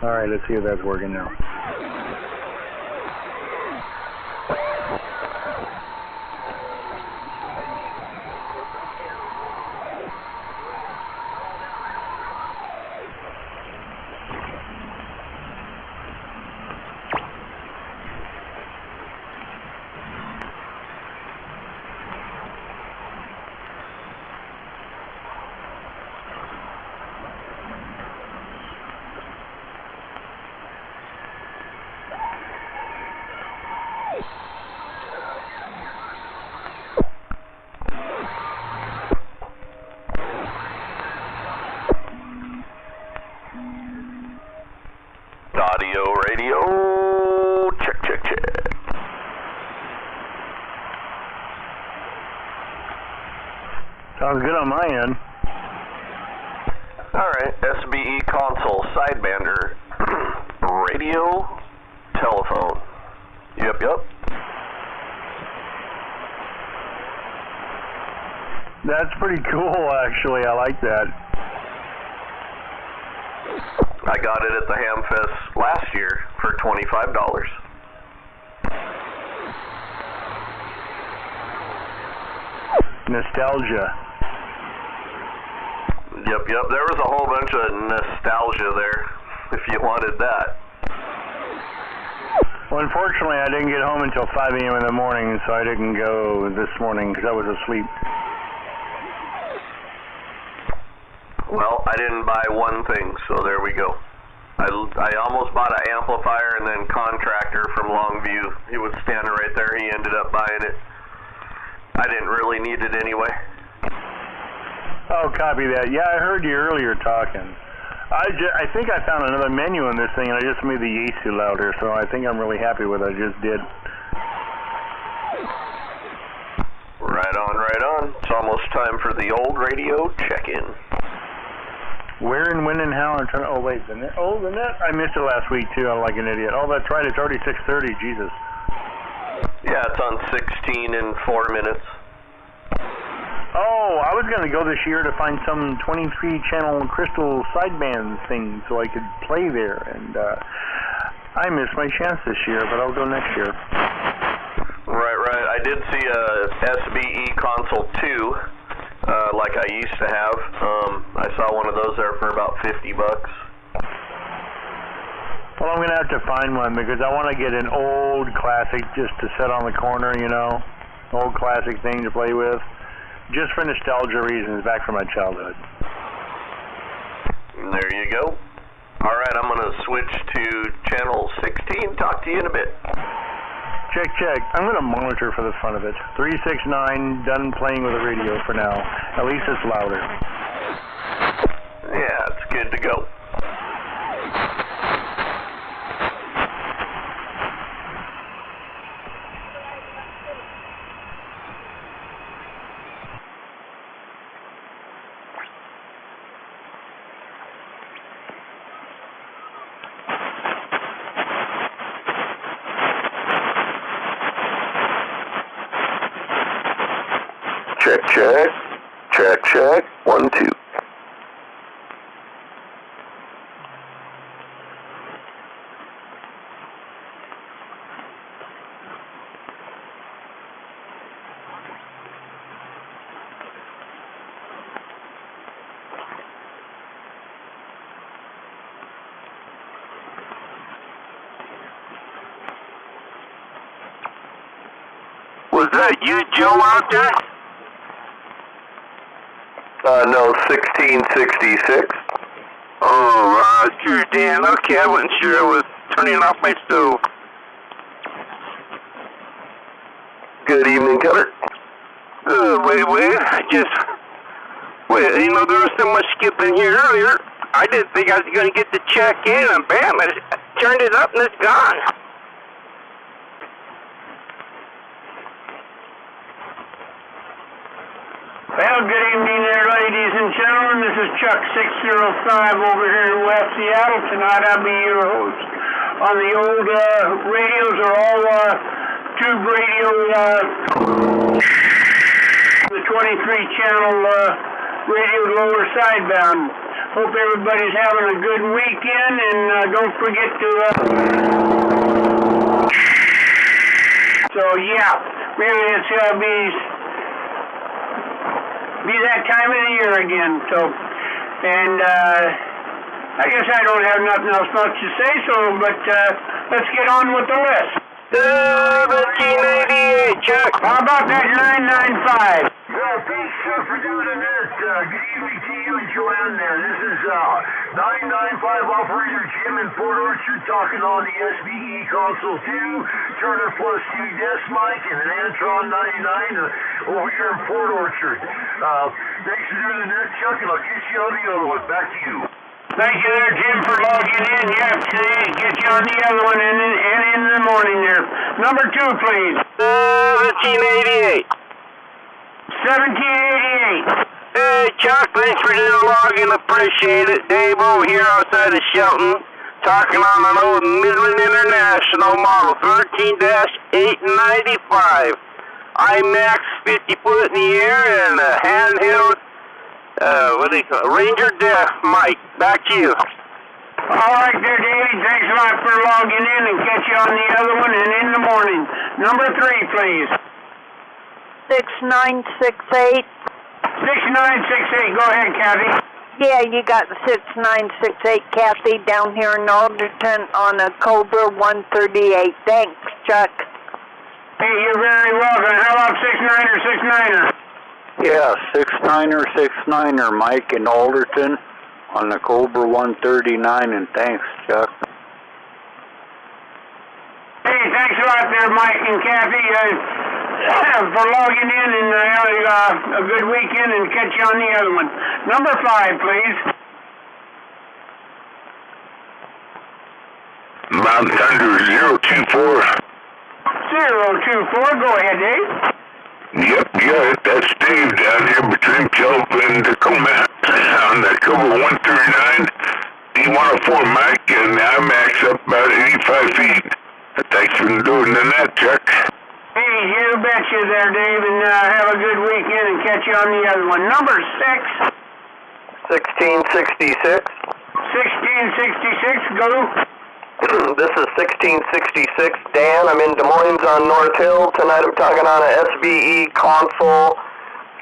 All right, let's see if that's working now. Audio, radio, check, check, check. Sounds good on my end. Alright, SBE console, sidebander, radio, telephone. Yep. That's pretty cool, actually. I like that. I got it at the Hamfest last year for $25. Nostalgia. Yep. There was a whole bunch of nostalgia there, if you wanted that. Well, unfortunately, I didn't get home until 5 a.m. in the morning, so I didn't go this morning because I was asleep. Well, I didn't buy one thing, so there we go. I almost bought an amplifier, and then Contractor from Longview, he was standing right there, he ended up buying it. I didn't really need it anyway. Oh, copy that. Yeah, I heard you earlier talking. I think I found another menu in this thing, and I just made the Yaesu louder, so I think I'm really happy with what I just did. Right on. It's almost time for the old radio check-in. Where and when and how? I'm trying to. Oh wait, the net. Oh, the net. I missed it last week too. I'm like an idiot. Oh, that's right. It's already 6:30. Jesus. Yeah, it's on 16 in 4 minutes. Oh, I was gonna go this year to find some 23-channel crystal sideband thing so I could play there, and I missed my chance this year. But I'll go next year. Right. I did see a SBE console 2. Like I used to have. I saw one of those there for about $50. Well, I'm gonna have to find one because I want to get an old classic just to set on the corner, you know, old classic thing to play with, just for nostalgia reasons, back from my childhood. There you go. All right, I'm gonna switch to channel 16. Talk to you in a bit. Check. I'm going to monitor for the fun of it. 369, done playing with the radio for now. At least it's louder. Yeah, it's good to go. Check. 1, 2. Was that you, Joe, out there? No, 1666. Oh, Roger, Dan. Okay, I wasn't sure. I was turning off my stove. Good evening, Cutter. Wait. Wait, you know, there was so much skipping here earlier. I didn't think I was going to get to check in, and bam, I turned it up and it's gone. Well, good evening there, ladies and gentlemen. This is Chuck 605 over here in West Seattle. Tonight I'll be your host on the old radios, or all tube radio, the 23-channel radio lower sidebound. Hope everybody's having a good weekend, and don't forget to. So yeah, really, it's be that time of the year again. So, and I guess I don't have nothing else much to say. So, but let's get on with the list. 1788, Chuck. How about that 995? Yeah, thanks for doing it. Good evening to you and Joanne there. This is 995 Operator Jim in Port Orchard talking on the SBE Console 2, Turner Plus C Desk Mic, and an Antron 99 over here in Port Orchard. Thanks for doing it, Chuck, and I'll get you on the other one. Back to you. Thank you there, Jim, for logging in. Yep, get you on the other one and in the morning there. Number 2, please. 1788. 1788. Hey, Chuck, thanks for logging. Appreciate it. Dave over here outside of Shelton, talking on an old Midland International Model 13-895. IMAX 50 foot in the air and a handheld, what do you call it, Ranger Desk mic. Back to you. All right there, Davey. Thanks a lot for logging in, and catch you on the other one and in the morning. Number 3, please. 6968. 6968. Go ahead, Kathy. Yeah, you got 6968, Kathy, down here in Alderton on a Cobra 138. Thanks, Chuck. Hey, you're very welcome. How about 69er, 69er? Yeah, 69er, Mike in Alderton on the Cobra 139, and thanks, Chuck. Hey, thanks a lot there, Mike and Kathy, for logging in, and a good weekend, and catch you on the other one. Number 5, please. Mountain Thunder 024. 024. Go ahead, Dave. Yep, that's Dave down here between Kelp and Tacoma on the Cobra 139. D104 mic, and I max up about 85 feet. Thanks for doing the net, Chuck. Hey, you betcha there, Dave, and have a good weekend, and catch you on the other one. Number 6. 1666. 1666. Go. This is 1666 Dan. I'm in Des Moines on North Hill. Tonight I'm talking on a SBE console,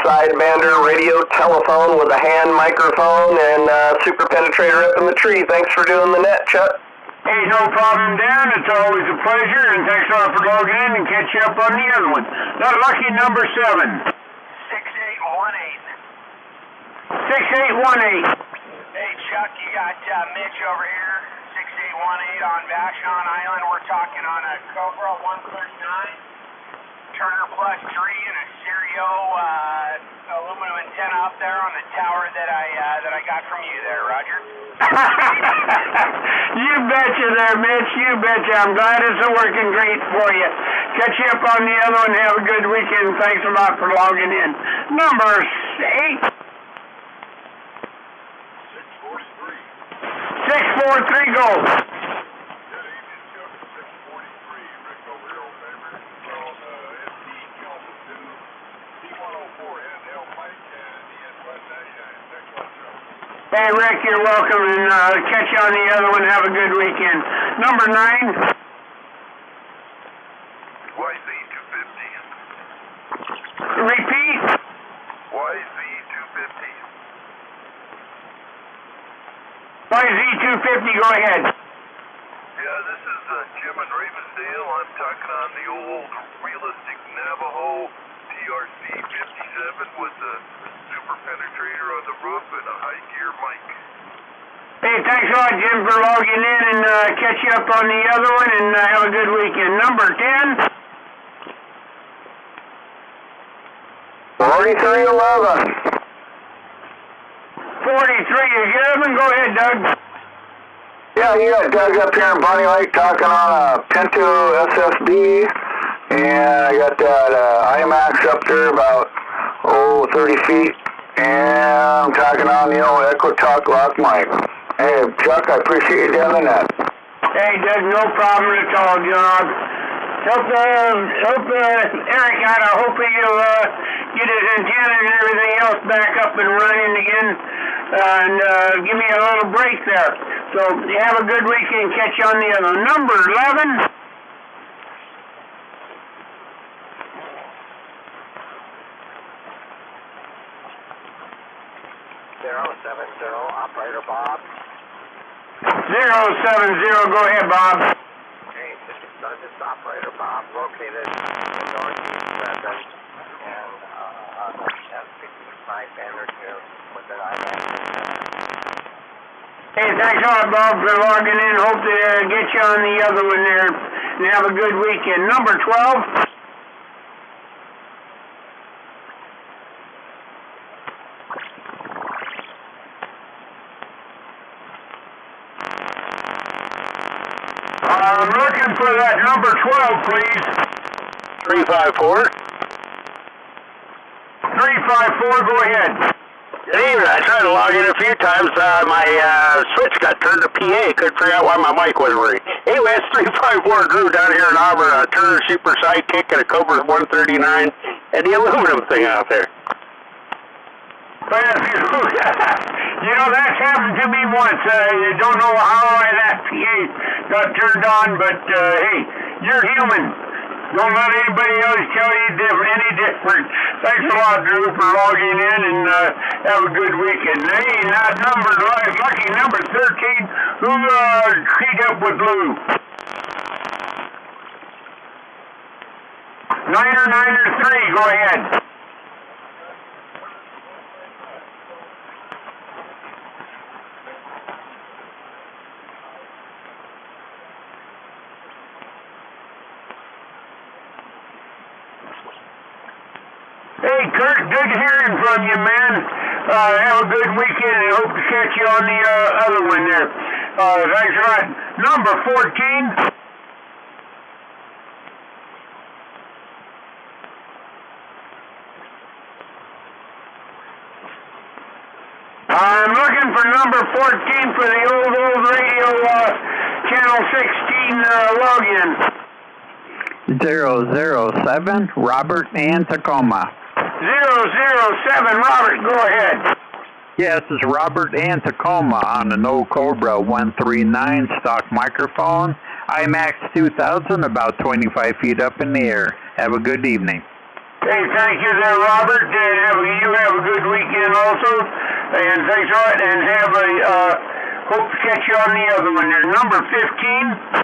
sidebander, radio, telephone with a hand microphone, and super penetrator up in the tree. Thanks for doing the net, Chuck. Hey, no problem, Dan. It's always a pleasure, and thanks a lot for logging in, and catch you up on the other one. That lucky number 7. 6818. 6818. Hey, Chuck, you got Mitch over here, 6818 on Vashon Island. We're talking on a Cobra 139, Turner Plus 3, and a Stereo aluminum antenna up there on the tower that I got from you there, Roger. You betcha there, Mitch. You betcha. I'm glad it's working great for you. Catch you up on the other one. Have a good weekend. Thanks a lot for logging in. Number 8. 643. Go. Hey, Rick, you're welcome, and catch you on the other one. Have a good weekend. Number 9. YZ250. Repeat. YZ250. YZ250, go ahead. Yeah, this is Jim in Ravensdale. I'm talking on the old realistic Navajo TRC 57 with the super penetrator on the roof and a high gear mic. Hey, thanks a lot, Jim, for logging in, and catch you up on the other one, and have a good weekend. Number 10. 4311. 4311. Go ahead, Doug. Yeah, you got Doug up here in Bonnie Lake talking on a Pinto SSB, and I got that IMAX up there about 30 feet, and I'm talking on the old EchoTalk lock mic. Hey, Chuck, I appreciate you doing that. Hey, Doug, no problem at all, John. Hope Eric out. I hope he'll get his antenna and everything else back up and running again. and give me a little break there. So have a good weekend. Catch you on the other. Number 11. 070, Operator Bob. 070, go ahead, Bob. Hey, this is Operator Bob, located in Northeast 7, and on the S55 banner here with an IMAX. Hey, thanks a lot, Bob, for logging in. Hope to get you on the other one there, and have a good weekend. Number 12. I'm looking for that number 12, please. 354. 354, go ahead. Good evening. I tried to log in a few times. My switch got turned to PA. Couldn't figure out why my mic wasn't working. Anyway, it's 354 Drew down here in Auburn. A Turner Super Sidekick and a Cobra 139 and the aluminum thing out there. You know, that's happened to me once. I don't know how that PA got turned on, but hey, you're human. Don't let anybody else tell you any different. Thanks a lot, Drew, for logging in, and have a good weekend. Hey, that number, lucky number 13, who treat up with Lou? 993, go ahead. Hey, Kurt, good hearing from you, man. Have a good weekend, and hope to catch you on the other one there. Thanks a lot. Number 14. I'm looking for number 14 for the old radio channel 16 login. 007, Robert and Tacoma. 007, Robert, go ahead. Yes, it's Robert and Tacoma on the No Cobra 139 stock microphone. IMAX 2000, about 25 feet up in the air. Have a good evening. Hey, thank you there, Robert, and you have a good weekend also. And thanks a lot, and have a, hope to catch you on the other one there. Number 15.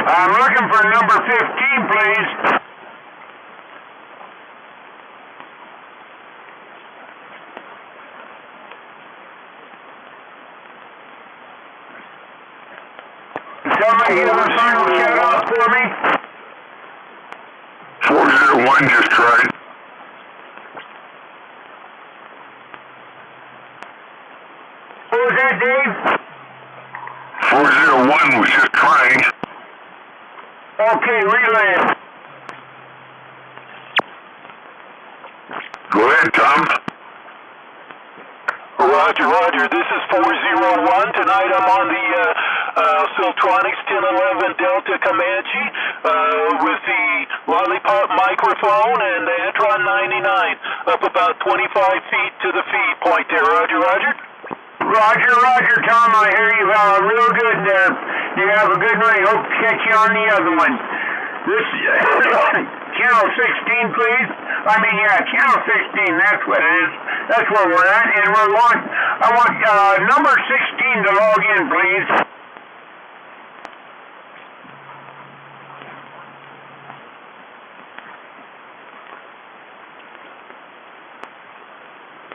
I'm looking for number 15, please. Somebody give a final shout out for me. 401 just tried. What was that, Dave? 401 was just trying. Okay, relay. Go ahead, Tom. Roger. This is 401. Tonight I'm on the Siltronics 1011 Delta Comanche with the Lollipop microphone and the Antron 99 up about 25 feet to the feed point there. Roger. Roger, Tom. I hear you real good there. You have a good night. Hope to catch you on the other one. This channel 16, please. Channel 16. That's what it is. That's where we're at, and I want number 16 to log in, please.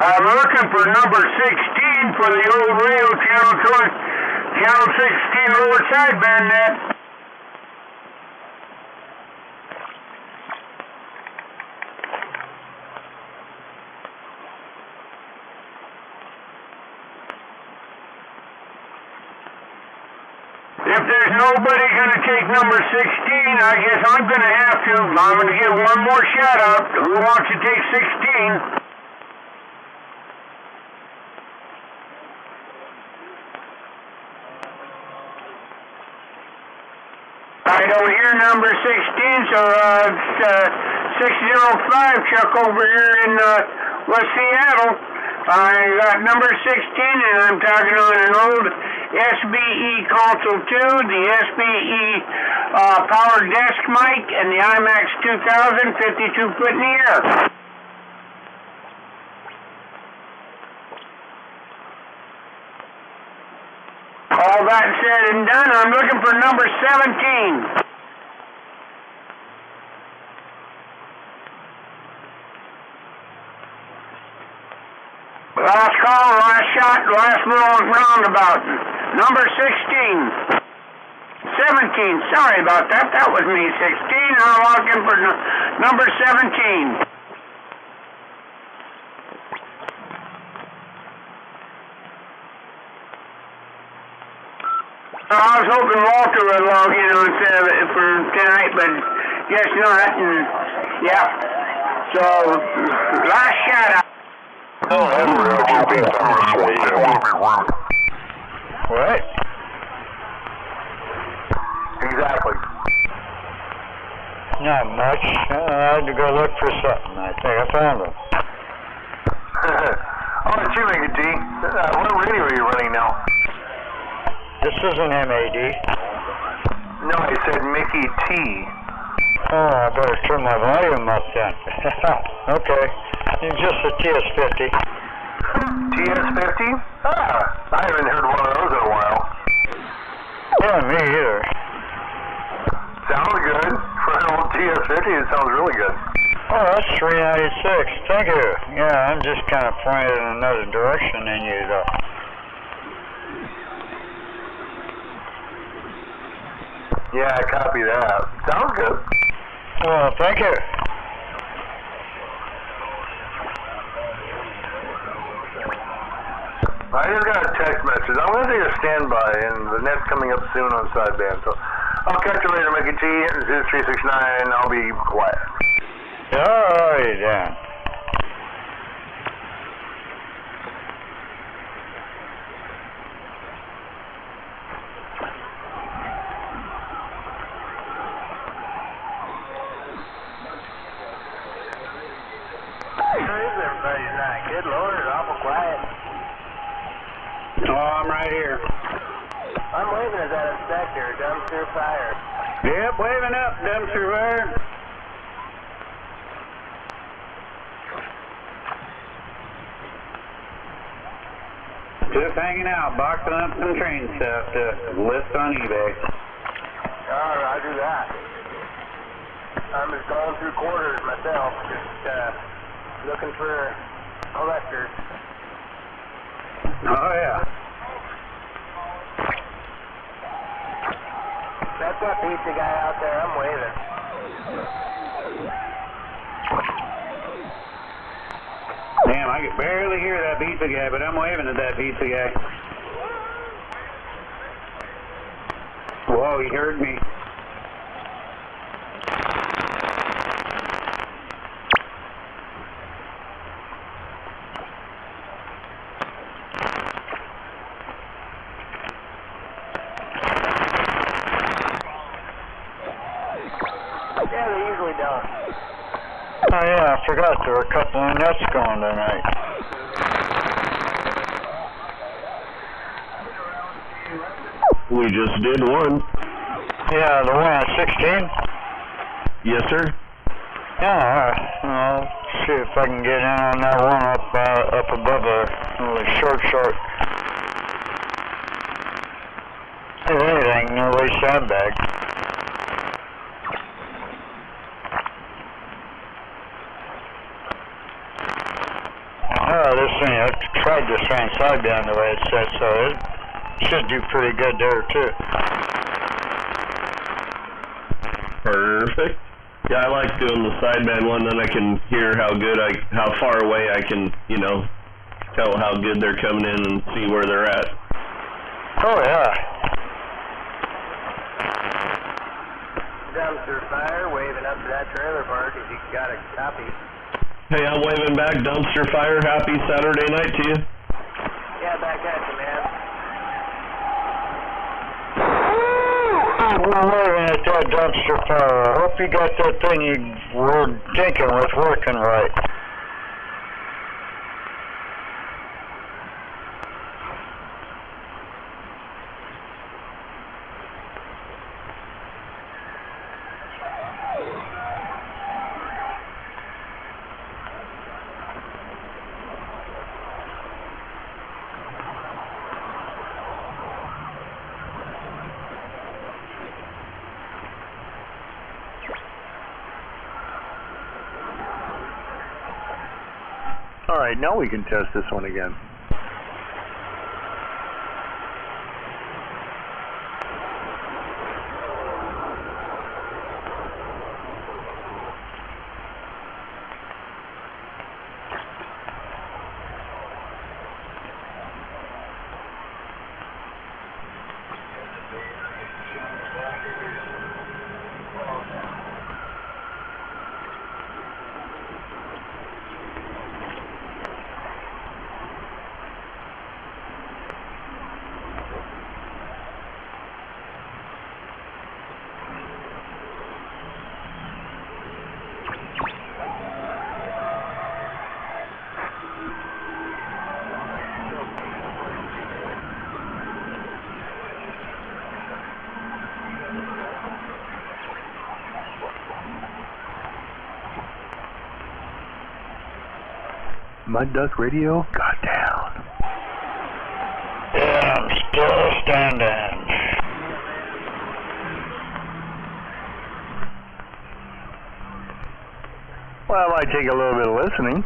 I'm looking for number 16 for the old radio channel 16 lower sideband net. If there's nobody going to take number 16, I guess I'm going to have to. I'm going to give one more shout out. Who wants to take 16? I don't hear number 16, so it's 605 Chuck over here in West Seattle. I got number 16, and I'm talking on an old SBE Console 2, the SBE Power Desk mic, and the IMAX 2000 52 foot in the air. All that said and done, I'm looking for number 17. Last call, last shot, last roundabout. Number 16. 17, sorry about that. That was me, 16. I'm looking for number 17. I was hoping Walter would log in on for tonight, but guess not. And yeah. So, last shot out. What? Exactly. Not much. I had to go look for something. I think I found it. Oh, it's you, Mickey T. What radio are you running now? This isn't MAD. No, I said Mickey T. Oh, I better turn my volume up then. Okay. It's just a TS50. TS50? Ah, I haven't heard one of those in a while. Yeah, me either. Sounds good. For an old TS50, it sounds really good. Oh, that's 396. Thank you. Yeah, I'm just kind of pointed in another direction than you, though. Yeah, I copy that. Sounds good. Well, thank you. I just got a text message. I'm going to take a standby, and the net's coming up soon on sideband, so I'll catch you later, Mickey T. This is 369. I'll be quiet. All right, then. Everybody tonight. Good Lord, it's awful quiet. Oh, I'm right here. I'm waving at that inspector, dumpster fire. Yep, waving up, dumpster fire. Just hanging out, boxing up some train stuff to list on eBay. Oh, roger that. I'm just going through quarters myself, just looking for collectors. Oh, yeah. That's that pizza guy out there, I'm waving. Damn, I can barely hear that pizza guy, but I'm waving at that pizza guy. Whoa, he heard me. Yeah, they usually don't. Oh, yeah, I forgot there were a couple of nets going tonight. We just did one. Yeah, the one at 16? Yes, sir. Yeah, all right. I'll see if I can get in on that one up above a short. If anything, no way sandbag. This thing, I tried this thing sideband the way it said, so it should do pretty good there too. Perfect. Yeah, I like doing the sideband one, then I can hear how far away I can, tell how good they're coming in and see where they're at. Oh yeah. Dumpster fire, waving up to that trailer park if you got a copy. Hey, I'm waving back. Dumpster fire. Happy Saturday night to you. Yeah, back at you, man. we're waving at that dumpster fire. I hope you got that thing you were thinking was working right. Alright, now we can test this one again. Mud Duck Radio got down. Yeah, I'm still standing. Well, it might take a little bit of listening.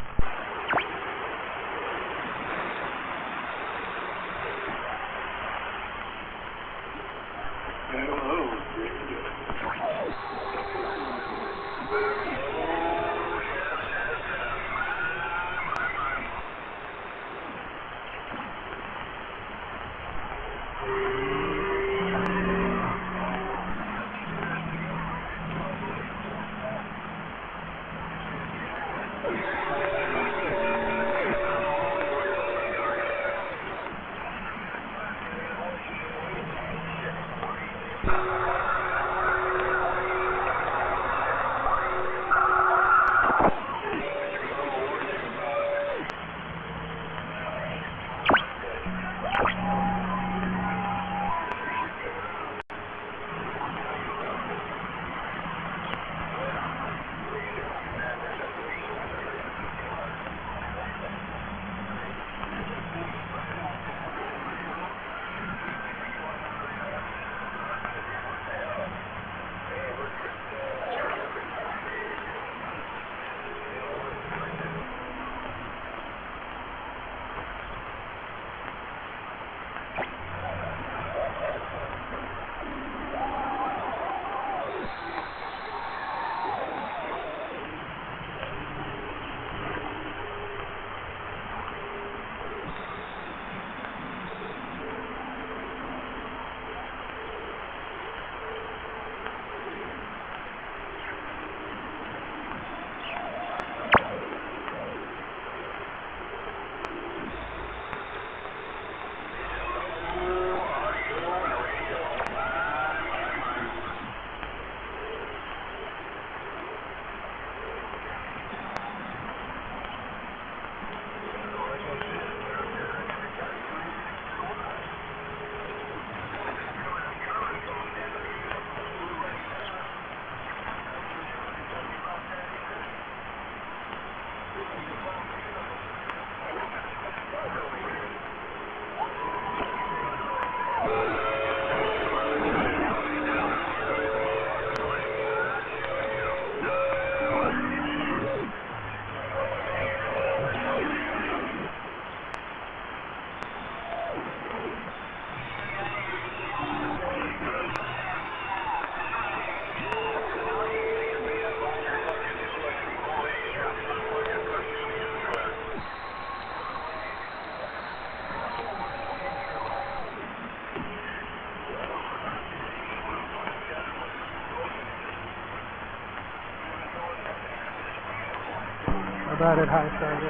About at high side or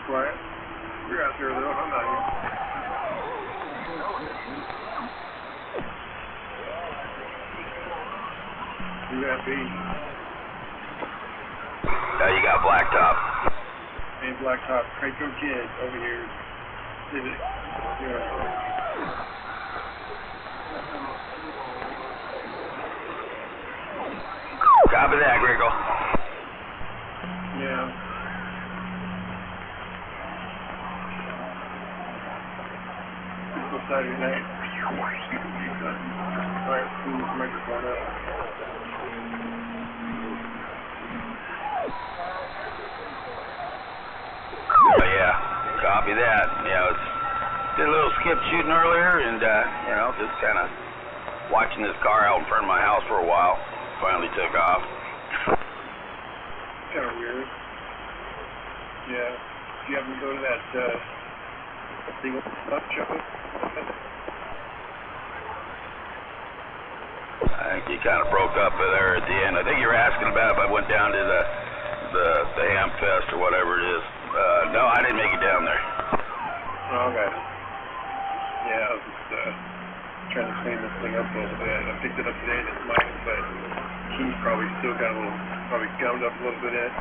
quiet. You're out there though, I'm not here. Who that be? You got Blacktop. Hey, Blacktop, Craco Kid over here. Civic. Copy that, Griggle. Yeah. It's Saturday night. Alright, move the microphone up. Yeah, copy that. Did a little skip shooting earlier and, just kind of watching this car out in front of my house for a while. Finally took off. Kind of weird. Yeah. Do you happen to go to that, single stuff show? I think you kind of broke up there at the end. I think you were asking about if I went down to the Ham Fest or whatever it is. No, I didn't make it down there. Oh, okay. Yeah, I was just trying to clean this thing up a little bit. I picked it up today and it's mine, but Key's probably still got a little, probably gummed up a little bit in it.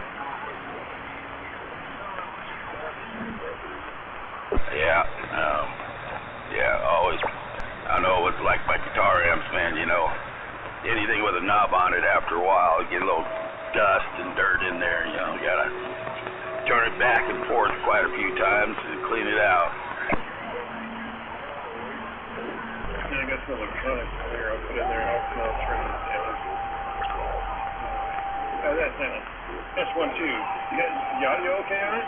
Always. I know what it's like my guitar amps, man, anything with a knob on it after a while, you get a little dust and dirt in there, you gotta turn it back and forth quite a few times to clean it out. Yeah, I got some electronics here. I'll put in there. I'll turn this down. How's that sound? That's one, too. You got the audio okay on it?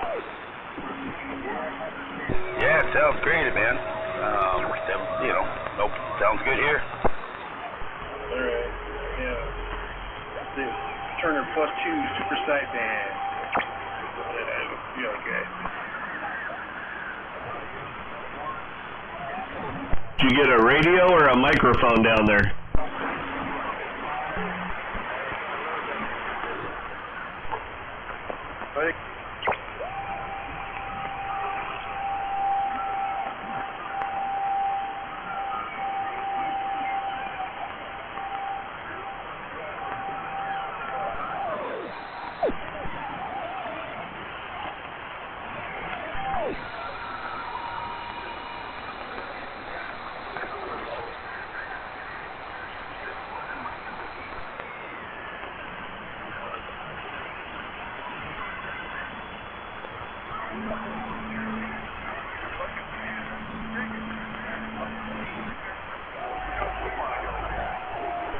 Yeah, it sounds great, man. Nope, sounds good here. Alright, yeah. This Turner Plus 2 Super Sideband. It'll be okay. Did you get a radio or a microphone down there?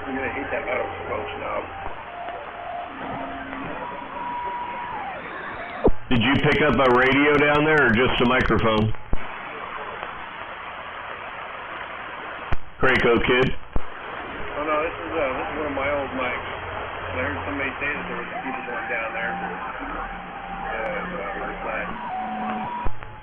I'm gonna hate that metal squelch knob. Did you pick up a radio down there or just a microphone? Craco Kid? Oh no, this is one of my old mics. I heard somebody say that there was people going down there.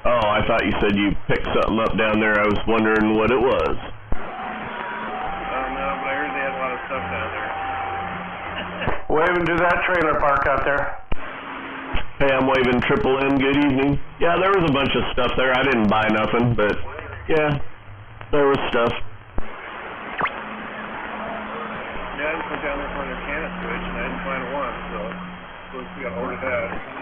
Oh, I thought you said you picked something up down there. I was wondering what it was. No, but I heard they had a lot of stuff down there. Waving to that trailer park out there. Hey, I'm waving Triple M. Good evening. Yeah, there was a bunch of stuff there. I didn't buy nothing, but yeah, there was stuff. Yeah, I just went down there for their Canon switch and I didn't find one, so we got to order that.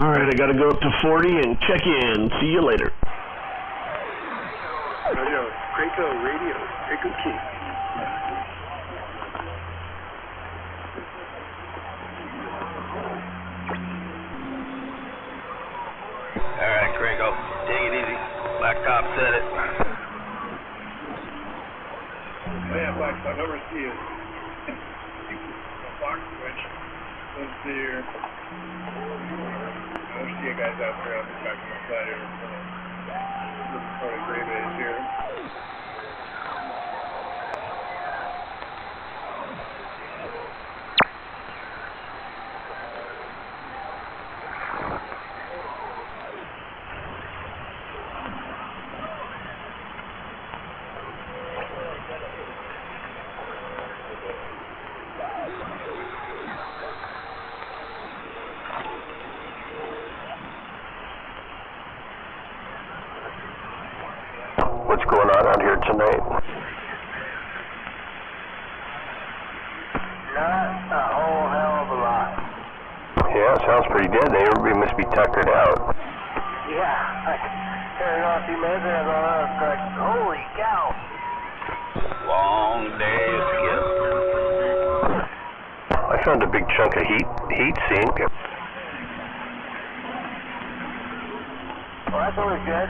Alright, I gotta go up to 40 and check in. See you later. Radio, Craco Radio, Craco Key. Alright, Craco, take it easy. Blacktop said it. Oh yeah, Blacktop, over to you. Box switch. Let's see here. I see you guys out there on the back of my side here. This is part of Gray Base here. what's going on out here tonight? Not a whole hell of a lot. Yeah, sounds pretty dead. Everybody must be tuckered out. Yeah, I turned off a few minutes ago. I was like, holy cow. Long day again. I found a big chunk of heat sink. Well, that's always good.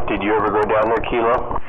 Did you ever go down there, Kilo?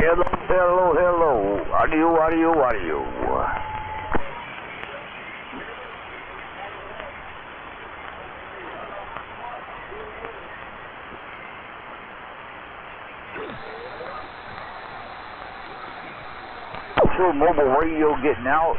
Hello. What do you? Your mobile radio getting out?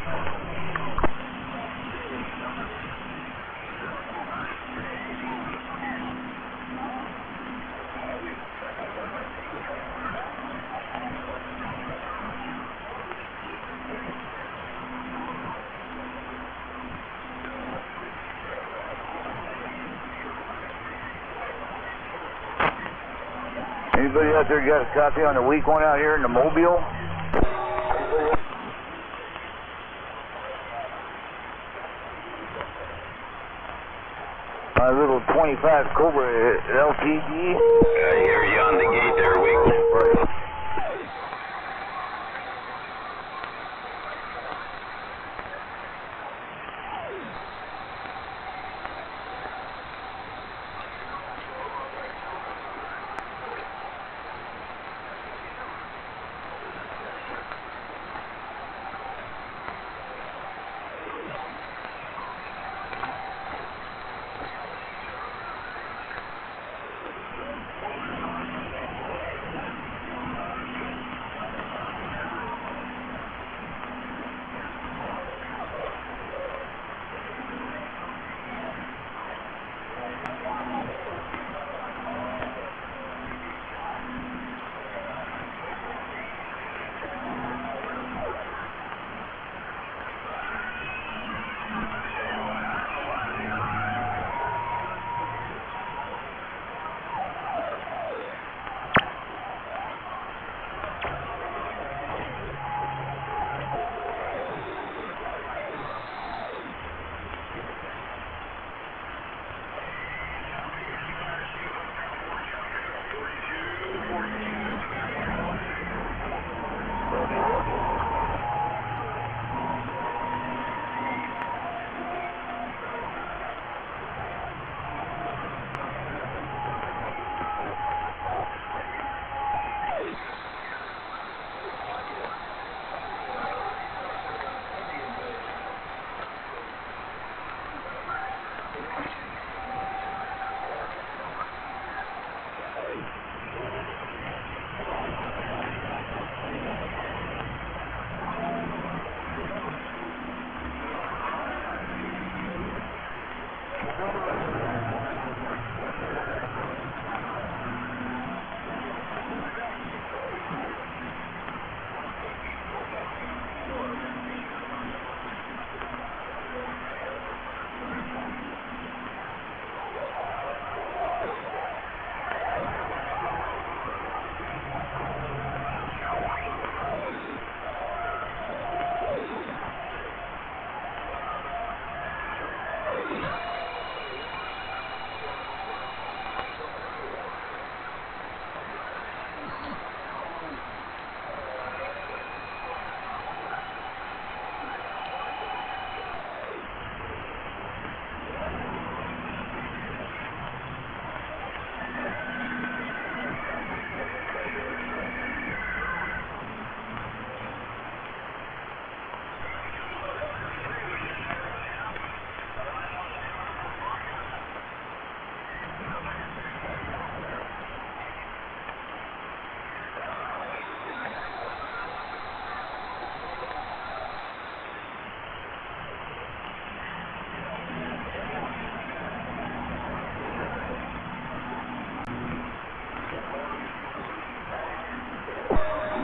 Anybody out there got a copy on the weak one out here in the Mobile? little 25 Cobra LTG. I hear you on the gate there, Weekly.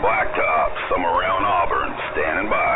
Blacktop, somewhere around Auburn, standing by.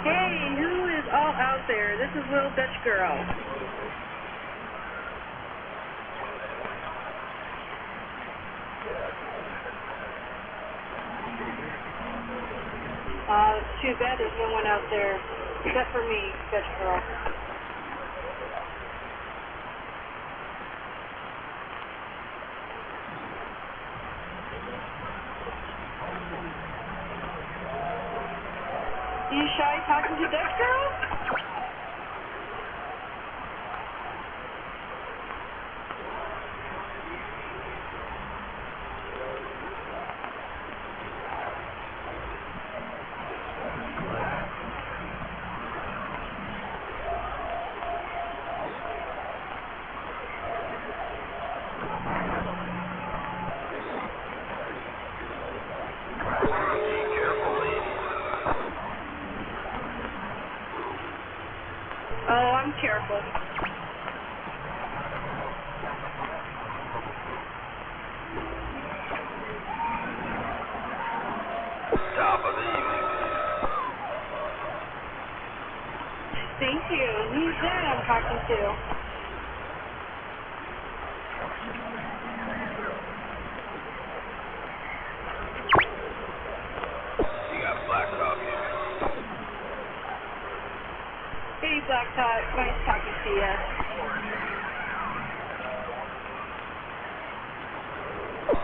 Hey, who is all out there? This is Little Dutch Girl. It's too bad there's no one out there except for me, Dutch Girl. You shy talking to Dutch Girl? Oh, I'm careful. Top of the evening. Thank you. Who's that I'm talking to? You got black coffee. Hey, Black Tot. Nice talking to you.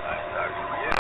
Nice talking to you.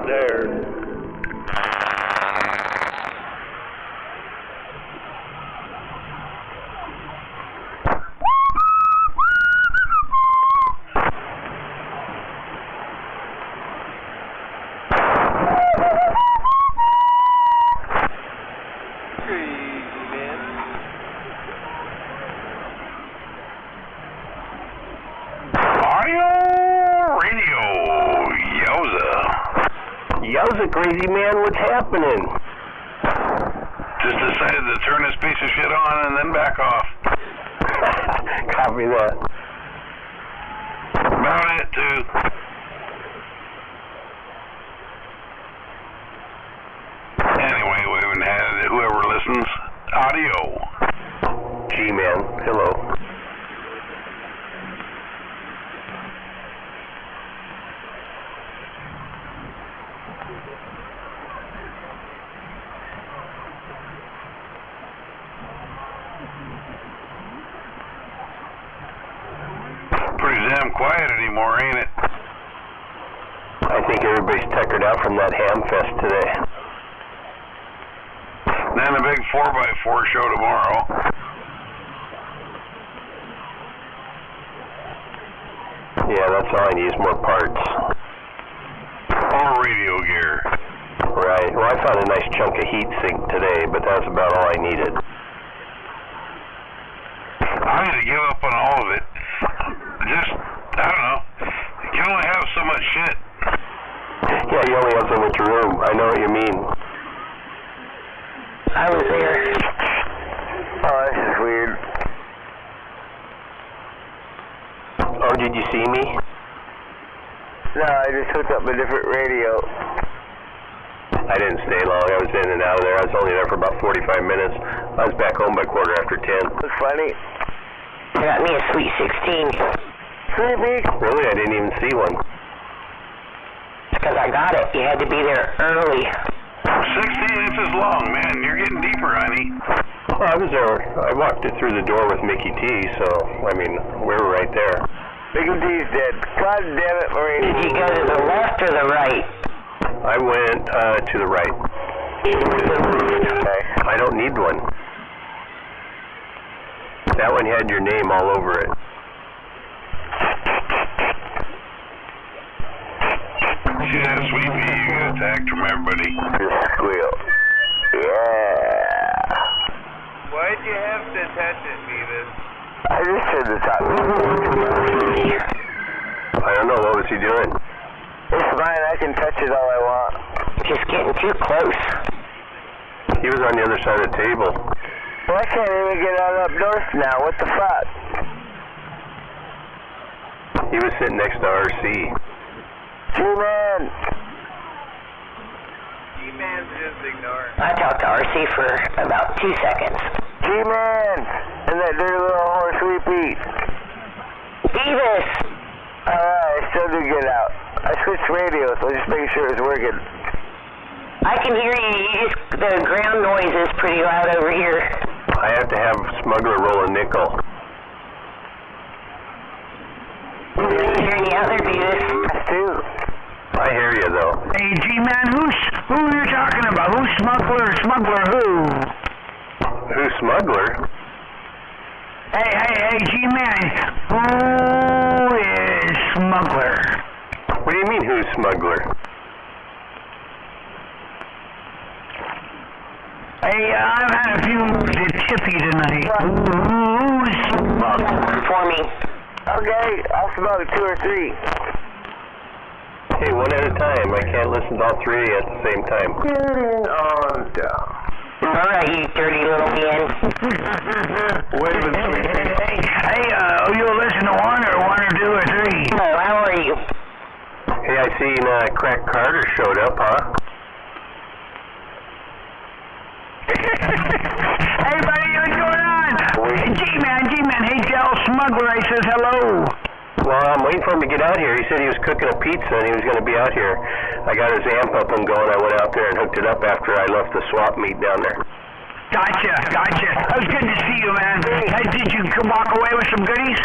there. Yowza, crazy man, what's happening? Just decided to turn this piece of shit on and then back off. Copy that. About it, too. Anyway, we haven't had whoever listens audio. G-man, hello. Pretty damn quiet anymore, ain't it? I think everybody's tuckered out from that ham fest today. Then a big 4x4 show tomorrow. Yeah, that's all I need is more parts. Or radio gear. Right. Well, I found a nice chunk of heat sink today, but that's about all I needed. I need to give up on all of it. Just, I don't know. You can only have so much shit. Yeah, you only have so much room. I know what you mean. I was there. Oh, this is weird. Oh, did you see me? No, I just hooked up a different radio. I didn't stay long. I was in and out of there. I was only there for about 45 minutes. I was back home by 10:15. That's funny. I got me a Sweet 16. Creepy. Really? I didn't even see one. Because I got it. You had to be there early. 16 inches long, man. You're getting deeper, honey. Well, I was there. I walked it through the door with Mickey T, so, I mean, we were right there. Mickey T's dead. God damn it, Marie. Did you go to the left or the right? I went to the right. Okay. I don't need one. That one had your name all over it. Yeah, sweet pea, you got attacked from everybody. Squeal. Yeah. Why'd you have to touch it, Beavis? I just said the top. I don't know, what was he doing? It's mine, I can touch it all I want. Just getting too close. He was on the other side of the table. Well, I can't even get out up north now, what the fuck? He was sitting next to RC. G-Man! G-Man's just ignoring. I talked to RC for about 2 seconds. G-Man! And that dirty little horse we beat. Beavis! Alright, I still did get out. I switched radios, so just making sure it was working. I can hear you. The ground noise is pretty loud over here. I have to have Smuggler roll a nickel. Can you hear any out there, Beavis? I do. I hear you, though. Hey, G-Man, who are you talking about? Who's Smuggler? Smuggler who? Who's Smuggler? Hey, G-Man, who is Smuggler? What do you mean, who's Smuggler? Hey, I've had a few tippy tonight. Who's Smuggler? For me. Okay, I'll smell 2 or 3. Hey, one at a time. I can't listen to all three at the same time. On down. Alright, you dirty little man. Waving sweet pea. Hey, you'll listen to one or 2 or 3? Oh, how are you? Hey, I seen Crack Carter showed up, huh? Hey, buddy, what's going on? G-Man, hey, tell Smuggler I says hello. Well, I'm waiting for him to get out here. He said he was cooking a pizza and he was going to be out here. I got his amp up and going. I went out there and hooked it up after I left the swap meet down there. Gotcha. It was good to see you, man. Hey, did you walk away with some goodies?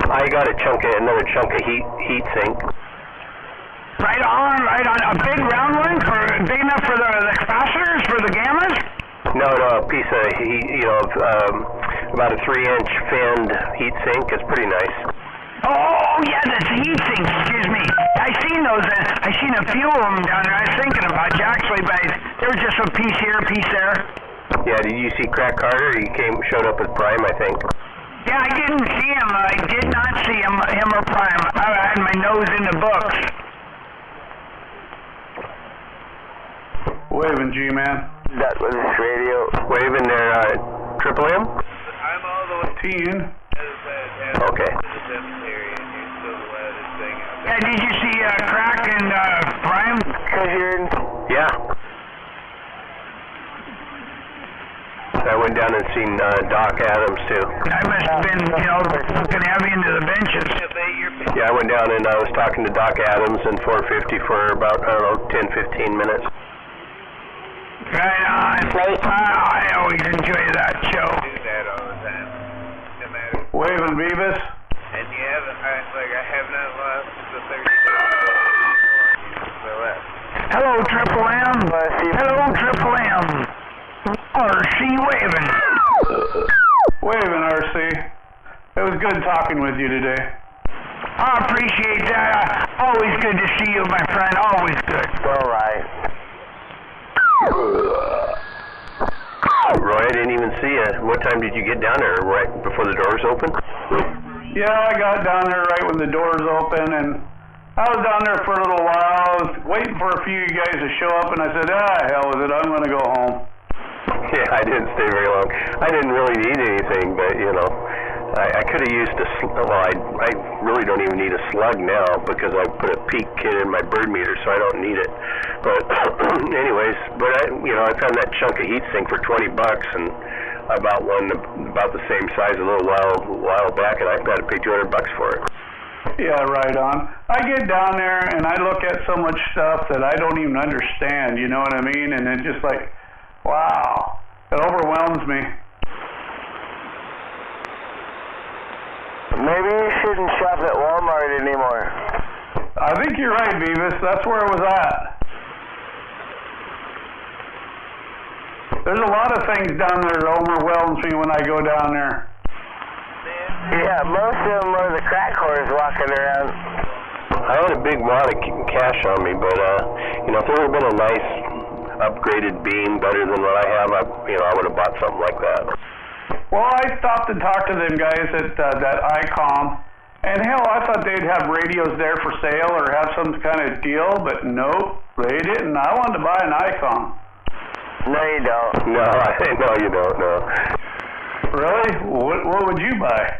I got another chunk of heat sink. Right on. A big round one, big enough for the capacitors, for the gammas? No, a piece of about a 3-inch finned heat sink is pretty nice. Oh, yeah, that's heat sinks, excuse me. I seen those. I seen a few of them down there. I was thinking about you, actually, but there was just a piece here, a piece there. Yeah, did you see Crack Carter? He showed up with Prime, I think. Yeah, I didn't see him. I did not see him or Prime. I had my nose in the books. Waving, G-Man. That was his radio. Waving there, Triple M? I'm all the way Teen. Okay. Yeah, did you see Crack and Prime? Yeah. I went down and seen Doc Adams, too. I must have been, fucking heavy into the benches. Yeah, I went down and I was talking to Doc Adams in 450 for about, 10-15 minutes. Right on. I always enjoy that show. Do that all the time. No matter. Waving, Beavis. And you haven't, I have not lost the 30 days. Hello, Triple M. Hello, Triple M. RC waving. Waving, RC. It was good talking with you today. I appreciate that. Always good to see you, my friend. Always good. All right. Roy, I didn't even see you. What time did you get down there? Right before the doors opened? Yeah, I got down there right when the doors open, and I was down there for a little while. I was waiting for a few of you guys to show up, and I said, hell with it, I'm going to go home. Yeah, I didn't stay very long. I didn't really need anything, but, I could have used I really don't even need a slug now because I put a peak kit in my bird meter, so I don't need it. But anyways, I found that chunk of heat sink for $20, and I bought one about the same size a little while back, and I've got to pay $200 for it. Yeah, right on. I get down there and I look at so much stuff that I don't even understand, you know what I mean? And it's just like, wow, it overwhelms me. Maybe you shouldn't shop at Walmart anymore. I think you're right, Beavis. That's where it was at. There's a lot of things down there that overwhelms me when I go down there. Yeah, most of them are the crack whores walking around. I had a big wad of cash on me, but, if there would have been a nice upgraded beam better than what I have, I would have bought something like that. Well, I stopped and talked to them guys at that ICOM, and hell, I thought they'd have radios there for sale or have some kind of deal, but nope, they didn't. I wanted to buy an ICOM. No, you don't. No, you don't, no. Really? What would you buy?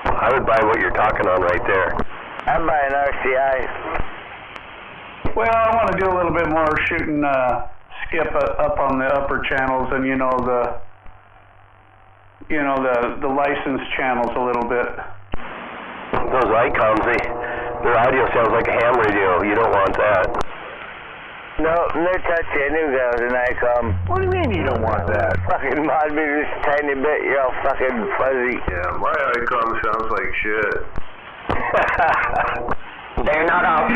I would buy what you're talking on right there. I'm buying RCI. Well, I want to do a little bit more shooting skip up on the upper channels and the licensed channels a little bit. Those ICOMs, their audio sounds like a ham radio. You don't want that. No, no touchy. I knew that was an ICOM. What do you mean you don't want that? Fucking mod me just a tiny bit. You're all fucking fuzzy. Yeah, my ICOM sounds like shit. They're not all.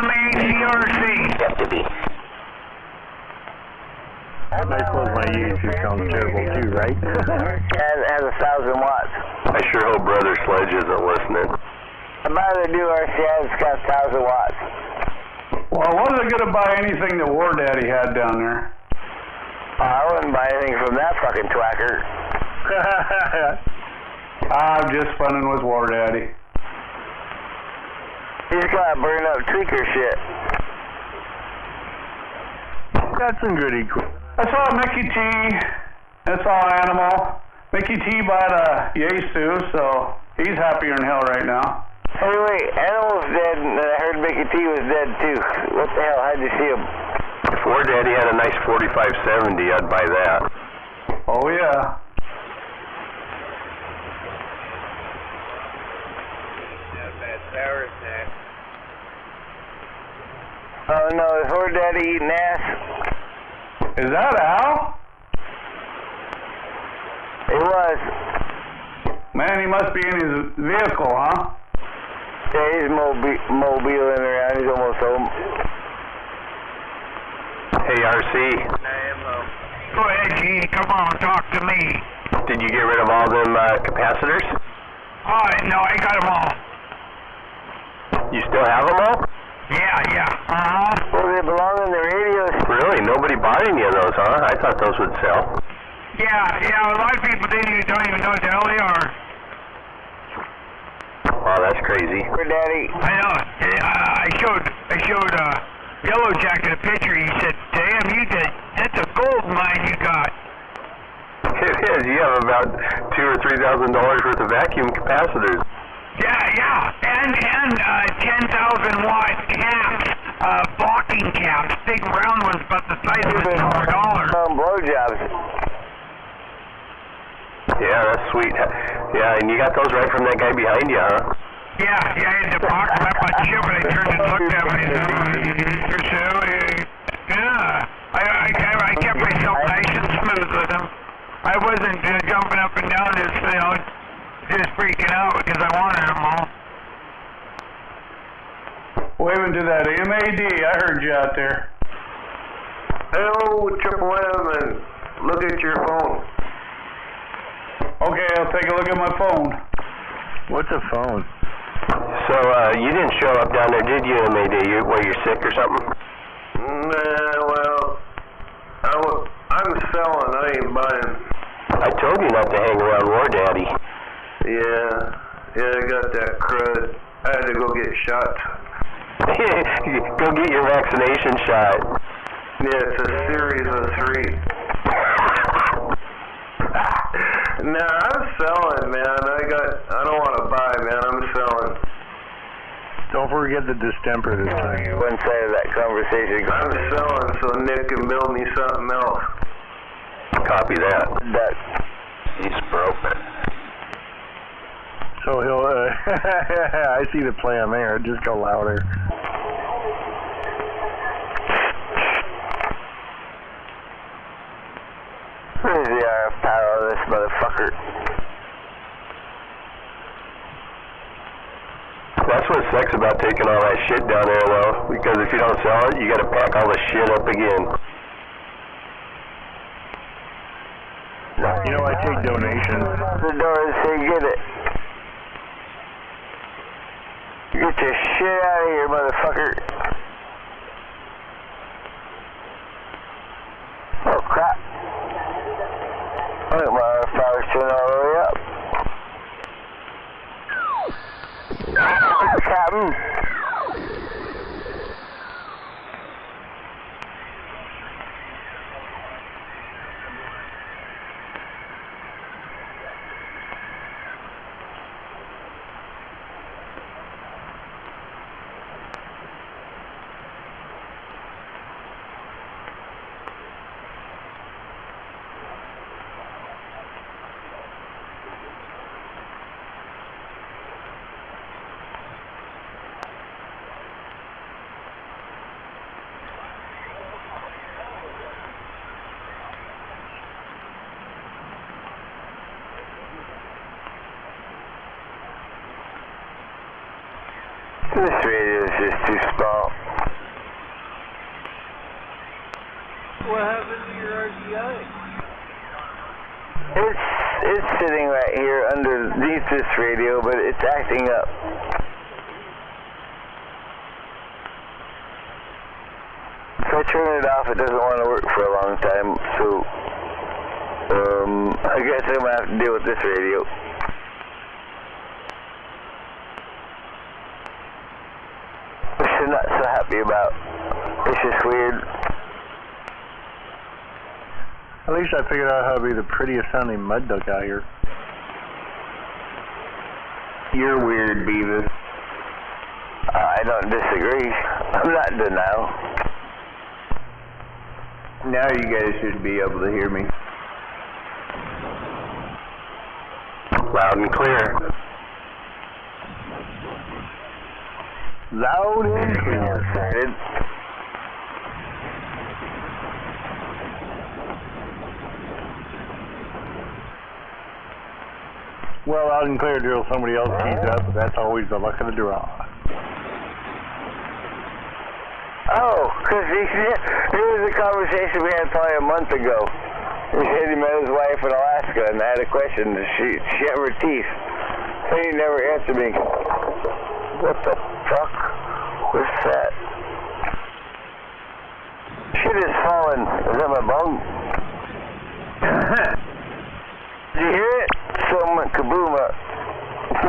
LMACRC. Have to be. I suppose my YouTube sounds terrible too, right? And has 1,000 watts. I sure hope Brother Sledge isn't listening. I'm about to do RCI that's got 1,000 watts. Well, I wasn't going to buy anything that War Daddy had down there. I wouldn't buy anything from that fucking twacker. I'm just funning with War Daddy. He's got burn up tweaker shit. Got some good equipment. I saw Mickey T. That's all Animal. Mickey T bought a Yaesu, so he's happier than hell right now. Hey, wait, Animal's dead, and I heard Mickey T was dead too. What the hell? How'd you see him? If War Daddy had a nice 4570, I'd buy that. Oh, yeah. Power snack. Oh no, is War Daddy eating ass? Is that Al? It was. Man, he must be in his vehicle, huh? Yeah, he's mobiling around. He's almost home. Hey, RC. Go ahead, G. Come on, talk to me. Did you get rid of all them capacitors? Oh, no, I got them all. You still have them all? Yeah. Well, they belong in the radios. Really? Nobody bought any of those, huh? I thought those would sell. Yeah, a lot of people don't even know what the hell they are. Wow, that's crazy. For Daddy. I know. I showed Yellow Jacket a picture. He said, "Damn, that's a gold mine you got." It is. You have about $2,000 or $3,000 worth of vacuum capacitors. Yeah, and 10,000 watt caps, blocking caps, big round ones, about the size of a $1. Blowjobs. Yeah, that's sweet. Yeah, and you got those right from that guy behind you, huh? Yeah, I had to box them up on chip, and I turned and looked at me. I kept myself nice and smooth with them. I wasn't jumping up and down, just freaking out because I wanted them all. Waving to that MAD, I heard you out there. Hello, Triple M, and look at your phone. Okay, I'll take a look at my phone. What's a phone? So, you didn't show up down there, did you, MAD? Were you sick or something? Nah, well, I'm selling, I ain't buying. I told you not to hang around War Daddy. Yeah, I got that crud. I had to go get shot. Go get your vaccination shot. Yeah, it's a series of 3. Nah, I'm selling, man. I don't want to buy, man. I'm selling. Don't forget the distemper this time. One side of that conversation. I'm selling so Nick can build me something else. Copy that. He's broken. So he'll, I see the plan there. Just go louder. Where's the RF power of this motherfucker? That's what sucks about taking all that shit down there, though. Because if you don't sell it, you gotta pack all the shit up again. You know, I take donations. The doors say get it. Get your shit out of here, motherfucker. Oh, crap. Look, my RF power's turning all the way up. Captain. This radio is just too small. What happened to your RGI? It's sitting right here underneath this radio, but it's acting up. If I turn it off, it doesn't want to work for a long time, so I guess I'm gonna have to deal with this radio. Which I'm not so happy about. It's just weird. At least I figured out how to be the prettiest sounding mud duck out here. You're weird, Beavis. I don't disagree. I'm not in denial. Now you guys should be able to hear me. Loud and clear. Loud and clear. well out and clear till somebody else keys up, but that's always the luck of the draw. Oh, because there was a conversation we had probably a month ago. He said he met his wife in Alaska, and I had a question. She have her teeth. So he never answered me. What the fuck was that? Shit is falling. Is that my bone? Did you hear it? Something went kaboom up.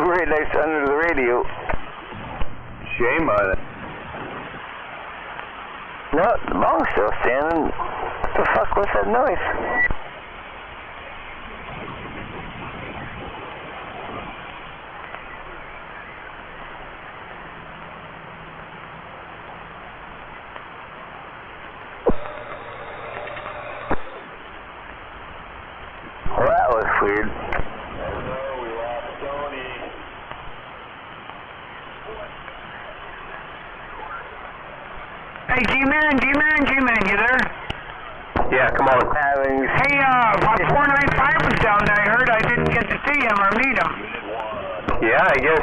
Right next under the radio. Shame on it. No, the bone's still standing. What the fuck was that noise? Well, that was weird. Hey, G-Man, you there? Yeah, come on. Hey, 495 was down there. I heard I didn't get to see him or meet him. Yeah, I guess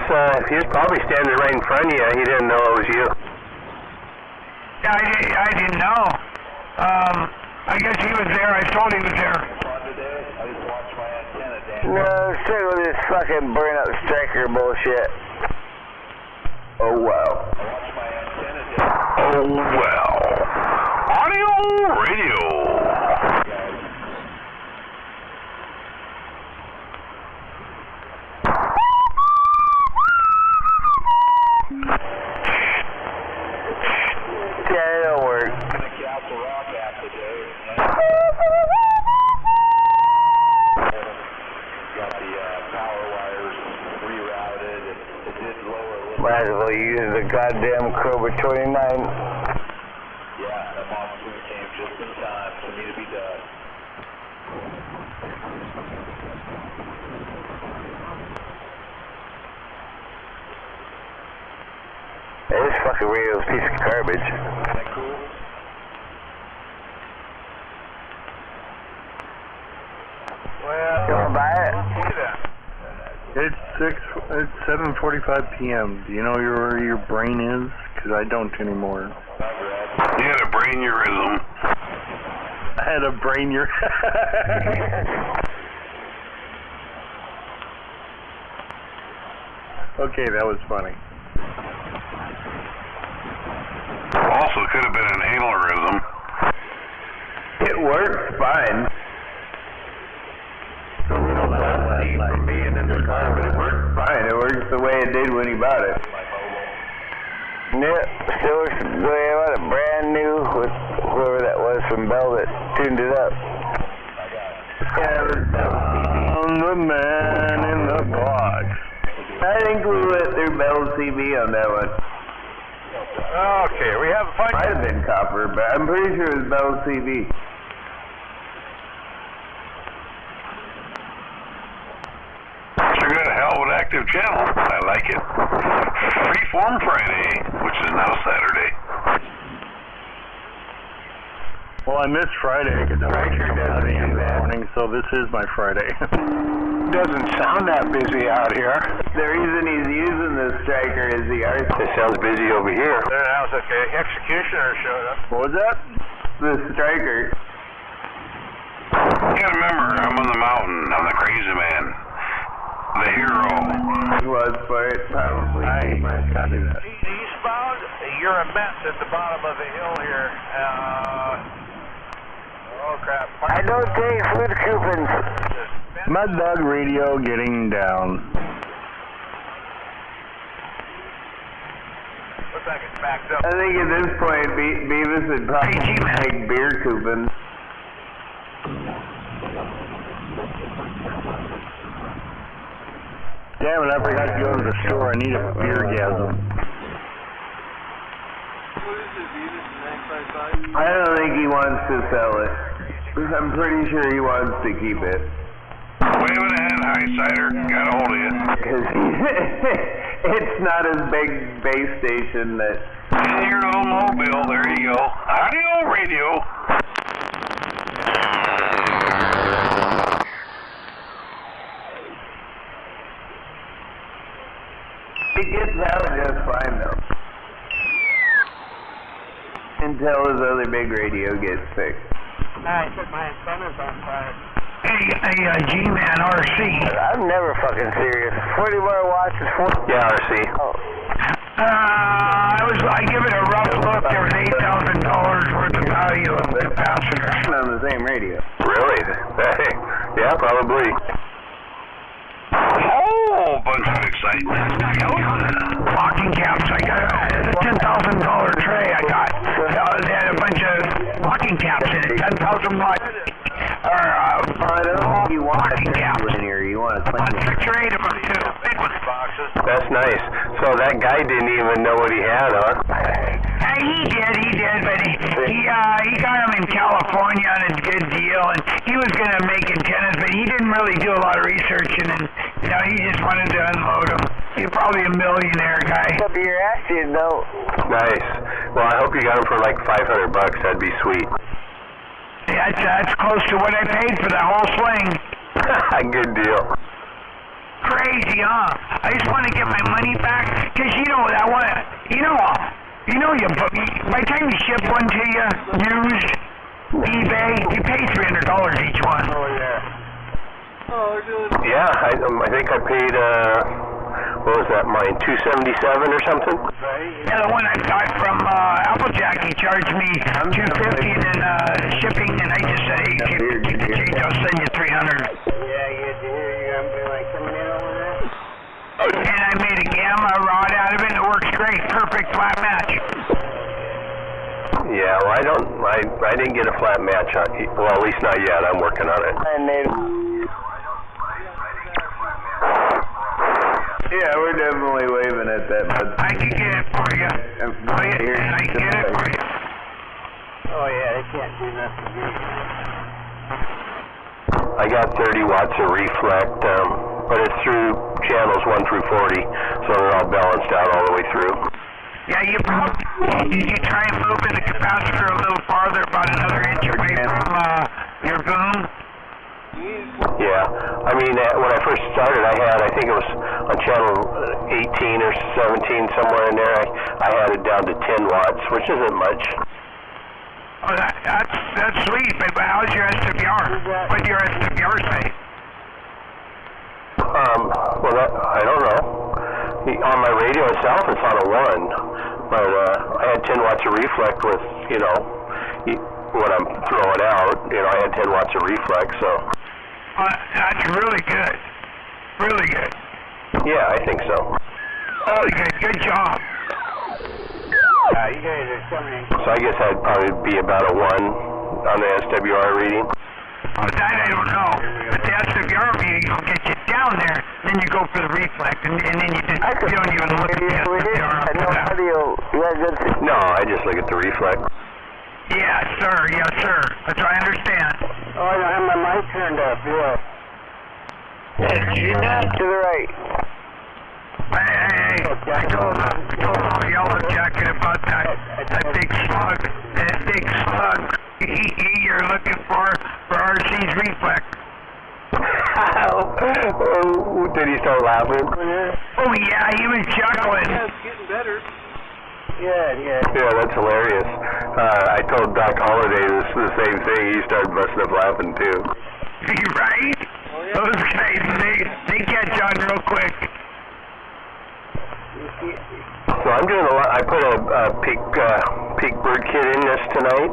he was probably standing right in front of you. He didn't know it was you. Yeah, I didn't know. I guess he was there. I told he was there. No, stick with this fucking burn up striker bullshit. Oh, wow. Oh, well. Audio radio. Yeah, it'll work. Might as well use the goddamn Cobra 29. Yeah, that monster came just in time for me to be done. Hey, this fucking radio's a piece of garbage. Is that cool? Well, you wanna buy it? It's 7:45 p.m. Do you know where your brain is? Because I don't anymore. You had a brainurism. I had a brainurism. Okay, that was funny. Also could have been an aneurysm. It works fine. From being in the car, but it works fine. It works the way it did when he bought it. Yep, still works the way I bought it. Brand new with whoever that was from Bell that tuned it up. I'm the man in the box. I think we went through Bell's TV on that one. Okay, we have a fight. Might have been copper, but I'm pretty sure it was Bell's TV. It's a good, hell of an active channel. I like it. Freeform Friday, which is now Saturday. Well, I missed Friday because I was coming out in the morning, so this is my Friday. Doesn't sound that busy out here. The reason he's using this striker is the art. It sounds busy over here. There, how's that? Executioner showed up. What was that? The striker. You gotta remember, I'm on the mountain. I'm the crazy man. The hero. He was for it, probably. I got it. Eastbound, you're a mess at the bottom of the hill here. Oh crap. I don't take food coupons. Mud Dog Radio getting down. Looks like it's backed up. I think at this point, Beavis would probably take beer coupons. Damn it, I forgot to go to the store. I need a beergasm. I don't think he wants to sell it. I'm pretty sure he wants to keep it. Waving ahead, High Cider. Got a hold of you. Because it's not his big base station that... In your little mobile, there you go. Audio radio. until his other big radio gets fixed. I set my antennas on fire. Hey, G-Man RC. I'm never fucking serious. 40 more watts is 40. Yeah, RC. Oh. I give it a rough look. There was $8,000 worth of value of capacitors. On the same radio. Really? Hey, yeah, probably. Oh, bunch of excitement. Locking caps. I got a $10,000 tray. I got. They had a bunch of locking caps in it. 10,000 watts. You want a linear, you want a 6 or 8 of them too. Big ones. That's nice. So that guy didn't even know what he had, huh? He did, but he got them in California on a good deal, and he was going to make antennas, but he didn't really do a lot of research, and then, he just wanted to unload them. He's probably a millionaire guy. Up your ass, you know. Nice. Well, I hope you got him for like $500. That'd be sweet. Yeah, that's close to what I paid for that whole sling. Good deal. Crazy, huh? I just want to get my money back, because that one, by the time you ship one to you, used, eBay, you pay $300 each one. Oh, yeah. Oh, good. Yeah, I think I paid, what was that, mine, $277 or something? Yeah, the one I got from Applejack, he charged me $250 and then shipping, and I just said, hey, keep the change, I'll send you $300. Yeah, you hear you're like coming in over there? And I made a gamma rod out of it, and it works great, perfect flat match. Yeah, well, I didn't get a flat match on, well, at least not yet, I'm working on it. Yeah, we're definitely waving at that, but I can get it for you. I can get it for you. Oh, yeah, they can't do nothing. I got 30 watts of reflect, but it's through channels 1 through 40, so they're all balanced out all the way through. Yeah, did you try and move the capacitor a little farther, about another inch away from your boom? Yeah, I mean, when I first started, I think it was on channel 18 or 17, somewhere in there, I had it down to 10 watts, which isn't much. Oh, that's sweet, but how's your SWR? What did your SWR say? Well, I don't know. On my radio itself, it's on a 1, but I had 10 watts of reflect with, what I'm throwing out, I had 10 watts of reflect, so. That's really good. Really good. Yeah, I think so. Oh, good job. You guys are coming in. So I guess I'd probably be about a 1 on the SWR reading. Oh, that I don't know. But the SWR reading will get you down there, then you go for the reflect, and then you don't even look at the SWR. No, I just look at the reflect. Yes, sir. That's what I understand. Oh, I don't have my mic turned up, yeah. To the right. Hey, I told the Yellow Jacket about that big slug. That big slug you're looking for RC's reflex. Did he start laughing? Oh, yeah, he was chuckling. Yeah, it's getting better. Yeah. Yeah, that's hilarious. I told Doc Holliday the same thing. He started busting up laughing, too. Right? Oh, yeah. Those guys, they catch on real quick. So I'm doing a lot. I put a peak bird kit in this tonight.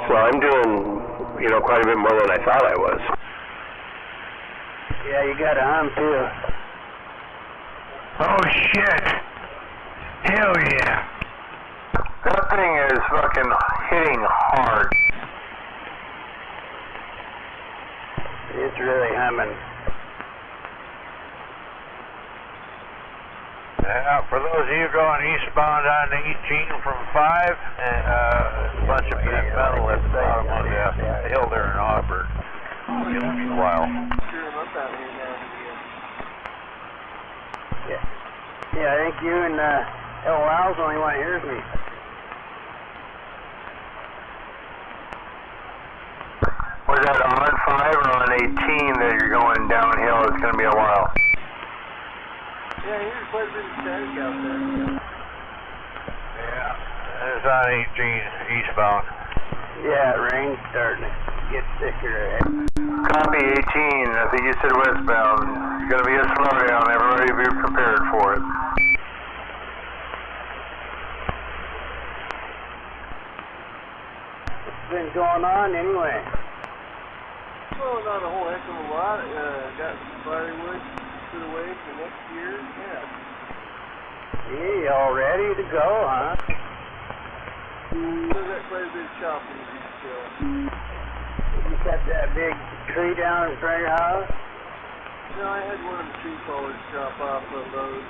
So I'm doing, quite a bit more than I thought I was. Yeah, you got on too. Oh, shit. Hell yeah. That thing is fucking hitting hard. It's really humming. For those of you going eastbound on the 18 from 5, a bunch of big metal at the bottom of the hill there in Auburn. It took me a while. Yeah, I think you and El Lau's the only one that hears me. Was that on 5 or on 18 that you're going downhill? It's going to be a while. Yeah, here's quite a bit of static out there. Yeah, is on 18 eastbound. Yeah, rain's starting to get thicker ahead. Copy 18. I think you said westbound. It's going to be a slowdown. Everybody be prepared for it. What's been going on anyway? Well, not a whole heck of a lot. Got some firewood put away for next year. Yeah. Gee, all ready to go, huh? Still got quite a bit of chopping to do still. You cut that big tree down in front of your house? No, I had one of the tree fallers drop off a load.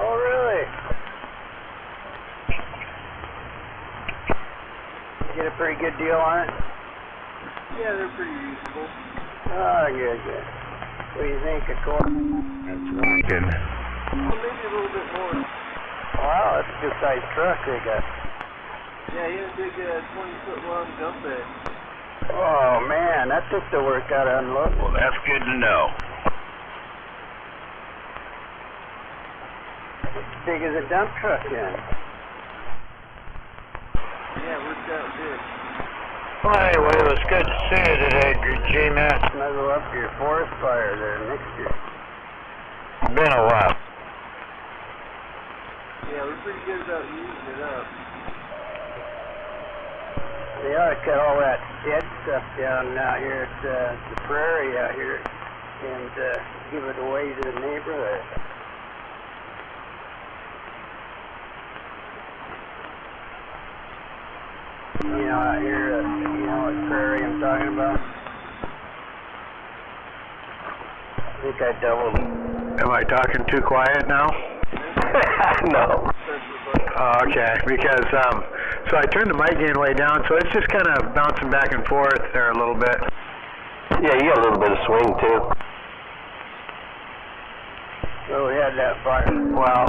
Oh, really? You get a pretty good deal on it? Yeah, they're pretty reasonable. Oh, good, good. What do you think, a quarter? That's working. Well, maybe a little bit more. Wow, that's a good sized truck they got. Yeah, he had a big 20-foot long dump bed. Oh, man, that took the work out of unloading. Well, that's good to know. As big as a dump truck, then. Yeah, it worked out good. Well, anyway, it was good to see you today, G-Man. Snuggle up to your forest fire there next year. Been a while. Yeah, we're pretty good about using it up. They ought to cut all that dead stuff down out here at the prairie out here and give it away to the neighborhood. You know, out here, you know what prairie I'm talking about? I think I doubled. Am I talking too quiet now? No. Okay, because so I turned the mic gain way down, so it's just kind of bouncing back and forth there a little bit. Yeah, you got a little bit of swing too. So we had that fire. Well,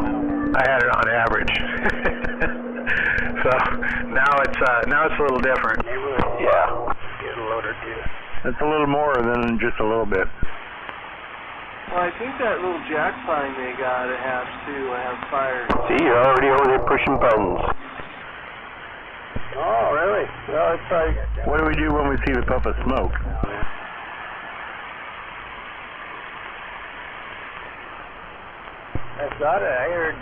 I had it on average. So now it's a little different. Yeah. Get a load or two. It's a little more than just a little bit. Well, I think that little jack pine they got at half too. I have fire. See, you're already over there pushing buttons. Oh, really? Well, it's probably got that. What do we do when we see the puff of smoke? I heard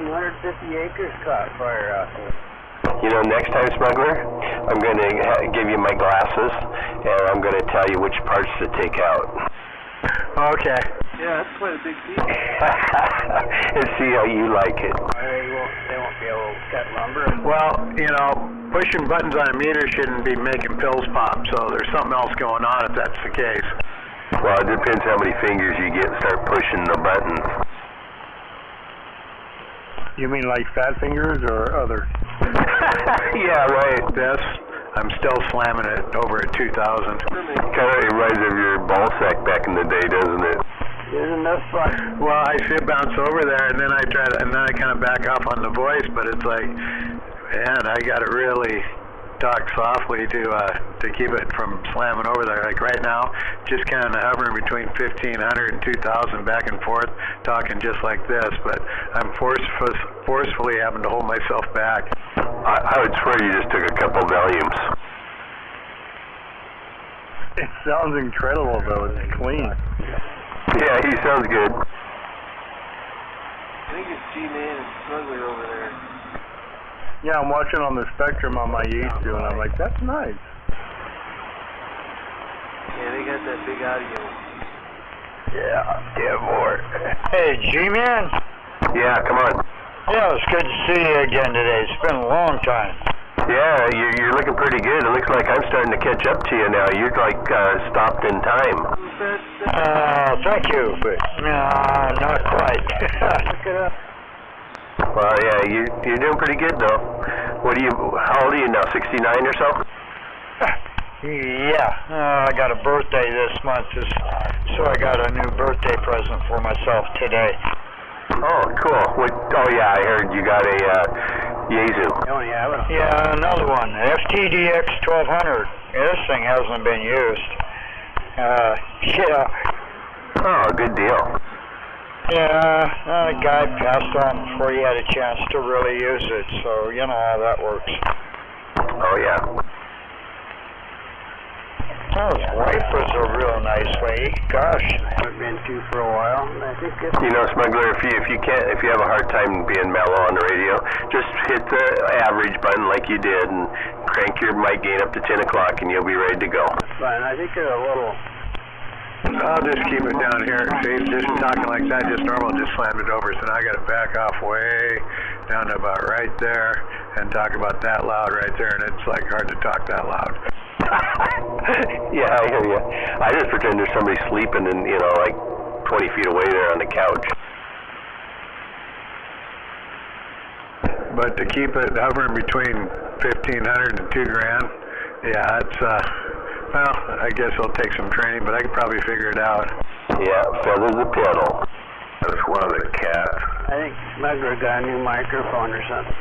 250 acres caught fire out there. You know, next time, smuggler, I'm going to give you my glasses, and I'm going to tell you which parts to take out. Okay. Yeah, that's quite a big piece. And see how you like it. They won't be able to cut lumber. Well, you know, pushing buttons on a meter shouldn't be making pills pop, so there's something else going on if that's the case. Well, it depends how many fingers you get and start pushing the buttons. You mean like fat fingers or other? Yeah, right. This, I'm still slamming it over at 2,000. Kind of reminds me of your ball sack back in the day, doesn't it? There's enough fun. Well, I see it bounce over there, and then I kind of back off on the voice, but it's like, man, I got to really talk softly to keep it from slamming over there. Like right now, just kind of hovering between 1,500 and 2,000 back and forth, talking just like this, but I'm forcefully having to hold myself back. I would swear you just took a couple Valiums. It sounds incredible, though. It's clean. Yeah, he sounds good. I think it's G-Man and Smuggler over there. Yeah, I'm watching on the Spectrum on my YouTube, and I'm like, that's nice. Yeah, they got that big audio. Yeah, boy. Hey, G-Man? Yeah, come on. Yeah, it's good to see you again today. It's been a long time. Yeah, you're looking pretty good. It looks like I'm starting to catch up to you now. You're like stopped in time. Thank you, but not quite. Look it up. Well, yeah, you're doing pretty good though. How old are you now? 69 or so? Yeah, I got a birthday this month, so I got a new birthday present for myself today. Oh, cool. Oh yeah, I heard you got a Yaesu. Oh yeah, yeah, another one, FTDX 1200. This thing hasn't been used. Yeah. Oh, good deal. Yeah, the guy passed on before he had a chance to really use it, so you know how that works. Oh, yeah. Those wipers are real nice, lady. Gosh. I've been to for a while. I think it's... You know, Smuggler, if you have a hard time being mellow on the radio, just hit the average button like you did and crank your mic gain up to 10 o'clock and you'll be ready to go. That's fine. I think they're a little... I'll just keep it down here. See, just talking like that, just normal, just slammed it over. So now I got to back off way down to about right there and talk about that loud right there. And it's like hard to talk that loud. Yeah, I hear you. I just pretend there's somebody sleeping and, you know, like 20 feet away there on the couch. But to keep it hovering between $1,500 and $2,000, yeah, it's, well, I guess it'll take some training, but I could probably figure it out. Yeah, feather the pedal. That's one of the cats. I think Smuggler got a new microphone or something.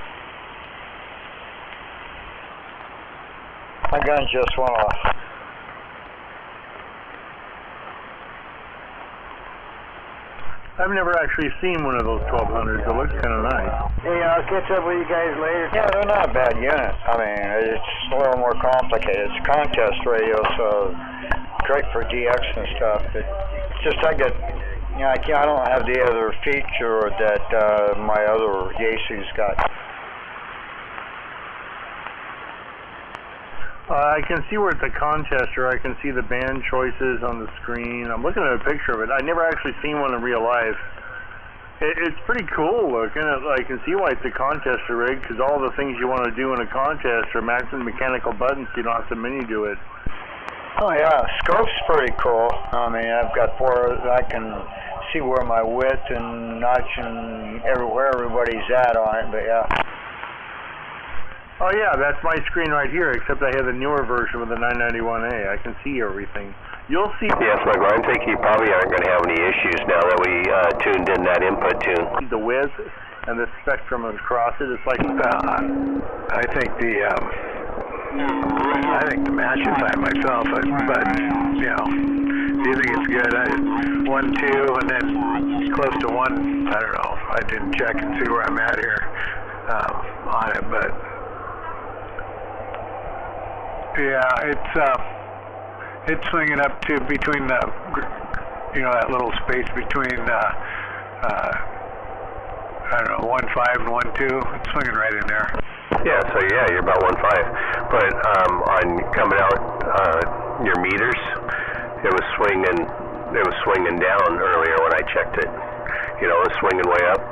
My gun just went off. I've never actually seen one of those 1200s. It looks kind of nice. Hey, I'll catch up with you guys later. Yeah, they're not a bad unit. I mean, it's a little more complicated. It's a contest radio, so great for DX and stuff. But just I don't have the other feature that my other Yaesu's got. I can see where it's a contester. I can see the band choices on the screen. I'm looking at a picture of it. I've never actually seen one in real life. It's pretty cool looking. I can see why it's a contester rig, because all the things you want to do in a contest are maxing mechanical buttons, so you don't have to menu do it. Oh yeah, scope's pretty cool. I mean, I've got I can see where my width and notch and where everybody's at on it, but yeah. Oh yeah, that's my screen right here, except I have the newer version with the 991A. I can see everything. You'll see... Yes, Michael, I'm thinking you probably aren't going to have any issues now that we tuned in that input tune. The width and the spectrum across it, it's like... I think the match is high myself, but you know, do you think it's good? 1, 2, and then close to 1, I don't know. I didn't check and see where I'm at here on it, but... Yeah, it's swinging up to between the, you know, that little space between, I don't know, 1.5 and 1.2. It's swinging right in there. Yeah, so yeah, you're about 1.5. But on coming out your meters, it was swinging down earlier when I checked it. You know, it was swinging way up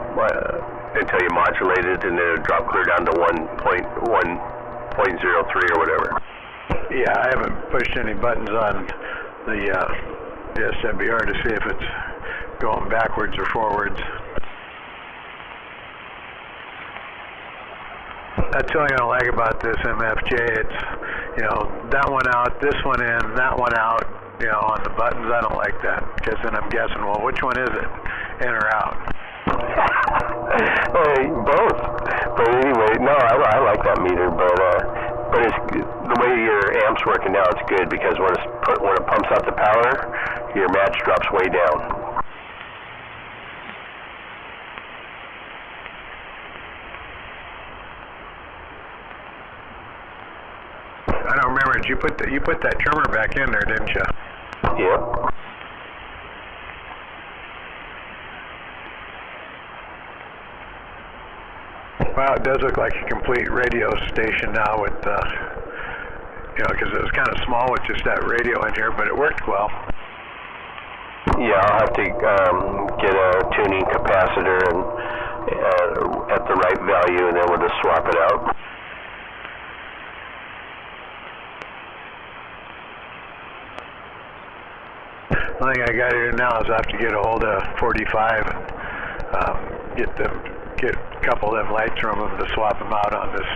until you modulated, and then it would drop clear down to 1.03 or whatever. Yeah, I haven't pushed any buttons on the SMBR to see if it's going backwards or forwards. That's the only thing I like about this MFJ. It's, you know, that one out, this one in, that one out, you know, on the buttons. I don't like that, because then I'm guessing, well, which one is it, in or out? Both. But anyway, no, I like that meter, but it's the way your amp's working now. It's good because when it pumps out the power, your match drops way down. I don't remember. You put that trimmer back in there, didn't you? Yep. Well, it does look like a complete radio station now with, you know, because it was kind of small with just that radio in here, but it worked well. Yeah, I'll have to get a tuning capacitor and at the right value, and then we'll just swap it out. The thing I got to do now is I have to get a hold of 45 and get a couple of them lights from them to swap them out on this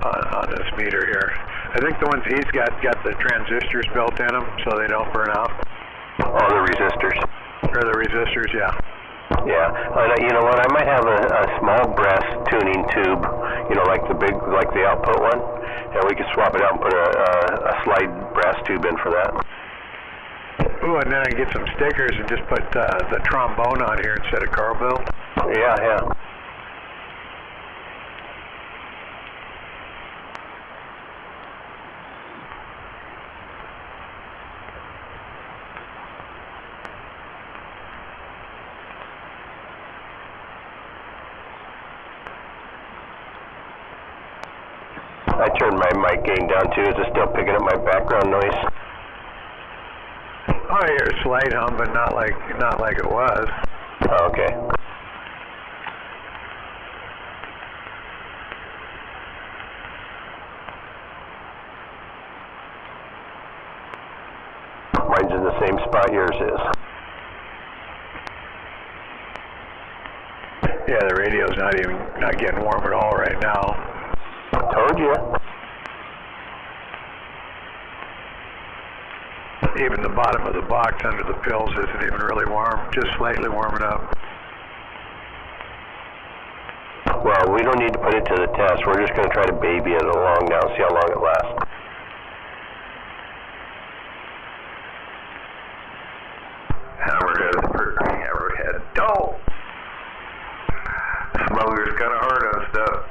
on this meter here. I think the ones he's got the transistors built in them so they don't burn out. Oh, the resistors. Or the resistors, yeah. Yeah, you know what? I might have a small brass tuning tube, you know, like the output one, and we could swap it out and put a slide brass tube in for that. Ooh, and then I get some stickers and just put the trombone on here instead of Carlville. Yeah, yeah. I turned my mic gain down too. Is it still picking up my background noise? Oh, I hear a slight hum, but not like it was. Oh, okay. Mine's in the same spot yours is. Yeah, the radio's not getting warm at all right now. Told you. Even the bottom of the box under the pills isn't even really warm, just slightly warming up. Well, we don't need to put it to the test. We're just going to try to baby it along now, see how long it lasts. Hammerhead. Oh! Smuggler's kind of hard on stuff.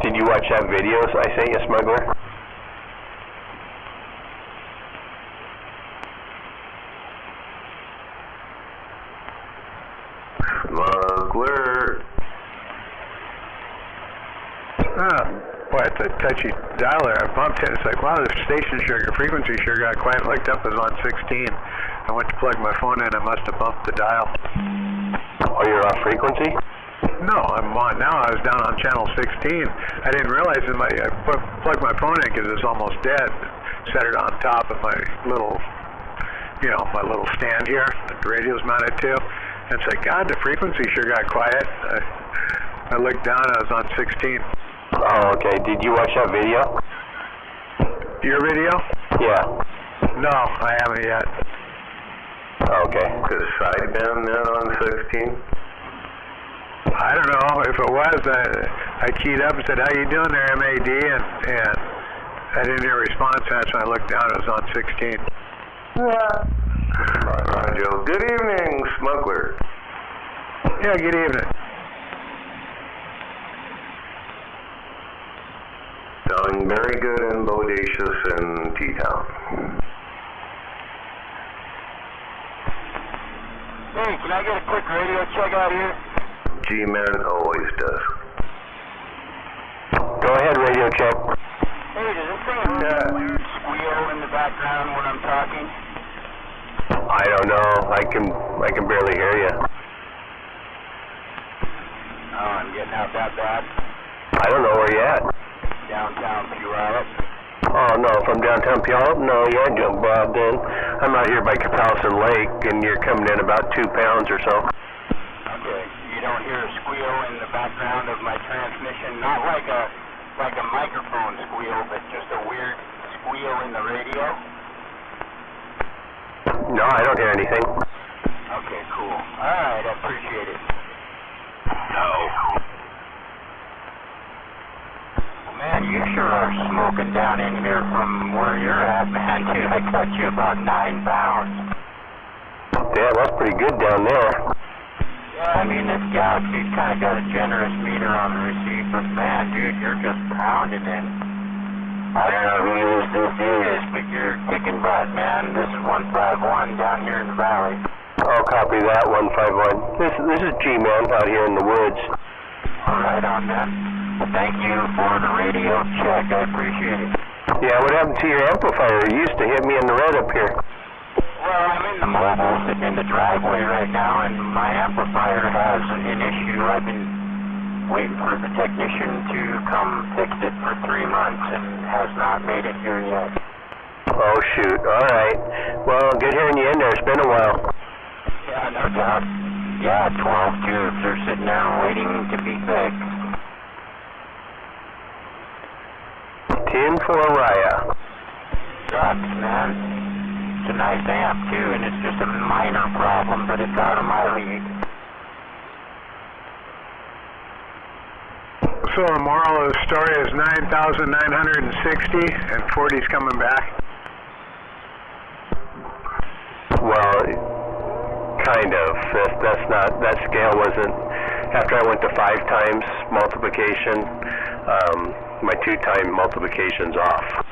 Did you watch that videos I sent you, Smuggler? Smuggler. Boy, it's a touchy dial there. I bumped it. It's like, wow, the station frequency sure got quiet. I looked up, it was on 16. I went to plug my phone in. I must have bumped the dial. Oh, you're off frequency? No, I'm on now. I was down on channel 16. I didn't realize that I plugged my phone in because it was almost dead. Set it on top of my little, my little stand here that the radio's mounted to. And it's like, God, the frequency sure got quiet. I looked down, I was on 16. Oh, okay. Did you watch that video? Your video? Yeah. No, I haven't yet. Okay. Could have sideband that on 16? I don't know. If it was, I keyed up and said, how you doing there, MAD? And I didn't hear a response. That's when I looked down. It was on 16. Right, Joe. Good evening, Smuggler. Yeah, good evening. Sounding very good and bodacious in T-Town. Hey, can I get a quick radio check out here? G-Man always does. Go ahead, radio check. Hey, does this thing have a weird squeal in the background when I'm talking? I don't know. I can barely hear you. Oh, I'm getting out that bad? I don't know where you're at. Downtown Puyallup? Oh, no, from downtown Puyallup? No, you ain't jumped bad then. I'm out here by Capalson Lake, and you're coming in about 2 pounds or so. Okay, you don't hear a squeal in the background of my transmission? Not like a microphone squeal, but just a weird squeal in the radio? No, I don't hear anything. Okay, cool. Alright, I appreciate it. No. Man, you sure are smoking down in here from where you're at, man. Dude, I cut you about 9 pounds. Yeah, that's pretty good down there. Yeah, I mean, this Galaxy's kind of got a generous meter on the receipt, but man, dude, you're just pounding in. I don't know who this is, but you're kicking butt, man. This is 151 down here in the valley. I'll copy that, 151. This is G-Man out here in the woods. right on, man. Well, thank you for the radio check. I appreciate it. Yeah, what happened to your amplifier? It used to hit me in the red up here. Well, I'm in the mobile, sitting in the driveway right now, and my amplifier has an issue. I've been waiting for the technician to come fix it for 3 months and has not made it here yet. Oh, shoot. All right. Well, good hearing you in there. It's been a while. Yeah, no doubt. Yeah, 12 tubes are sitting there waiting to be fixed. 10 for Raya. Sucks, man. It's a nice amp, too, and it's just a minor problem, but it's out of my league. So the moral of the story is 9,960 and 40's coming back. Well, kind of. That's not, that scale wasn't, after I went to 5 times multiplication, my 2-time multiplication's off.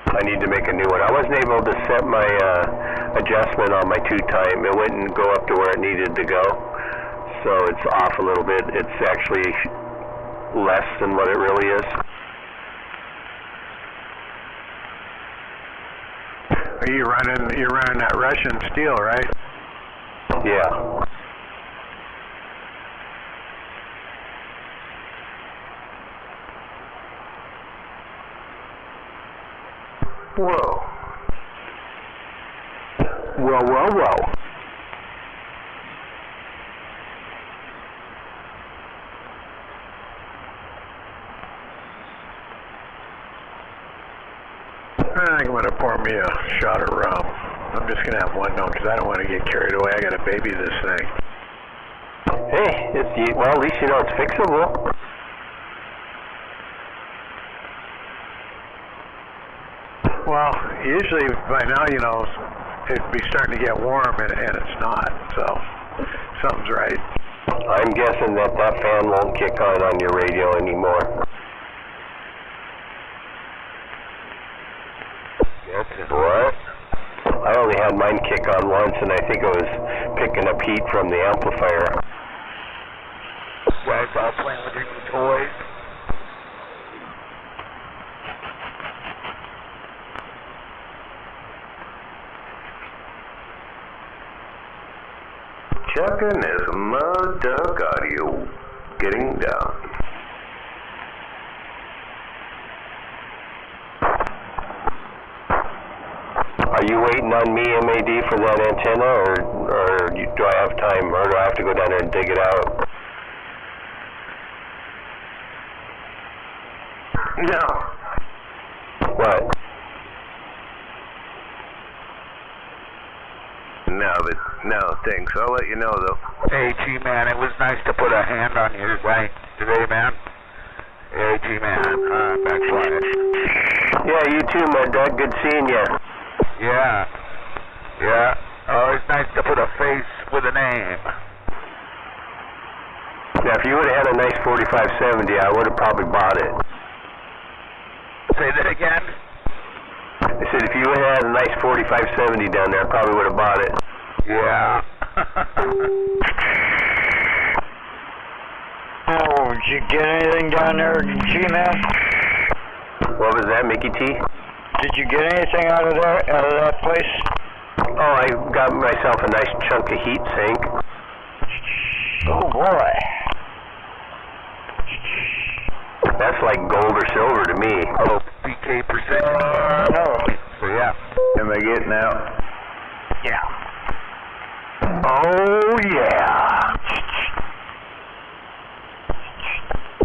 I need to make a new one. I wasn't able to set my adjustment on my 2-time. It wouldn't go up to where it needed to go, so it's off a little bit. It's actually less than what it really is. You're running that Russian steel, right? Yeah. Whoa. Whoa, whoa, whoa. I think I'm going to pour me a shot of rum. I'm just going to have one now because I don't want to get carried away. I got to baby this thing. Hey, well, at least you know it's fixable. Well, usually by now, you know, it'd be starting to get warm, and it's not, so something's right. I'm guessing that fan won't kick on your radio anymore. What? I only had mine kick on once, and I think it was picking up heat from the amplifier. Guys all playing with your toys? Checking is Mud Duck Audio. Getting down. Are you waiting on me, MAD, for that antenna, or do I have time, or do I have to go down there and dig it out? No. What? No, thanks. I'll let you know, though. Hey, G-Man, it was nice to put a hand on you today, man. Hey, G-Man, backslide. Yeah, you too, Mud Duck. Good seeing you. Yeah. Oh, it's nice to put a face with a name. Now, if you would have had a nice 4570, I would have probably bought it. Say that again? I said, if you would have had a nice 4570 down there, I probably would have bought it. Yeah. Oh, did you get anything down there, G-Man? What was that, Mickey T? Did you get anything out of that place? Oh, I got myself a nice chunk of heat sink. Oh, boy. That's like gold or silver to me. Oh, BK Precision. No. So, yeah. Am I getting out? Yeah. Oh, yeah.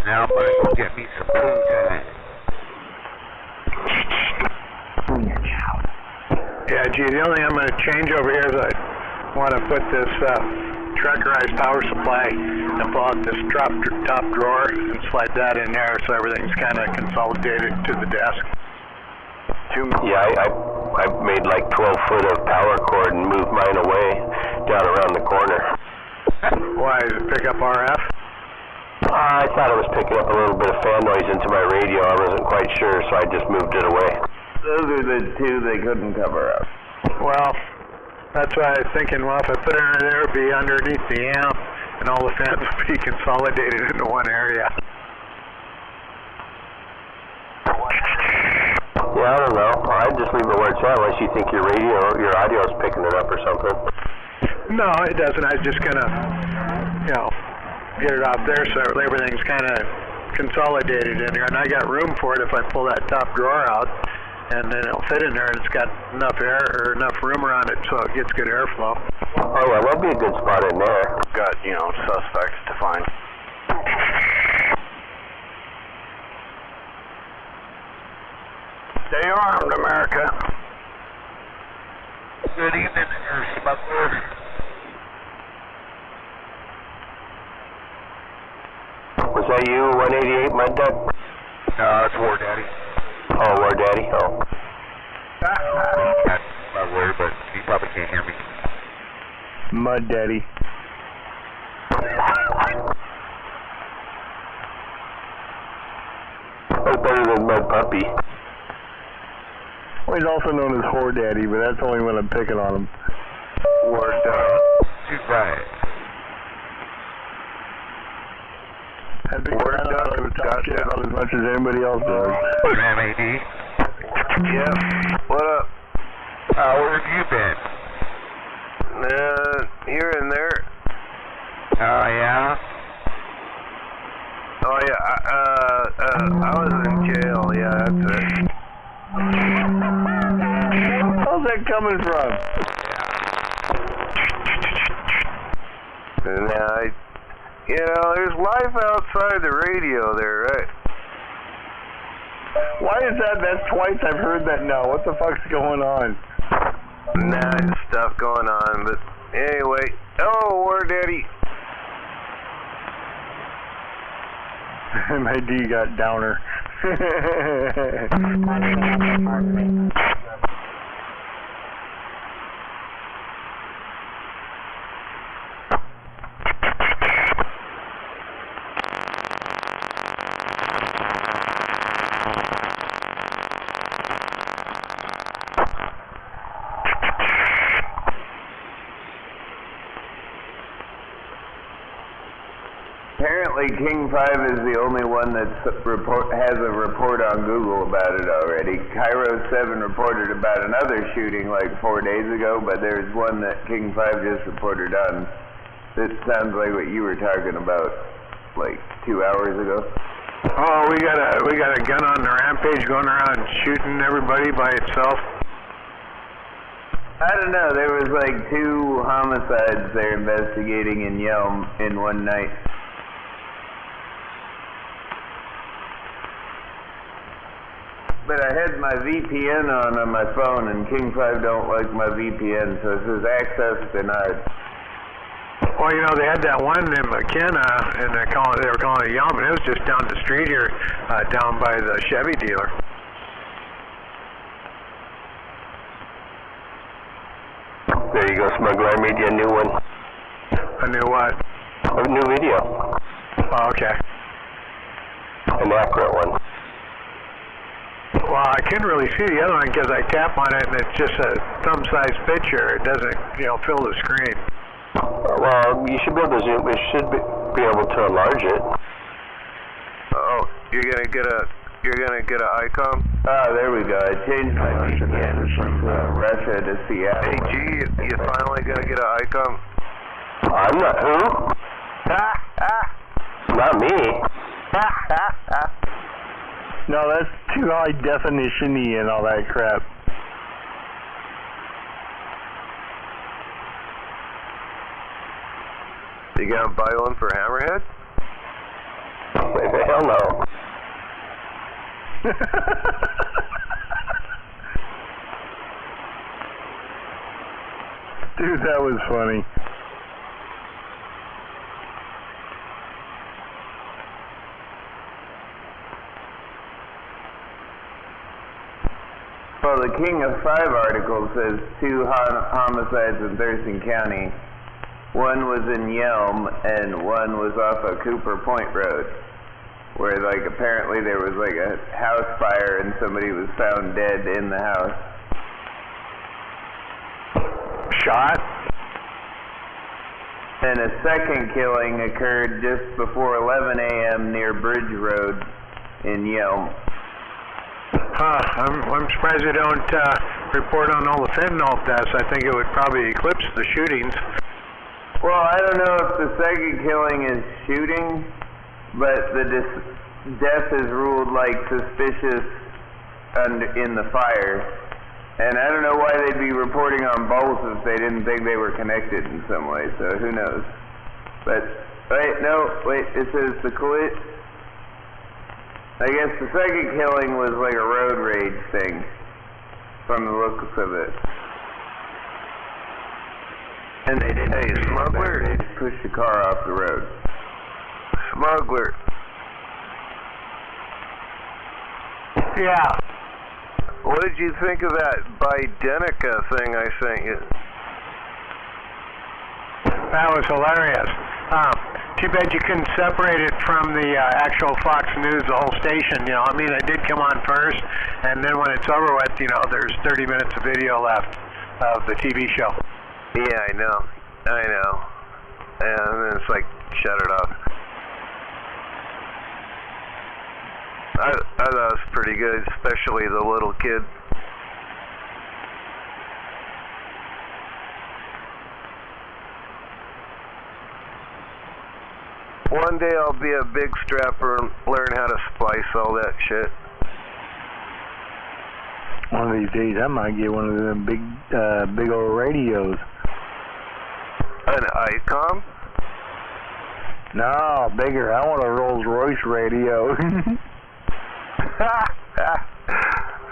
Now I'm going to go get me some food time. Yeah, gee, the only thing I'm going to change over here is I want to put this truckerized power supply and pull out this top drawer and slide that in there so everything's kind of consolidated to the desk. Yeah, I made like 12 foot of power cord and moved mine away down around the corner. Why, does it pick up RF? I thought it was picking up a little bit of fan noise into my radio. I wasn't quite sure, so I just moved it away. Those are the two they couldn't cover up. Well, that's why I was thinking, well, if I put it under there, it would be underneath the amp, and all the fans would be consolidated into one area. Yeah, I don't know. I'd just leave it where it's at unless you think your audio is picking it up or something. No, it doesn't. I was just gonna, get it out there so everything's kind of consolidated in here, and I got room for it if I pull that top drawer out, and then it'll fit in there, and it's got enough air or enough room around it so it gets good airflow. Oh yeah, that'd be a good spot in there. Got, suspects to find. Stay armed, America. Good evening, smuggler. Was that you, 188 Mud Duck? No, it's War Daddy. Oh, War Daddy? Oh. That's my word, but he probably can't hear me. Mud Daddy. Oh, better than Mud Puppy. Well, he's also known as Whore Daddy, but that's only when I'm picking on him. Word up. Too right. I've been about as much as anybody else does. MAD. Yeah. What up? Where have you been? Here and there. Oh, yeah? Oh, yeah. I was in jail. Yeah, that's it. How's that coming from? Nah, there's life outside the radio there, right? Why is that? That's twice I've heard that now. What the fuck's going on? Nah, there's stuff going on, but anyway. Oh, War Daddy. MID got downer. Apparently King 5 is the only one that has a report on Google about it already. Cairo 7 reported about another shooting like 4 days ago, but there's one that King 5 just reported on. This sounds like what you were talking about like 2 hours ago. Oh, we got a gun on the rampage going around shooting everybody by itself. I don't know, there was like 2 homicides they're investigating in Yelm in one night. But I had my VPN on my phone, and King 5 don't like my VPN, so it says access denied. Well, they had that one in McKenna, and they were calling it Yelm, and it was just down the street here, down by the Chevy dealer. There you go, smuggler. I made you a new one. A new what? A new video. Oh, okay. An accurate one. Well, I couldn't really see the other one because I tap on it and it's just a thumb-sized picture. It doesn't, fill the screen. Well, you should be able to zoom. It should be able to enlarge it. Oh, you're gonna get a icon? Oh, there we go. I changed my VPN from Russia to Seattle. Hey, G, you finally gonna get an icon? I'm not who? Not me. No, that's too high definition-y and all that crap. You gonna buy one for Hammerhead? Hell no. Dude, that was funny. Well, the King of 5 article says 2 homicides in Thurston County. One was in Yelm, and one was off of Cooper Point Road, where, apparently there was, a house fire and somebody was found dead in the house. shot. And a second killing occurred just before 11 a.m. near Bridge Road in Yelm. I'm surprised they don't report on all the fentanyl deaths. I think it would probably eclipse the shootings. Well, I don't know if the second killing is shooting, but the death is ruled like suspicious in the fire. And I don't know why they'd be reporting on both if they didn't think they were connected in some way, so who knows. But, wait, it says the I guess the second killing was like a road rage thing, from the looks of it. And they didn't. Hey, smuggler! They just pushed the car off the road. Smuggler. Yeah. What did you think of that Bidenica thing I sent you? That was hilarious. Too bad you couldn't separate it from the actual Fox News, the whole station. You know, I mean, it did come on first, and then when it's over with, you know, there's 30 minutes of video left of the TV show. Yeah, I know. And then it's like, shut it off. I thought it was pretty good, especially the little kid. One day I'll be a big strapper and learn how to splice all that shit. One of these days I might get one of them big old radios. An ICOM? No, bigger. I want a Rolls Royce radio.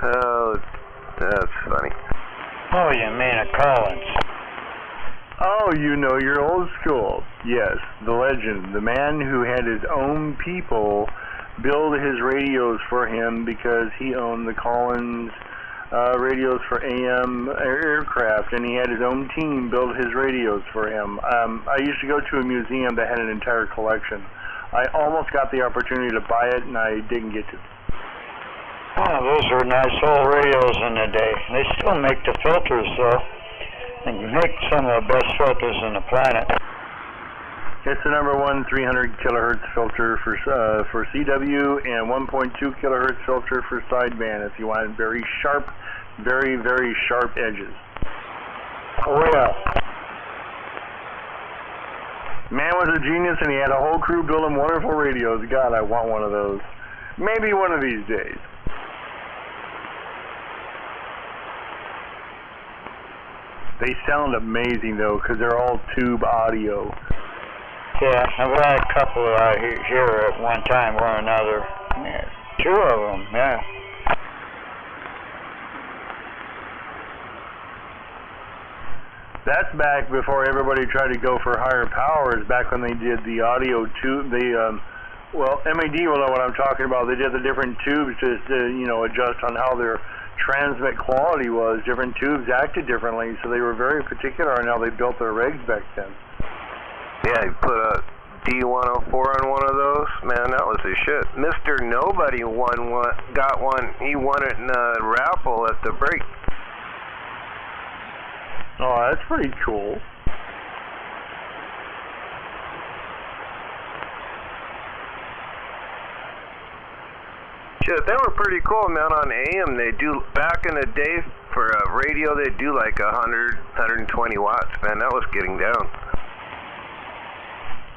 Oh, that's funny. Oh, you mean a Collins? Oh, you know, you're old school. Yes, the legend. The man who had his own people build his radios for him because he owned the Collins radios for AM aircraft, and he had his own team build his radios for him. I used to go to a museum that had an entire collection. I almost got the opportunity to buy it, and I didn't get to. Oh, those were nice old radios in the day. They still make the filters, though. They make some of the best filters on the planet. It's the #1 300 kilohertz filter for CW and 1.2 kilohertz filter for sideband if you want very sharp, very, very sharp edges. Oh, yeah. Man was a genius, and he had a whole crew building wonderful radios. God, I want one of those. Maybe one of these days. They sound amazing, though, because they're all tube audio. Yeah, I've had a couple out here at one time or another. Yeah, 2 of them, yeah. That's back before everybody tried to go for higher powers, back when they did the audio tube. Well, MAD will know what I'm talking about. They did the different tubes to adjust on how their transmit quality was. Different tubes acted differently, so they were very particular on how they built their rigs back then. Yeah, you put a D104 on one of those. Man, that was the shit. Mr. Nobody got one. He won it in a raffle at the break. Oh, that's pretty cool. Shit, they were pretty cool, man. On AM, they do, back in the day, for a radio, they do like 100, 120 watts, man. That was getting down.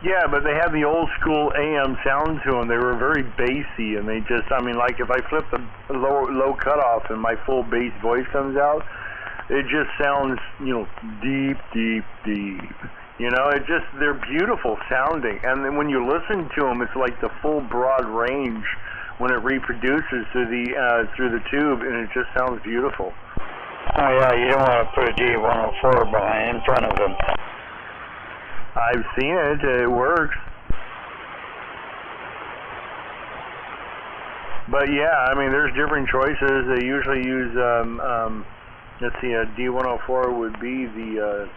Yeah, but they had the old school AM sound to them. They were very bassy, and they just, I mean, like if I flip the low cutoff and my full bass voice comes out, it just sounds, deep, deep, deep. They're beautiful sounding. And then when you listen to them, it's like the full broad range when it reproduces through the tube, and it just sounds beautiful. Oh yeah, you don't want to put a D104 behind in front of them. I've seen it. It works. But yeah, I mean, there's different choices. They usually use, let's see, a D104 would be the,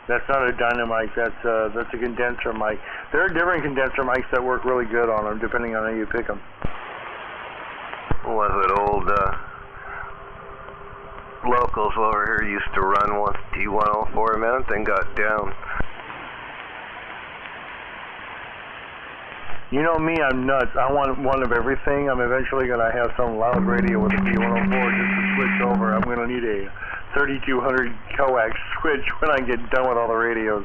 that's not a dynamic, that's a condenser mic. There are different condenser mics that work really good on them, depending on how you pick them. Was it old locals over here used to run one D104, man. That thing got down. You know me, I'm nuts. I want one of everything. I'm eventually going to have some loud radio with a D104 just to switch over. I'm going to need a 3200 coax switch when I get done with all the radios.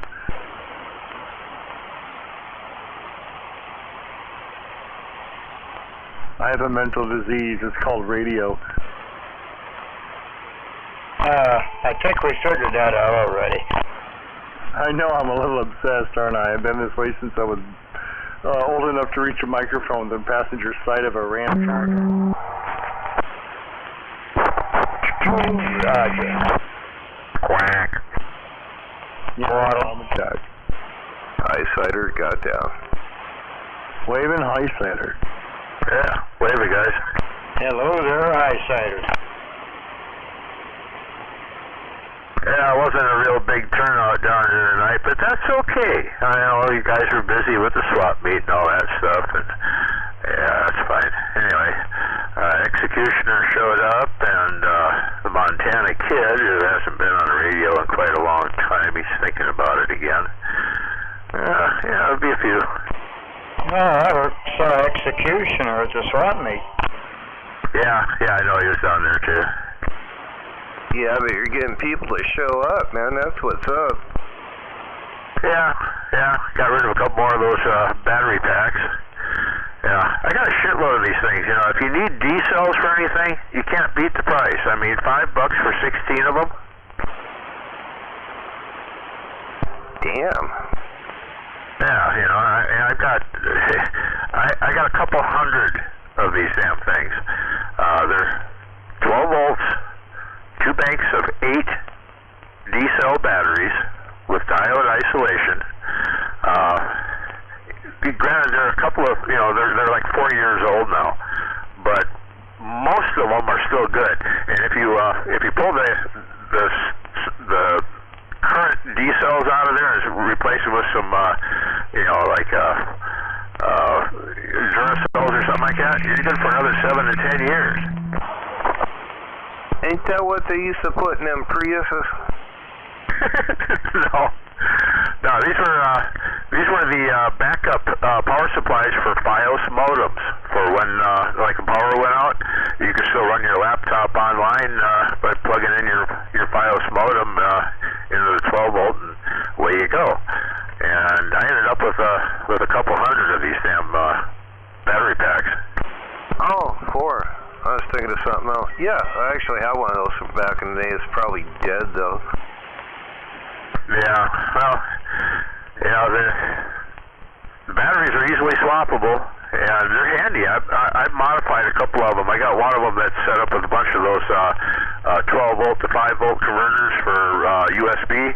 I have a mental disease. It's called radio. I think we figured that out already. I know I'm a little obsessed, aren't I? I've been this way since I was old enough to reach a microphone on the passenger side of a Ram truck. Roger. Quack. Yeah, High cider got down. Waving high cider. Yeah, wave it, guys. Hello there, High Cider. Yeah, it wasn't a real big turnout down here tonight, but that's okay. I know you guys were busy with the swap meet and all that stuff, and yeah, that's fine. Anyway, Executioner showed up, and the Montana Kid, who hasn't been on the radio in quite a long time, he's thinking about it again. Yeah, there'll be a few. Oh, I saw Executioner at the swap meet. Yeah, I know he was down there too. Yeah, but you're getting people to show up, man. That's what's up. Yeah, got rid of a couple more of those battery packs. Yeah, I got a shitload of these things. You know, if you need D cells for anything, you can't beat the price. I mean, $5 for 16 of them. Damn. Yeah, you know, I've got I got a couple hundred of these damn things. They're 12 volts, 2 banks of 8 D-cell batteries with diode isolation. Granted, there are a couple of, you know, they're like 4 years old now, but most of them are still good. And if you pull the current D cells out of there and replace them with some, you know, like Duracells or something like that, you're good for another 7 to 10 years. Ain't that what they used to put in them Priuses? No, these were the backup power supplies for FiOS modems. For when like the power went out, you could still run your laptop online by plugging in your FiOS modem into the 12 volt, and away you go. And I ended up with a couple hundred of these damn battery packs. Oh, 4. I was thinking of something else. Yeah, I actually have one of those from back in the day. It's probably dead though. Yeah, well, you know, the batteries are easily swappable, and they're handy. I've modified a couple of them. I got one of them that's set up with a bunch of those 12 volt to 5 volt converters for USB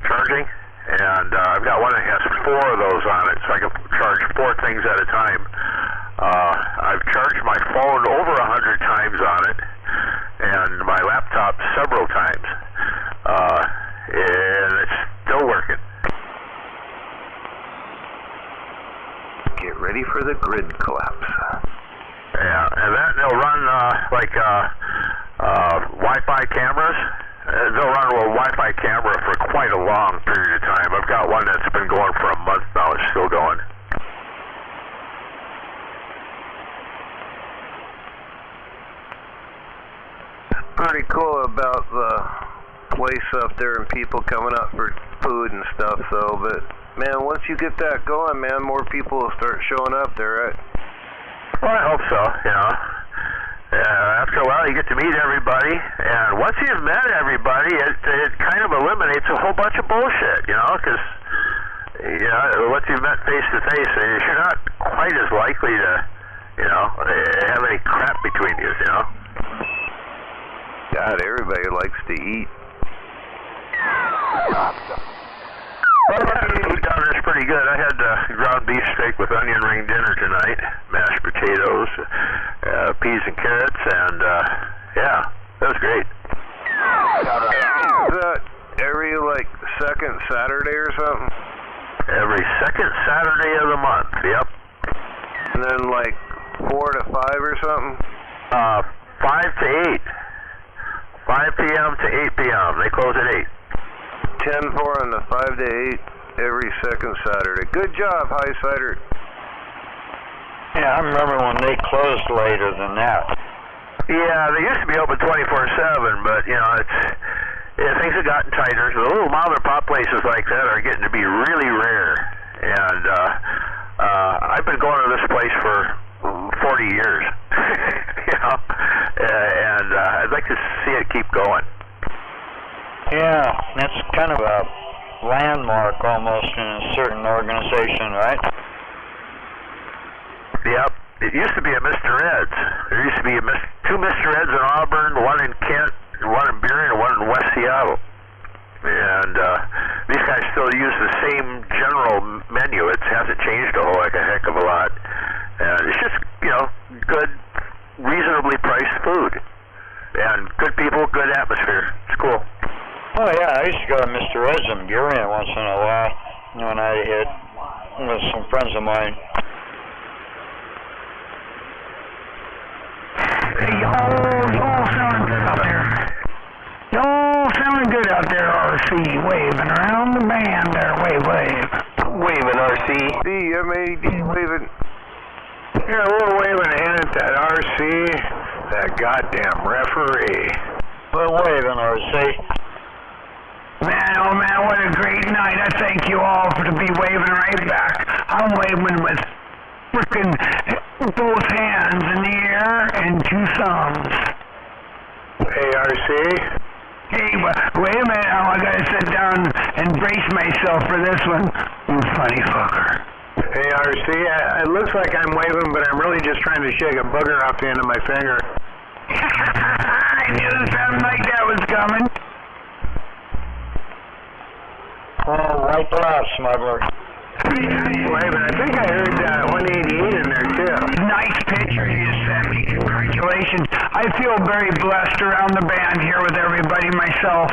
charging, and I've got one that has 4 of those on it, so I can charge 4 things at a time. I've charged my phone over 100 times on it, and my laptop several times. And it's still working. Get ready for the grid collapse. Yeah, and they'll run like Wi-Fi cameras. They'll run a Wi-Fi camera for quite a long period of time. I've got one that's been going for a month now. It's still going. Pretty cool about the place up there and people coming up for food and stuff, though. But man, once you get that going, man, more people will start showing up there, right? Well, I hope so. You know, after a while, you get to meet everybody, and once you've met everybody, it kind of eliminates a whole bunch of bullshit. You know, because you know, once you've met face to face, you're not quite as likely to, you know, have any crap between you. You know. God, everybody likes to eat. Well, the food down there's pretty good. I had ground beef steak with onion ring dinner tonight, mashed potatoes, peas and carrots, and yeah, that was great. Is that every like second Saturday or something? Every second Saturday of the month. Yep. And then like 4 to 5 or something? 5 to 8. 5 5 p.m. to 8 p.m. They close at 8. 10-4 on the 5 to 8 every second Saturday. Good job, High Cider. Yeah, I remember when they closed later than that. Yeah, they used to be open 24/7, but you know, things have gotten tighter. The little mom and pop places like that are getting to be really rare. And I've been going to this place for 40 years, you know, and I'd like to see it keep going. Yeah, that's kind of a landmark almost in a certain organization, right? Yep. It used to be a Mr. Ed's. There used to be two Mr. Ed's in Auburn, one in Kent, one in Burien, and one in West Seattle. And these guys still use the same general menu. It hasn't changed a whole heck of a lot. And it's just, you know, good, reasonably priced food. And good people, good atmosphere. It's cool. Oh, yeah, I used to go to Mr. Ed's in Burien once in a while when I hit with some friends of mine. Hey, y'all sounding good out there. Y'all sounding good out there, RC. Waving around the band there. Wave. Waving, RC. D-M-A-D, waving. Yeah, we're waving a hand at that RC, that goddamn referee. We're waving, RC. Man, oh man, what a great night. I thank you all for to be waving right back. I'm waving with frickin' both hands in the air and two thumbs. Hey, RC? Hey, wait a minute. I gotta sit down and brace myself for this one. You funny fucker. Hey, RC, it looks like I'm waving, but I'm really just trying to shake a booger off the end of my finger. I knew something like that was coming. Oh, wipe it off, smuggler. Wait a minute, I think I heard 188 in there, too. Nice picture you sent me. Congratulations. I feel very blessed around the band here with everybody myself.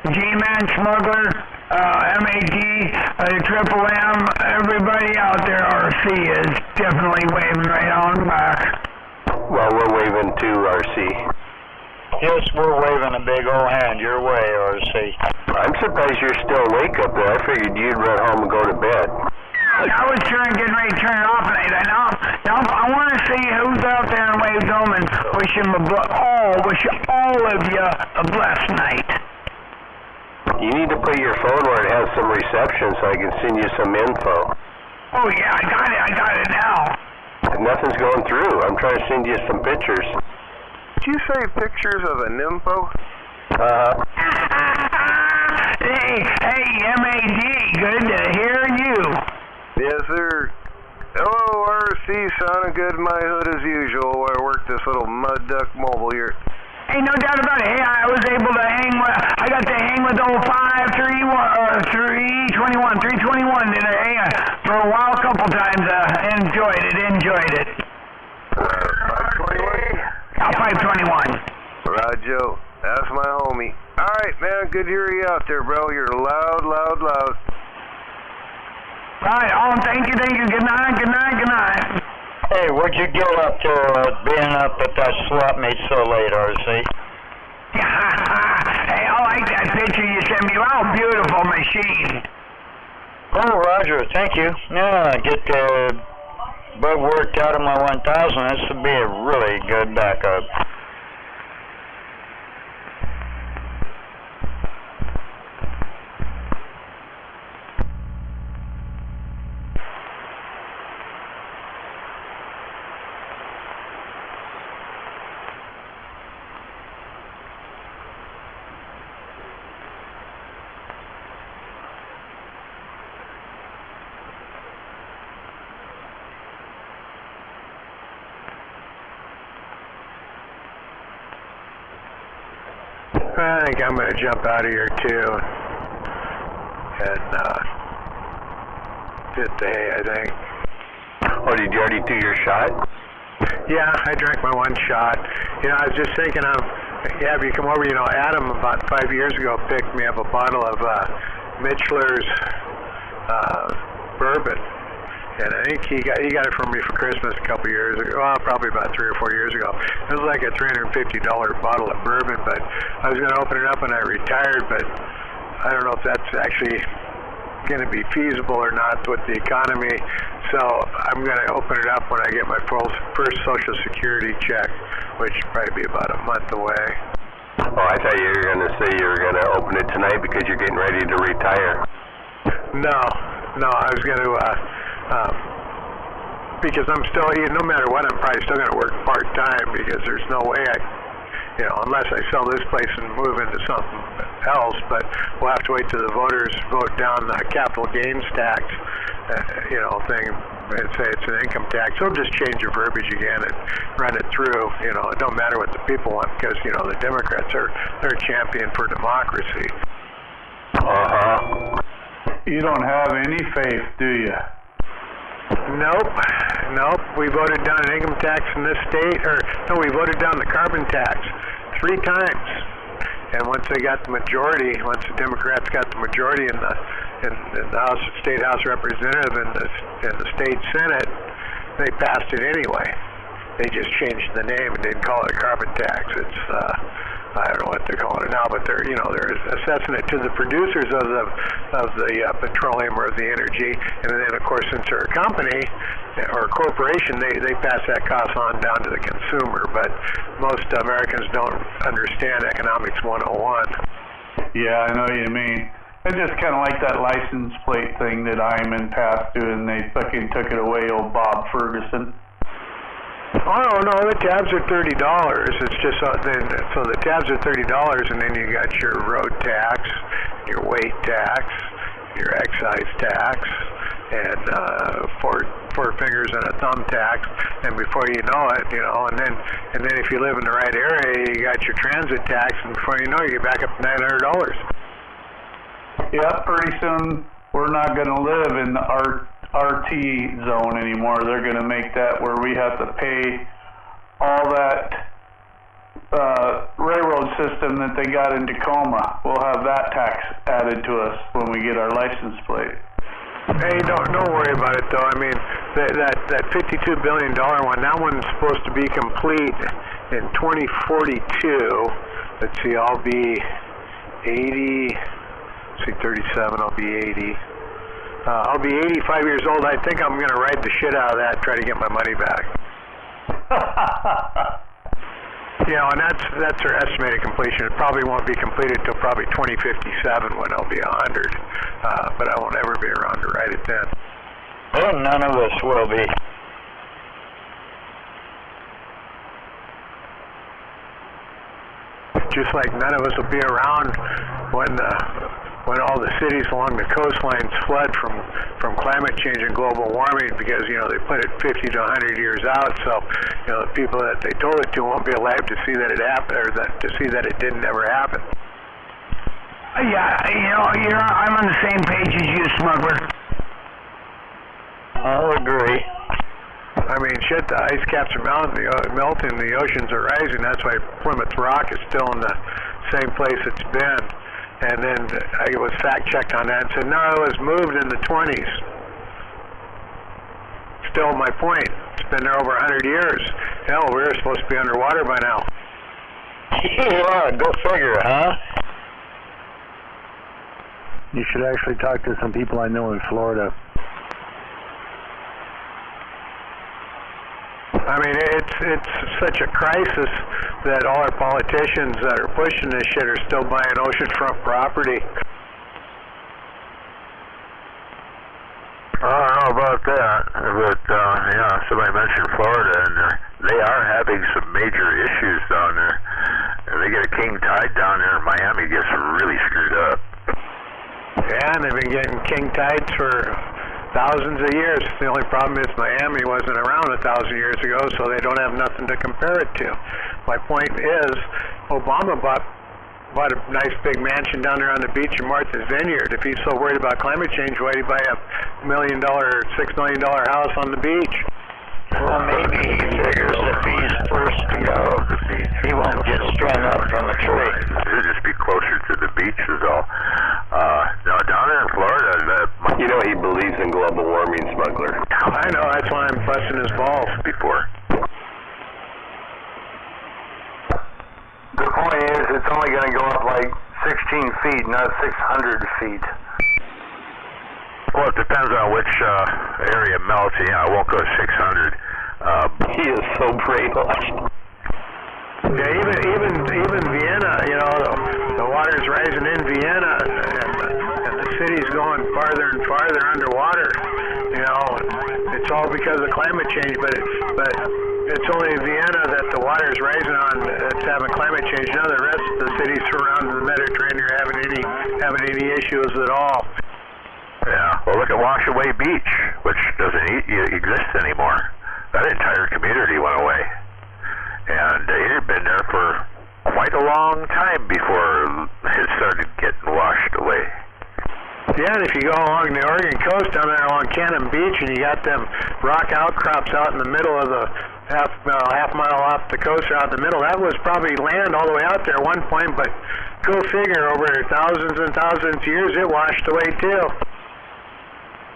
G-Man, Smuggler, MAD, Triple M, everybody out there, RC is definitely waving right on back. Well, we're waving too, RC. Yes, we're waving a big old hand your way, RC. I'm surprised you're still awake up there. I figured you'd run home and go to bed. I was getting ready to turn it off, and I want to see who's out there and wave home and wish all of you a blessed night. You need to put your phone where it has some reception so I can send you some info. Oh yeah, I got it now. Nothing's going through. I'm trying to send you some pictures. Did you say pictures of a nympho? Hey, MAD, good to hear you. Yes, sir. Hello, RC, sounding good in my hood as usual while I work this little mud duck mobile here. Hey, no doubt about it. Hey, I was able to I got to hang with old 321 today for a while, a couple times. Enjoyed it. 521? Yeah, 521. Roger, that's my homie. All right, man, good to hear you out there, bro. You're loud. Right, thank you. Good night. Hey, what'd you get up to being up at that swap meet so late, RC? Hey, I like that picture you sent me. Wow, beautiful machine. Oh, Roger, thank you. Yeah, get the bug worked out of my 1000. This would be a really good backup. I think I'm going to jump out of here, too. And, hit the hay, I think. Oh, did you already do your shot? Yeah, I drank my one shot. You know, I was just thinking if you come over, Adam about 5 years ago picked me up a bottle of Michler's bourbon. And I think he got it from me for Christmas a couple years ago. Well, probably about 3 or 4 years ago. It was like a $350 bottle of bourbon, but I was going to open it up when I retired, but I don't know if that's actually going to be feasible or not with the economy. So I'm going to open it up when I get my first Social Security check, which will probably be about a month away. Oh, I thought you were going to say you were going to open it tonight because you're getting ready to retire. No, I was going to, because I'm still, no matter what, I'm probably still going to work part-time because there's no way unless I sell this place and move into something else, but we'll have to wait till the voters vote down the capital gains tax, thing, and say it's an income tax. They'll just change the verbiage again and run it through. It don't matter what the people want because, the Democrats they're a champion for democracy. You don't have any faith, do you? Nope. We voted down an income tax in this state, we voted down the carbon tax 3 times. And once they got the majority, once the Democrats got the majority in the House, State House Representative and the State Senate, they passed it anyway. They just changed the name and didn't call it a carbon tax. It's I don't know what they're calling it now, but they're assessing it to the producers of the petroleum or the energy, and then of course since they're a company or a corporation, they pass that cost on down to the consumer. But most Americans don't understand economics 101. Yeah, I know what you mean. It's just kind of like that license plate thing that Iman passed through, and they fucking took it away, old Bob Ferguson. Oh no, the tabs are $30. It's just so the tabs are $30, and then you got your road tax, your weight tax, your excise tax, and four fingers and a thumb tax. And before you know it, and then if you live in the right area, you got your transit tax, and before you know it, you get back up to $900. Yeah, pretty soon we're not going to live in the RT zone anymore. They're going to make that where we have to pay all that railroad system that they got in Tacoma. We'll have that tax added to us when we get our license plate. Hey, don't worry about it though. I mean, that $52 billion one, that one's supposed to be complete in 2042. Let's see, I'll be 80. See, 37, I'll be 80. I'll be 85 years old. I think I'm going to ride the shit out of that and try to get my money back. And that's their estimated completion. It probably won't be completed till probably 2057 when I'll be 100. But I won't ever be around to ride it then. Well, none of us will be. Just like none of us will be around when all the cities along the coastlines flood from climate change and global warming because, they put it 50 to 100 years out. So, the people that they told it to won't be alive to see that it happened or to see that it didn't ever happen. Yeah, I'm on the same page as you, Smuggler. I'll agree. I mean, shit, the ice caps are melting, the oceans are rising. That's why Plymouth Rock is still in the same place it's been. And then I was fact-checked on that and said, no, it was moved in the 20s. Still my point. It's been there over 100 years. Hell, we were supposed to be underwater by now. Yeah, go figure, huh? You should actually talk to some people I know in Florida. I mean, it's such a crisis that all our politicians that are pushing this shit are still buying oceanfront property. I don't know about that, but somebody mentioned Florida, and they are having some major issues down there. And they get a king tide down there, and Miami gets really screwed up. Yeah, and they've been getting king tides for thousands of years. The only problem is Miami wasn't around 1,000 years ago, so they don't have nothing to compare it to. My point is, Obama bought a nice big mansion down there on the beach in Martha's Vineyard. If he's so worried about climate change, why did he buy a $1 million, $6 million house on the beach? Well, maybe he figures if he's first to go, he won't get strung up from a tree. It'll just be closer to the beach is all. Now, down there in Florida, he believes in global warming, Smuggler. I know. That's why I'm busting his balls. Before. The point is, it's only going to go up like 16 feet, not 600 feet. Well, it depends on which area melts. Yeah, I won't go 600. He is so brainwashed. Yeah, even Vienna, you know, the water's rising in Vienna, and the city's going farther and farther underwater. You know, it's all because of climate change, but it's only Vienna that the water's rising on that's having climate change. None of the rest of the cities surrounding the Mediterranean are having any issues at all. Yeah, well, look at Washaway Beach, which doesn't exist anymore. That entire community went away. And it had been there for quite a long time before it started getting washed away. Yeah, and if you go along the Oregon coast down there along Cannon Beach, and you got them rock outcrops out in the middle of the half mile off the coast or out in the middle, that was probably land all the way out there at one point, but go figure, over thousands and thousands of years, it washed away too.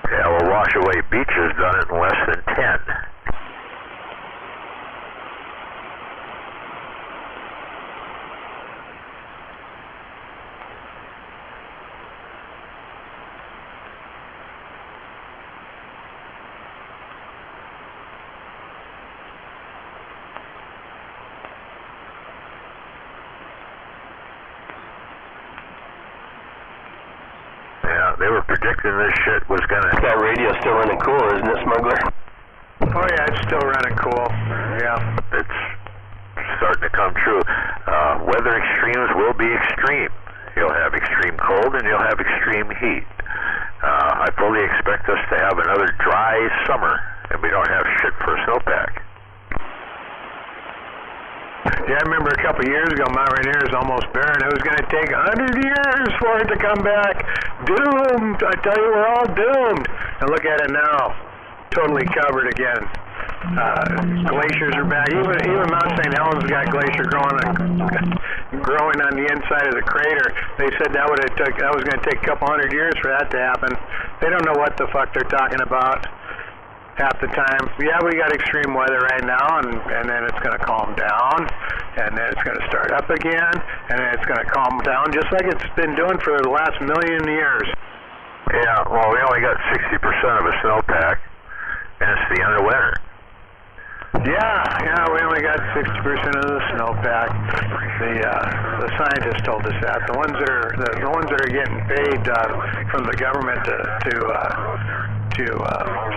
Yeah, well, Washaway Beach has done it in less than 10. They were predicting this shit was gonna... That radio's still running cool, isn't it, Smuggler? Oh yeah, it's still running cool. Yeah. It's starting to come true. Weather extremes will be extreme. You'll have extreme cold and you'll have extreme heat. I fully expect us to have another dry summer, and we don't have shit for a snowpack. Yeah, I remember a couple of years ago, Mount Rainier is almost barren. It was going to take 100 years for it to come back. Doomed! I tell you, we're all doomed. And look at it now, totally covered again. Glaciers are back. Even Mount St. Helens got glacier growing on the inside of the crater. They said that was going to take a couple hundred years for that to happen. They don't know what the fuck they're talking about half the time. Yeah, we got extreme weather right now, and then it's going to calm down, and then it's going to start up again, and then it's going to calm down, just like it's been doing for the last million years. Yeah, well, we only got 60% of a snowpack, and it's the end of winter. Yeah, we only got 60% of the snowpack. The scientists told us that. The ones that are getting paid from the government to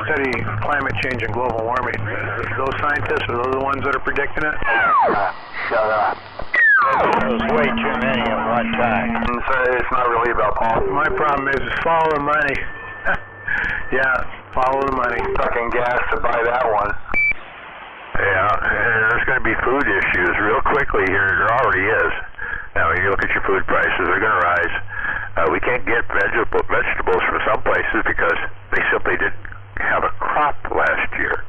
study climate change and global warming. Those scientists, are those the ones that are predicting it? Shut up. There's way too many at one time. So it's not really about politics. My problem is follow the money. Yeah, follow the money. Sucking gas to buy that one. Yeah, and there's going to be food issues real quickly here. There already is. Now, when you look at your food prices, they're going to rise. We can't get vegetables from some places because they simply didn't have a crop last year.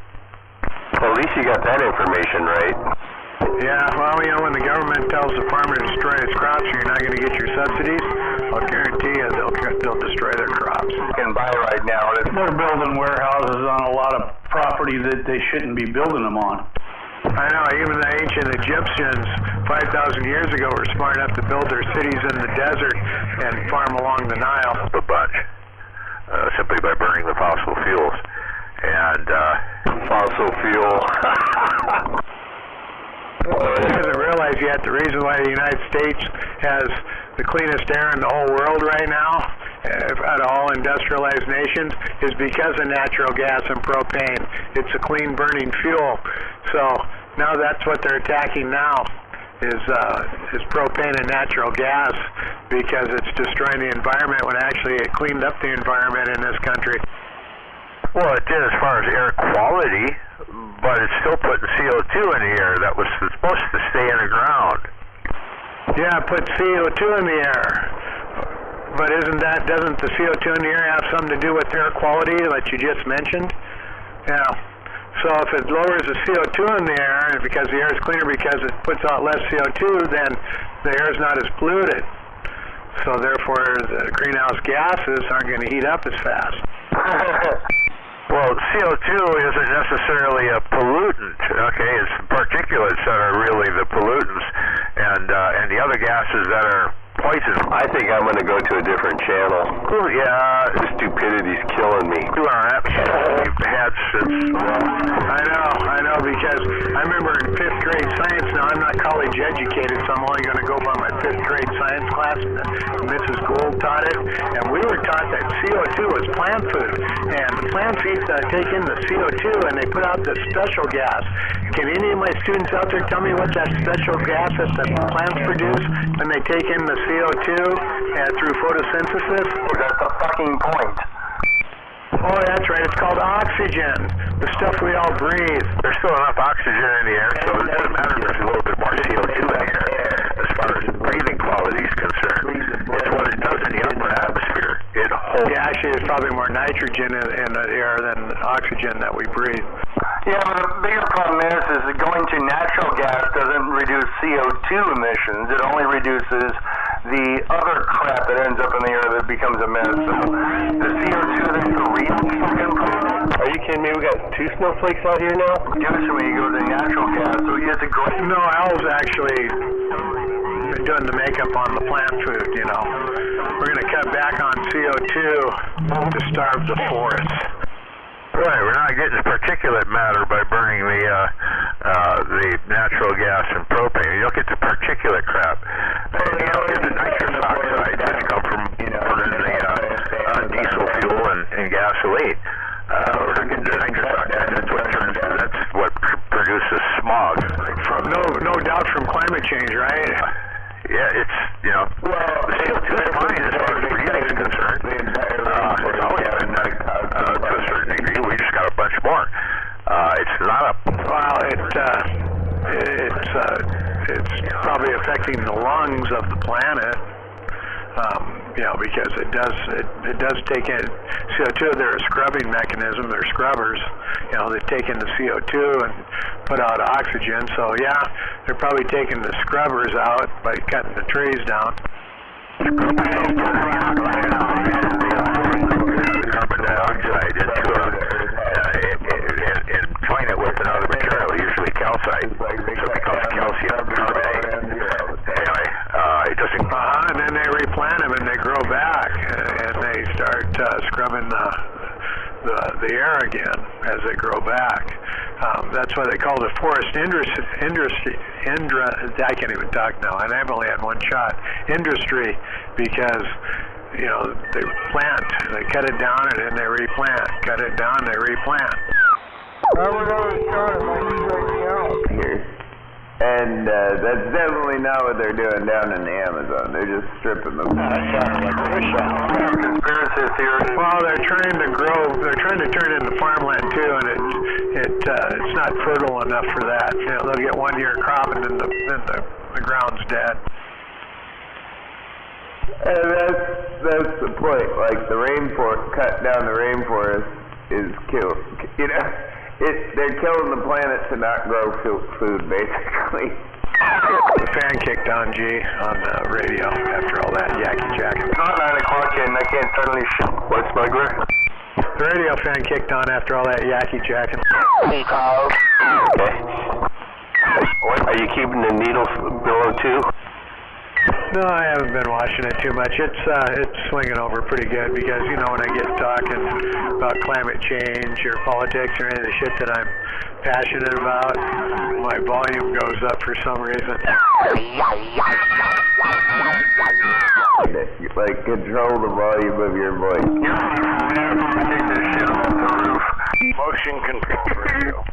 Well, at least you got that information right. Yeah, well, you know, when the government tells the farmer to destroy his crops, you're not going to get your subsidies, I'll guarantee you they'll destroy their crops. You can buy right now. They're building warehouses on a lot of property that they shouldn't be building them on. I know, even the ancient Egyptians 5,000 years ago were smart enough to build their cities in the desert and farm along the Nile. A bunch, simply by burning the fossil fuels. And fossil fuel. He doesn't realize yet the reason why the United States has the cleanest air in the whole world right now, out of all industrialized nations, is because of natural gas and propane. It's a clean burning fuel. So now that's what they're attacking now, is propane and natural gas, because it's destroying the environment when actually it cleaned up the environment in this country. Well, it did as far as air quality, but it's still putting CO2 in the air that was supposed to stay in the ground. Yeah, put CO2 in the air. But doesn't the CO2 in the air have something to do with air quality that you just mentioned? Yeah. So if it lowers the CO2 in the air, and because the air is cleaner because it puts out less CO2, then the air is not as polluted. So therefore, the greenhouse gases aren't going to heat up as fast. Well, CO2 isn't necessarily a pollutant, okay? It's particulates that are really the pollutants, and the other gases that are poison. I think I'm going to go to a different channel. Well, yeah. The stupidity's killing me. You are absolutely had since. I know, because I remember in 5th grade science, now I'm not college educated, so I'm only going to go by my 5th grade science class. Mrs. Gould taught it, and we were taught that CO2 was plant food, and the plants take in the CO2 and they put out this special gas. Can any of my students out there tell me what that special gas is that the plants produce when they take in the CO2 through photosynthesis? That's the fucking point. Oh, that's right. It's called oxygen. The stuff we all breathe. There's still enough oxygen in the air, so it doesn't matter if there's a little bit more CO2 in the air. As far as breathing quality is concerned, it's what it does in the upper atmosphere. It holds. Yeah, actually, there's probably more nitrogen in the air than oxygen that we breathe. Yeah, but the bigger problem is that going to natural gas doesn't reduce CO2 emissions. It only reduces the other crap that ends up in the air that becomes a mess. So the CO2, that's the real fucking problem. Are you kidding me? We got 2 snowflakes out here now? Usually when you go to natural gas, so it's a great... No, Al's actually been doing the makeup on the plant food, you know. We're going to cut back on CO2 to starve the forests. Right, we're not getting particulate matter by burning the natural gas and propane. You don't get the particulate crap. And you don't get the nitrous oxides that come from burning the diesel fuel and gasoline. We're not getting the nitrous oxides. That's what produces smog. No doubt from climate change, right? Yeah, it's, the CO2 is fine as far as breathing is concerned. It's always been to a certain degree. We just got a bunch more. It's not a... Well, it's probably affecting the lungs of the planet. Because it does take in CO2. They're a scrubbing mechanism. They're scrubbers. They take in the CO2 and put out oxygen. So yeah, they're probably taking the scrubbers out by cutting the trees down. Carbon dioxide into and join it with another material, usually calcite, so it becomes calcium carbonate. Anyway, it doesn't... and then they replant them and they grow back, and they start scrubbing the air again as they grow back. That's why they call the forest industry. I can't even talk now, and I've only had one shot. Industry, because they plant, they cut it down, and then they replant. Cut it down, they replant. Here. And that's definitely not what they're doing down in the Amazon. They're just stripping them. Conspiracy theory. Well, they're trying to grow. They're trying to turn it into farmland too, and it's not fertile enough for that. They'll get 1 year crop, and then the ground's dead. And that's the point. Like the rainforest, cut down the rainforest is killed. They're killing the planet to not grow food, basically. The fan kicked on, G, on the radio after all that yakky jacking. It's not 9 o'clock yet, and I can't suddenly shoot. What, smuggler? The radio fan kicked on after all that yakky jacking. Okay. Are you keeping the needle below too? No, I haven't been watching it too much. It's swinging over pretty good because, when I get talking about climate change or politics or any of the shit that I'm passionate about, my volume goes up for some reason. Like, control the volume of your voice. Motion control radio.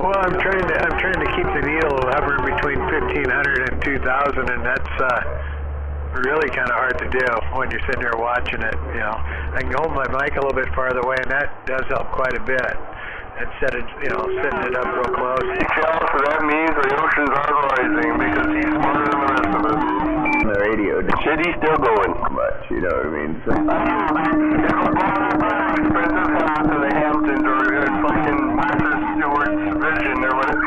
Well, I'm trying to keep the needle hovering between 1,500 and 2,000, and that's really kind of hard to do when you're sitting there watching it. I can hold my mic a little bit farther away, and that does help quite a bit. Instead of setting it up real close. So that means the oceans are rising because he's smarter than the rest of us. The radio city's still going. Much, you know what I mean? So, Princess House or the Hamptons or fucking Martha Stewart's Vision or whatever.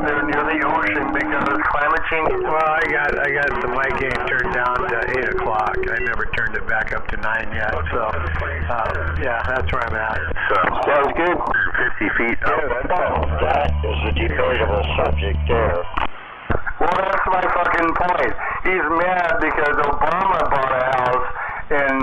They're near the ocean because climate change. Well, I got the mic gain turned down to 8 o'clock. I never turned it back up to 9 yet. So Yeah, that's where I'm at. So, Sounds good. 50 feet up. That is a debatable subject there. Well, that's my fucking point. He's mad because Obama bought a house in,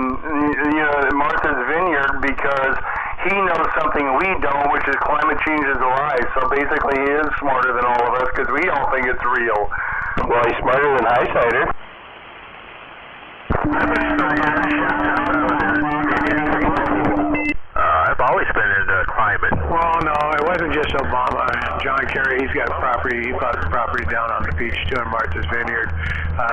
Martha's Vineyard because he knows something we don't, which is climate change is a lie. So basically, he is smarter than all of us because we all think it's real. Well, he's smarter than Highsider. I've always been into climate. Well, no, it wasn't just Obama. John Kerry, he's got property. He bought the property down on the beach too in Martha's Vineyard.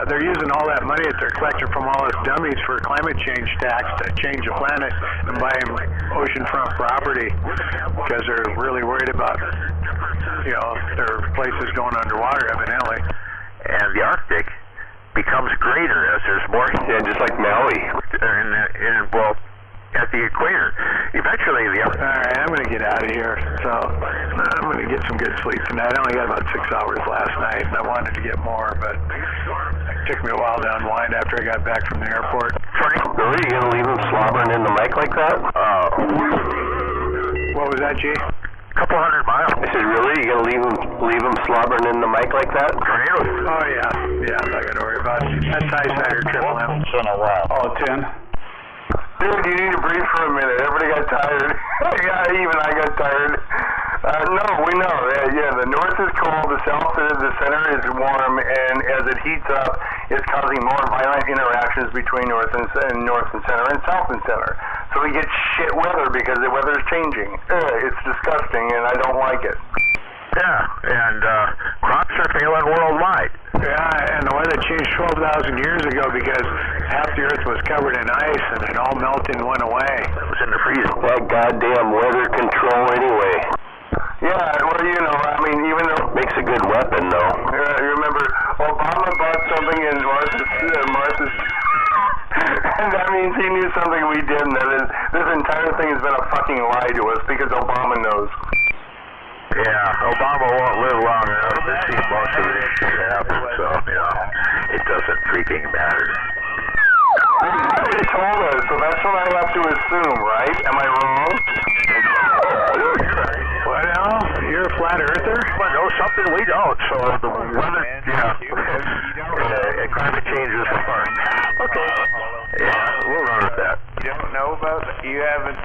They're using all that money that they're collecting from all us dummies for climate change tax to change the planet and buy oceanfront property because they're really worried about, their places going underwater evidently. And the Arctic becomes greater as there's more. Yeah, just like Maui. At the equator. Eventually, All right, I'm going to get out of here. So I'm going to get some good sleep tonight. I only got about 6 hours last night, and I wanted to get more, but it took me a while to unwind after I got back from the airport. Really? You going to leave him slobbering in the mic like that? What was that, G? Couple 100 miles. I said, really? You going to leave him slobbering in the mic like that? Oh, yeah. I'm not going to worry about it. That's Highsider Triple M. Once in a while. Oh, 10. Dude, you need to breathe for a minute. Everybody got tired. Yeah, even I got tired. No, we know. The north is cold, the south is, the center is warm, and as it heats up, it's causing more violent interactions between north and center and south and center. So we get shit weather because the weather's changing. It's disgusting, and I don't like it. Yeah, and crops are failing worldwide. Yeah, and the weather changed 12,000 years ago because half the earth was covered in ice and it all melted and went away. It was in the freezer. That goddamn weather control anyway. Yeah, well, even though... Makes a good weapon, though. You remember, Obama bought something in Martha's... And that means he knew something we didn't. This entire thing has been a fucking lie to us because Obama knows. Yeah, Obama won't live long enough to see most of this shit happen, so, it doesn't freaking matter. He told us, so that's what I have to assume, right? Am I wrong? Well, you're a flat earther? Well, no, something we don't, so the weather, climate change is hard. Okay. Yeah, we'll run with that. You don't know about it? You haven't...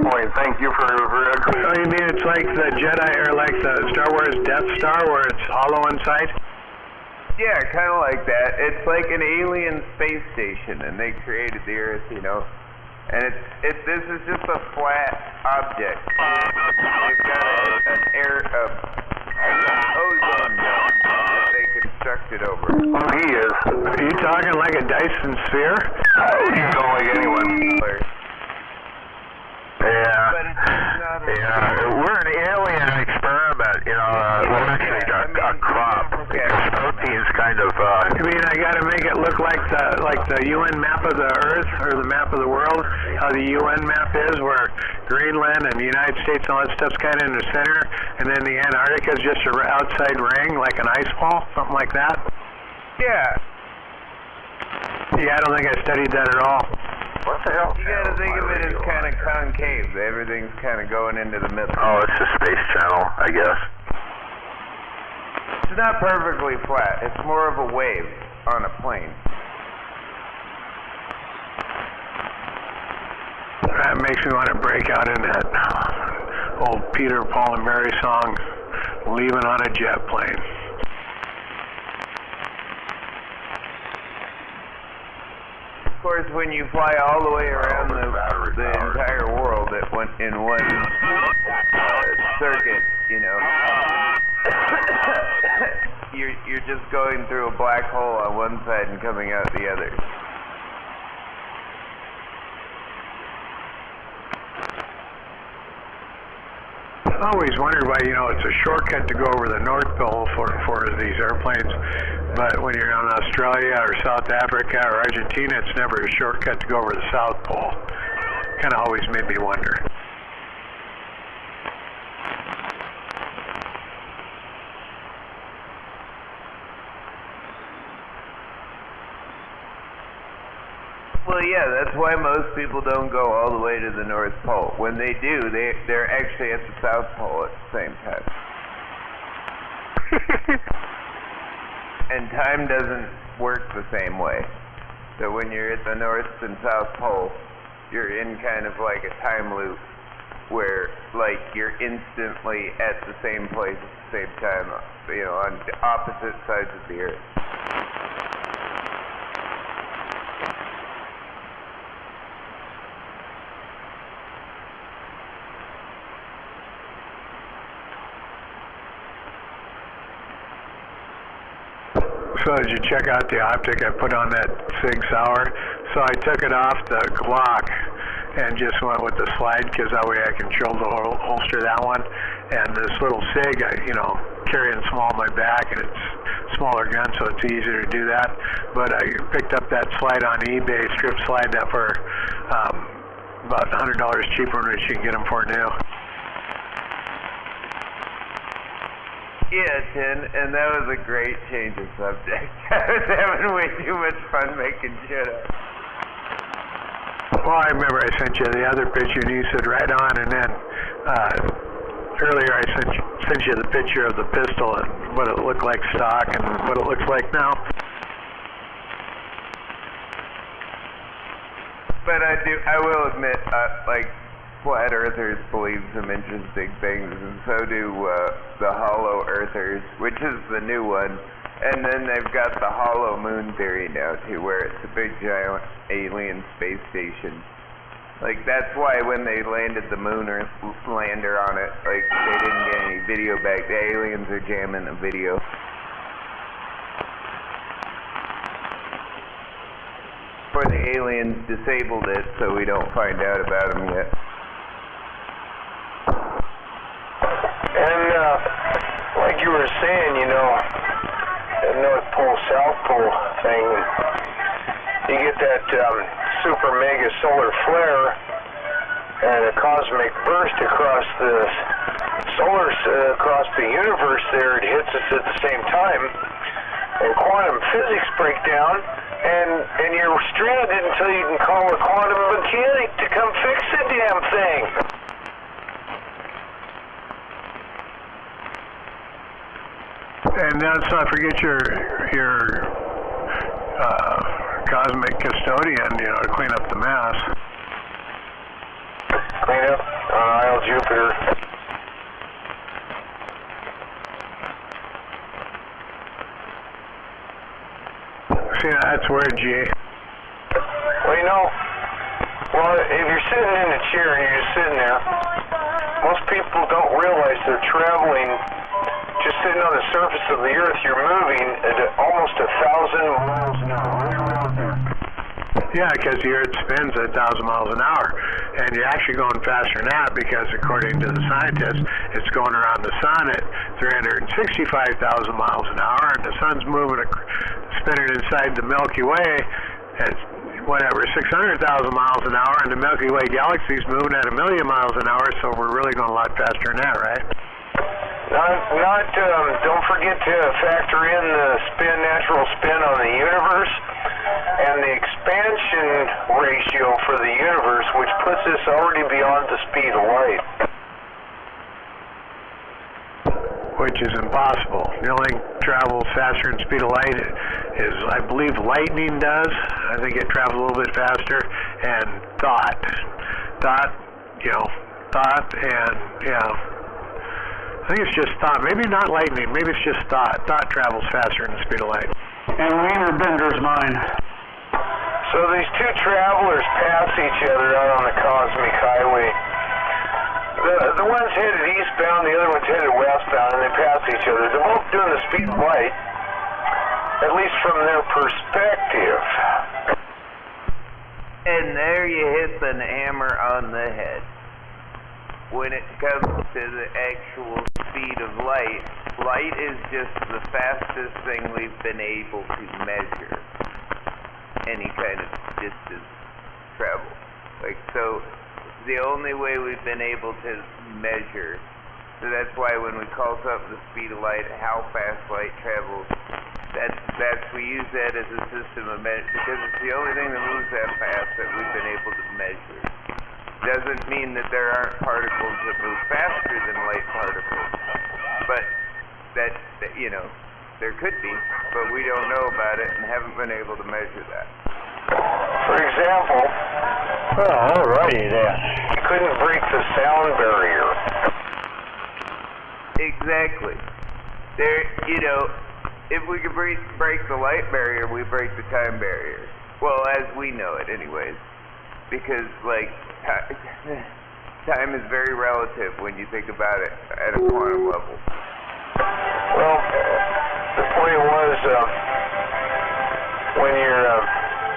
Point. Thank you for agreeing. Oh, you mean it's like the Jedi, or like the Star Wars Death Star where it's hollow inside? Yeah, kind of like that. It's like an alien space station, and they created the Earth, And this is just a flat object. They've got an ozone dome that they constructed over. Oh, he is. Are you talking like a Dyson sphere? You don't like anyone. We're an alien experiment, we're actually a crop. Because protein's kind of, You mean I gotta make it look like the UN map of the Earth, or the map of the world, how the UN map is, where Greenland and the United States and all that stuff's kind of in the center, and then the Antarctica is just an outside ring, like an ice ball, something like that? Yeah. Yeah, I don't think I studied that at all. What the hell? You gotta think of it as kind of concave. Everything's kind of going into the middle. Oh, it's the Space Channel, I guess. It's not perfectly flat. It's more of a wave on a plane. That makes me want to break out in that old Peter, Paul, and Mary song, Leaving on a Jet Plane. Of course, when you fly all the way around the entire world in one circuit, you're just going through a black hole on one side and coming out the other. I always wondered why, it's a shortcut to go over the North Pole for these airplanes, but when you're in Australia or South Africa or Argentina, it's never a shortcut to go over the South Pole. Kind of always made me wonder. Well, yeah, that's why most people don't go all the way to the North Pole. When they do, they're actually at the South Pole at the same time. And time doesn't work the same way. So when you're at the North and South Pole, you're in kind of like a time loop where, like, you're instantly at the same place at the same time, you know, on opposite sides of the Earth. So did you check out the optic I put on that Sig Sauer? So I took it off the Glock and just went with the slide, because that way I can shoulder holster that one. And this little Sig, you know, carrying small on my back, and it's smaller gun, so it's easier to do that. But I picked up that slide on eBay, strip slide, that for about $100 cheaper than you can get them for new. Yeah, Tin, and that was a great change of subject. I was having way too much fun making shit up. Well, I remember I sent you the other picture, and you said right on, and then earlier I sent you the picture of the pistol and what it looked like stock and what it looks like now. But I will admit, like, Flat Earthers believe some interesting things, and so do the Hollow Earthers, which is the new one. And then they've got the Hollow Moon theory now, too, where it's a big giant alien space station. Like, that's why when they landed the moon or lander on it, like, they didn't get any video back. The aliens are jamming the video. Or the aliens disabled it, so we don't find out about them yet. And like you were saying, you know, the North Pole, South Pole thing, you get that super mega solar flare and a cosmic burst across the across the universe there. It hits us at the same time, and quantum physics break down, and you're stranded until you can call a quantum mechanic to come fix the damn thing. And let's not forget your cosmic custodian, you know, to clean up the mess. Clean up on Isle Jupiter. See, that's weird, G. Well, you know, if you're sitting in a chair and you're just sitting there, most people don't realize they're traveling. Just sitting on the surface of the Earth, you're moving at almost 1,000 miles an hour. Yeah, because the Earth spins at 1,000 miles an hour, and you're actually going faster than that because, according to the scientists, it's going around the sun at 365,000 miles an hour, and the sun's spinning inside the Milky Way at whatever 600,000 miles an hour, and the Milky Way galaxy's moving at 1 million miles an hour, so we're really going a lot faster than that, right? Don't forget to factor in the natural spin on the universe and the expansion ratio for the universe, which puts us already beyond the speed of light. Which is impossible. The only travels faster than the speed of light is, I believe, lightning does. I think it travels a little bit faster, and thought, and, yeah. I think it's just thought. Maybe not lightning. Maybe it's just thought. Thought travels faster than the speed of light. And Wiener Bender's mine. So these two travelers pass each other out on the cosmic highway. The one's headed eastbound, the other one's headed westbound, and they pass each other. They're both doing the speed of light, at least from their perspective. And there you hit the hammer on the head. When it comes to the actual speed of light, light is just the fastest thing we've been able to measure any kind of distance travel. Like, so the only way we've been able to measure, so that's why when we call something the speed of light, how fast light travels, We use that as a system of measure because it's the only thing that moves that fast that we've been able to measure. Doesn't mean that there aren't particles that move faster than light particles, but that you know, there could be, but we don't know about it and haven't been able to measure that. For example, well, alrighty then. You couldn't break the sound barrier. Exactly. There, you know, if we could break the light barrier, we break the time barrier. Well, as we know it, anyways, because like time is very relative when you think about it at a quantum level. Well, the point was when you're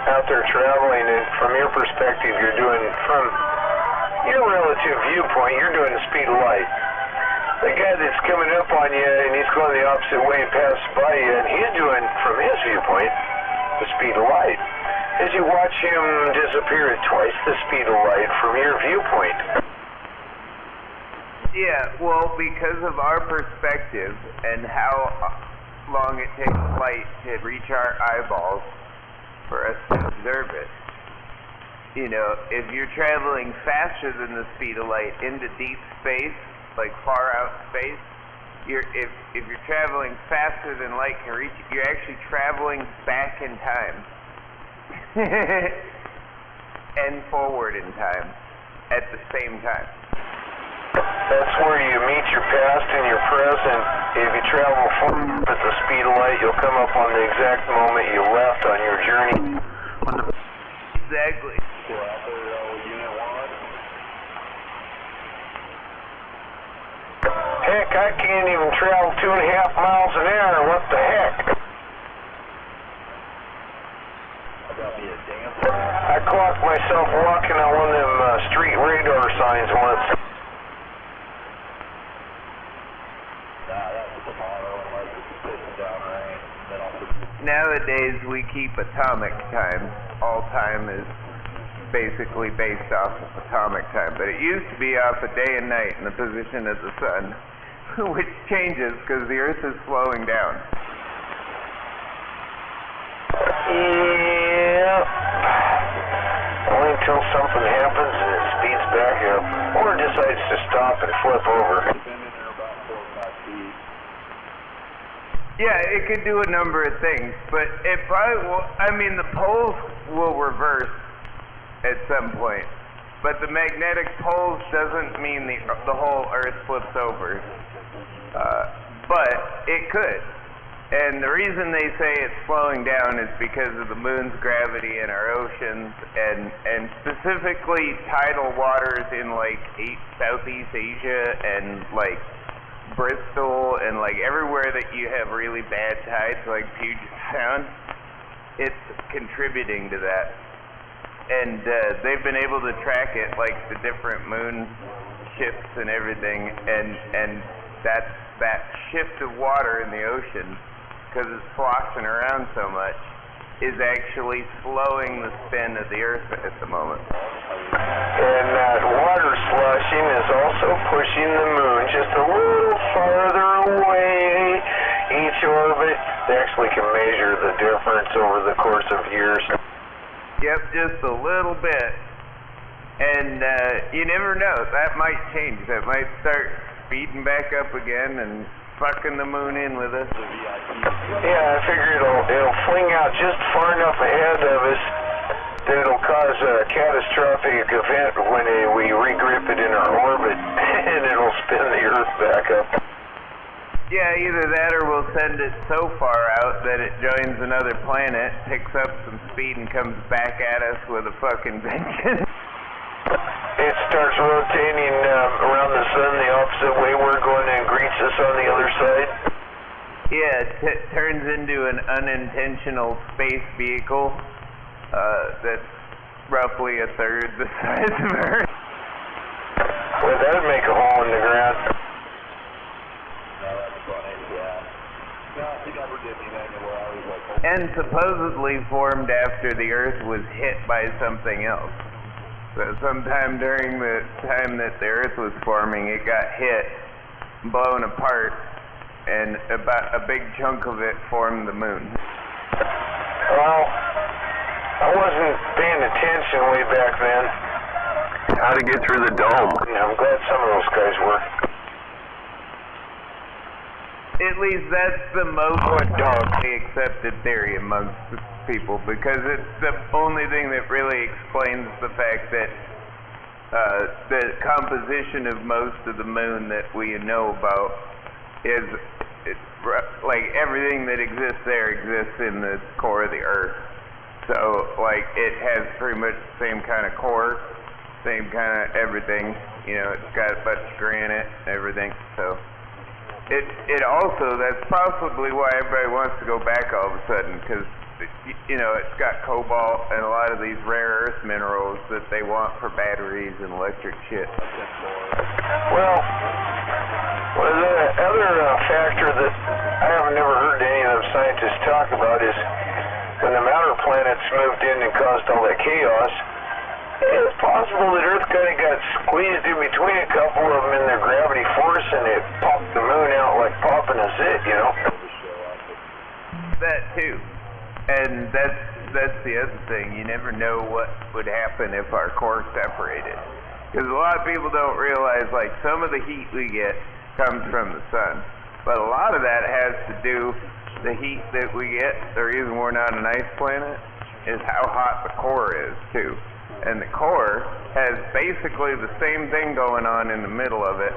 out there traveling, and from your perspective, you're doing from your relative viewpoint, you're doing the speed of light. The guy that's coming up on you and he's going the opposite way and passes by you, and he's doing, from his viewpoint, the speed of light. As you watch him disappear at twice the speed of light from your viewpoint. Yeah, well, because of our perspective and how long it takes light to reach our eyeballs for us to observe it, you know, if you're traveling faster than the speed of light into deep space, like far out space, if you're traveling faster than light can reach, you're actually traveling back in time and forward in time at the same time. That's where you meet your past and your present. If you travel forward at the speed of light, you'll come up on the exact moment you left on your journey. Exactly. Heck, I can't even travel 2.5 miles an hour. What the heck? I clocked myself walking on one of them street radar signs once. Nowadays we keep atomic time. All time is basically based off of atomic time, but it used to be off of day and night and the position of the sun, which changes because the Earth is slowing down. Yeah. Only until something happens and it speeds back up, or decides to stop and flip over. Yeah, it could do a number of things, but it probably will, I mean, the poles will reverse at some point, but the magnetic poles doesn't mean the whole Earth flips over, but it could. And the reason they say it's slowing down is because of the moon's gravity in our oceans, and specifically tidal waters in like Southeast Asia and like Bristol and like everywhere that you have really bad tides, like Puget Sound. It's contributing to that. And they've been able to track it, like the different moon shifts and everything, and that shift of water in the ocean, because it's sloshing around so much, is actually slowing the spin of the Earth at the moment. And that water sloshing is also pushing the moon just a little farther away each orbit. They actually can measure the difference over the course of years. Yep, just a little bit. And you never know, that might change. That might start speeding back up again and fucking the moon in with us. Yeah, I figure it'll fling out just far enough ahead of us that it'll cause a catastrophic event when we regrip it in our orbit, and it'll spin the Earth back up. Yeah, either that or we'll send it so far out that it joins another planet, picks up some speed, and comes back at us with a fucking vengeance. It starts rotating around the sun the opposite way we're going and greets us on the other side. Yeah, it turns into an unintentional space vehicle that's roughly a third the size of Earth. Well, that would make a hole in the ground. And supposedly formed after the Earth was hit by something else. So sometime during the time that the Earth was forming, it got hit, blown apart, and about a big chunk of it formed the moon. Well, I wasn't paying attention way back then. How to get through the dome? I'm glad some of those guys were. At least that's the most widely accepted theory amongst people, because it's the only thing that really explains the fact that the composition of most of the moon that we know about is like everything that exists there exists in the core of the Earth. So like it has pretty much the same kind of core, same kind of everything. You know, it's got a bunch of granite and everything. So it also, that's possibly why everybody wants to go back all of a sudden, because you know, it's got cobalt and a lot of these rare earth minerals that they want for batteries and electric shit. Well, the other factor that I have never heard any of them scientists talk about is when the outer planets moved in and caused all that chaos, it's possible that Earth kind of got squeezed in between a couple of them in their gravity force and it popped the moon out like popping a zit, you know? That too. And that's the other thing. You never know what would happen if our core separated. Because a lot of people don't realize, like, some of the heat we get comes from the sun. But a lot of that has to do, the heat that we get, the reason we're not an ice planet, is how hot the core is, too. And the core has basically the same thing going on in the middle of it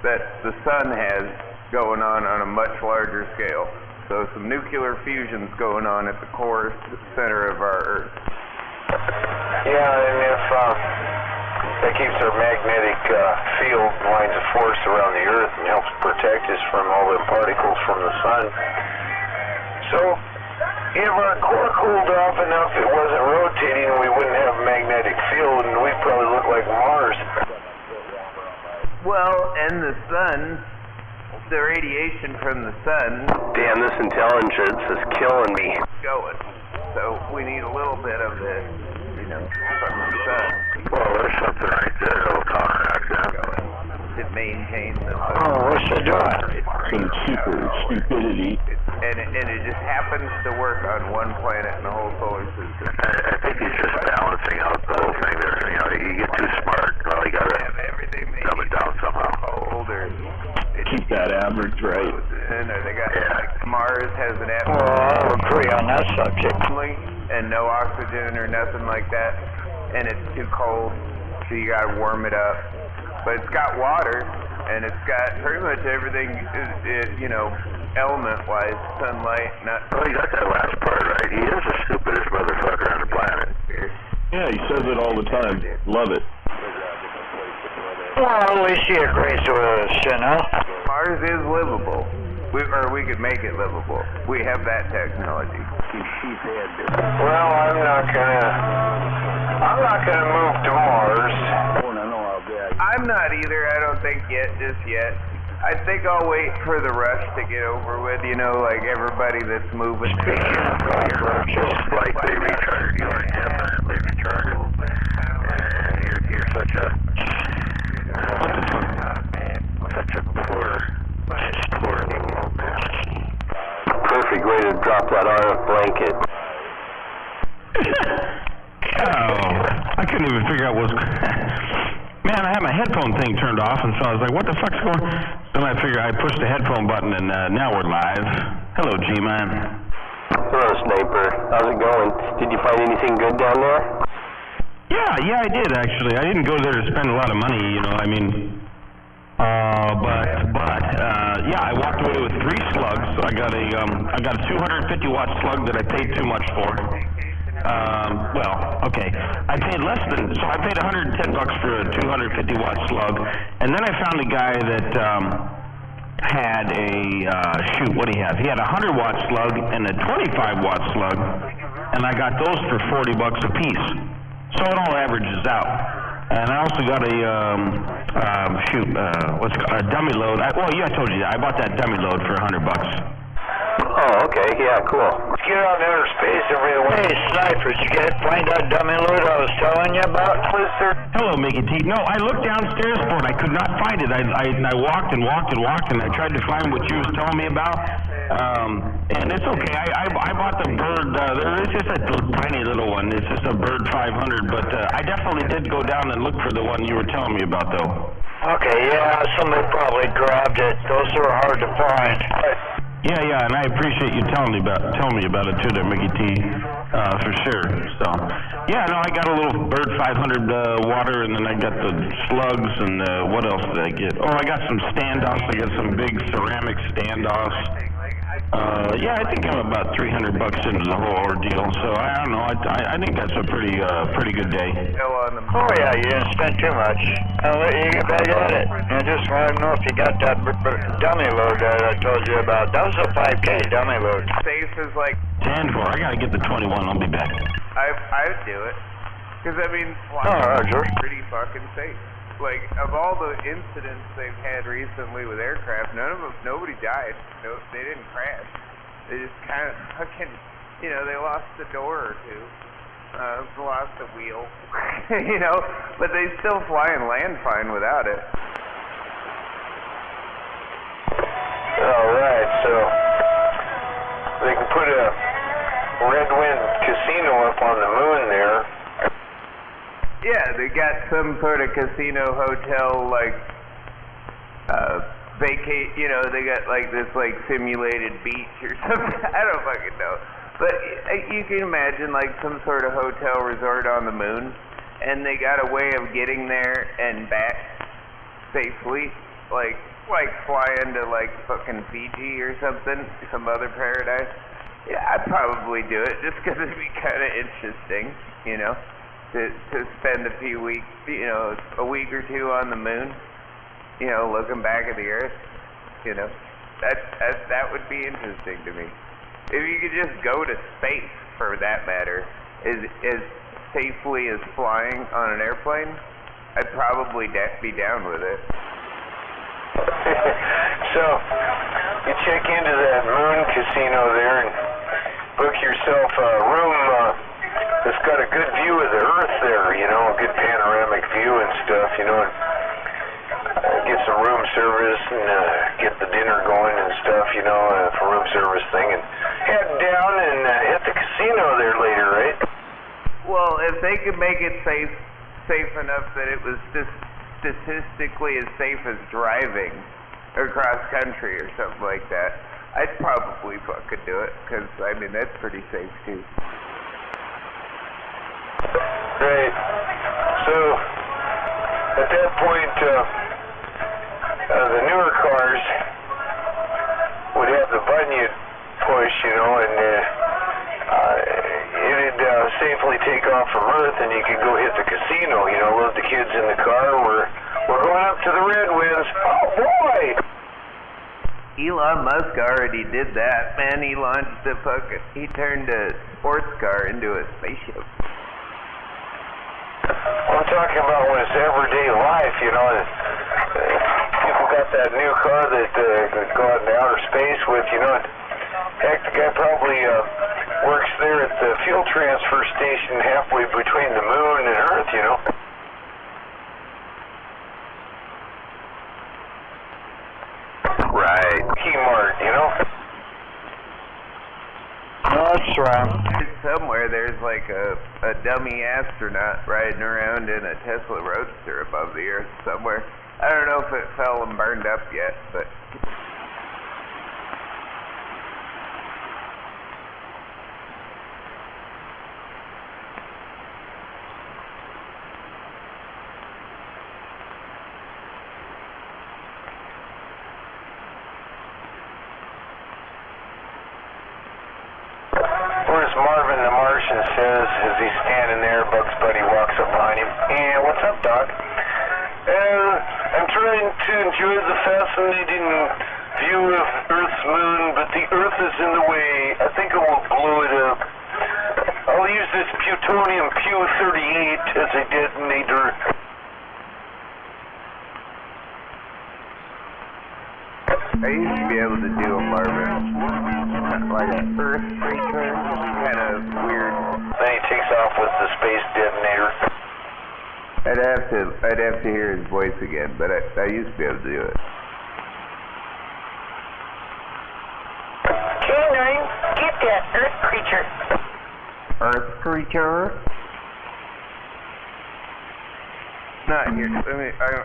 that the sun has going on a much larger scale. So some nuclear fusion's going on at the core center of our Earth. Yeah, and if that keeps our magnetic field lines of force around the Earth and helps protect us from all the particles from the sun. So if our core cooled off enough it wasn't rotating, we wouldn't have a magnetic field and we'd probably look like Mars. Well, and the sun, the radiation from the sun. Damn, this intelligence is killing me. Going. So we need a little bit of it, you know, from the sun. Well, there's something right there that'll counteract that. To maintain the. Oh, what's it doing? Some super stupidity. And it just happens to work on one planet in the whole solar system. I think he's just balancing out the whole thing there. You know, you get too smart, well, you gotta dumb it down somehow. Older. Keep that average right. And they got, like, Mars has an atmosphere. Well, I'll agree on that subject. And no oxygen or nothing like that. And it's too cold, so you gotta warm it up. But it's got water, and it's got pretty much everything, you know, element-wise, sunlight, not... Well, you got that last part right. He is the stupidest motherfucker on the planet. Yeah, he says it all the time. Love it. Well, at least he agrees with us, you know? Mars is livable. We could make it livable. We have that technology. Well, I'm not gonna move to Mars. I'm not either, I don't think just yet. I think I'll wait for the rush to get over with, you know, like everybody that's moving. Just slightly retarded. You are definitely retarded. You're such a... What the fuck? Such a poor little man. Perfect way to drop that on a blanket. Oh, I couldn't even figure out what's... Man, I had my headphone thing turned off, and so I was like, what the fuck's going on? Then I figured I pushed the headphone button, and now we're live. Hello, G-Man. Hello, Sniper. How's it going? Did you find anything good down there? Yeah, I did, actually. I didn't go there to spend a lot of money, you know, I mean... yeah, I walked away with 3 slugs. I got a 250-watt slug that I paid too much for. Well, okay. I paid less than, so I paid $110 for a 250-watt slug, and then I found a guy that had a shoot. What do you have? He had a 100-watt slug and a 25-watt slug, and I got those for $40 a piece. So it all averages out. And I also got a what's it called, a dummy load. I told you that. I bought that dummy load for $100. Oh, okay. Yeah, cool. Let's get out in outer space every way. Hey, Sniper, did you find that dummy load I was telling you about? Hello, Mickey T. No, I looked downstairs for it. I could not find it. I walked and walked and walked, and I tried to find what you was telling me about. And it's okay. I bought the Bird. It's just a tiny little one. It's just a Bird 500. But I definitely did go down and look for the one you were telling me about, though. Okay, yeah, somebody probably grabbed it. Those are hard to find. Yeah, and I appreciate you telling me about it too, there, Mickey T. For sure. So, yeah, no, I got a little Bird 500 water, and then I got the slugs, and what else did I get? Oh, I got some standoffs. I got some big ceramic standoffs. Yeah, I think I'm about $300 into the whole ordeal. So I don't know. I think that's a pretty good day. Oh yeah, you didn't spend too much. I'll let you get back at it. I just want to know if you got that dummy load that I told you about. That was a 5K dummy load. Safe is like 10-4. I gotta get the 21. I'll be back. I'd do it. Because I mean, flying is pretty fucking safe. Like, of all the incidents they've had recently with aircraft, nobody died. No, they didn't crash. They just kind of fucking, they lost a door or two, lost a wheel, but they still fly and land fine without it. Alright, so they can put a Red Wind casino up on the moon there. Yeah, they got some sort of casino hotel, like, they got like this like simulated beach or something. I don't fucking know. But you can imagine like some sort of hotel resort on the moon, and they got a way of getting there and back safely, like flying to like fucking Fiji or something, some other paradise. Yeah, I'd probably do it just because it'd be kind of interesting, to spend a few weeks, a week or two on the moon, looking back at the Earth, that would be interesting to me. If you could just go to space, for that matter, as safely as flying on an airplane, I'd probably be down with it. So, you check into that moon casino there and book yourself a room that's got a good view of the Earth there, a good panoramic view and stuff, and get some room service and get the dinner going and stuff, for room service thing, and head down and hit the casino there later, right? Well, if they could make it safe enough that it was just statistically as safe as driving across country or something like that, I'd probably fucking do it, because, that's pretty safe, too. Right. So, at that point, the newer cars would have the button you'd push, and it'd safely take off from Earth, and you could go hit the casino, load the kids in the car. We're going up to the Red Winds. Oh, boy! Elon Musk already did that, man. He turned a sports car into a spaceship. I'm talking about when it's everyday life, people got that new car that can go out into outer space with, heck, the guy probably works there at the fuel transfer station halfway between the moon and Earth, Right. Kmart, That's right. Somewhere there's like a dummy astronaut riding around in a Tesla Roadster above the Earth somewhere. I don't know if it fell and burned up yet, but... Marvin the Martian says as he's standing there, Bugs Bunny walks up behind him. Yeah, what's up, Doc? I'm trying to enjoy the fascinating view of Earth's moon, but the Earth is in the way. I think I will blow it up. I'll use this plutonium Q-38 as a detonator. I used to be able to do a Marvin, like an Earth creature, kind of weird. Then he takes off with the space detonator. I'd have to hear his voice again, but I used to be able to do it. K9, get that Earth creature. Earth creature? Not here.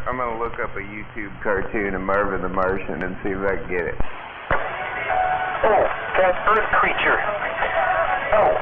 I'm gonna look up a YouTube cartoon of Marvin the Martian and see if I can get it. Oh, that Earth creature. Oh.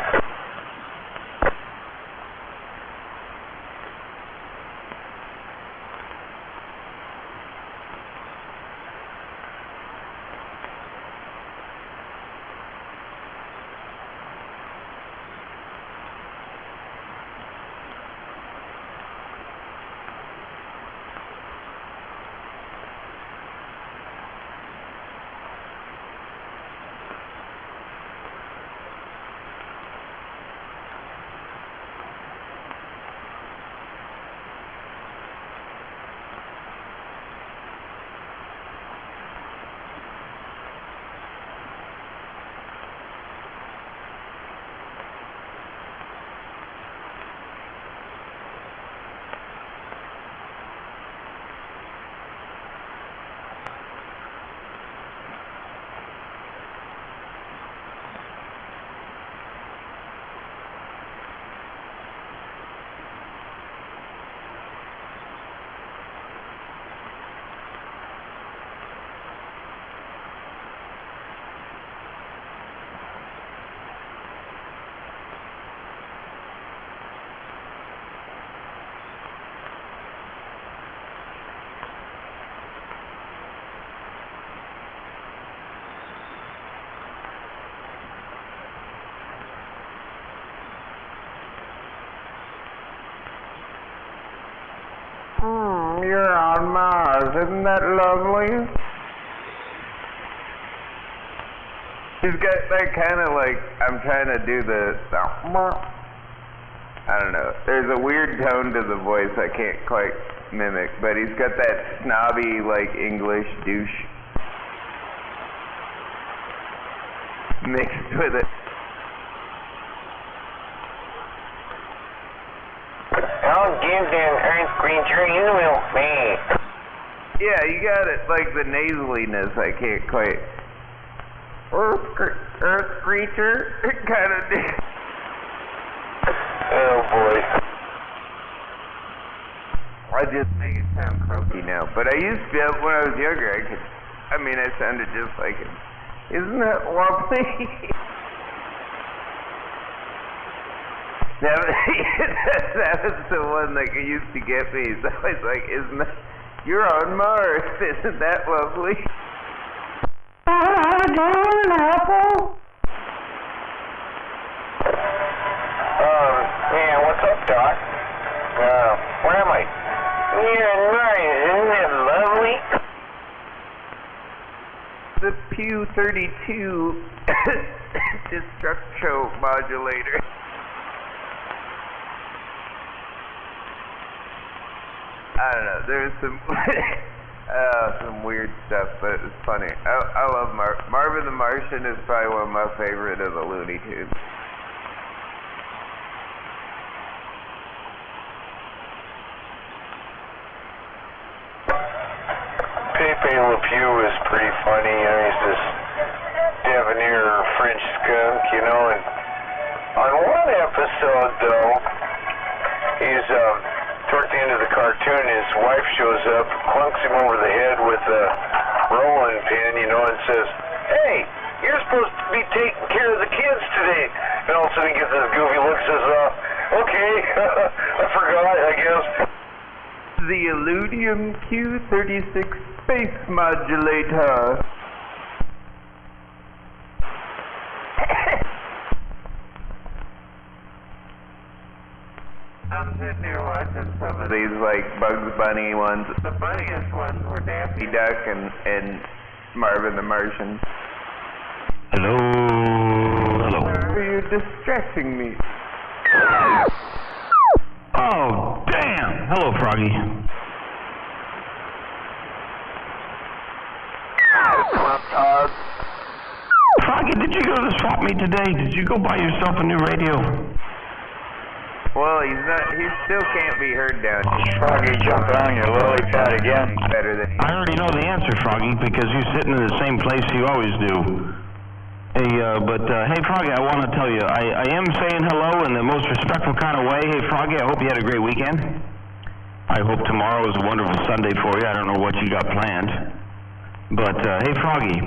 You're on Mars, isn't that lovely? He's got that kind of like, I'm trying to do the, I don't know, there's a weird tone to the voice I can't quite mimic, but he's got that snobby, like, English douche mixed with it. I'll give them Earth creature, you will pay. Yeah, you got it, like the nasaliness, I can't quite. Earth creature? Kind of. Oh boy. I just make it sound croaky now, but I used to be able, when I was younger, I sounded just like him. Isn't that lovely? That was the one that used to get me. It's always like, isn't that, you're on Mars, isn't that lovely? Apple. Yeah, what's up, Doc? Where am I? You're on Mars, isn't that lovely? The Pew 32 Destructo modulator. I don't know, there's some weird stuff, but it's funny. I love Marvin the Martian is probably one of my favorite of the Looney Tunes. Pepe Le Pew is pretty funny. He's this debonair French skunk, and on one episode, though, he's, toward the end of the cartoon, his wife shows up, clunks him over the head with a rolling pin, and says, "Hey, you're supposed to be taking care of the kids today." And all of a sudden he gets this goofy look, says, "Okay, I forgot, I guess." The Illudium Q36 space modulator. I'm sitting here watching some of these like Bugs Bunny ones. The funniest ones were Daffy Duck and Marvin the Martian. Hello. You're distracting me. Oh, damn! Hello, Froggy. Froggy, did you go to the swap meet today? Did you go buy yourself a new radio? Well, he still can't be heard down here. Froggy, jump on your lily pad again. Better than I already know the answer, Froggy, because you're sitting in the same place you always do. Hey, hey, Froggy, I want to tell you, I am saying hello in the most respectful kind of way. Hey, Froggy, I hope you had a great weekend. I hope tomorrow is a wonderful Sunday for you. I don't know what you got planned. But, hey, Froggy,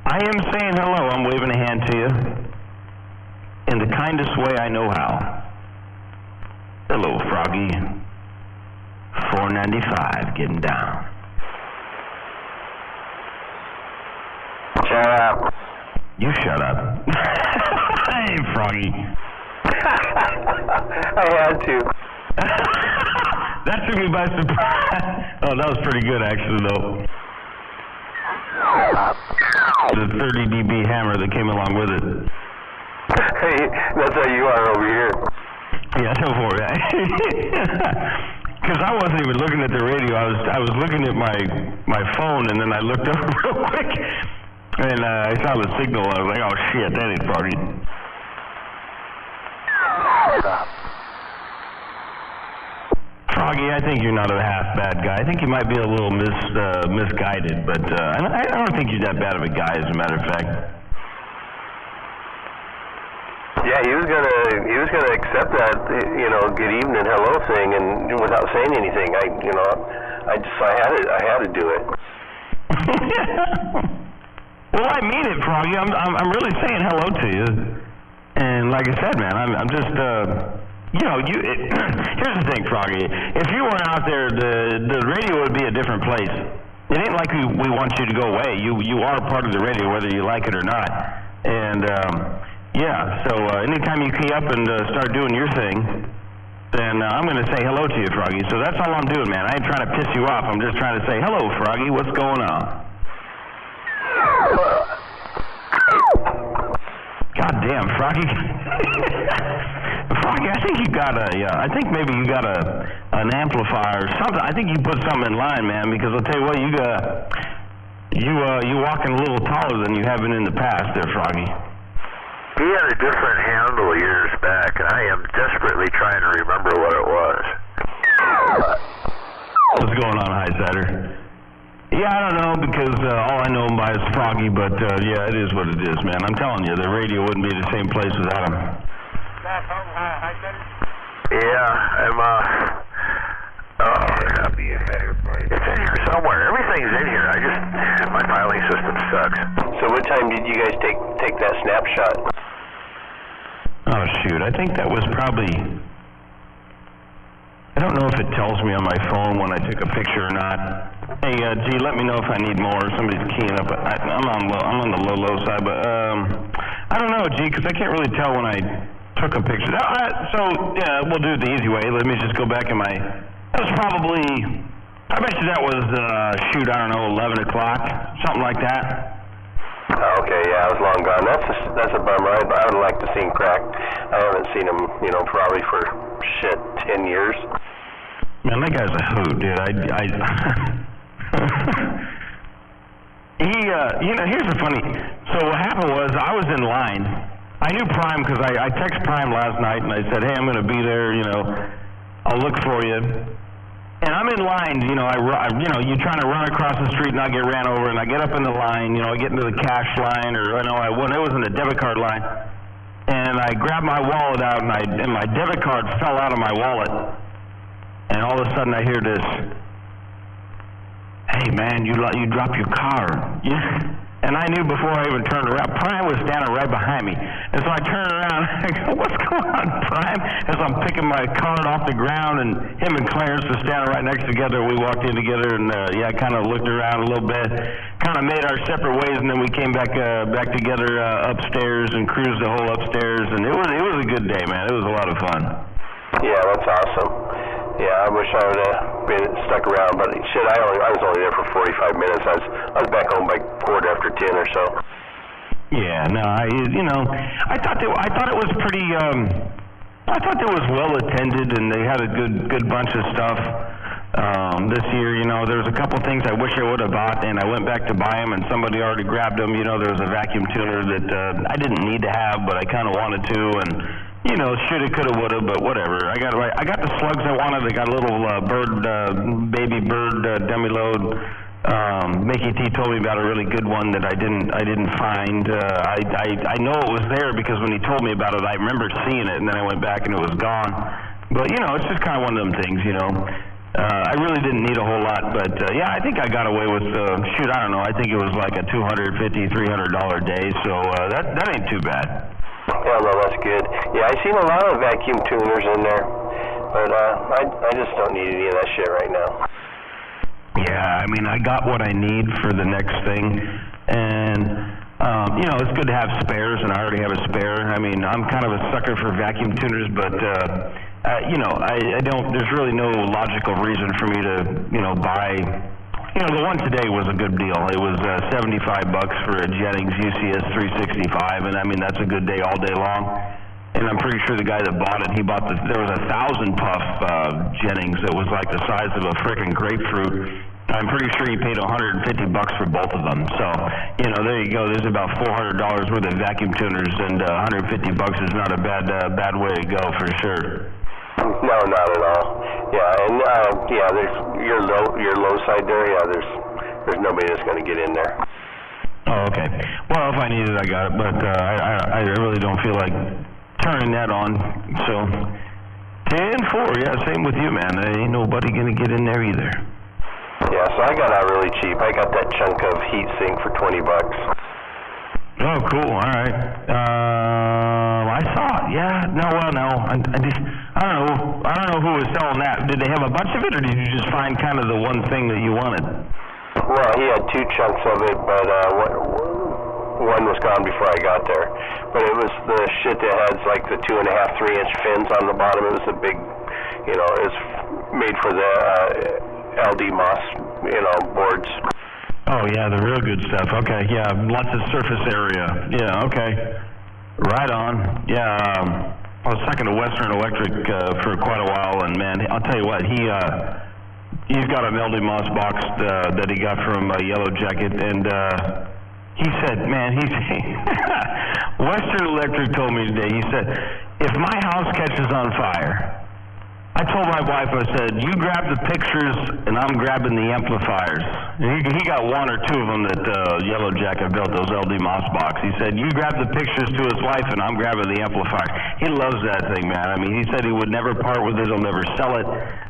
I am saying hello. I'm waving a hand to you in the kindest way I know how. Hello, Froggy. 495, getting down. Shut up. You shut up. Hey, Froggy. I had to. That took me by surprise. Oh, that was pretty good, actually, though. The 30 dB hammer that came along with it. Hey, that's how you are over here. Yeah, so for it. Because I wasn't even looking at the radio. I was looking at my phone, and then I looked up real quick, and I saw the signal. I was like, oh shit, that ain't Froggy. Froggy, I think you're not a half bad guy. I think you might be a little misguided, but I don't think you're that bad of a guy, as a matter of fact. Yeah, he was gonna accept that, good evening, hello thing, and without saying anything. I had to do it. Well, I mean it, Froggy. I'm really saying hello to you. And like I said, man, I'm just here's the thing, Froggy. If you weren't out there, the radio would be a different place. It ain't like we want you to go away. You are part of the radio, whether you like it or not. And yeah, so anytime you key up and start doing your thing, then I'm going to say hello to you, Froggy. So that's all I'm doing, man. I ain't trying to piss you off. I'm just trying to say, hello, Froggy. What's going on? God damn, Froggy. Froggy, I think you got I think maybe you got an amplifier or something. I think you put something in line, man, because I'll tell you what, you walking a little taller than you have been in the past there, Froggy. He had a different handle years back, and I am desperately trying to remember what it was. What's going on, Highsider? Yeah, I don't know, because all I know him by is Froggy, but yeah, it is what it is, man. I'm telling you, the radio wouldn't be the same place without him. Yeah, It'll be a better place. It's in here somewhere. Everything's in here. My filing system sucks. So what time did you guys take that snapshot? Oh, shoot. I think that was probably... I don't know if it tells me on my phone when I took a picture or not. Hey, G, let me know if I need more. Somebody's keying up. I'm on the low side, but I don't know, G, because I can't really tell when I took a picture. So, yeah, we'll do it the easy way. Let me just go back in my... That was probably... I bet you that was, shoot, I don't know, 11 o'clock, something like that. Okay, yeah, I was long gone. That's a bummer. I would like to see him crack. I haven't seen him, probably for 10 years. Man, that guy's a hoot, dude. Here's the funny. So what happened was I was in line. I knew Prime because I texted Prime last night and I said, hey, I'm going to be there. I'll look for you. And I'm in line, you're trying to run across the street and I get ran over, and I get up in the line, I get into the cash line, or it was in the debit card line, and I grab my wallet out, and my debit card fell out of my wallet, and all of a sudden I hear this, hey man, you dropped your card. And I knew before I even turned around, Prime was standing right behind me. And so I turned around and I go, what's going on, Prime? As I'm picking my card off the ground, and him and Clarence were standing right next together. We walked in together, and I kind of looked around a little bit, kind of made our separate ways, and then we came back together upstairs and cruised the whole upstairs. And it was a good day, man. It was a lot of fun. Yeah, that's awesome. Yeah, I wish I would have been stuck around, but shit, I was only there for 45 minutes. I was back home by 10:15 or so. Yeah, no, I thought it was pretty. I thought it was well attended, and they had a good bunch of stuff. This year, you know, there's a couple things I wish I would have bought, and I went back to buy them, and somebody already grabbed them. You know, there was a vacuum tuner that I didn't need to have, but I kind of wanted to, and you know, shoulda, coulda, woulda, but whatever. I got the slugs I wanted. I got a little baby bird demi-load. Mickey T told me about a really good one that I didn't find. I know it was there because when he told me about it, I remember seeing it, and then I went back and it was gone. But you know, it's just kind of one of them things, you know. I really didn't need a whole lot, but yeah, I think I got away with shoot, I don't know. I think it was like a $250, $300 day, so that ain't too bad. Yeah, no, that's good. Yeah, I've seen a lot of vacuum tuners in there, but I just don't need any of that shit right now. Yeah, I mean, I got what I need for the next thing, and you know, it's good to have spares, and I already have a spare. I mean, I'm kind of a sucker for vacuum tuners, but you know, I don't. There's really no logical reason for me to, you know, buy. You know, the one today was a good deal. It was $75 for a Jennings UCS 365, and I mean, that's a good day all day long. And I'm pretty sure the guy that bought it, there was a 1,000 puff Jennings that was like the size of a frickin' grapefruit. I'm pretty sure he paid $150 for both of them. So, you know, there you go. There's about $400 worth of vacuum tuners, and $150 is not a bad way to go for sure. No, not at all. Yeah, and yeah, there's your low side there. Yeah, there's nobody that's going to get in there. Oh, okay. Well, if I need it, I got it. But I really don't feel like turning that on. So 10-4. Yeah, same with you, man. There ain't nobody going to get in there either. Yeah, so I got out really cheap. I got that chunk of heat sink for $20. Oh, cool. All right. I saw it. Yeah. No. I don't know who was selling that. Did they have a bunch of it, or did you just find kind of the one thing that you wanted? Well, he had two chunks of it, but one was gone before I got there. But it was the shit that has like the 2.5, 3-inch fins on the bottom. It was a big, you know, it was made for the LD Moss, you know, boards. Oh yeah, the real good stuff. Okay, yeah, lots of surface area. Yeah, okay, right on. Yeah, I was talking to Western Electric for quite a while, and man, I'll tell you what, he's got an LD Moss box that he got from Yellow Jacket, and he said, man, Western Electric told me today. He said, if my house catches on fire, I told my wife, I said, you grab the pictures and I'm grabbing the amplifiers. And he got one or two of them that Yellow Jacket built, those LD Moss box. He said, you grab the pictures to his wife and I'm grabbing the amplifier. He loves that thing, man. I mean, he said he would never part with it. He'll never sell it.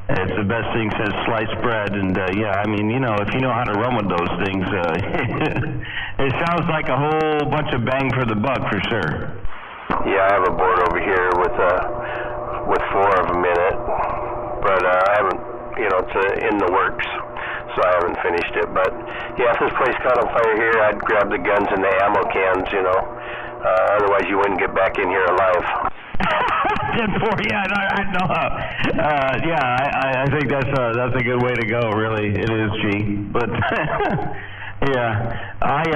It's the best thing since sliced bread. And yeah, I mean, you know, if you know how to run with those things, it sounds like a whole bunch of bang for the buck for sure. Yeah, I have a board over here with 4 of them in it, but I haven't, you know, it's in the works, so I haven't finished it. But yeah, if this place caught on fire here, I'd grab the guns and the ammo cans, you know. Otherwise, you wouldn't get back in here alive. 10-4, yeah, I know. Yeah, I think that's a good way to go. Really, it is, G. But yeah, I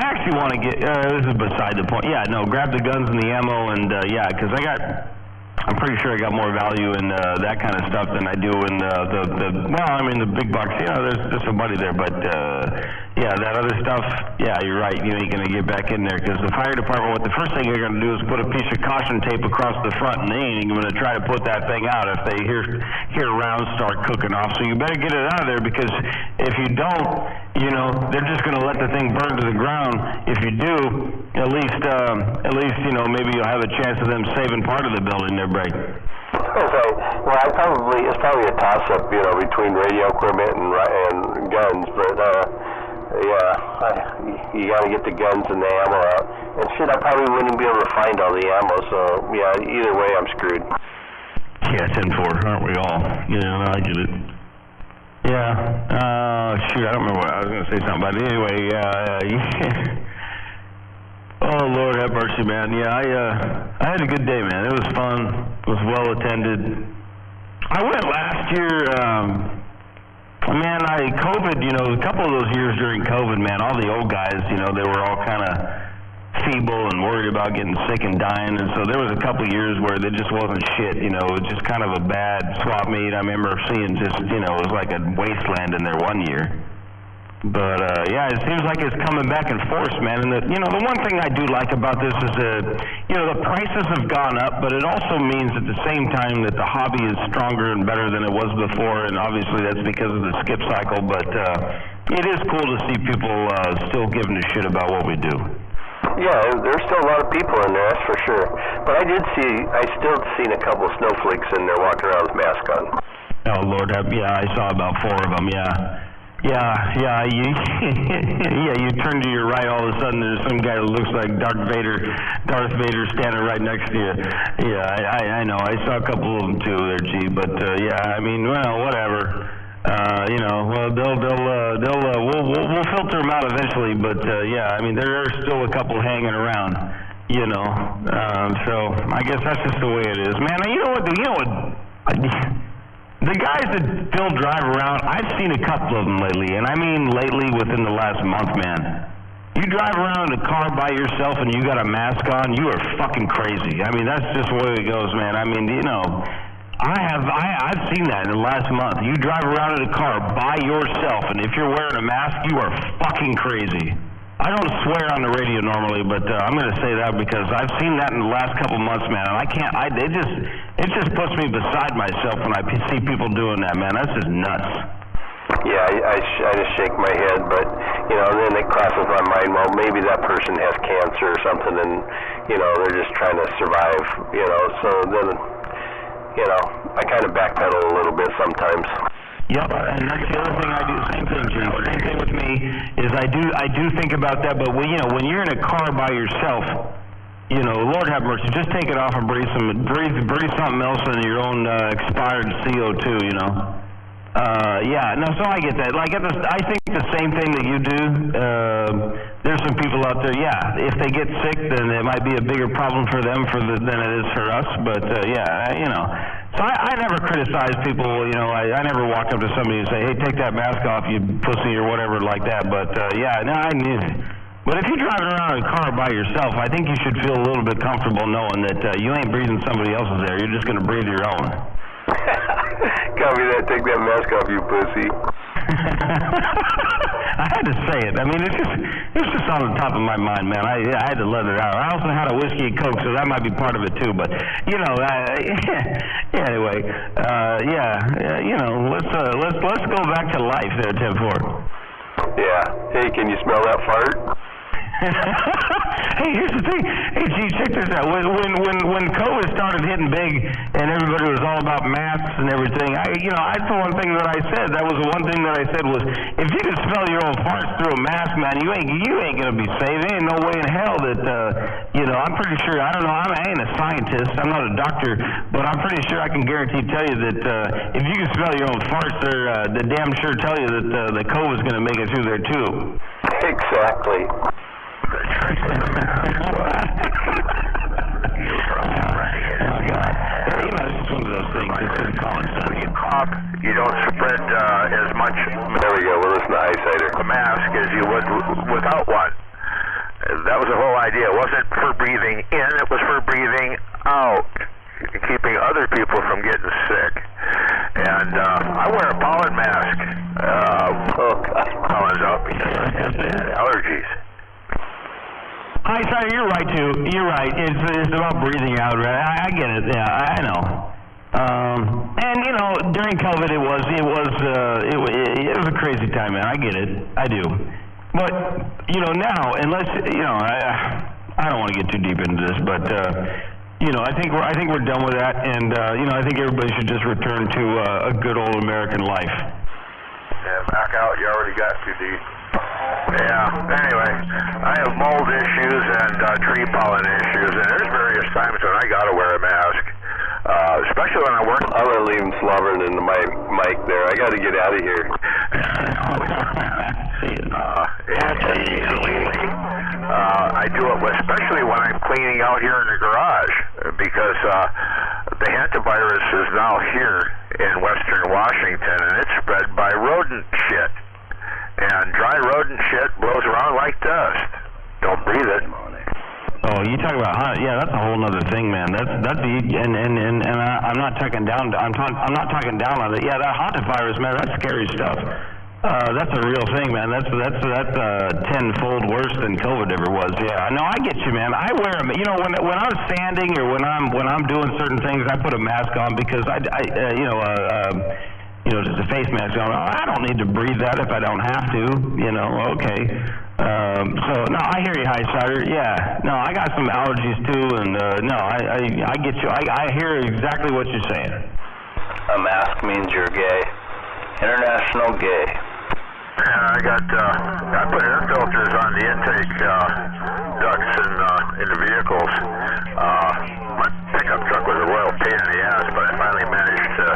actually want to get. This is beside the point. Yeah, no, grab the guns and the ammo, and yeah, because I'm pretty sure I got more value in that kind of stuff than I do in the big box. You know, there's some money there, but yeah, that other stuff, yeah, you're right. You ain't gonna get back in there because the fire department, the first thing they're gonna do is put a piece of caution tape across the front, and they ain't even gonna try to put that thing out if they hear rounds start cooking off. So you better get it out of there, because if you don't, you know, they're just gonna let the thing burn to the ground. If you do, at least you know, maybe you'll have a chance of them saving part of the building there, Bray. Okay. Well, it's probably a toss-up, you know, between radio equipment and guns, but yeah, you got to get the guns and the ammo out. And shit, I probably wouldn't be able to find all the ammo, so yeah, either way, I'm screwed. Yeah, 10-4, aren't we all? Yeah, I get it. Yeah. Shoot, I don't remember what I was going to say something, but anyway, yeah. Oh, Lord have mercy, man. Yeah, I had a good day, man. It was fun. It was well attended. I went last year, man, COVID, you know, a couple of those years during COVID, man, all the old guys, you know, they were all kind of feeble and worried about getting sick and dying, and so there was a couple years where there just wasn't shit, you know, it was just kind of a bad swap meet. I remember seeing just, you know, it was like a wasteland in there one year. But, yeah, it seems like it's coming back in force, man. And, you know, the one thing I do like about this is that, you know, the prices have gone up, but it also means at the same time that the hobby is stronger and better than it was before, and obviously that's because of the skip cycle, but it is cool to see people still giving a shit about what we do. Yeah, there's still a lot of people in there, that's for sure. But I still seen a couple of snowflakes in there walking around with masks on. Oh, Lord, yeah, I saw about 4 of them, yeah. Yeah, you turn to your right, all of a sudden there's some guy that looks like Darth Vader standing right next to you. Yeah, I know, I saw a couple of them too there, G, but, yeah, I mean, well, whatever. You know, well, we'll filter them out eventually, but, yeah, I mean, there are still a couple hanging around, you know, so I guess that's just the way it is. Man, you know what, the guys that still drive around, I've seen a couple of them lately, and I mean lately within the last month, man. You drive around in a car by yourself and you got a mask on, you are fucking crazy. I mean, that's just the way it goes, man. I mean, you know, I've seen that in the last month. You drive around in a car by yourself, and if you're wearing a mask, you are fucking crazy. I don't swear on the radio normally, but I'm going to say that because I've seen that in the last couple months, man, and it just puts me beside myself when I see people doing that, man. That's just nuts. Yeah, I just shake my head, but, you know, then it crosses my mind, well, maybe that person has cancer or something, and, you know, they're just trying to survive, you know, so then, you know, I kind of backpedal a little bit sometimes. Yep, and that's the other thing I do. Same thing, G. Same thing with me is I do think about that. But when you're in a car by yourself, you know, Lord have mercy, just take it off and breathe something else in your own expired CO2. You know. Yeah. No, so I get that. Like, I think the same thing that you do. There's some people out there. Yeah, if they get sick, then it might be a bigger problem for them than it is for us. But yeah, you know. So I never criticize people, you know, I never walk up to somebody and say, hey, take that mask off, you pussy, or whatever like that, but, yeah, no, but if you're driving around in a car by yourself, I think you should feel a little bit comfortable knowing that you ain't breathing somebody else's air, you're just going to breathe your own. Copy that, take that mask off, you pussy. I had to say it. I mean, it's just on the top of my mind, man. I had to let it out. I also had a whiskey and Coke, so that might be part of it too. But you know, yeah, anyway, yeah, you know, let's go back to life there, 10-4. Yeah. Hey, can you smell that fart? Hey, here's the thing. Hey, gee, check this out. When COVID started hitting big and everybody was all about masks and everything, that's the one thing that I said. That was the one thing that I said was, if you can smell your own farts through a mask, man, you ain't gonna be safe. There ain't no way in hell that, I'm pretty sure. I don't know. I ain't a scientist. I'm not a doctor, but I'm pretty sure I can tell you that if you can smell your own farts, they damn sure tell you that the COVID's gonna make it through there too. Exactly. Oh, God. You know, it's just one of those things. It's just common sense. You don't spread as much. There we go. We'll listen to Eyesighter. A mask as you would without one. That was the whole idea. It wasn't for breathing in, it was for breathing out, keeping other people from getting sick. And I wear a pollen mask. Pollen's up because I have allergies. Hi, sorry, you're right too. You're right. It's about breathing out, right? I get it. Yeah, I know. And you know, during COVID, it was a crazy time, man. I get it. I do. But you know, now, unless you know, I don't want to get too deep into this, but you know, I think we're done with that, and you know, I think everybody should just return to a good old American life. Yeah, back out. You already got too deep. Yeah, anyway, I have mold issues and tree pollen issues, and there's various times when I gotta wear a mask, especially when I work. I'm gonna leave him slobbering into my mic there. I gotta get out of here. I do it especially when I'm cleaning out here in the garage, because the hantavirus is now here in Western Washington, and it's spread by rodent shit. And dry rodent shit blows around like dust. Don't breathe it. Oh, you talk about yeah, that's a whole nother thing, man. That's the and I'm not talking down. I'm not talking down on it. Yeah, that hantavirus, man, that's scary stuff. That's a real thing, man. That's tenfold worse than COVID ever was. Yeah, no, I get you, man. I wear them. You know, when I'm standing or when I'm doing certain things, I put a mask on because just a face mask on. I don't need to breathe that if I don't have to. You know, okay. So no, I hear you, Highsider. Yeah, no, I got some allergies too, and no, I get you. I hear exactly what you're saying. A mask means you're gay. International gay. I put air filters on the intake ducts in the vehicles. My pickup truck was a royal pain in the ass, but I finally managed to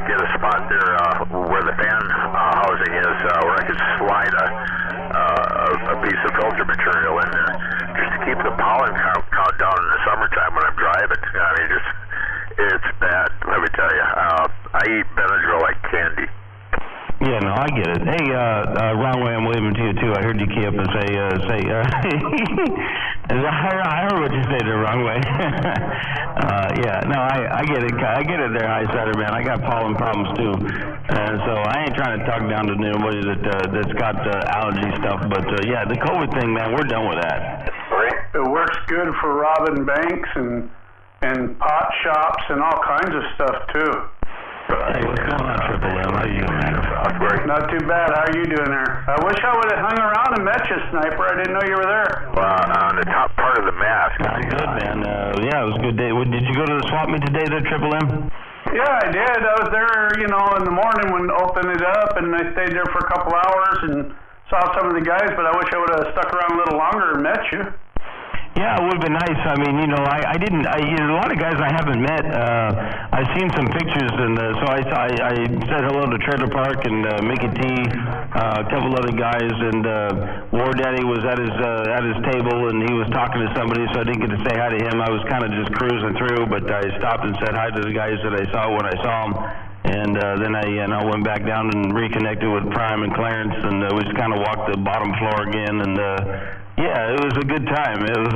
get a spot there where the fan housing is, where I could slide a piece of filter material in there, just to keep the pollen count down in the summertime when I'm driving. I mean, it's bad. Let me tell you. I eat Benadryl like candy. Yeah, no, I get it. Hey, wrong way, I'm waving to you too. I heard you key up and say, I heard what you said the wrong way. Yeah, no, I get it. I get it there, Highsider, man. I got pollen problems too. And so I ain't trying to talk down to anybody that's got allergy stuff, but yeah, the COVID thing, man, we're done with that. It works good for robbing banks and pot shops and all kinds of stuff too. Hey, what's going on, Triple M? How you doing, man? Not too bad. How are you doing there? I wish I would have hung around and met you, Sniper. I didn't know you were there. Well, on the top part of the mask. I'm good, man. Yeah, it was a good day. Did you go to the swap meet today there, Triple M? Yeah, I did. I was there, in the morning when opened it up, and I stayed there for a couple hours and saw some of the guys, but I wish I would have stuck around a little longer and met you. Yeah, it would have been nice. I mean, I didn't. A lot of guys I haven't met. I've seen some pictures, and so I said hello to Trailer Park and Mickey T, a couple other guys, and War Daddy was at his table, and he was talking to somebody, so I didn't get to say hi to him. I was kind of just cruising through, but I stopped and said hi to the guys that I saw when I saw them. And then I went back down and reconnected with Prime and Clarence, and we just kind of walked the bottom floor again, and yeah, it was a good time. It was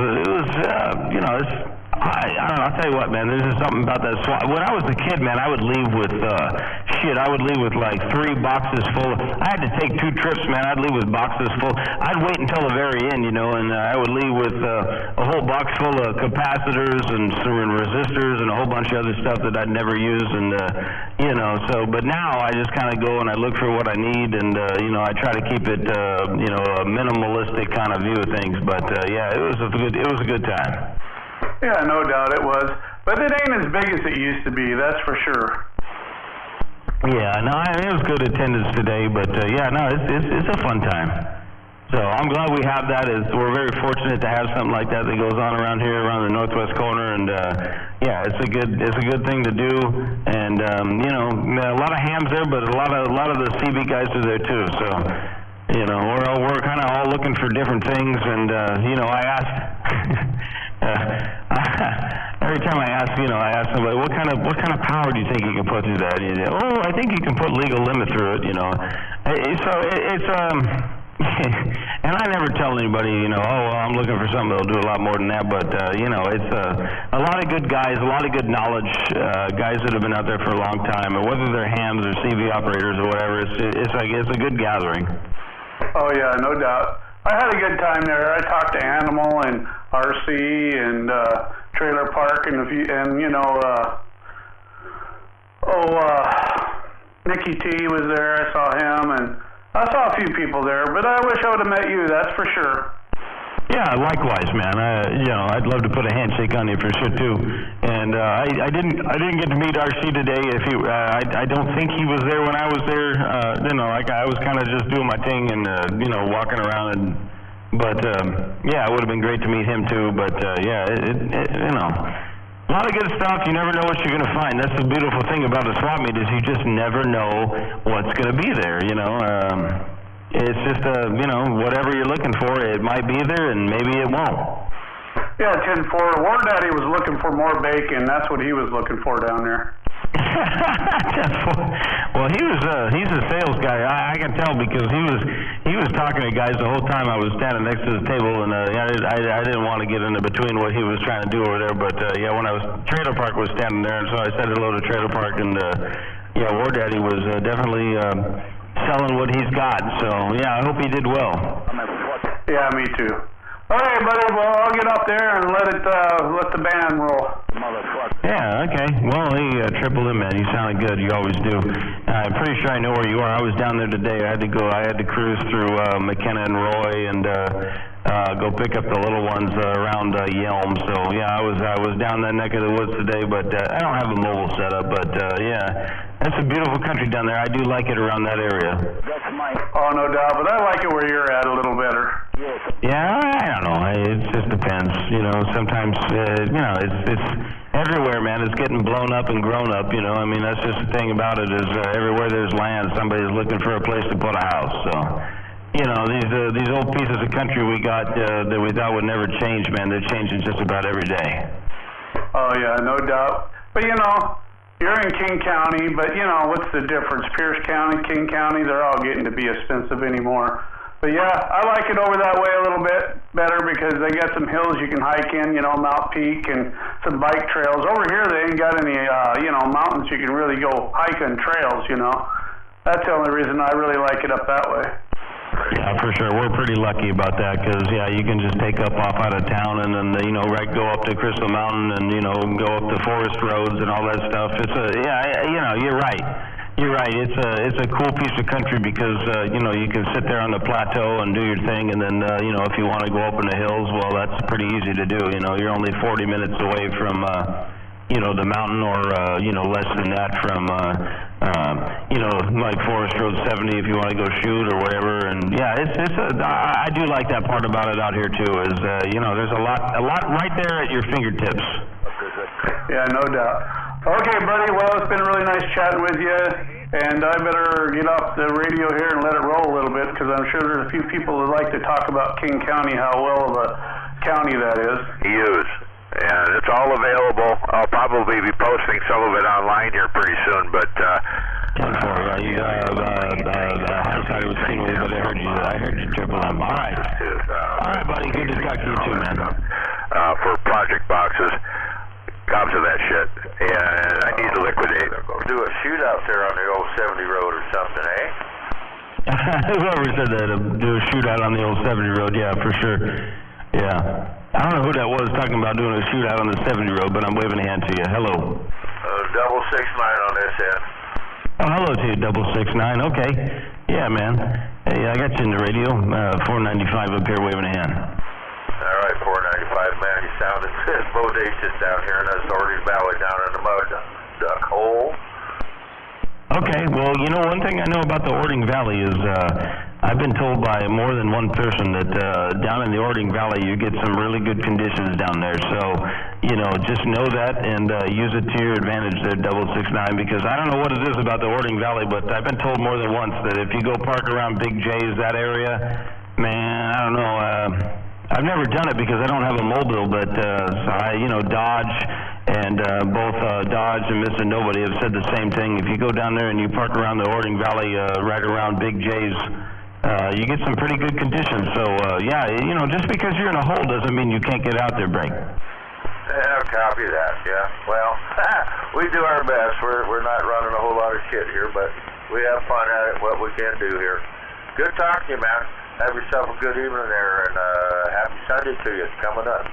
I don't know, I'll tell you what, man, there's just something about that swap. When I was a kid, man, I would leave with I would leave with like 3 boxes full. I had to take 2 trips, man. I'd leave with boxes full. I'd wait until the very end, and I would leave with a whole box full of capacitors and some resistors and a whole bunch of other stuff that I'd never use, and but now I just kind of go and I look for what I need, and I try to keep it a minimalistic kind of view of things. But yeah, it was a good time. Yeah, no doubt it was. But it ain't as big as it used to be, that's for sure. Yeah, no, it was good attendance today, but yeah, no, it's a fun time. So I'm glad we have that. We're very fortunate to have something like that goes on around here, around the northwest corner, and yeah, it's a good thing to do. And a lot of hams there, but a lot of the CB guys are there too. So we're kind of all looking for different things, and I asked. Every time I ask somebody, what kind of power do you think you can put through that? I think you can put legal limit through it. So it's and I never tell anybody, I'm looking for something that'll do a lot more than that. But it's a lot of good guys, a lot of good knowledge, guys that have been out there for a long time, and whether they're hams or CV operators or whatever, it's a good gathering. Oh yeah, no doubt. I had a good time there. I talked to Animal and RC and Trailer Park and Nicky T was there. I saw him, and I saw a few people there. But I wish I would have met you. That's for sure. Yeah, likewise, man. I'd love to put a handshake on you for sure too. And I didn't get to meet RC today. I don't think he was there when I was there. I was kind of just doing my thing and walking around. But yeah, it would have been great to meet him too. But yeah, a lot of good stuff. You never know what you're gonna find. That's the beautiful thing about a swap meet is you just never know what's gonna be there. It's just whatever you're looking for, it might be there and maybe it won't. Yeah, 10-4. War Daddy was looking for more bacon. That's what he was looking for down there. Well, he's a sales guy. I can tell because he was talking to guys the whole time I was standing next to the table, and I didn't want to get into between what he was trying to do over there. But yeah, when Trailer Park was standing there, and so I said hello to Trailer Park, and yeah, War Daddy was definitely selling what he's got. So yeah, I hope he did well. Yeah, me too. All right, buddy. Well, I'll get up there and let the band roll. Yeah, okay. Well, he tripled him, man. You sounded good. You always do. I'm pretty sure I know where you are. I was down there today. I had to cruise through McKenna and Roy and go pick up the little ones around Yelm. So yeah, I was down that neck of the woods today, but I don't have a mobile setup. But yeah, that's a beautiful country down there. I do like it around that area. Oh, no doubt. But I like it where you're at a little better. Yeah, I don't know. It just depends. You know, sometimes you know it's everywhere, man. It's getting blown up and grown up. You know, I mean that's just the thing about it is everywhere there's land, somebody's looking for a place to put a house. So, you know, these old pieces of country we got that we thought would never change, man. They're changing just about every day. Oh yeah, no doubt. But you know, you're in King County, but you know what's the difference? Pierce County, King County, they're all getting to be expensive anymore. But yeah, I like it over that way a little bit better because they got some hills you can hike in, you know, Mount Peak and some bike trails. Over here they ain't got any, you know, mountains you can really go hiking trails, you know. That's the only reason I really like it up that way. Yeah, for sure. We're pretty lucky about that because, yeah, you can just take up off out of town and then, you know, right, go up to Crystal Mountain and, you know, go up the forest roads and all that stuff. It's yeah, you know, you're right. You're right. It's a cool piece of country because you know you can sit there on the plateau and do your thing, and then you know if you want to go up in the hills, well, that's pretty easy to do. You know, you're only 40 minutes away from you know the mountain, or you know less than that from you know like Forest Road 70 if you want to go shoot or whatever. And yeah, I do like that part about it out here too. Is you know there's a lot right there at your fingertips. Yeah, no doubt. Okay, buddy. Well, it's been really nice chatting with you, and I better get off the radio here and let it roll a little bit because I'm sure there's a few people that like to talk about King County, how well of a county that is. Huge. And it's all available. I'll probably be posting some of it online here pretty soon, but I heard you triple M. All right. All right, buddy. Good to talk to you too, man. For project boxes. Cops of that shit, and I need to liquidate. Do a shootout there on the old 70 road or something, eh? Whoever said that, do a shootout on the old 70 road, yeah, for sure. Yeah. I don't know who that was talking about doing a shootout on the 70 road, but I'm waving a hand to you. Hello. 669 on this end. Oh, hello to you, 669. Okay. Yeah, man. Hey, I got you in the radio. 495 up here waving a hand. All right, 495, man. You sounded bodacious down here in this Ording Valley down in the mud duck hole. Okay, well, you know, one thing I know about the Ording Valley is I've been told by more than one person that down in the Ording Valley you get some really good conditions down there. So, you know, just know that and use it to your advantage there, 669, because I don't know what it is about the Ording Valley, but I've been told more than once that if you go park around Big J's, that area, man, I don't know. I've never done it because I don't have a mobile, but you know, Dodge and both Dodge and Mr. Nobody have said the same thing. If you go down there and you park around the Ording Valley, right around Big J's, you get some pretty good conditions. So yeah, you know, just because you're in a hole doesn't mean you can't get out there, Brink. Yeah, copy that. Yeah. Well, we do our best. We're not running a whole lot of shit here, but we have fun at it. What we can do here. Good talking to you, man. Have yourself a good evening there, and happy Sunday to you. It's coming up.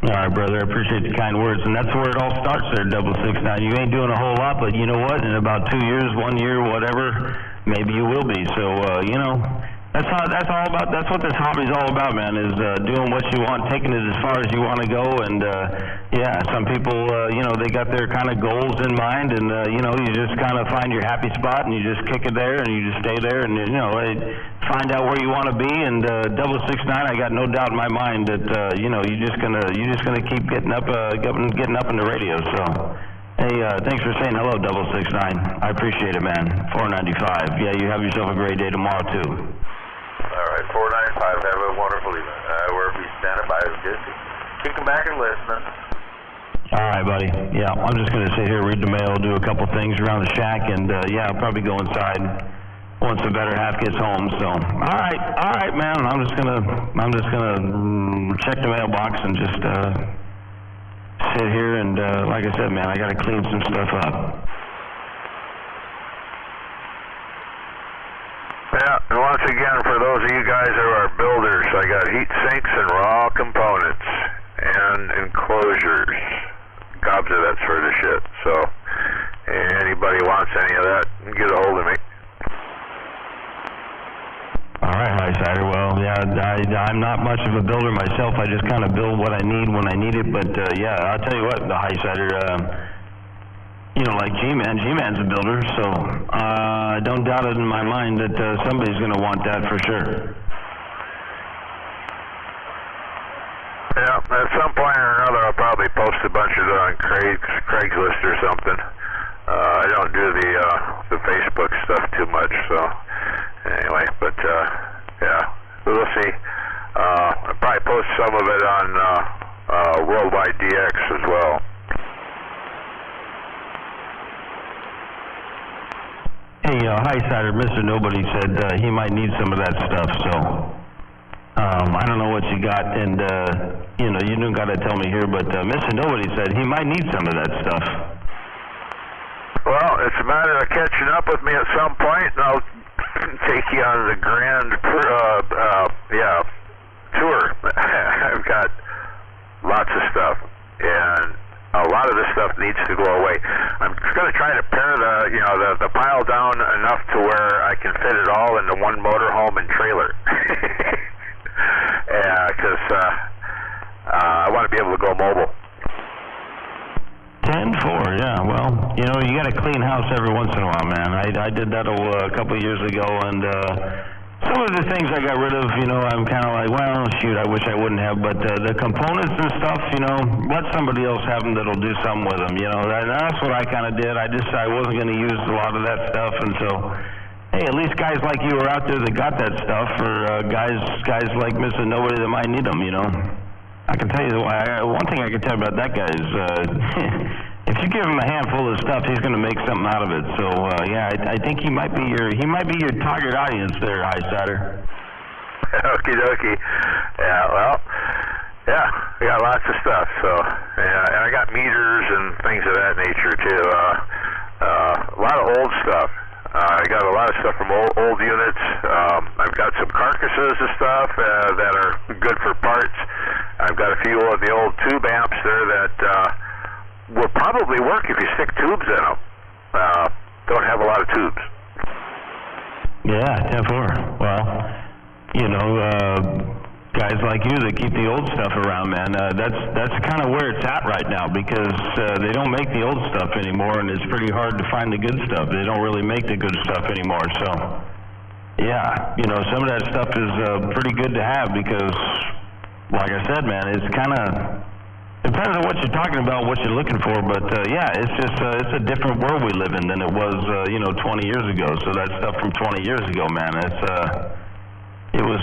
All right, brother. I appreciate the kind words, and that's where it all starts there, 669. You ain't doing a whole lot, but you know what? In about 2 years, 1 year, whatever, maybe you will be. So, you know, that's all about. That's what this hobby's all about, man. Is doing what you want, taking it as far as you want to go, and yeah, some people, you know, they got their kind of goals in mind, and you know, you just kind of find your happy spot, and you just kick it there, and you just stay there, and you know, find out where you want to be. And 669, I got no doubt in my mind that you know, you're just gonna keep getting up in the radio. So. Hey, thanks for saying hello, 669. I appreciate it, man. 495. Yeah, you have yourself a great day tomorrow too. All right, 495. Have a wonderful evening. We'll be standing by, just kicking back and listening. All right, buddy. Yeah, I'm just going to sit here, read the mail, do a couple things around the shack, and yeah, I'll probably go inside once the better half gets home. So, all right, man. I'm just gonna check the mailbox and just sit here and, like I said, man, I gotta clean some stuff up. Yeah, and once again, for those of you guys who are builders, I got heat sinks and raw components and enclosures. Gobs of that sort of shit. So, anybody wants any of that, get a hold of me. All right, Highsider. Well, yeah, I'm not much of a builder myself. I just kind of build what I need when I need it. But yeah, I'll tell you what, the Highsider, you know, like G-Man's a builder, so I don't doubt it in my mind that somebody's going to want that for sure. Yeah, at some point or another, I'll probably post a bunch of it on Craigslist or something. I don't do the Facebook stuff too much, so anyway, but yeah, we'll see. I'll probably post some of it on Worldwide DX as well. Hey, Highsider, Mr. Nobody said he might need some of that stuff, so I don't know what you got, and you know, you don't got to tell me here, but Mr. Nobody said he might need some of that stuff. Well, it's a matter of catching up with me at some point, and I'll take you on the grand tour. I've got lots of stuff, and a lot of this stuff needs to go away. I'm going to try to pare the pile down enough to where I can fit it all into one motorhome and trailer. Yeah, because I want to be able to go mobile. 10-4, yeah. Well, you know, you got to clean house every once in a while, man. I did that a couple of years ago, and some of the things I got rid of, you know, I'm kind of like, well, shoot, I wish I wouldn't have. But the components and stuff, you know, let somebody else have them that'll do something with them. You know, that's what I kind of did. I wasn't going to use a lot of that stuff, and so, hey, at least guys like you are out there that got that stuff, or guys like Mr. Nobody that might need them, you know. I can tell you, one thing I can tell you about that guy is, if you give him a handful of stuff, he's going to make something out of it. So, yeah, I think he might be your target audience there, Highsider. Okie dokie. Yeah, well, yeah, I got lots of stuff. So, yeah, and I got meters and things of that nature too. A lot of old stuff. I got a lot of stuff from old units. I've got some carcasses of stuff that are good for parts. I've got a few of the old tube amps there that will probably work if you stick tubes in them. Don't have a lot of tubes. Yeah, 10-4. Well, you know, guys like you that keep the old stuff around, man, that's kind of where it's at right now, because they don't make the old stuff anymore, and it's pretty hard to find the good stuff. They don't really make the good stuff anymore. So, yeah, you know, some of that stuff is pretty good to have, because, like I said, man, it's kind of depends on what you're talking about, what you're looking for. But yeah, it's just it's a different world we live in than it was, you know, 20 years ago. So that stuff from 20 years ago, man, it was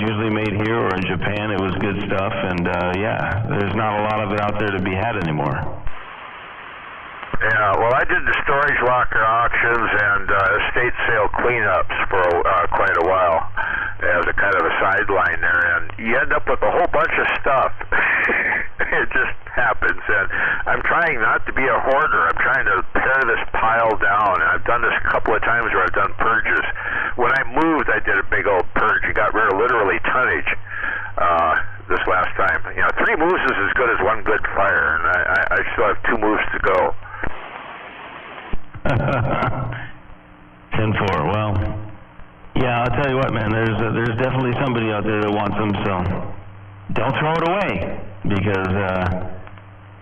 usually made here or in Japan. It was good stuff, and yeah, there's not a lot of it out there to be had anymore. Yeah, well, I did the storage locker auctions and estate sale cleanups for quite a while as a kind of a sideline there, and you end up with a whole bunch of stuff. It just happens, and I'm trying not to be a hoarder. I'm trying to pare this pile down, and I've done this a couple of times where I've done purges. When I moved, I did a big old purge. You got rid of literally tonnage this last time. You know, 3 moves is as good as 1 good fire, and I still have 2 moves to go. 10-4. Well, yeah, I'll tell you what, man. There's definitely somebody out there that wants them, so don't throw it away, because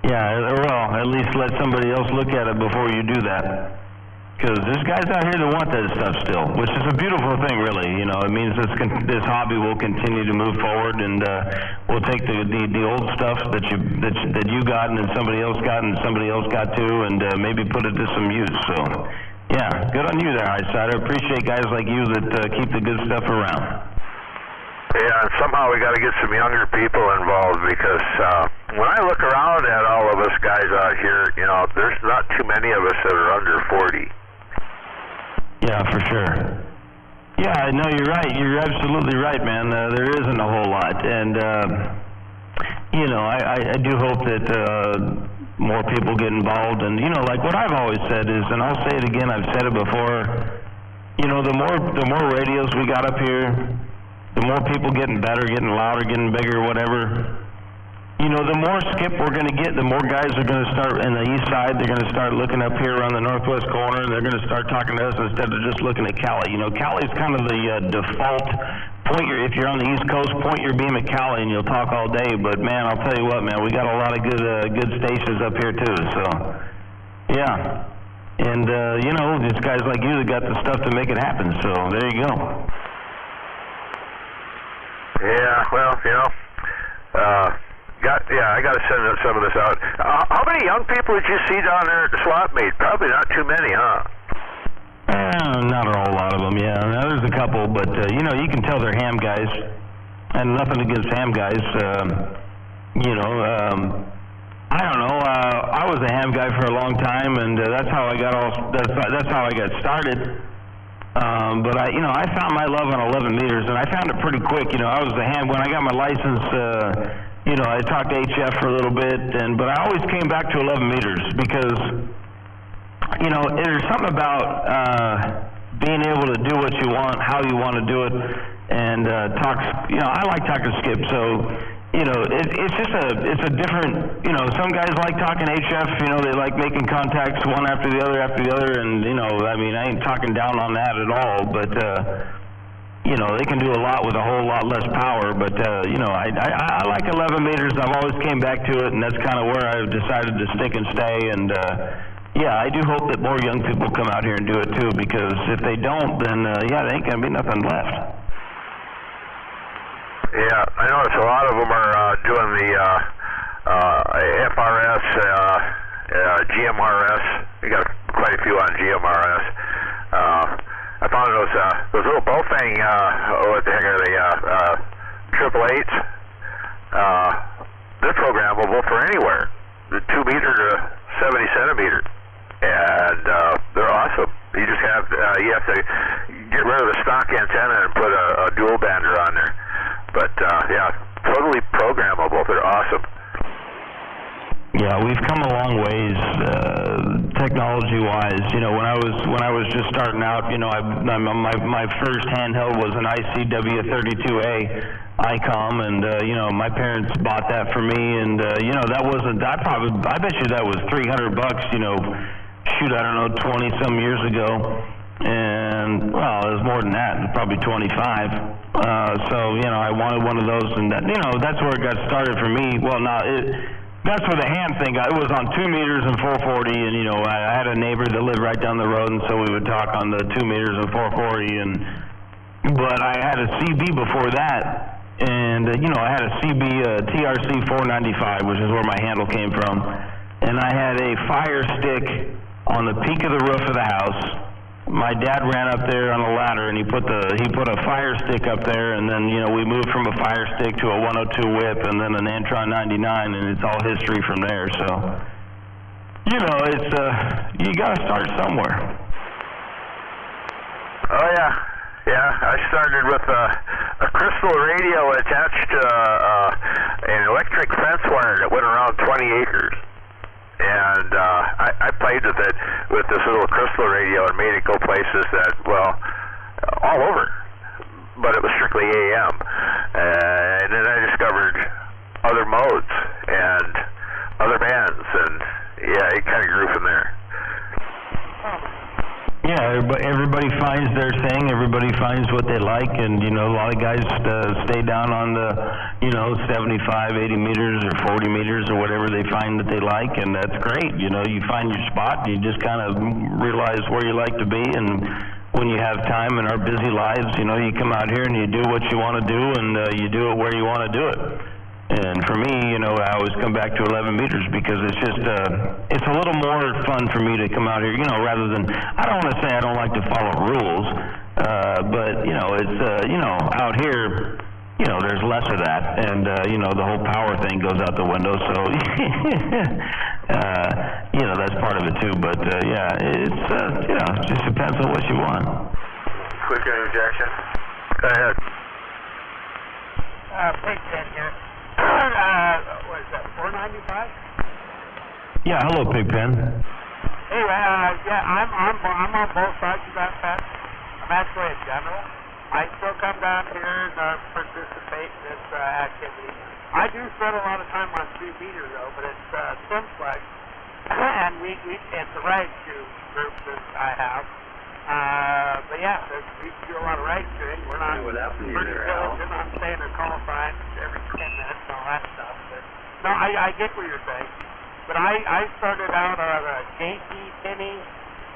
yeah, well, at least let somebody else look at it before you do that. Because there's guys out here that want that stuff still, which is a beautiful thing, really. You know, it means this hobby will continue to move forward, and we'll take the old stuff that you got, and then somebody else got, and somebody else got too, and maybe put it to some use. So, yeah, good on you there, Highsider. Appreciate guys like you that keep the good stuff around. Yeah, and somehow we got to get some younger people involved, because when I look around at all of us guys out here, you know, there's not too many of us that are under 40. Yeah, for sure. Yeah, no, you're right. You're absolutely right, man. There isn't a whole lot, and you know, I do hope that more people get involved. And you know, like what I've always said is, and I'll say it again. I've said it before. You know, the more radios we got up here, the more people getting better, getting louder, getting bigger, whatever. You know, the more skip we're going to get, the more guys are going to start in the east side. They're going to start looking up here around the northwest corner, and they're going to start talking to us instead of just looking at Cali. You know, Cali's kind of the default point. If you're on the East Coast, point your beam at Cali, and you'll talk all day. But man, I'll tell you what, man, we got a lot of good stations up here too. So, yeah, and you know, it's guys like you that got the stuff to make it happen. So there you go. Yeah, well, you know. I got to send some of this out. How many young people did you see down there at the swap meet? Probably not too many, huh? Not a whole lot of them, yeah. Now, there's a couple, but, you know, you can tell they're ham guys. And nothing against ham guys. You know, I don't know. I was a ham guy for a long time, and that's how I got that's how I got started. But I found my love on 11 meters, and I found it pretty quick. You know, I was a ham when I got my license. You know, I talked to HF for a little bit, but I always came back to 11 meters because, you know, there's something about being able to do what you want, how you want to do it, and talk. You know, I like talking skip, so you know, it's a different. You know, some guys like talking HF. You know, they like making contacts one after the other, and you know, I mean, I ain't talking down on that at all, but. You know, they can do a lot with a whole lot less power, but, you know, I like 11 meters. I've always came back to it, and that's kind of where I've decided to stick and stay. And, yeah, I do hope that more young people come out here and do it, too, because if they don't, then, yeah, there ain't going to be nothing left. Yeah, I notice a lot of them are doing the FRS, GMRS. We got quite a few on GMRS. I found those little Bofang, what the heck are they, 888s? They're programmable for anywhere, the 2 meter to 70 centimeter, and they're awesome. You just have to get rid of the stock antenna and put a dual bander on there. But yeah, totally programmable. They're awesome. Yeah, we've come a long ways, technology-wise. You know, when I was just starting out, you know, my first handheld was an ICW32A ICOM, and you know, my parents bought that for me, and you know, that wasn't. I bet you that was $300. You know, shoot, I don't know, 20-some years ago, and well, it was more than that, probably 25. So you know, I wanted one of those, and that, you know, that's where it got started for me. Well, that's where the ham thing got. It was on 2 meters and 440, and you know, I had a neighbor that lived right down the road, and so we would talk on the 2 meters and 440. But I had a CB before that, and you know, I had a CB TRC 495, which is where my handle came from, and I had a fire stick on the peak of the roof of the house. My dad ran up there on a ladder, and he put a fire stick up there, and then, you know, we moved from a fire stick to a 102 whip, and then an Antron 99, and it's all history from there. So, you know, it's you got to start somewhere. Oh yeah. I started with a crystal radio attached to an electric fence wire that went around 20 acres. And I played with it with this little crystal radio and made it go places that, well, all over. But it was strictly AM. And then I discovered other modes and other bands, and yeah, it kind of grew from there. Yeah, everybody finds their thing. Everybody finds what they like, and you know, a lot of guys stay down on the, you know, 75, 80 meters or 40 meters or whatever they find that they like, and that's great. You know, you find your spot, and you just kind of realize where you like to be, and when you have time in our busy lives, you know, you come out here and you do what you want to do, and you do it where you want to do it. And for me, you know, I always come back to 11 meters because it's just, it's a little more fun for me to come out here, you know, rather than, I don't want to say I don't like to follow rules, but, you know, it's, you know, out here, you know, there's less of that, and, you know, the whole power thing goes out the window, so, you know, that's part of it too, but, yeah, it's, you know, it just depends on what you want. quick interjection? Go ahead. Pigpen here. What is that, 495? Yeah, hello, Pigpen. Hey, yeah, I'm on both sides of that fence. I'm actually a general. I still come down here and participate in this activity. I do spend a lot of time on 2 meters though, but it's Simplex, and it's a ride shoe group that I have. But yeah, we do a lot of ride shooting. We're not pretty diligent on staying in call signs every 10 minutes and all that stuff. But no, I get what you're saying. But I started out on a JT Penny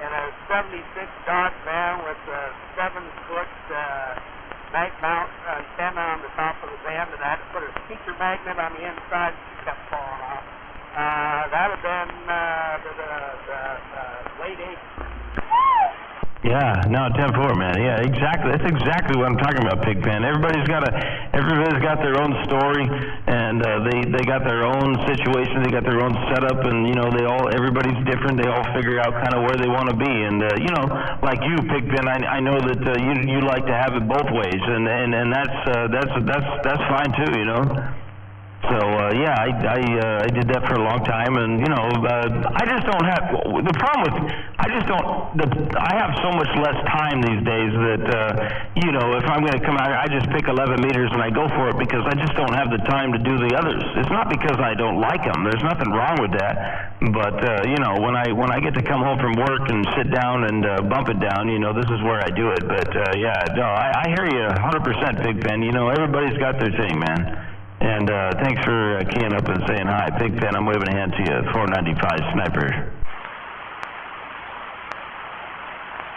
and a 76 Dodge van with a 7-foot mag mount antenna on the top of the van, and I had to put a speaker magnet on the inside, and it kept falling off. That had been the late 80s. Yeah, no, 10-4, man. Yeah, exactly. That's exactly what I'm talking about, Pigpen. Everybody's got their own story, and they got their own situation. They got their own setup, and you know, everybody's different. They all figure out kind of where they want to be, and you know, like you, Pigpen, I know that you like to have it both ways, and that's fine too, you know. So yeah, I did that for a long time, and you know, I just don't have the problem with I have so much less time these days that you know, if I'm going to come out, I just pick 11 meters and I go for it because I just don't have the time to do the others. It's not because I don't like them. There's nothing wrong with that, but you know, when I get to come home from work and sit down and bump it down, you know, this is where I do it. But yeah, no, I hear you 100%, Pigpen. You know, everybody's got their thing, man. And thanks for keying up and saying hi. Pigpen, I'm waving a hand to you. 495 Sniper.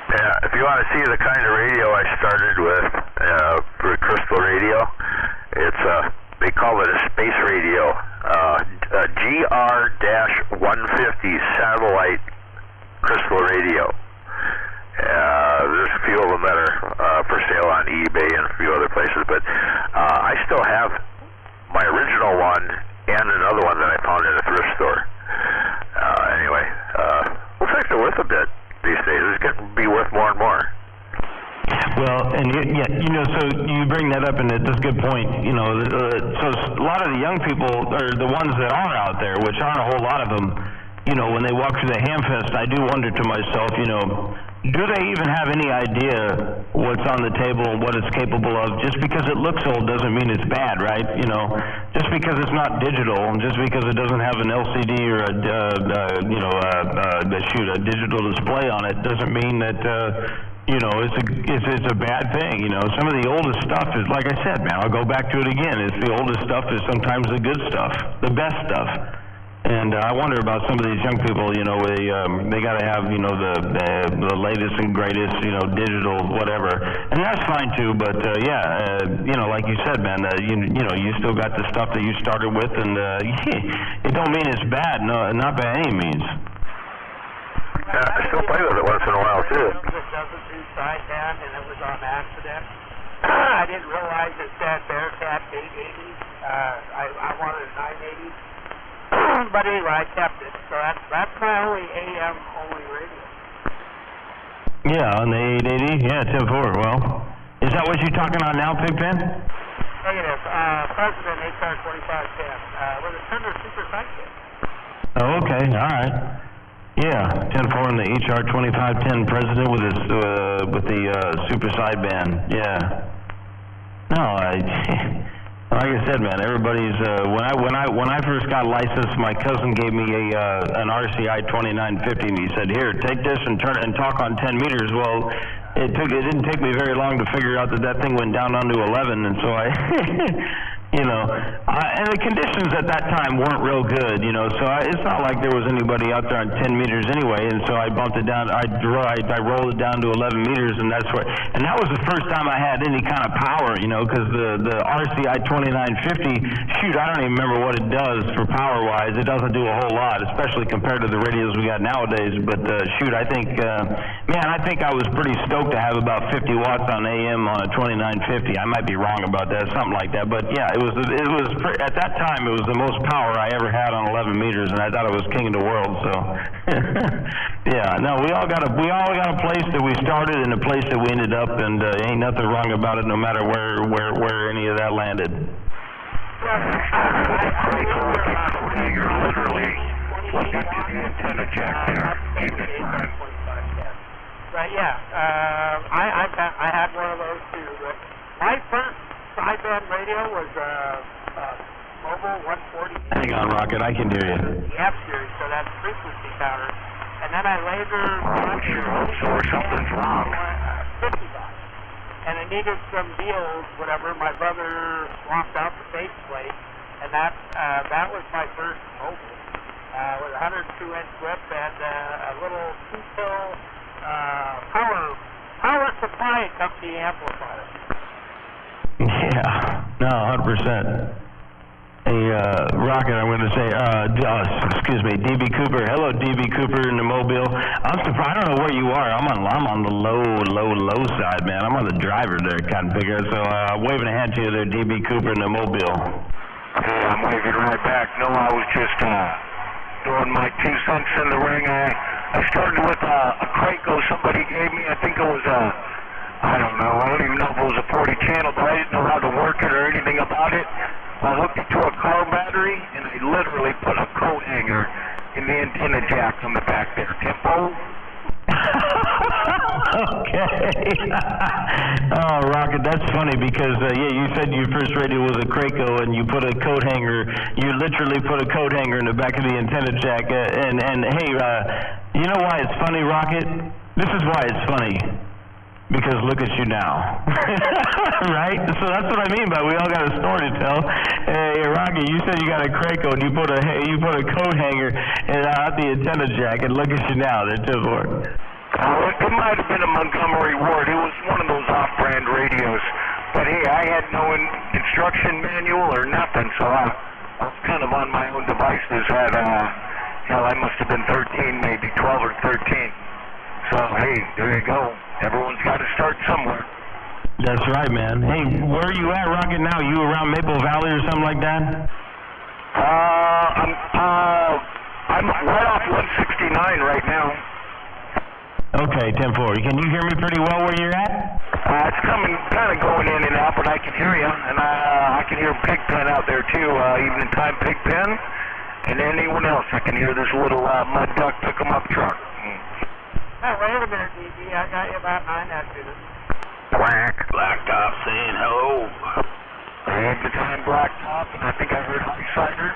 Yeah, if you want to see the kind of radio I started with for Crystal Radio, it's they call it a space radio, GR-150 satellite Crystal Radio. There's a few of them that are for sale on eBay and a few other places, but I still have my original one and another one that I found in a thrift store. Anyway, looks like they're worth a bit these days. It's getting to be worth more and more. Well, and yeah, you know, so you bring that up, and that's a good point. You know, so a lot of the young people are the ones that are out there, which aren't a whole lot of them. You know, when they walk through the Hamfest, I do wonder to myself, you know, do they even have any idea what's on the table and what it's capable of? Just because it looks old doesn't mean it's bad, right? You know, just because it's not digital, and just because it doesn't have an LCD or a digital display on it, doesn't mean that you know, it's a bad thing. You know, some of the oldest stuff is, like I said, man, I'll go back to it again. It's the oldest stuff is sometimes the good stuff, the best stuff. And I wonder about some of these young people, you know, they got to have, you know, the latest and greatest, you know, digital whatever, and that's fine too. But yeah, you know, like you said, man, you know, you still got the stuff that you started with, and it don't mean it's bad, no, not by any means. Yeah, I still play with it once in a while too. It doesn't do sideband, and it was on accident. I didn't realize it said Bearcat 880. I wanted a 980. But anyway, I kept it. So that's my only AM only radio. Yeah, on the 880. Yeah, 10-4. Well, is that what you're talking on now, Pigpen? Negative. President HR 2510 with a Thunder Super Sidekick. Oh, okay. All right. Yeah, 10-4 on the HR 2510 President with the super sideband. Yeah. No, like I said, man, everybody's when I first got licensed, my cousin gave me an RCI 2950, and he said, "Here, take this and turn it and talk on 10 meters." Well, it didn't take me very long to figure out that thing went down onto 11, and so I you know, and the conditions at that time weren't real good, you know, so it's not like there was anybody out there on 10 meters anyway, and so I bumped it down, I rolled it down to 11 meters, and that was the first time I had any kind of power, you know, because the RCI 2950, shoot, I don't even remember what it does for power-wise. It doesn't do a whole lot, especially compared to the radios we got nowadays, but shoot, I think, man, I think I was pretty stoked to have about 50 watts on AM on a 2950. I might be wrong about that, something like that, but yeah, it at that time it was the most power I ever had on 11 meters, and I thought it was king of the world. So, yeah, no, we all got a place that we started and a place that we ended up, and ain't nothing wrong about it, no matter where any of that landed. You're literally plugged into the antenna jack there. Right, yeah. I had one of those too. But my first sideband radio was Mobile 140. Hang on, Rocket, I can hear you. The F series, so that's frequency counter. And then I later something's wrong. 50 bucks. And I needed some deals, whatever. My brother swapped out the faceplate, and that was my first mobile. With a 102-inch whip and a little 2-pill power supply company amplifier. Yeah, no, 100%. Hey, Rocket, I'm going to say, excuse me, DB Cooper. Hello, DB Cooper in the Mobile. I'm surprised. I don't know where you are. I'm on the low side, man. I'm on the driver there, Cotton Picker. So, waving a hand to you there, DB Cooper in the Mobile. Hey, I'm waving right back. No, I was just throwing my 2 cents in the ring. I started with a Kraco somebody gave me. I think it was I don't know. I don't even know if it was a 40 channel, but I didn't know how to work it or anything about it. I hooked it to a car battery, and I literally put a coat hanger in the antenna jack on the back there. Tempo? Okay. Oh, Rocket, that's funny because, yeah, you said your first radio was a Kraco and you put a coat hanger, you literally put a coat hanger in the back of the antenna jack. And hey, you know why it's funny, Rocket? This is why it's funny. Because look at you now. Right? So that's what I mean by we all got a story to tell. Hey, Rocky, you said you got a Kraco and you put a coat hanger out the antenna jack, and look at you now. They're just working. It might have been a Montgomery Ward. It was one of those off-brand radios. But hey, I had no instruction manual or nothing, so I was kind of on my own devices at, hell, I must have been 13, maybe 12 or 13. So hey, there you go. Everyone's got to start somewhere. That's right, man. Hey, where are you at, Rocket, now? You around Maple Valley or something like that? I'm right off 169 right now. Okay, 10-4. Can you hear me pretty well where you're at? It's coming, kind of going in and out, but I can hear you. And I can hear Pigpen out there, too. Evening time Pigpen. And anyone else. I can hear this little mud duck pick-em-up truck. Oh, wait a minute, DB. I got you about 9 after this. Blacktop saying hello. Good time, Blacktop, and I think I heard Highsider.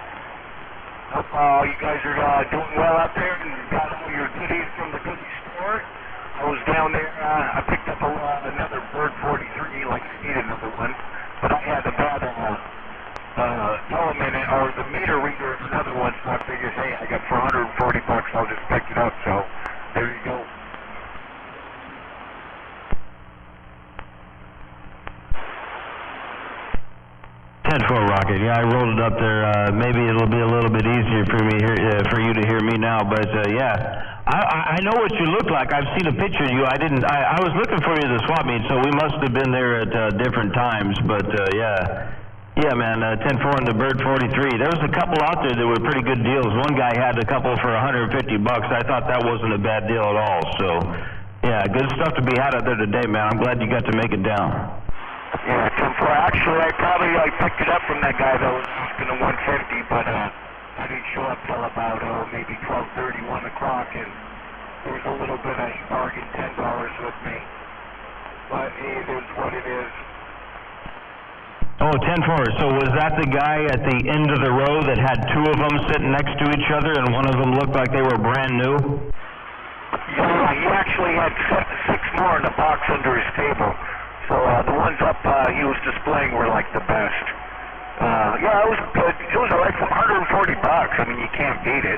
Hope you guys are doing well out there and got all your goodies from the goodie store. I was down there. I picked up another Bird 43, like I need another one, but I had a bad element or the meter reader is another one, so I figured, hey, I got for $140, I'll just pick it up. So there you go. Rocket. Yeah, I rolled it up there. Maybe it'll be a little bit easier for me here, for you to hear me now. But yeah, I know what you look like. I've seen a picture of you. I was looking for you at the swap meet, so we must have been there at different times. But yeah, man. 10-4 and the Bird 43. There was a couple out there that were pretty good deals. One guy had a couple for $150. I thought that wasn't a bad deal at all. So yeah, good stuff to be had out there today, man. I'm glad you got to make it down. Yeah, 10-4. Actually, I picked it up from that guy that was asking the 150, but I didn't show up till about maybe 12:30, 1 o'clock, and there was a little bit of bargain $10 with me. But it is what it is. Oh, 10-4. So was that the guy at the end of the row that had two of them sitting next to each other, and one of them looked like they were brand new? Yeah, he actually had 6 more in the box under his table. So the ones up he was displaying were like the best. Yeah, it was good. It was like $140. I mean, you can't beat it.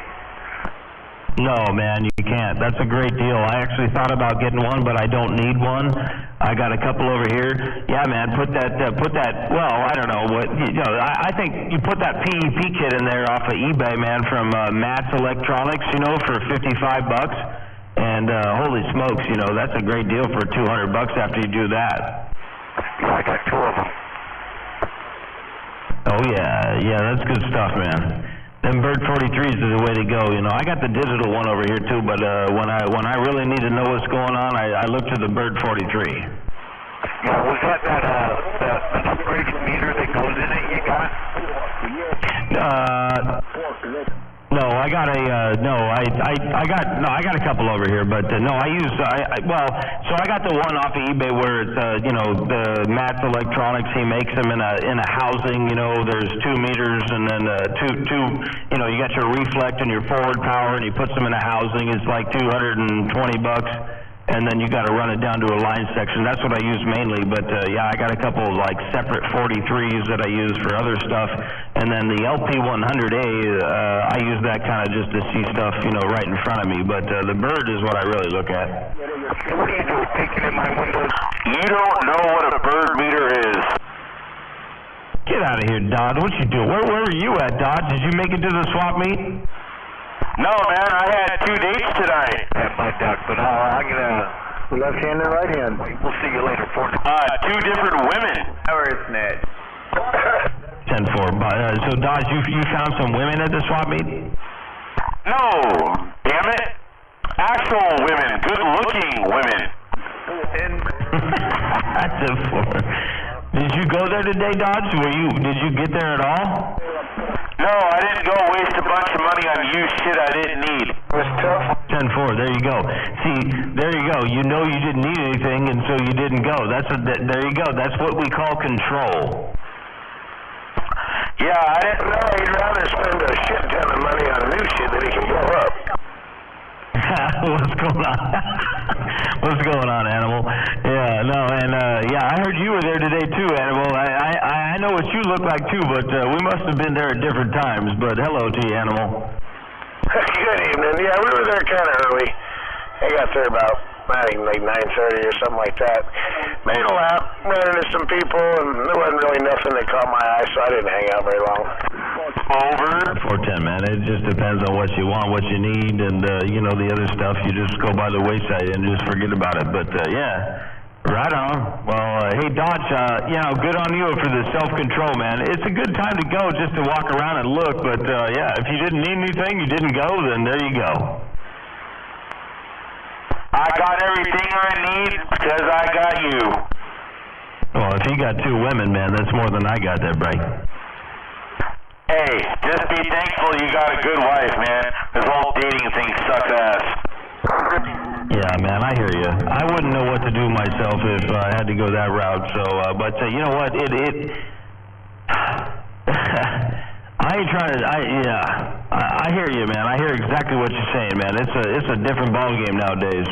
No, man, you can't. That's a great deal. I actually thought about getting one, but I don't need one. I got a couple over here. Yeah, man, put that. Well, I don't know what. I think you put that PEP kit in there off of eBay, man, from Matt's Electronics. For $55. And holy smokes, that's a great deal for $200 after you do that. Yeah, I got 2 of them. Oh yeah, that's good stuff, man. Them Bird 43s are the way to go. You know, I got the digital one over here too, but when I really need to know what's going on, I look to the Bird 43. Yeah, was that an upgraded meter that goes in it you got? No, I got a couple over here, but no, I got the one off of eBay where it's the Matt's Electronics. He makes them in a housing. You know, there's 2 meters and then two. You know, you got your reflect and your forward power, and he puts them in a housing. It's like $220. And then you got to run it down to a line section. That's what I use mainly. But yeah, I got a couple of like separate 43s that I use for other stuff. And then the LP100A, I use that kind of just to see stuff, you know, right in front of me. But the Bird is what I really look at. What are you doing, peeking in my windows? You don't know what a Bird meter is. Get out of here, Dodge. What you do? Where were you at, Dodge? Did you make it to the swap meet? No, man, I had 2 dates tonight. At my duck, but I'm gonna left hand and right hand. We'll see you later. 2 different women. Earthnet. 10-4. So Dodge, you found some women at the swap meet? No, damn it. Actual women, good-looking women. That's a 4. Did you go there today, Dodge? Did you get there at all? No, I didn't go waste a bunch of money on used shit I didn't need. It was tough. 10-4. There you go. See, there you go. You know you didn't need anything, and so you didn't go. There you go. That's what we call control. Yeah, I didn't know he'd rather spend a shit ton of money on new shit that he can blow up. What's going on? What's going on, Animal? Yeah, no, and yeah, I heard you were there today too, Animal. I know what you look like too, but we must have been there at different times. But hello to you, Animal. Good evening. Yeah, we were there kind of early. I got there about, I think, like 9:30 or something like that. Made a lap, ran into some people, and there wasn't really nothing that caught my eye, so I didn't hang out very long. Over. 410, man. It just depends on what you want, what you need, and you know, the other stuff you just go by the wayside and just forget about it. But yeah, right on. Well, hey Dodge, you know, good on you for the self-control, man. It's a good time to go just to walk around and look. But yeah, if you didn't need anything, you didn't go, then there you go. I got everything I need because I got you. Well, if you got 2 women, man, that's more than I got there, Bray. Hey, just be thankful you got a good wife, man. This whole dating thing sucks ass. Yeah, man, I hear you. I wouldn't know what to do myself if I had to go that route. So, but you know what? I ain't trying to. I hear you, man. I hear exactly what you're saying, man. It's a different ball game nowadays.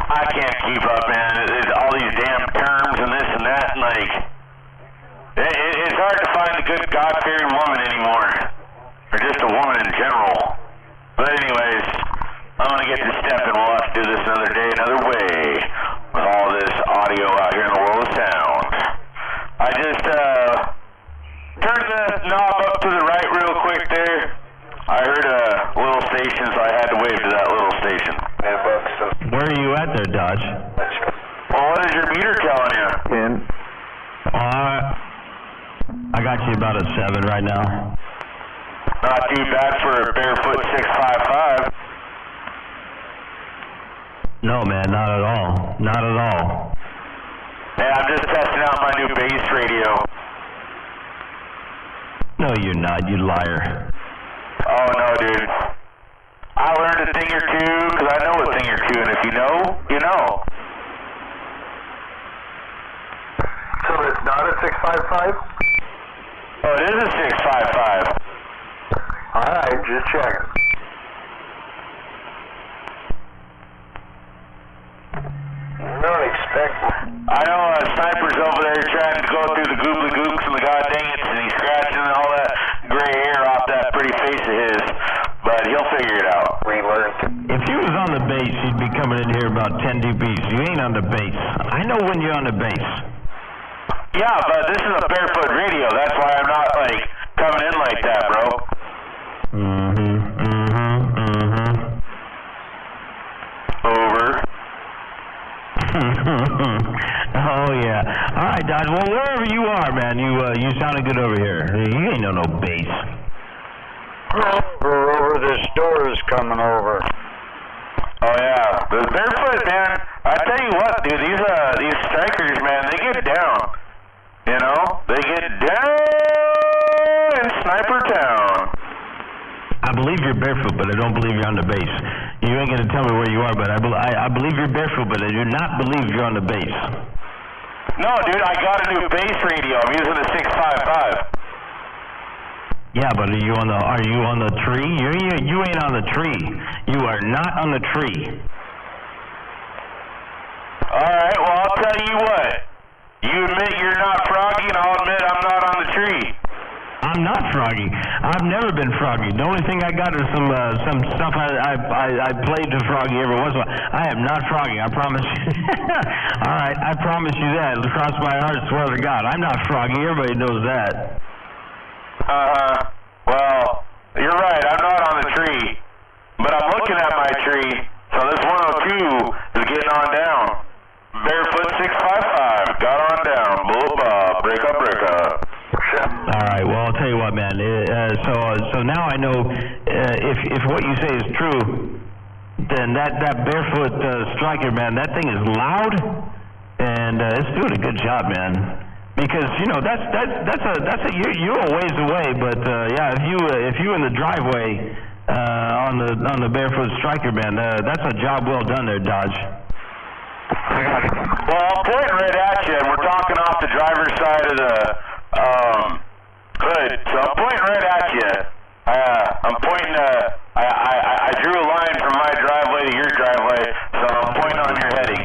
I can't keep up, man. It's all these damn terms and this and that, and like, it's hard to find a good God-fearing woman anymore, or just a woman in general. But anyways, I'm gonna get to step, and we'll have to do this another day, another way, with all this audio out here in the world of sound. I just turned the knob up to the right real quick there. I heard a little station, so I had to wave to that little station. Where are you at there, Dodge? Well, what is your meter telling you? 10. I got you about a 7 right now. Not too bad for a barefoot 655. No, man, not at all. Not at all. Hey, I'm just testing out my new bass radio. No, you're not, you liar. Oh, no, dude. I learned a thing or two because I know a thing or two, and if you know, you know. So it's not a 655? Oh, it is a 655. Alright, just checking. Don't expect. I know a sniper's over there trying to go through the goobly gooks and the god dang it, and he's scratching all that gray hair off that pretty face of his, but he'll figure it out. If he was on the base, he'd be coming in here about 10 dBs. You ain't on the base. I know when you're on the base. Yeah, but this is a barefoot radio. That's why I'm not, like, coming in like that, bro. Over. Oh, yeah. All right, Dodge. Well, wherever you are, man, you sounded good over here. You ain't no bass. Over this door is coming over. Oh yeah, the barefoot, man. I tell you what, dude, these strikers, man, they get down. You know, they get down in Sniper Town. I believe you're barefoot, but I don't believe you're on the base. You ain't gonna tell me where you are, but I believe you're barefoot, but I do not believe you're on the base. No, dude, I got a new base radio. I'm using the 655. Yeah, but are you on the tree? You ain't on the tree. You are not on the tree. All right, well, I'll tell you what. You admit you're not Froggy, and I'll admit I'm not on the tree. I'm not Froggy. I've never been Froggy. The only thing I got is some stuff I played to Froggy every once in a while. I am not Froggy. I promise you. All right, I promise you that. Across my heart, swear to God, I'm not Froggy. Everybody knows that. Well, you're right, I'm not on the tree, but I'm looking at my tree, so this 102 is getting on down. Barefoot 655, got on down, bull break up. All right, well, I'll tell you what, man, so now I know, if what you say is true, then that barefoot striker, man, that thing is loud, and it's doing a good job, man. Because you're a ways away, but yeah, if you in the driveway on the barefoot striker, man, that's a job well done there, Dodge. Well, I'm pointing right at you, and we're talking off the driver's side of the hood, so I'm pointing right at you. I'm pointing. I drew a line from my driveway to your driveway, so I'm pointing on your heading.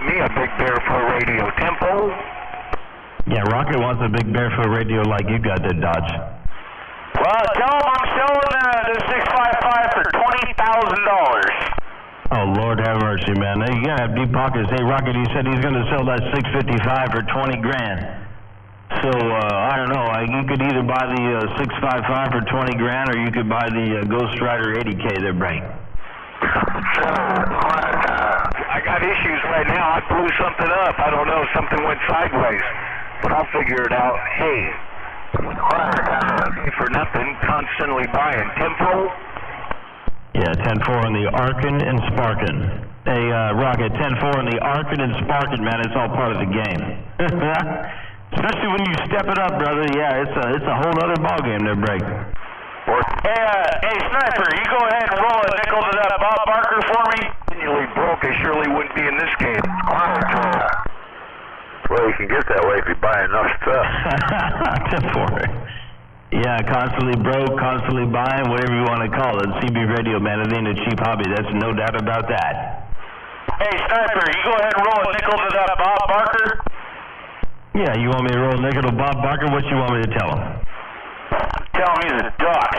Me a big barefoot radio tempo. Yeah, Rocket wants a big barefoot radio like you got there, Dodge. Well, tell him I'm selling the 655 for $20,000. Oh, Lord have mercy, man. You gotta have deep pockets. Hey, Rocket, he said he's gonna sell that 655 for 20 grand. So, I don't know. You could either buy the 655 for 20 grand, or you could buy the Ghost Rider 80K they're bringing. I got issues right now. I blew something up. I don't know. Something went sideways. But I'll figure it out. Hey, for nothing, constantly buying. Tempo? Yeah, 10-4 on the Arkin and Sparkin. Hey, Rocket, 10-4 on the Arkin and Sparkin, man. It's all part of the game. Especially when you step it up, brother. Yeah, it's a whole other ballgame there, Break. Hey, Sniper, you go ahead and roll a nickel to that Bob Barker for me. Continually broke, I surely wouldn't be in this game. Well, you can get that way if you buy enough stuff. 10-4. Yeah, constantly broke, constantly buying, whatever you want to call it. CB radio, man, it ain't a cheap hobby. That's no doubt about that. Hey, Sniper, you go ahead and roll a nickel to that Bob Barker. Yeah, you want me to roll a nickel to Bob Barker? What you want me to tell him? Tell him he's a duck.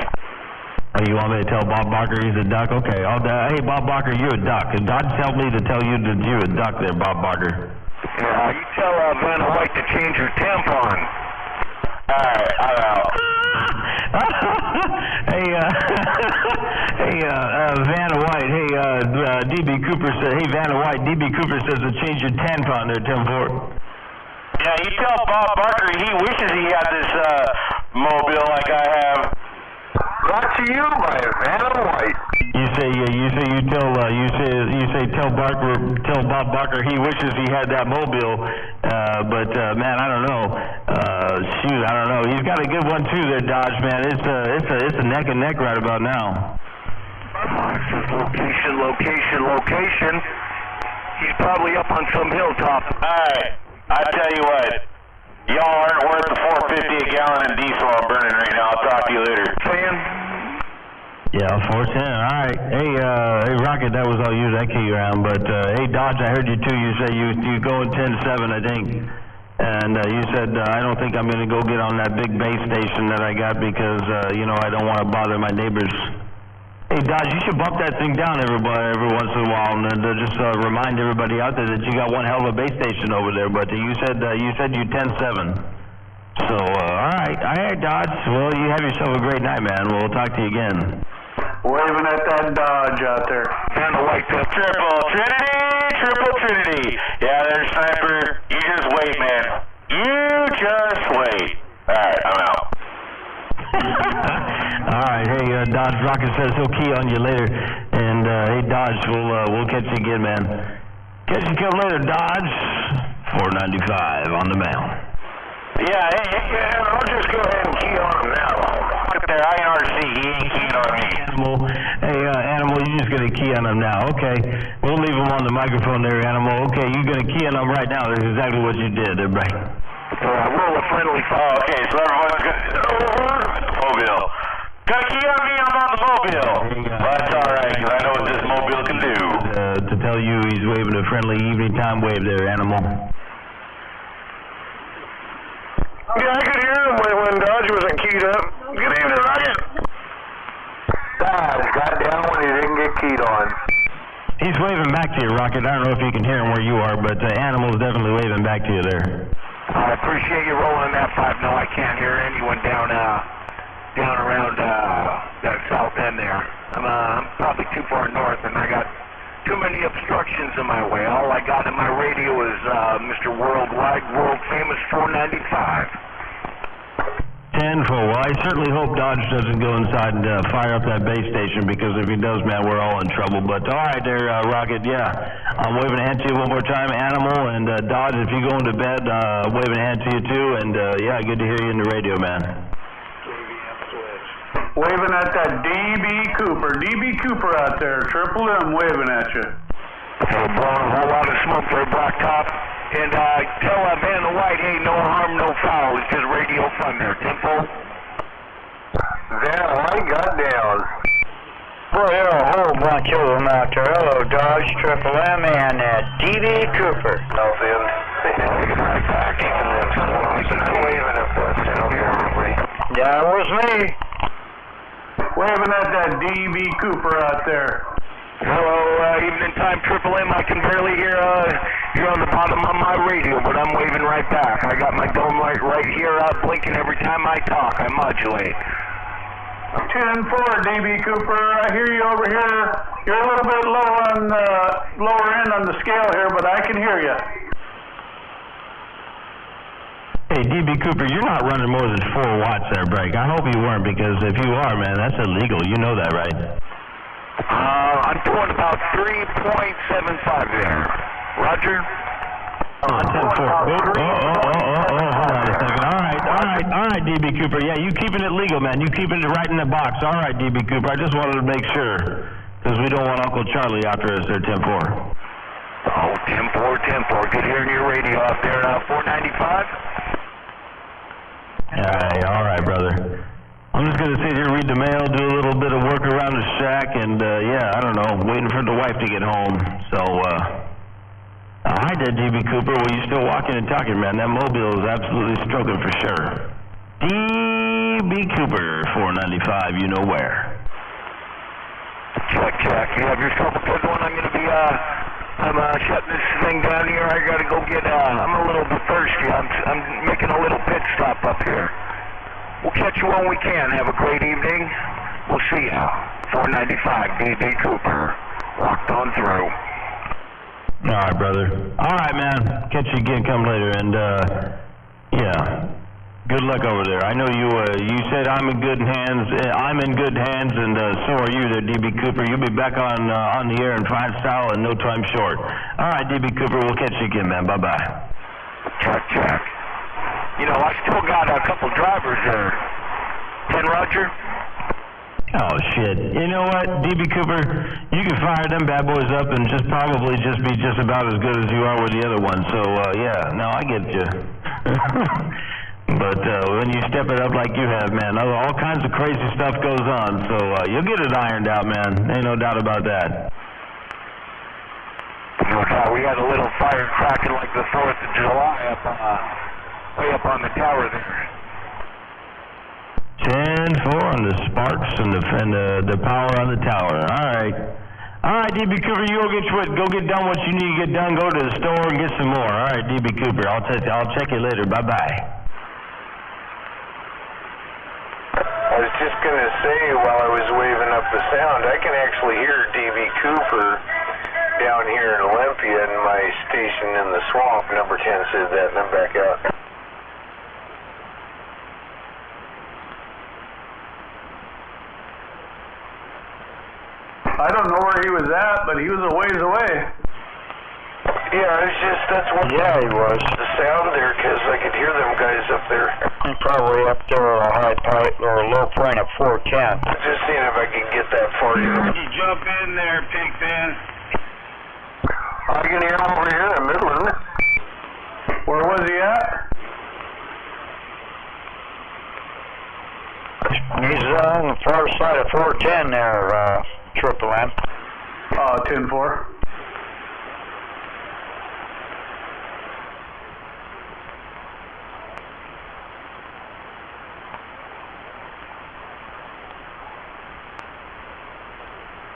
Oh, you want me to tell Bob Barker he's a duck? Okay. Hey, Bob Barker, you're a duck. And Dodge told me to tell you that you're a duck there, Bob Barker. Yeah, you tell Vanna White to change her tampon. Alright, I'm out. Hey, Vanna White, hey, DB Cooper said, hey, Vanna White, DB Cooper says to change your tampon there, 10-4. Yeah, you tell Bob Barker he wishes he had this, mobile like I have. Brought to you by Vanna White. Tell Bob Barker he wishes he had that mobile, but man, I don't know. Shoot, I don't know. He's got a good one too there, Dodge, man. It's a neck and neck right about now. Location. He's probably up on some hilltop. Alright, I tell you what. Y'all aren't worth the $4.50 a gallon in diesel I'm burning right now. I'll talk to you later. Yeah, 410. All right. Hey, Rocket, that was all you that key around. But hey, Dodge, I heard you too. You say you going 10-7, I think. And you said I don't think I'm gonna go get on that big base station that I got because I don't want to bother my neighbors. Hey, Dodge, you should bump that thing down every once in a while and just remind everybody out there that you got one hell of a base station over there. But you said you 10-7. So all right, Dodge. Well, you have yourself a great night, man. We'll talk to you again. Waving at that Dodge out there. Vanna White Triple Trinity. Yeah, there's Sniper. You just wait, man. You just wait. Alright, I'm out. Alright, hey, Dodge Rocket says he'll key on you later. And, hey, Dodge, we'll catch you again, man. Catch you come later, Dodge. 495 on the mound. Yeah, hey, I'll just go ahead and key on him now. Look there, INRC, he ain't keying on me. Animal, you're just going to key on him now. Okay, we'll leave him on the microphone there, Animal. Okay, you're going to key on him right now. That's exactly what you did there, Brad. Roll a friendly fire. Okay, so everyone's good. Mobile. Got a key on me, I'm on the Mobile. That's alright, because I know what this Mobile can do. To tell you he's waving a friendly evening time wave there, Animal. Yeah, I could hear him when Dodge wasn't keyed up. Good evening, Rocket. Dodge got down when he didn't get keyed on. He's waving back to you, Rocket. I don't know if you can hear him where you are, but Animal's definitely waving back to you there. I appreciate you rolling that 5. No, I can't hear anyone down around that south end there. I'm probably too far north, and I got too many obstructions in my way. All I got in my radio is Mr. Worldwide, world famous 495. 10-4. Well, I certainly hope Dodge doesn't go inside and fire up that base station, because if he does, man, we're all in trouble. But all right there, Rocket, yeah. I'm waving a hand to you one more time, Animal, and Dodge, if you're going to bed, waving a hand to you too, and yeah, good to hear you in the radio, man. Waving at that DB Cooper. DB Cooper out there, Triple M waving at you. Hey, blowing a whole lot of smoke there, Blacktop. And tell Van White, hey, no harm, no foul. It's just radio fun there. Tempo. Van White got down. Boy, there are a whole bunch of them out there. Hello, Dodge, Triple M, and DB Cooper. Nothing. Right back. I'm waving at this. That was me. Waving at that DB Cooper out there. Hello, evening time, Triple M. I can barely hear you're on the bottom of my radio, but I'm waving right back. I got my dome light right here out blinking every time I talk. I modulate. 10-4, DB Cooper. I hear you over here. You're a little bit low on the lower end on the scale here, but I can hear you. Hey, DB Cooper, you're not running more than 4 watts there, Break. I hope you weren't, because if you are, man, that's illegal. You know that, right? I'm doing about 3.75 there. Roger? 10-4. Hold on a second. All right, DB Cooper. Yeah, you keeping it legal, man. You keeping it right in the box. All right, DB Cooper. I just wanted to make sure, because we don't want Uncle Charlie after us there, 10-4. Oh, 10-4. Good hearing your radio out there. 495? All right, brother. I'm just going to sit here, read the mail, do a little bit of work around the shack, and, yeah, I don't know, waiting for the wife to get home. So, hi there, DB Cooper. Well, you're still walking and talking, man. That Mobile is absolutely stroking for sure. DB Cooper, 495, you know where. Check. You have yourself a good one. I'm going to be, I'm shutting this thing down here. I got to go get, I'm a little bit thirsty. I'm making a little pit stop up here. We'll catch you when we can. Have a great evening. We'll see you. 495, DB Cooper. Walked on through. All right, brother. All right, man. Catch you again come later. And, yeah. Good luck over there. I know you said I'm in good hands. I'm in good hands, and so are you there, DB Cooper. You'll be back on the air in fine style in no time short. All right, DB Cooper. We'll catch you again, man. Bye-bye. Check. You know, I still got a couple drivers there. 10 Roger? Oh, shit. You know what, DB Cooper? You can fire them bad boys up and probably be just about as good as you are with the other ones. So, yeah. No, I get you. But when you step it up like you have, man, all kinds of crazy stuff goes on. So you'll get it ironed out, man. Ain't no doubt about that. No doubt. We had a little fire cracking like the 4th of July way up on the tower there. 10-4 on the sparks and the power on the tower. All right, DB Cooper, you go get done what you need to get done. Go to the store and get some more. All right, DB Cooper, I'll check you later. Bye-bye. I was just going to say, while I was waving up the sound, I can actually hear DB Cooper down here in Olympia, and my station in the swamp, number 10 says that, and I'm back out. I don't know where he was at, but he was a ways away. Yeah, it's just, that's what... Yeah, he was. The sound there, because I could hear them guys up there. Probably up there on a high point or a low point of 410. Just seeing if I can get that for you. You jump in there, Pigpen. I can hear him over here in Midland. Where was he at? He's on the far side of 410 there, Triple M. 10-4.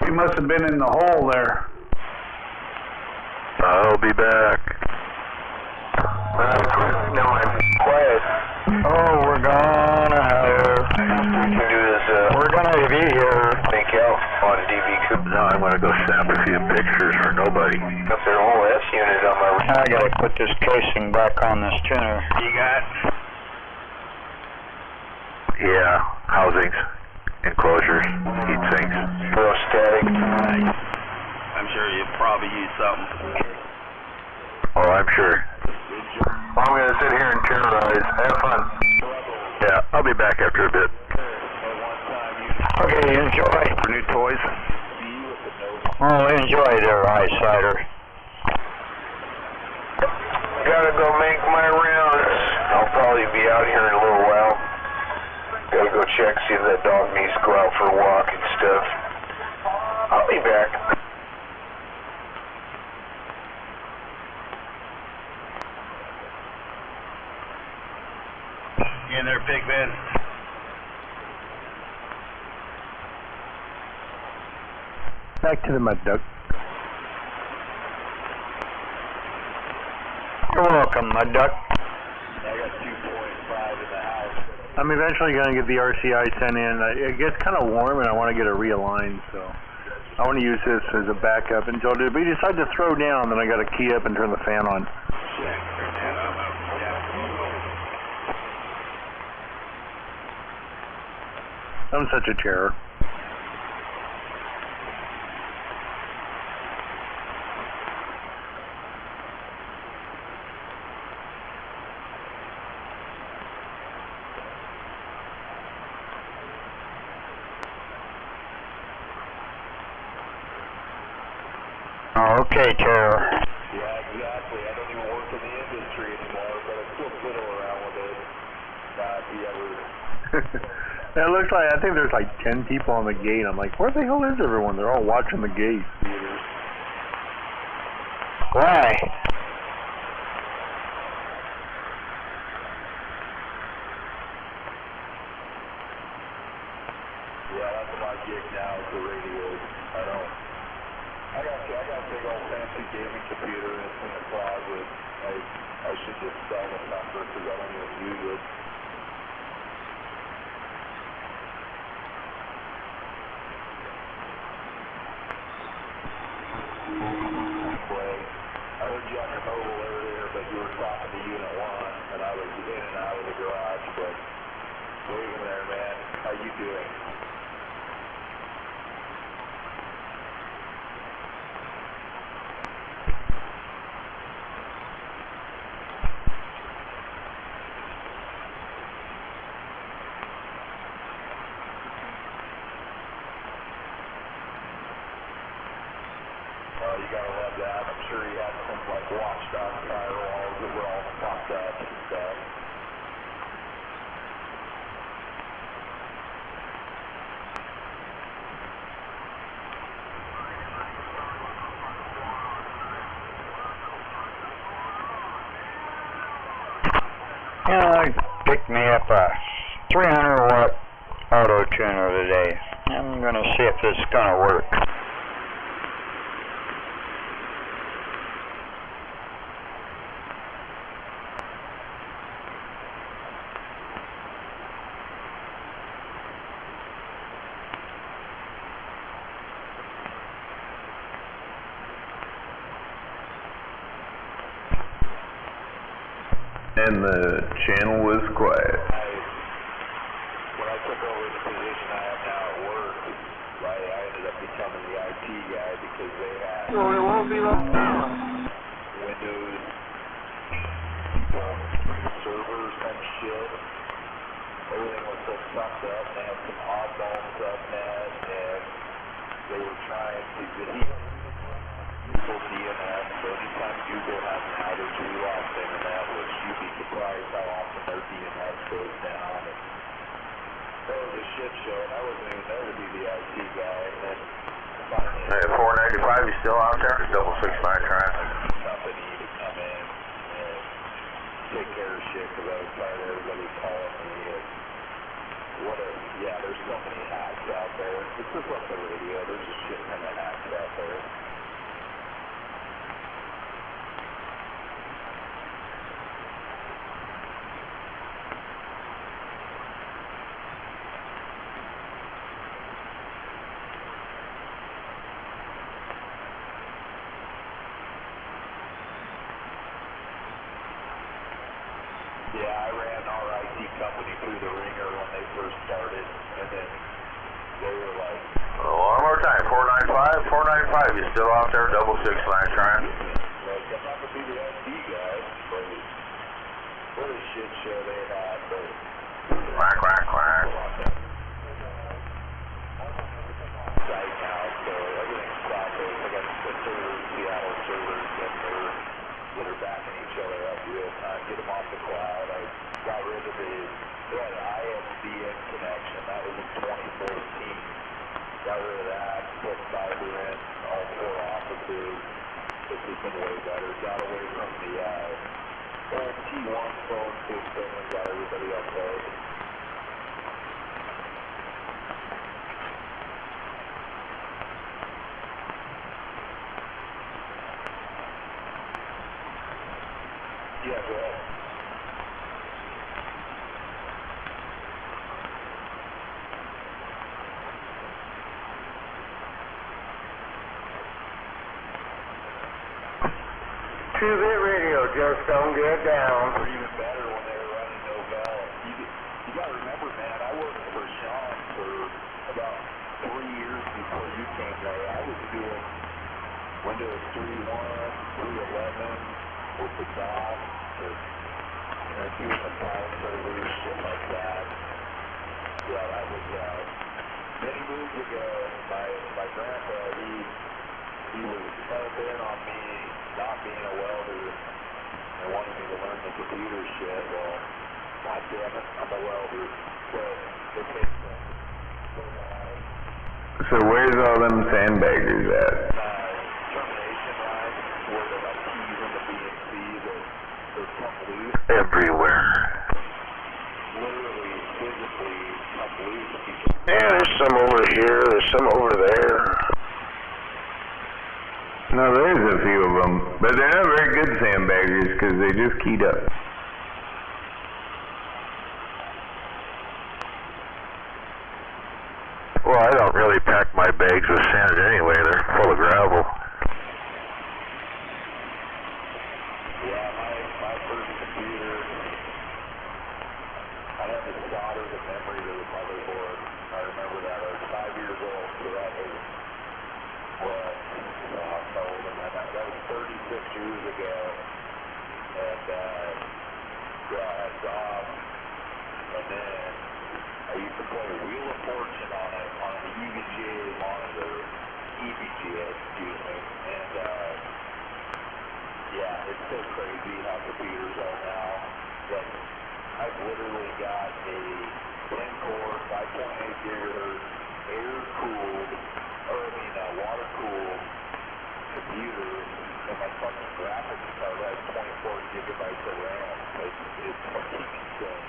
He must have been in the hole there. I'll be back. No, I'm quiet. Oh, we're gonna hire. We can do this, we're gonna be here. Make out on DB Coop. No, I'm gonna go snap a few pictures for nobody. Got their whole S unit on my... I gotta put this casing back on this tuner. You got? Yeah, housings, enclosures, heat sinks. Real static. I'm sure you'd probably use something. Oh, I'm sure. Well, I'm gonna sit here and terrorize. Have fun. Yeah, I'll be back after a bit. Okay, enjoy. New toys. Oh, enjoy there, Highsider. Gotta go make my rounds. I'll probably be out here in a little while. Gotta go check, see if that dog needs to go out for a walk and stuff. I'll be back. You in there, Pigpen? Back to the mud duck. You're welcome, Mud Duck. I'm eventually going to get the RCI sent in. It gets kind of warm and I want to get it realigned, so I want to use this as a backup until we decide to throw down, then I got to key up and turn the fan on. I'm such a terror. Okay, Terror. Yeah, exactly. I don't even work in the industry anymore, but I still fiddle around with it. If you ever... It looks like, I think there's like 10 people on the gate. I'm like, where the hell is everyone? They're all watching the gate. Why? Yeah, that's my gig now, is the radios. I got a big old fancy gaming computer and it's in the closet. I should just sell the number because I don't even use it. I heard you on your mobile earlier, but you were talking to Unit 1, and I was in and out of the garage, but waiting there, man. How you doing? You gotta love that. I'm sure you had some like watchdog firewalls that were all fucked up and stuff. I picked me up a 300 watt auto tuner today. I'm gonna see if this is gonna work. And the channel was quiet. When I took over the position I have now at work, right, I ended up becoming the IT guy because they had it won't be long now. Windows, servers and shit. Everything was so fucked up. They had some oddball subnet, and they were trying to get Google DNS. So anytime Google has an outage, we lost internet, which you'd be surprised how often their DNS goes down. And that was a shit show, and I wasn't even there to be the IT guy. And then finally, Hey, 495, you still out there? 669 trying. Company to come in and take care of shit because I was tired of everybody calling me. And there's so many hacks out there. It's just like the radio. There's a shit ton of hacks out there. Yeah, I ran our IT company through the ringer when they first started, and then they were like... One more time, 495, 495, you still out there? 669 trying. Like, I'm not going to be the IT guy, but what a shit show they had, but... Quack, quack, quack. Right now, so everything's cloud-based. I got the servers, Seattle servers that are backing each other up real time. Get them off the cloud. I got rid of they had an ISDN connection. That was in 2014. Got rid of that, put fiber in all 4 offices. This has been way better. Got away from the old T1 phone system and got everybody up there. Yeah, go ahead. Two-bit radio, just don't get down. Or even better when they were running Novell. You got to remember, man, I worked for Sean for about 3 years before you came there. I was doing Windows 3.1, 3.11 with the DOS, doing the file servers, shit like that. Yeah, that was many moons ago. My grandpa, he was hell-bent on me not being a welder and wanted me to learn the computer shit. Well, God damn it, I'm a welder. But it takes So where's all them sandbaggers at? termination lines where they have keys in the BNC that come loose. Everywhere. Literally, physically come loose. Yeah, there's some over here, there's some over there. No, there's a few of them, but they're not very good sandbaggers because they just keyed up. Well, I don't really pack my bags with sand anyway. They're full of gravel. Yeah, my first computer, I had to solder the memory to the motherboard. I remember that. I was 5 years old, so that was, how old am I now? That was 36 years ago. And, I had DOS, and then I used to play Wheel of Fortune on an EVGA monitor, excuse me, and, yeah, it's so crazy how computers are now. Like, I've literally got a 10-core, 5.8 gigahertz, air-cooled, water-cooled computer, and my fucking graphics card has 24 gigabytes of RAM. It's fucking insane.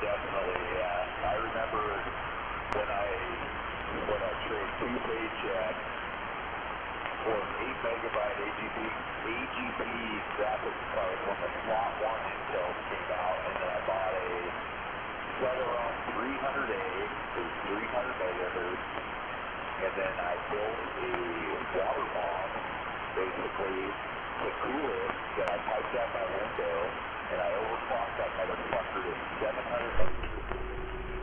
definitely, yeah. I remember when I traded 2 paychecks for an 8 megabyte AGP graphics card when the Slot 1 Intel came out, and then I bought a Celeron 300A, it was 300 megahertz, and then I built a water bomb, basically, to cool it, that I piped out my window, and I overclocked that motherfucker to 700 megahertz.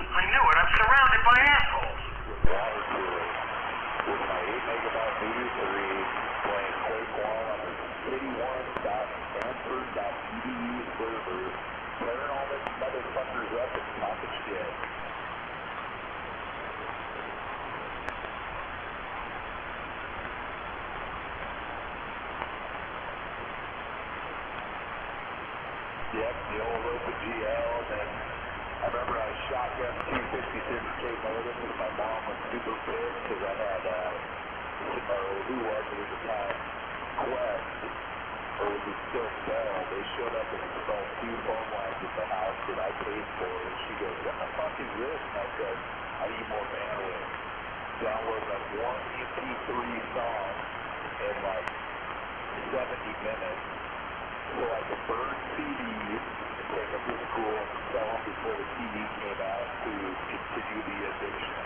I knew it, I'm surrounded by assholes. Water cooler with my 8 megabyte Voodoo 3 playing Quake 1 on the city1.stanford.edu server, tearing all these motherfuckers up and talking shit. Yep, the old Open GL, and then I remember I shotgun 256K modem because my mom was super pissed because I had, or who was it at the time, Quest, or was it still Bell? They showed up and installed 2 phone lines at the house that I paid for, and she goes, what the fuck is this? And I said, I need more bandwidth. Download like 1 MP3 song in like 70 minutes. So I could burn CDs and take them to school and sell them before the TV came out to continue the addiction.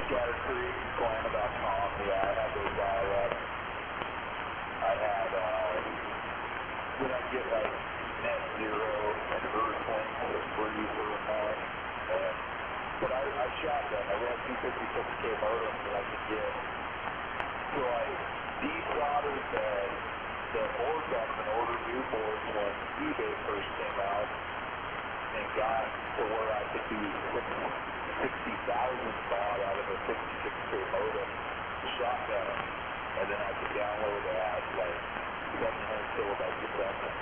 Scattercreek, Slamma.com, yeah, I had those dial-ups. I had, then I'd get like Net Zero and Earthlink that was free for a month. But I shot them. I ran 256K modems that I could get. So I desoldered the boards off and ordered new boards when eBay first came out and got to where I could do 60,000 baud out of a 56K modem, shotgun, and then I could download at like 700 kilobytes a second.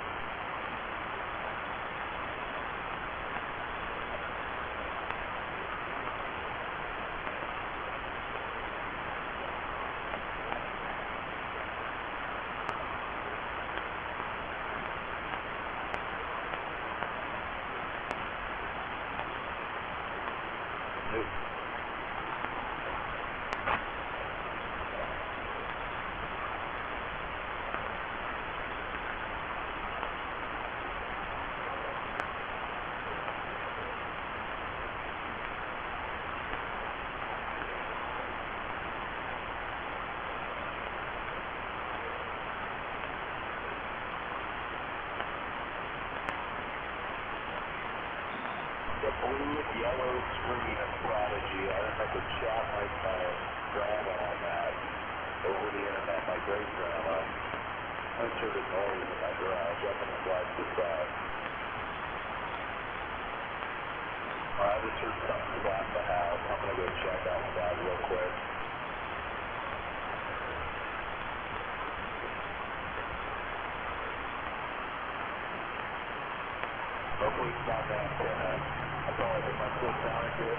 The blue, yellow screen of Prodigy. I remember chat my grandma on that over the internet, my great grandma. I heard a noise in my garage up in the flat beside. I just heard something slap the house. I'm gonna go check outside real quick. Hopefully it's not that antenna. I thought it might still sound good.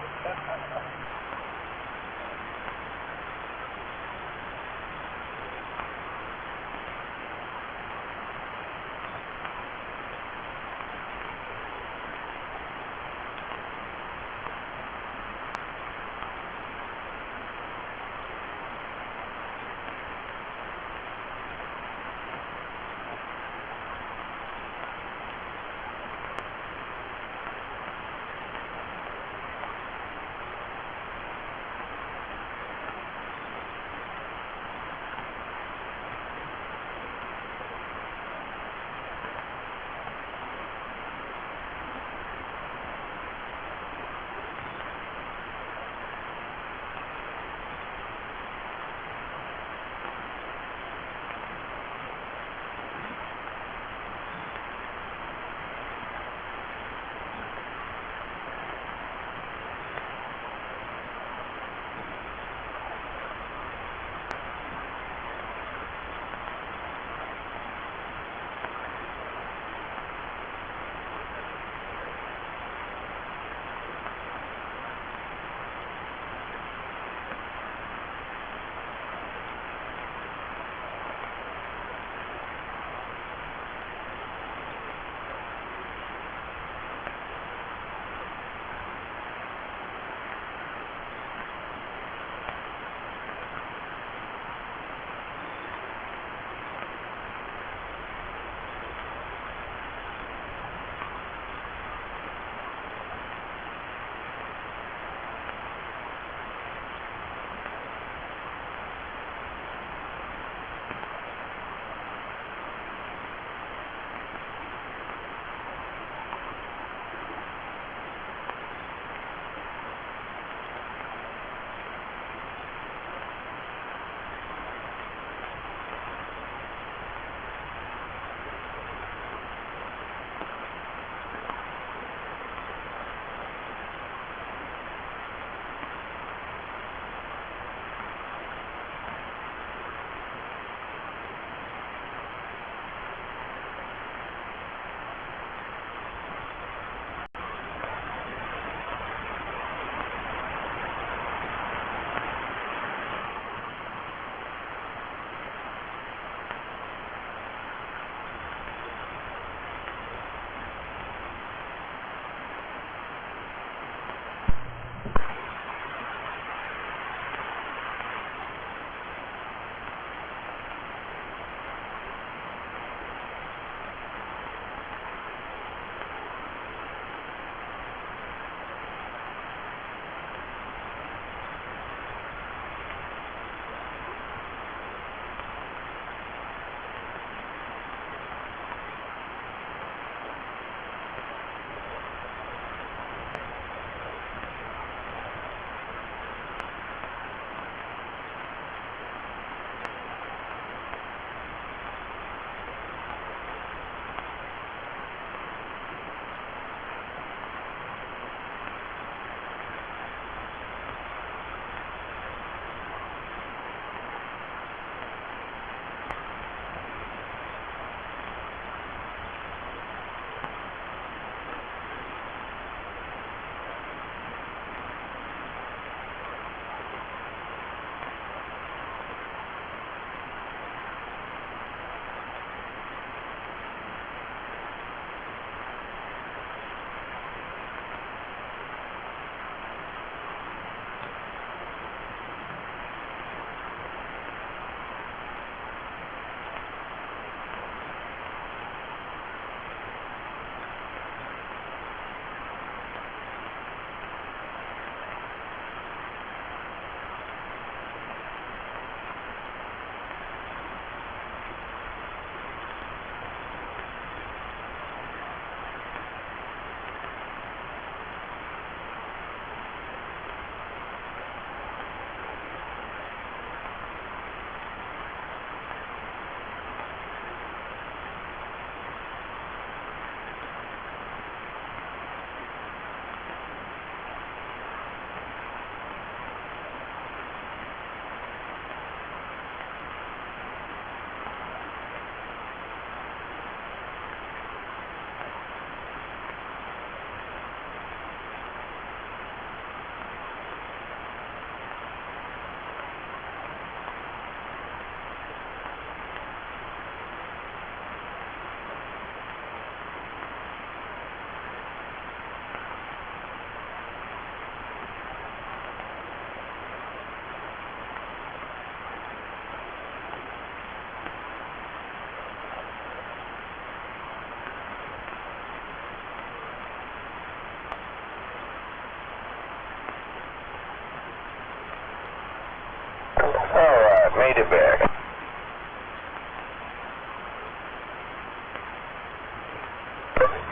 made it back.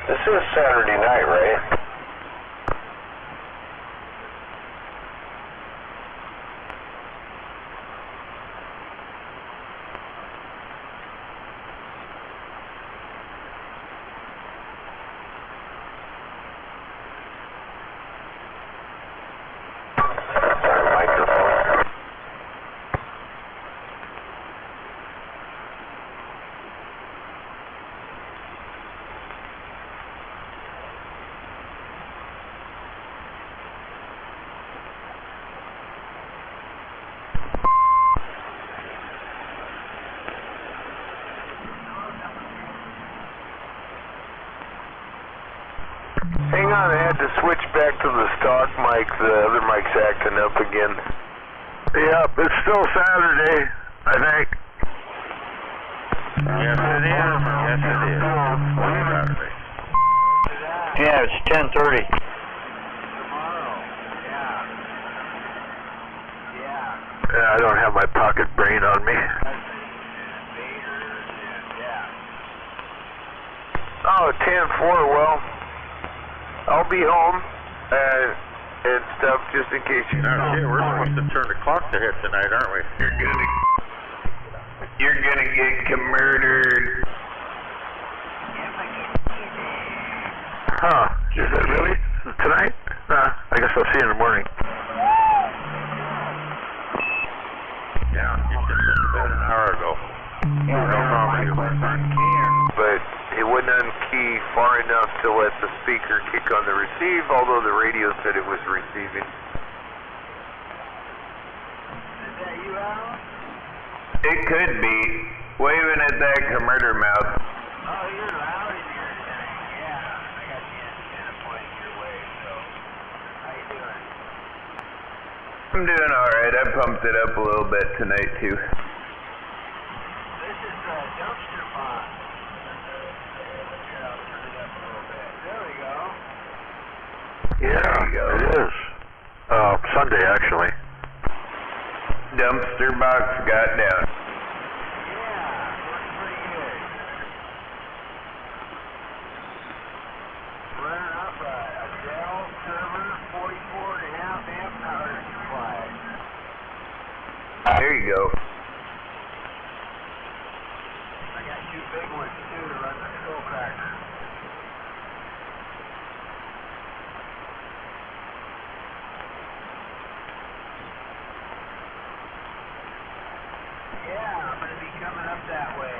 This is Saturday night, right? Hang on, I had to switch back to the stock mic. The other mic's acting up again. Yep, it's still Saturday, I think. Yes, it is. Yes, it is. Saturday. Yeah, it's 10:30. Yeah, I don't have my pocket brain on me. Oh, 10-4, well, I'll be home and stuff just in case you... Oh, shit, we're supposed to turn the clock to hit tonight, aren't we? You're gonna get murdered. Huh, is that really? Tonight? I guess I'll see you in the morning. Yeah, you should have been to bed an hour ago. No problem. But it wouldn't unkey far enough to let the speaker kick on the receive, although the radio said it was receiving. It could be. Waving at that murder mouth. Oh, you're loud in here tonight. Yeah, I got the antenna pointing your way, so how you doing? I'm doing alright. I pumped it up a little bit tonight, too. This is dumpster pond. I'll turn it up a little bit. There we go. Yeah, it is. Sunday, actually. Dumpster box got down. Running up a Dell server, 44.5 amp power supply. There you go. I got two big ones too to run the skull cracker. Yeah, I'm gonna be coming up that way.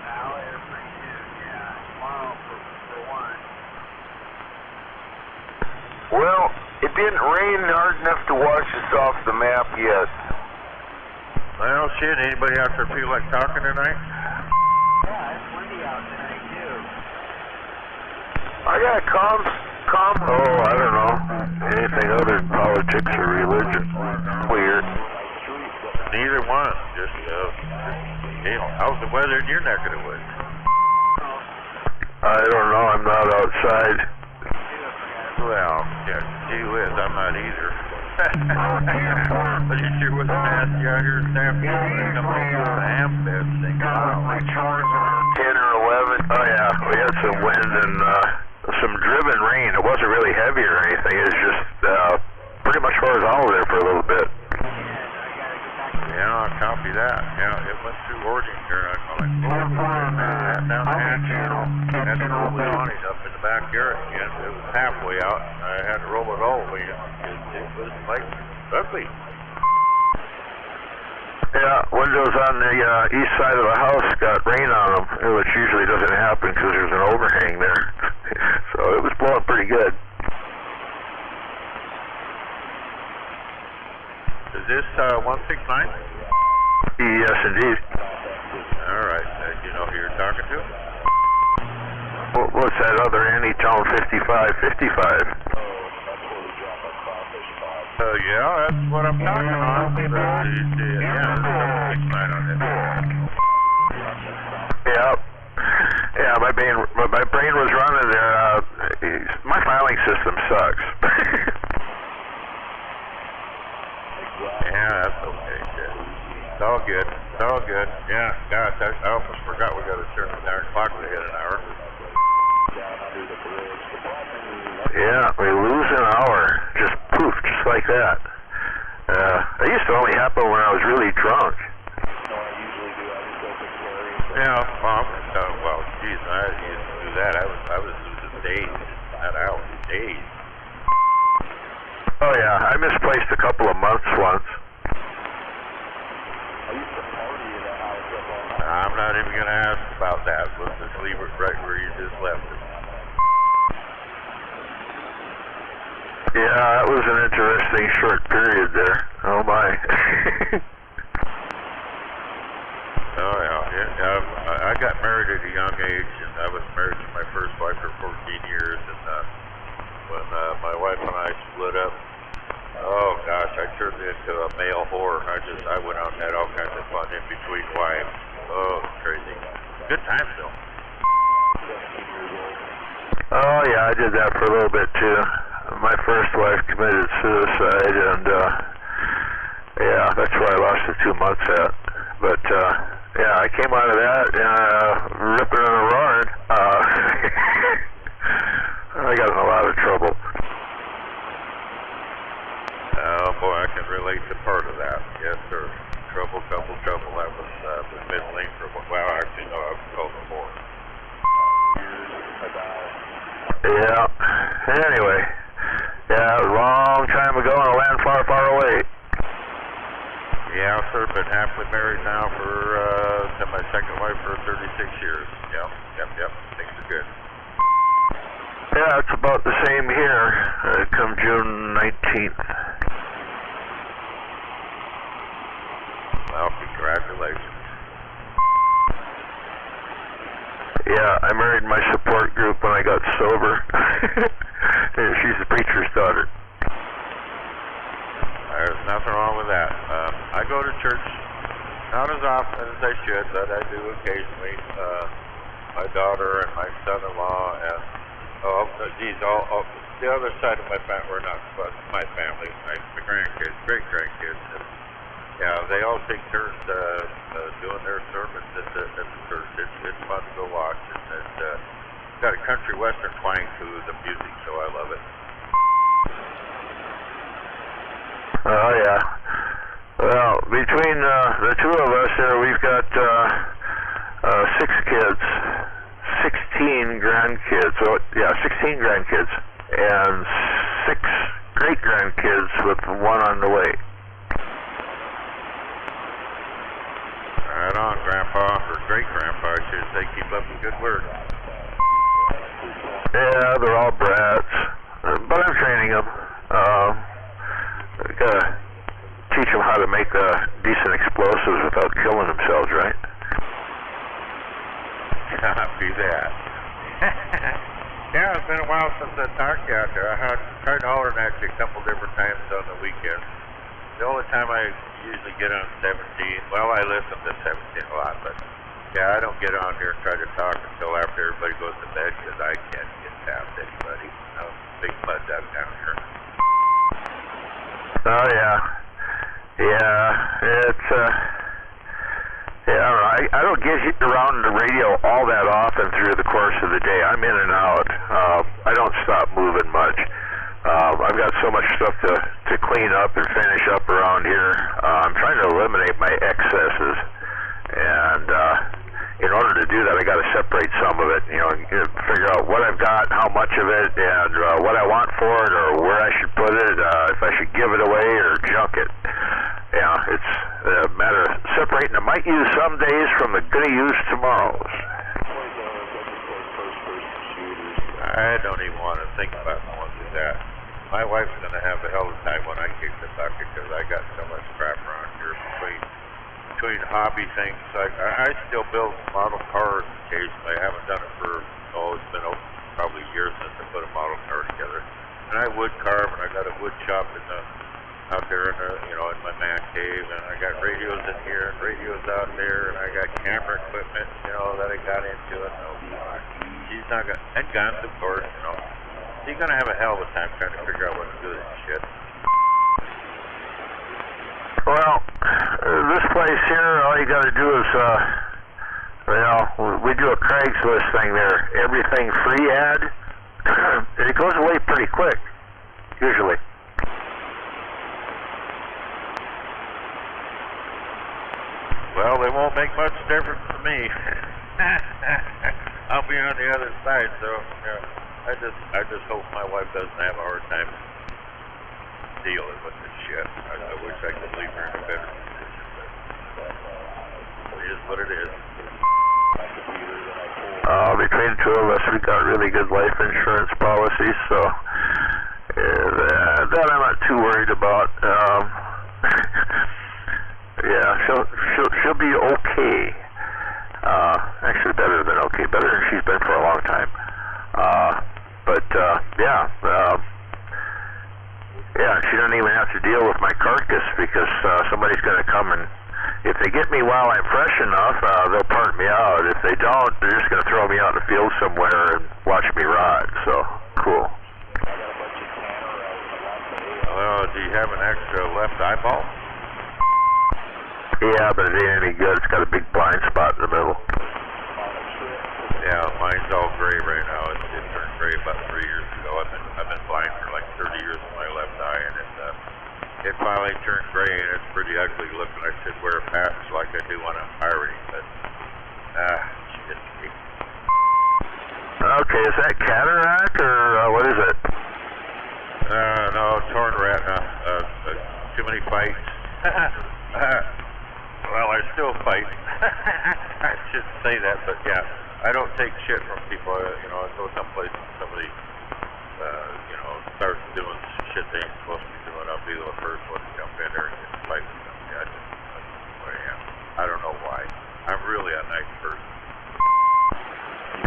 Now here pretty soon, yeah. Tomorrow for one. Well, it didn't rain hard enough to wash us off the map yet. Well, shit, anybody out there feel like talking tonight? Yeah, it's windy out tonight too. I got a comms. Oh, I don't know. Anything other than politics or religion. Weird. Neither one. Just, how's the weather in your neck of the woods? I don't know. I'm not outside. Well, yeah, gee whiz, I'm not either. But it sure was nasty out here this afternoon. Come over with the ham bed thing. 10 or 11. Oh, yeah. We had some wind and some driven rain. It wasn't really heavy or anything. It was just pretty much horizontal there for a little bit. Yeah, I'll copy that. Yeah, it went through Oregon here. I call it. Down the hatch, had to roll the awning up in the backyard again. It was halfway out. I had to roll it all the way in. It was like ugly. Yeah, windows on the east side of the house got rain on them, which usually doesn't happen because there's an overhang there. So it was blowing pretty good. Is this 169? Yes, indeed. All right. You know who you're talking to? What's that other Anytone 5555? Yeah, that's what I'm talking about. Yeah, my brain was running there. My filing system sucks. Yeah, that's okay, shit. It's all good. It's all good. Yeah, gosh, I almost forgot we got to turn the darn clock ahead an hour. Yeah, we lose an hour. Just poof, just like that. That used to only happen when I was really drunk. Yeah, well, geez, I used to do that. I was losing days, not hours, days. Oh yeah, I misplaced a couple of months once. I'm not even going to ask about that. Let's just leave it right where you just left it. Yeah, that was an interesting short period there. Oh my. Oh yeah. I got married at a young age, and I was married to my first wife for 14 years, and when my wife and I split up, oh gosh, I turned into a male whore. I went out and had all kinds of fun in between wives. Oh, it's crazy. Good times though. Oh yeah, I did that for a little bit too. My first wife committed suicide, and yeah, that's where I lost the 2 months at. But yeah, I came out of that ripping and roaring. I got in a lot of trouble. Oh boy, I can relate to part of that. Yes, sir. Trouble. That was middling for well, actually no, I was called before. Yeah. Anyway, yeah, a long time ago in a land far, far away. Yeah, sir. Been happily married now to my second wife for 36 years. Yep. Things are good. Yeah, it's about the same here. Come June 19th. Well, congratulations. Yeah, I married my support group when I got sober. She's the preacher's daughter. There's nothing wrong with that. I go to church not as often as I should, but I do occasionally. My daughter and my son-in-law and the other side of my family, we're not my family, my grandkids, great-grandkids. Yeah, they all take turns doing their sermons at the church. It's fun to go watch. It's got a country western twang to the music, so I love it. Oh yeah. Well, between the two of us there, we've got 6 kids, 16 grandkids. So yeah, 16 grandkids, and 6 great-grandkids with 1 on the way. Right on, Grandpa, or great-grandpa, I should say. Keep up the good work. Yeah, they're all brats, but I'm training them. Gotta teach them how to make decent explosives without killing themselves, right? Copy that. Yeah, it's been a while since I talked to you out there. I tried hollering at you a couple different times on the weekend. The only time I usually get on 17, well, I listen to 17 a lot, but yeah, I don't get on here and try to talk until after everybody goes to bed because I can't get past anybody. Big mud duck down here. Oh yeah. It's I don't get around the radio all that often through the course of the day. I'm in and out. I don't stop moving much. I've got so much stuff to clean up and finish up around here. I'm trying to eliminate my excesses, and in order to do that, I got to separate some of it. Figure out what I've got, how much of it, and what I want for it, or where I should put it, if I should give it away or junk it. Yeah, it's a matter of separating. I might use some days from the gonna use tomorrows. I don't even want to think about going through that. My wife's going to have a hell of a time when I kick the bucket because I got so much crap around here between hobby things. I still build model cars occasionally. I haven't done it for, it's been probably a year since I put a model car together. And I wood carve, and I got a wood shop out there in my man cave, and I got radios in here and radios out there, and I got camera equipment, that I got into it. She's not gonna, and guns, of course, She's gonna have a hell of a time trying to figure out what to do with this shit. Well, this place here, all you got to do is, we do a Craigslist thing there. Everything free ad, it goes away pretty quick, usually. Well, they won't make much difference to me. I'll be on the other side, so I just hope my wife doesn't have a hard time dealing with this shit. I wish I could leave her in a better position, but it is what it is. Between the two of us, we got really good life insurance policies, so that I'm not too worried about. Yeah, she'll be okay. Actually, better than okay, better than she's been for a long time. Yeah, she doesn't even have to deal with my carcass because somebody's going to come and, if they get me while I'm fresh enough, they'll part me out. If they don't, they're just going to throw me out in the field somewhere and watch me rot. So, cool. Well, do you have an extra left eyeball? Yeah, but it ain't any good. It's got a big blind spot in the middle. Yeah, mine's all gray right now. It turned gray about 3 years ago. I've been blind for like 30 years with my left eye, and it finally turned gray, and it's pretty ugly looking. I should wear a patch like I do when I'm pirating, but shit. Okay, is that cataract or what is it? No, torn retina. Too many fights. Well, I still fight. I shouldn't say that, but yeah, I don't take shit from people. I go someplace and somebody, starts doing shit they ain't supposed to be doing. I'll be the first one to jump in there and get a fight with them. Yeah, that's who I am. I don't know why. I'm really a nice person.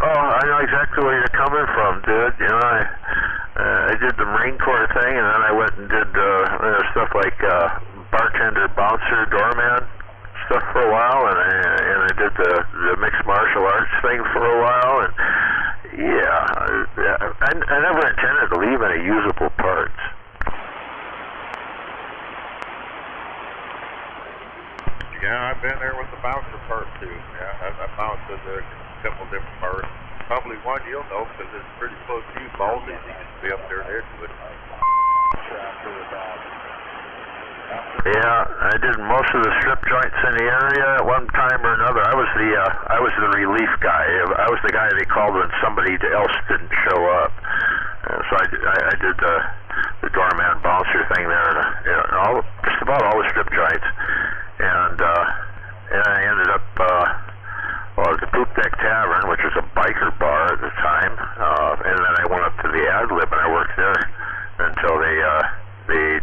Oh, I know exactly where you're coming from, dude. I did the Marine Corps thing, and then I went and did stuff like bartender, bouncer, doorman stuff for a while, and I did the mixed martial arts thing for a while, and I never intended to leave any usable parts. Yeah, I've been there with the bouncer part too. Yeah, I bounced a couple different parts. Probably one you'll know because it's pretty close to you, Baldy. He used to be up there in Edgewood. Yeah, I did most of the strip joints in the area at one time or another. I was the relief guy. I was the guy they called when somebody else didn't show up. So I did the doorman bouncer thing there, and just about all the strip joints. And I ended up at the Poop Deck Tavern, which was a biker bar at the time. And then I went up to the Ad Lib and I worked there until they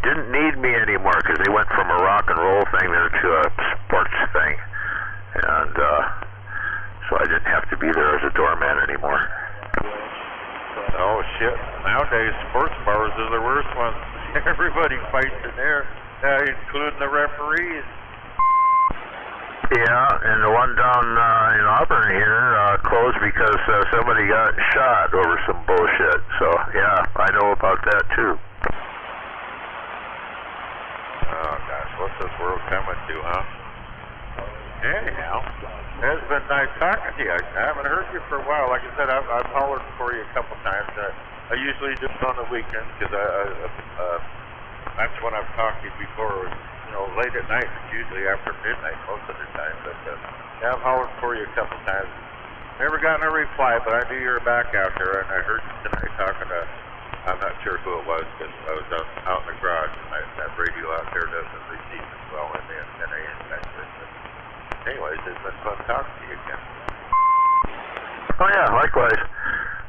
didn't need me anymore because they went from a rock and roll thing there to a sports thing, and so I didn't have to be there as a doorman anymore. Oh shit! Nowadays, sports bars are the worst ones. Everybody fights in there, including the referees. Yeah, and the one down in Auburn here closed because somebody got shot over some bullshit. So yeah, I know about that too. Oh gosh, what's this world coming to, huh? Anyhow, it's been nice talking to you. I haven't heard you for a while. Like I said, I've hollered for you a couple times. I usually do it on the weekends because that's when I've talked to you before. Late at night. It's usually after midnight most of the time. But yeah, I've hollered for you a couple times. Never gotten a reply, but I knew you were back out there, and I heard you tonight talking to. I'm not sure who it was because I was out in the garage, and that radio out there doesn't receive as well in the antenna inspector. But anyways, it's been fun talking to you again. Oh yeah, likewise.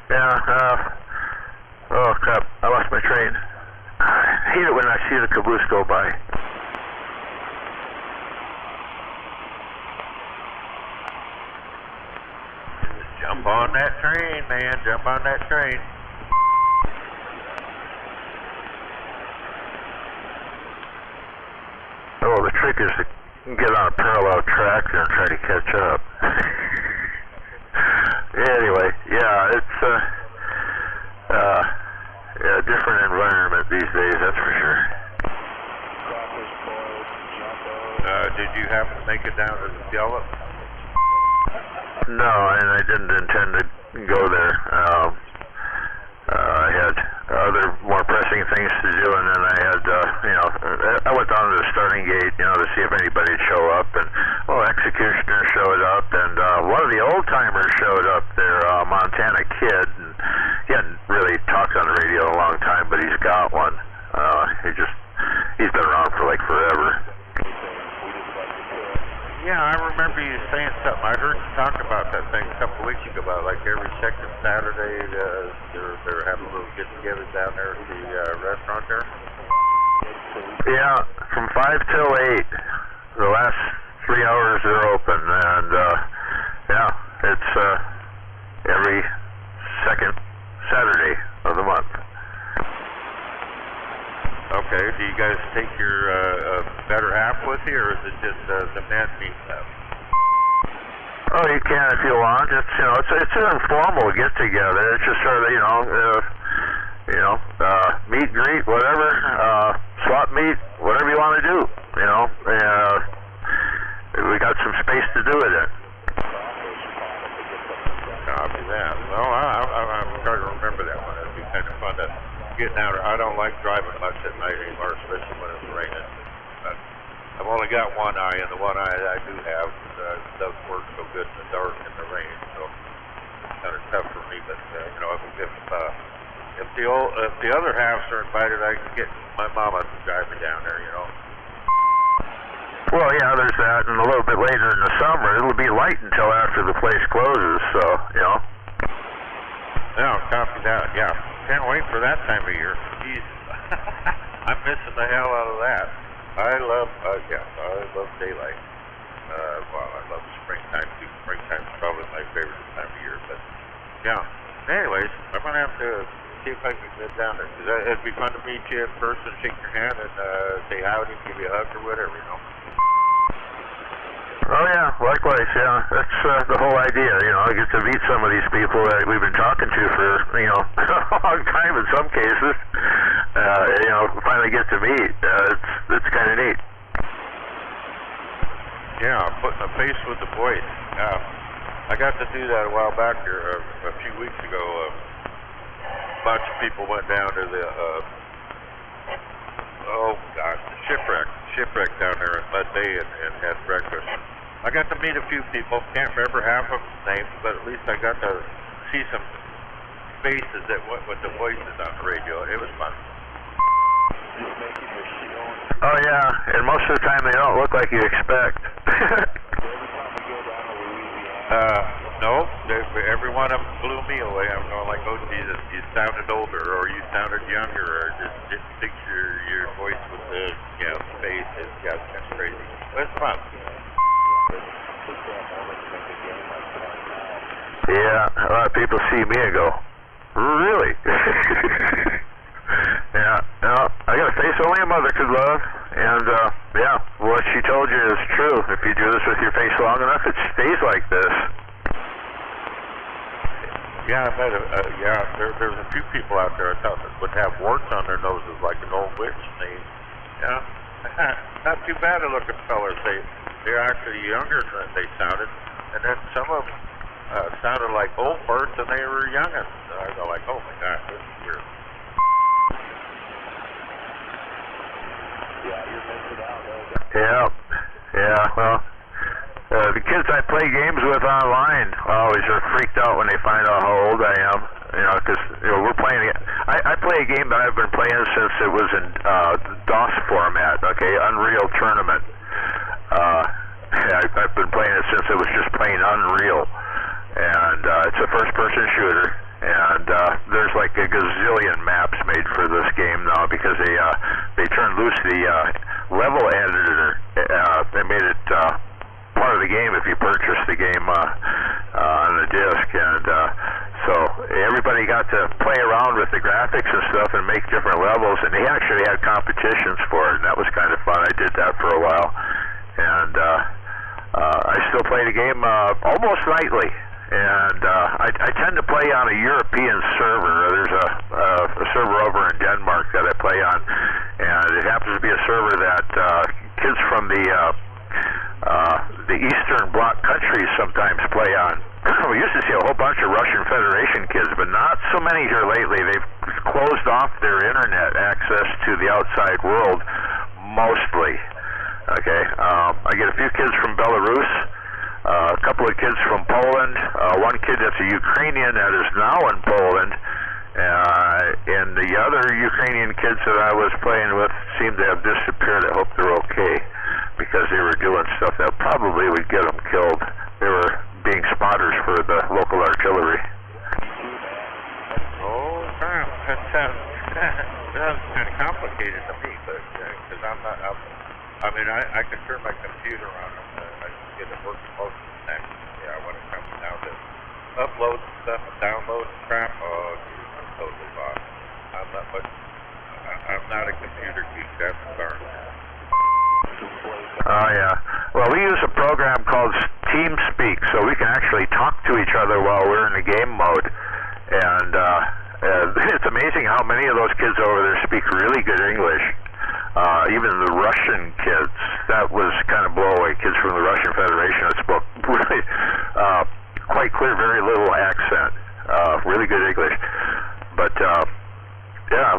Yeah. Oh crap! I lost my train. I hate it when I see the caboose go by. Jump on that train, man. Jump on that train. Oh, the trick is to get on a parallel track and try to catch up. Anyway, yeah, it's a different environment these days, that's for sure. did you happen to make it down to Gallup? No, and I didn't intend to go there. I had other more pressing things to do, and then I had, I went down to the starting gate, to see if anybody'd show up, and, Executioner showed up, and one of the old-timers showed up there, Montana Kid, and he hadn't really talked on the radio in a long time, but he's got one. He's been around for, forever. Yeah, I remember you saying something. I heard you talk about that thing a couple of weeks ago about every second Saturday they're having a little get-together down there at the restaurant there. Yeah, from 5 till 8. The last 3 hours they're open, and it's every second Saturday of the month. Okay, do you guys take your better half with you, or is it just the men meeting up? Oh, you can if you want. It's an informal get together. It's just sort of meet and greet, whatever, swap meet, whatever you want to do. We got some space to do it in. Copy that. Well, I'm trying to remember that one. It'd be kind of fun to get out. I don't like driving much at night anymore, especially when it's raining. I've only got one eye, and the one eye I do have doesn't work so good in the dark and the rain, so it's kind of tough for me. But if the other halves are invited, I can get my mama to drive me down there. Well, yeah, there's that, and a little bit later in the summer, it'll be light until after the place closes. So Yeah, copy that. Yeah, can't wait for that time of year. Jesus, I'm missing the hell out of that. I love daylight. I love springtime too. Springtime's probably my favorite time of year. But yeah. Anyways, I'm gonna have to see if I can get down there. Cause it'd be fun to meet you in person, shake your hand, and say howdy, give you a hug or whatever. Oh yeah, likewise. Yeah, that's the whole idea. I get to meet some of these people that we've been talking to for a long time in some cases. Finally get to meet. It's kind of neat. Yeah, putting a face with the voice. I got to do that a while back here, a few weeks ago. A bunch of people went down to the shipwreck down there in Mud Bay and had breakfast. I got to meet a few people. Can't remember half of them names, but at least I got to see some faces that went with the voices on the radio. It was fun. Oh yeah, and most of the time they don't look like you expect. No, every one of them blew me away. I'm going like, oh Jesus, you sounded older, or you sounded younger, or just didn't fix your voice with the face. It's kind of crazy. But it's fun. Yeah, a lot of people see me and go, really? Yeah, no, I got a face only a mother could love, and what she told you is true. If you do this with your face long enough, it stays like this. Yeah, I bet. There's a few people out there I thought that would have warts on their noses like an old witch. Not too bad a looking fellas. They're actually younger than they sounded, and then some of them sounded like old birds and they were youngins. I go like, oh my God, this is weird. Yeah, well, the kids I play games with online always are freaked out when they find out how old I am, because we're playing I play a game that I've been playing since it was in DOS format, Unreal Tournament. I've been playing it since it was just plain Unreal, and it's a first-person shooter, and there's like a gazillion maps made for this game now because they turned loose the level editor. They made it part of the game if you purchase the game on the disc, and so everybody got to play around with the graphics and stuff and make different levels, and they actually had competitions for it, and that was kind of fun. I did that for a while, and I still play the game almost nightly. And I tend to play on a European server. There's a server over in Denmark that I play on, and it happens to be a server that kids from the the Eastern Bloc countries sometimes play on. We used to see a whole bunch of Russian Federation kids, but not so many here lately. They've closed off their internet access to the outside world, mostly. Okay, I get a few kids from Belarus, a couple of kids from Poland, one kid that's a Ukrainian that is now in Poland, and the other Ukrainian kids that I was playing with seem to have disappeared. I hope they're okay, because they were doing stuff that probably would get them killed. They were being spotters for the local artillery. Oh, crap. That sounds kind of complicated to me, but because I can turn my computer on and I can get it working most of the time. Yeah, when it comes down to upload stuff and download and crap, oh, geez, I'm totally lost. I'm not a computer geek, that's a darn. Oh, yeah. Well, we use a program called TeamSpeak, so we can actually talk to each other while we're in the game mode. And it's amazing how many of those kids over there speak really good English. Even the Russian kids, that was kind of blow away. Kids from the Russian Federation that spoke really quite clear, very little accent, really good English. But yeah,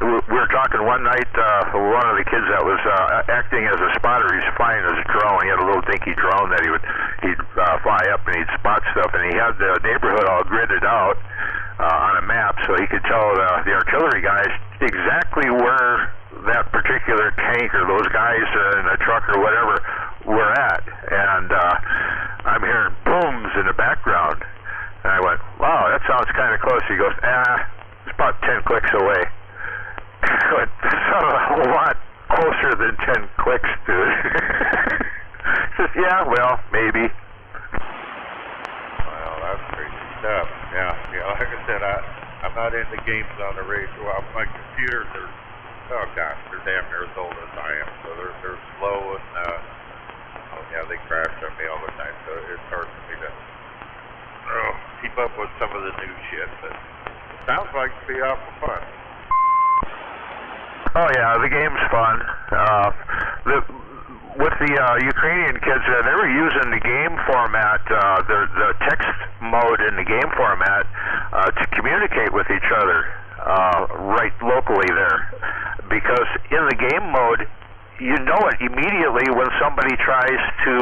we were talking one night. One of the kids that was acting as a spotter, he's flying his drone. He had a little dinky drone that he'd fly up and he'd spot stuff, and he had the neighborhood all gridded out on a map, so he could tell the artillery guys exactly where that particular tank or those guys in a truck or whatever were at. And I'm hearing booms in the background. And I went, wow, that sounds kind of close. He goes, it's about 10 clicks away. I went, that sounded a whole lot closer than 10 clicks, dude. He says, yeah, well, maybe. Well, that's crazy stuff. Yeah, like I said, I'm not into games on the radio. Well, my computers are, oh gosh, they're damn near as old as I am. So they're slow and, they crash on me all the time. So it's hard for me to keep up with some of the new shit, but it sounds like it'd be awful fun. Oh yeah, the game's fun. With the Ukrainian kids, they were using the game format, the text mode in the game format, to communicate with each other right locally there. Because in the game mode, you know it immediately when somebody tries to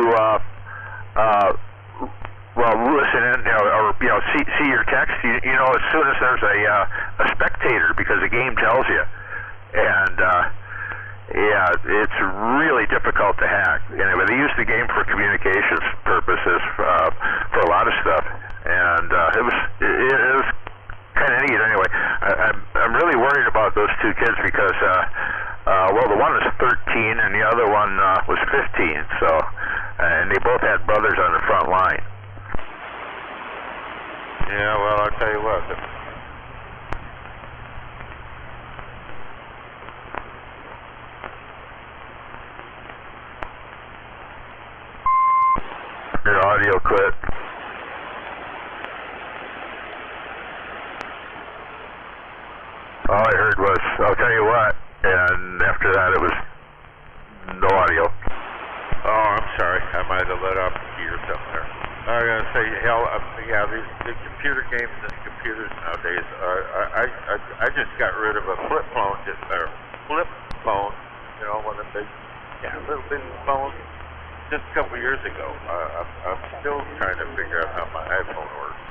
listen in, or see your text. You know as soon as there's a spectator, because the game tells you. And yeah, it's really difficult to hack. Anyway, they use the game for communications purposes for a lot of stuff, and it was kind of neat. Anyway, I'm really worried about those two kids because the one was 13 and the other one was 15. So, and they both had brothers on the front line. Yeah, well, I'll tell you what. Your audio quit. All I heard was, I'll tell you what, and after that it was no audio. Oh, I'm sorry. I might have let off the key or something there. I was going to say, hell, the computer games and computers nowadays, I just got rid of a flip phone, one of the big, little bitty phones, just a couple years ago. I'm still trying to figure out how my iPhone works.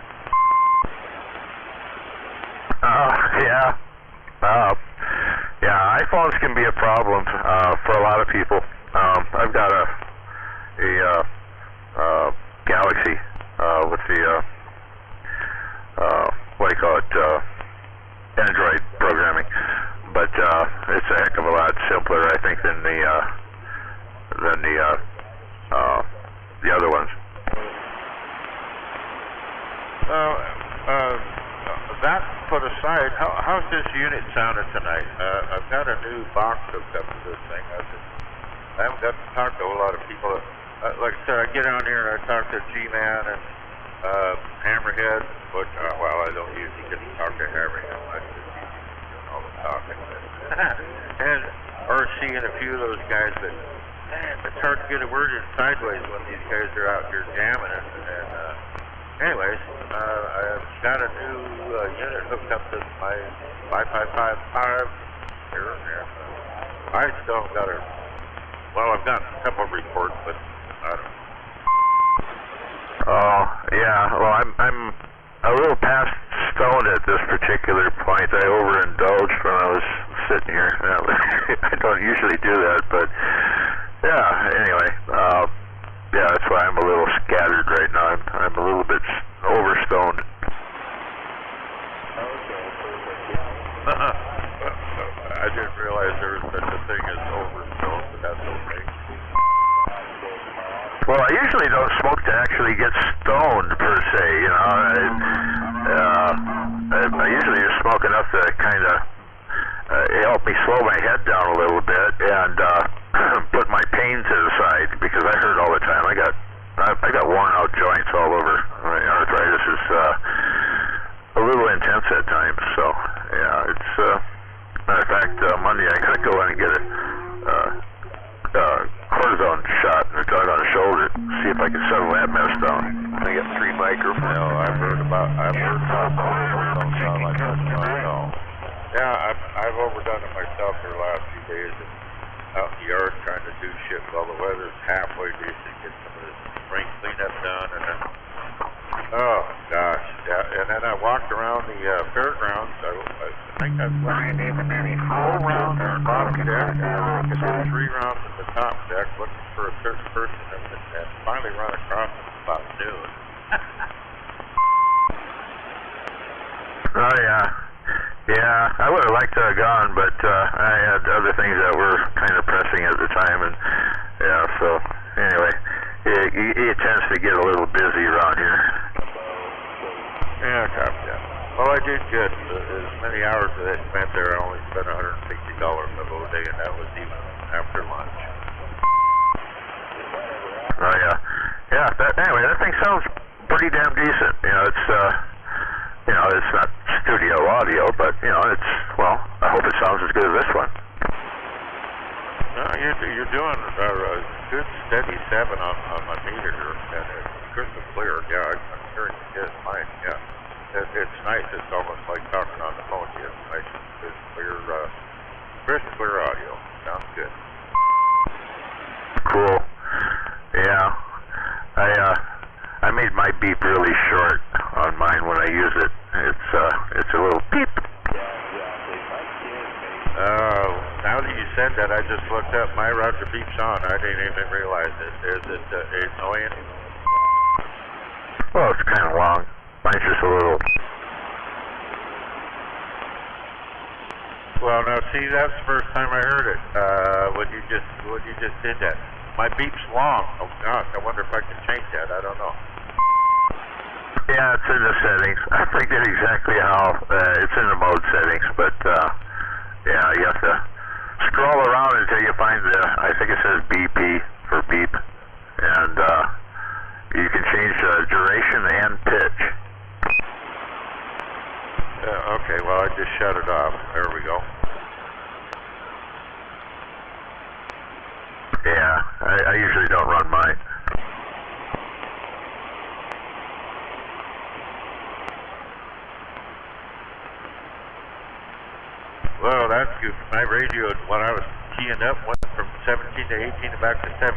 iPhones can be a problem for a lot of people. I've got a Galaxy with the what do you call it, Android programming, but it's a heck of a lot simpler, I think, than the other ones. That put aside, how's this unit sounding tonight? I've got a new box hooked up to this thing. I haven't got to talk to a lot of people. Like I said, I get on here and I talk to G-Man and Hammerhead, but I don't usually get to talk to Hammerhead. I just usually doing all the talking. Or seeing a few of those guys that it's hard to get a word in sideways when these guys are out here jamming. Anyways, I've got a new unit hooked up to my 5555 here. I still got well, I've got a couple of reports, but I don't know. Oh, yeah. Well, I'm a little past stoned at this particular point. I overindulged when I was sitting here. I don't usually do that, but yeah. Anyway, yeah, that's why I'm a little scattered right now. I'm a little bit overstoned. I didn't realize there was such a thing as overstoned, but that's okay. Well, I usually don't smoke to actually get stoned, per se, you know. I usually just smoke enough to kind of help me slow my head down a little bit and put my pain to the side, because I hurt all the time. I got worn out joints all over. My arthritis is a little intense at times, so yeah, it's matter of fact, Monday I gotta go in and get a cortisone shot in the dog on the shoulder, see if I can settle that mess down. I got 3 microphones. No, I've heard about don't sound like that. No. Yeah, I've overdone it myself for the last few days, and out in the yard trying to do shit while the weather's halfway decent, get some of this spring cleanup done, and then, oh gosh, yeah, and then I walked around the fairgrounds. I think I've run 4 rounds on the bottom deck, and 3 rounds at the top deck, looking for a certain person, and finally run across them about noon. Oh yeah. Yeah, I would have liked to have gone, but I had other things that were kind of pressing at the time, and yeah, so anyway, it tends to get a little busy around here. Yeah, copy that. Well, I did good. As many hours as I spent there, I only spent $160 the whole day, and that was even after lunch. Oh yeah, yeah. Anyway, that thing sounds pretty damn decent. You know, it's not studio audio, but you know, well, I hope it sounds as good as this one. No, you're doing a good steady 7 on my meter here, and it's crystal clear. Yeah, I'm hearing it fine. Yeah, it's nice. It's almost like talking on the phone. It's nice, crystal clear audio. Sounds good. Cool. Yeah, I made my beep really short on mine when I use it. It's a little beep. Now that you said that, I just looked up. My router beeps on. I didn't even realize it. Is it annoying? Well, it's kind of long. Mine's just a little. Well, now see, that's the first time I heard it. When you just did that. My beep's long. Oh God, I wonder if I can change that. I don't know. Yeah, it's in the settings. I forget exactly how. It's in the mode settings, but yeah, you have to scroll around until you find I think it says BP for beep, and you can change the duration and pitch. Okay, well, I just shut it off. There we go. Yeah, I usually don't run mine. Well, that's good. My radio, when I was keying up, went from 17 to 18 and back to 17.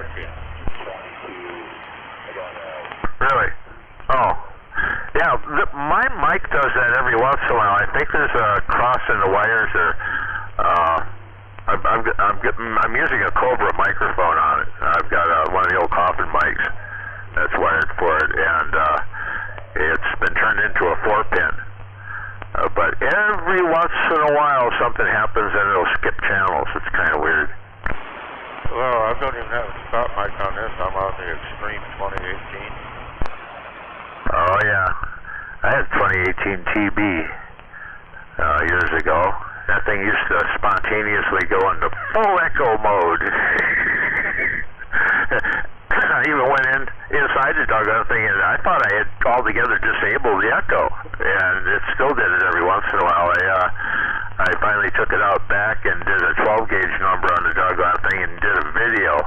Really? Oh. Yeah, my mic does that every once in a while. I think there's a cross in the wires, or I'm using a Cobra microphone on it. I've got one of the old coffin mics that's wired for it, and it's been turned into a 4-pin. But every once in a while something happens and it'll skip channels. It's kind of weird. Well, I don't even have a stop mic on this. I'm on the Extreme 2018. Oh yeah, I had 2018 TB years ago. That thing used to spontaneously go into full echo mode. I even went inside the doggone thing, and I thought I had altogether disabled the echo, and it still did it every once in a while. I finally took it out back and did a 12 gauge number on the doggone thing and did a video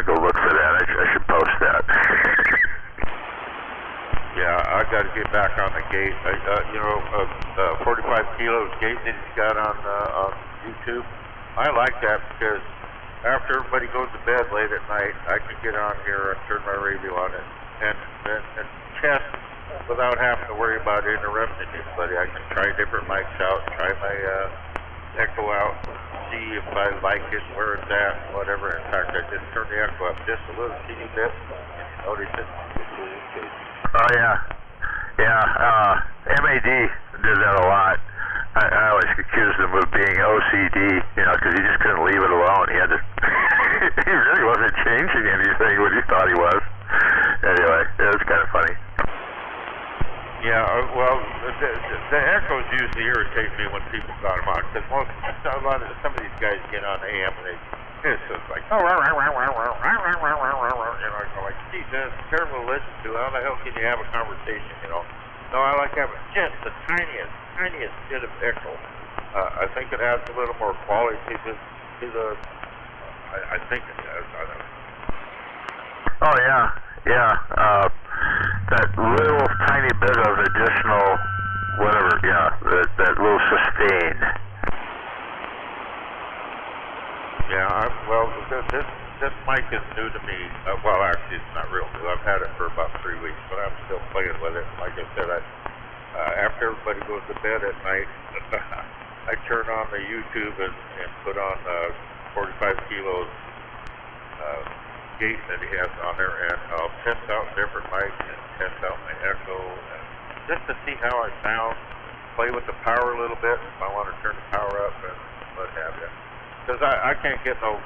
to go look for that. I should post that. Yeah, I got to get back on the gate. 45 kilos gate that he's got on YouTube. I like that because after everybody goes to bed late at night, I can get on here and turn my radio on and test without having to worry about interrupting anybody. I can try different mics out, try my echo out, see if I like it, where it's at, whatever. In fact, I just turned the echo up just a little teeny bit, and you notice it. Oh yeah, MAD did that a lot. I always accused him of being OCD, because he just couldn't leave it alone. He had to. He really wasn't changing anything when he thought he was. Anyway, it was kind of funny. Yeah, well, the echoes usually irritate me when people got them on, because some of these guys get on AM and it's just like, I go like, geez, that's terrible to listen to. How the hell can you have a conversation, No, I like having just the tiniest bit of echo. I think it adds a little more quality to the I think it does. I don't know. Oh yeah. That little tiny bit of additional whatever, that little sustain. Yeah, this mic is new to me. Well, actually, it's not real new. I've had it for about 3 weeks, but I'm still playing with it. Like I said, after everybody goes to bed at night, I turn on the YouTube and put on 45 kilos gate that he has on there, and I'll test out different mics and test out my echo, and just to see how I sound. Play with the power a little bit if I want to turn the power up and what have you. Because I can't get no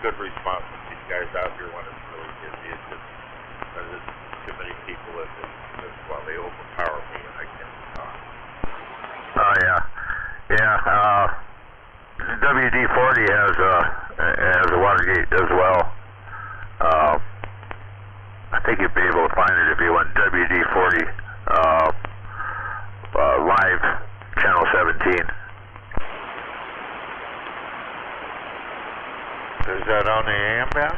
good response from these guys out here when it's really busy. It's just there's too many people that they overpower me and I can't talk. Oh yeah. WD-40 has a Watergate as well. I think you'd be able to find it if you went WD-40 live channel 17. Is that on the AM band?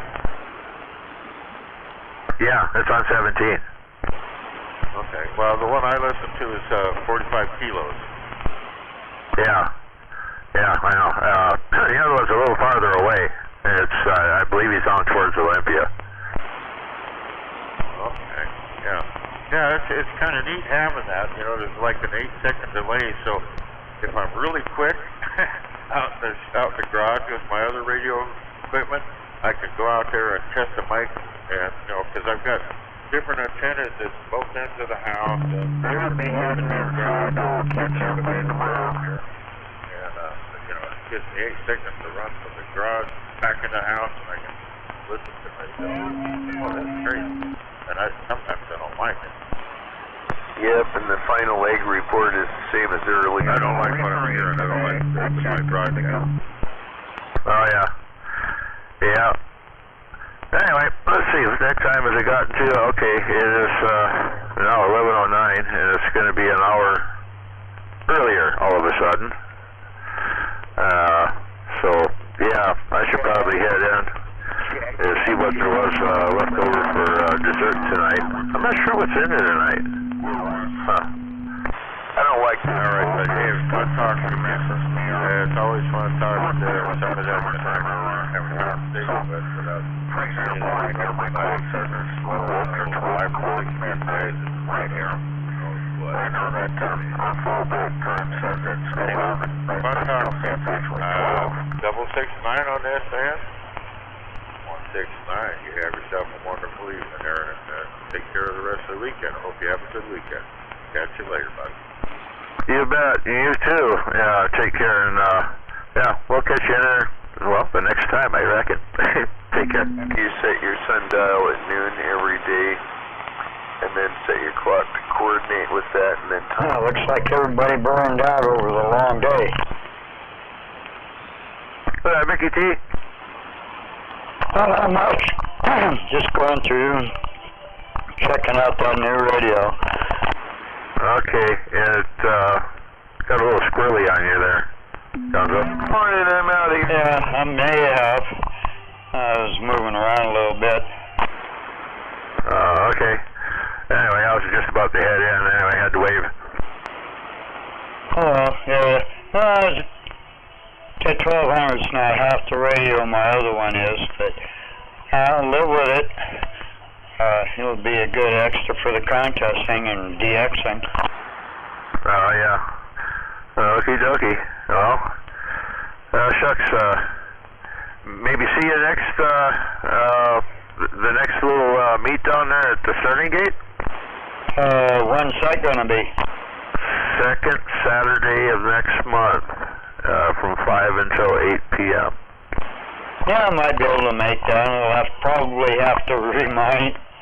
Yeah, it's on 17. Okay. Well, the one I listen to is 45 kilos. Yeah, I know. The other one's a little farther away. It's, I believe he's on towards Olympia. Okay, yeah, it's kind of neat having that. There's like an 8-second delay. So if I'm really quick out in the garage with my other radio equipment, I can go out there and test the mic, and because I've got different antennas at both ends of the house. And it gives me 8 seconds to run from the garage back in the house, and I can listen to myself. Oh, that's great. And sometimes I don't like it. Yep, and the final egg report is the same as earlier. I don't like what I'm hearing. I don't like my broadcast. Oh yeah. Anyway, let's see. What time has it gotten to? Okay, it is now 11:09, and it's going to be an hour earlier all of a sudden. So yeah, I should probably head in and see what there was left over for dessert tonight. I'm not sure what's in there tonight. I don't like that. All right, but hey, it's fun talking to you. It's always fun talking to somebody else that I can have a conversation with without right here. I know that fallback time says it's fun talking. 669 on this, man. 169. You have yourself a wonderful evening there, and take care of the rest of the weekend. I hope you have a good weekend. Catch you later, buddy. You bet. You too. Yeah, take care, and we'll catch you in there. Well, the next time, I reckon. Take care. You set your sundial at noon every day, and then set your clock to coordinate with that, and then time. Looks like everybody burned out over the long day. Mickey T? Not much. Just going through, checking out that new radio. Okay, it got a little squirrely on you there. Thumbs up. Morning, I'm out of here. Yeah, I may have. I was moving around a little bit. Okay. Anyway, I was just about to head in. Anyway, I had to wave. Oh, yeah. The 1200's not half the radio my other one is, but I'll live with it. It'll be a good extra for the contesting and DXing. Oh, yeah. Okie dokie. Well, shucks, maybe see you next, the next little meet down there at the starting gate? When's that gonna be? Second Saturday of next month, from 5 until 8 p.m. Yeah, I might be able to make that. I'll probably have to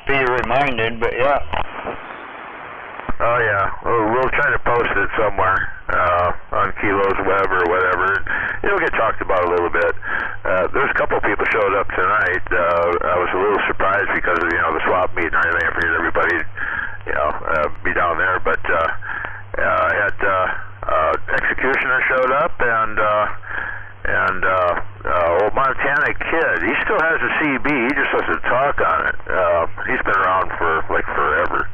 be reminded, but yeah. Oh yeah, we'll try to post it somewhere on Kilo's web or whatever. It'll get talked about a little bit. There's a couple people showed up tonight. I was a little surprised because of the swap meet and everything. I figured everybody, be down there. But I had Executioner showed up and old Montana Kid. He still has a CB. He just doesn't talk on it. He's been around for like forever.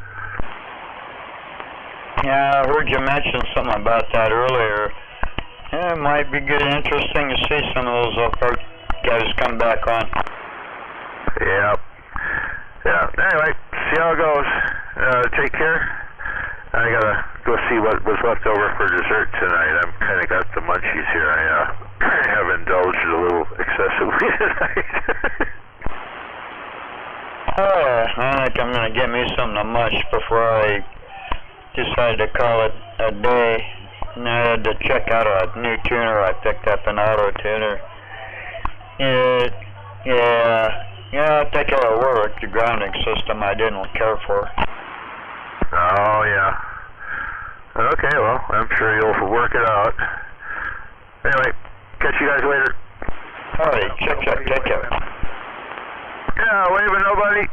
Yeah, I heard you mention something about that earlier. Yeah, it might be good, interesting to see some of those other guys come back on. Yeah. Yeah, anyway, see how it goes. Take care. I gotta go see what was left over for dessert tonight. I'm kinda got the munchies here. I have indulged a little excessively tonight. I think I'm gonna get me something to munch before I decide to call it a day. And I had to check out a new tuner I picked up, an auto tuner. I think it'll work. The grounding system I didn't care for. Oh yeah. Okay, well, I'm sure you'll work it out. Anyway, catch you guys later. Alright, check, take care. Yeah, waving nobody.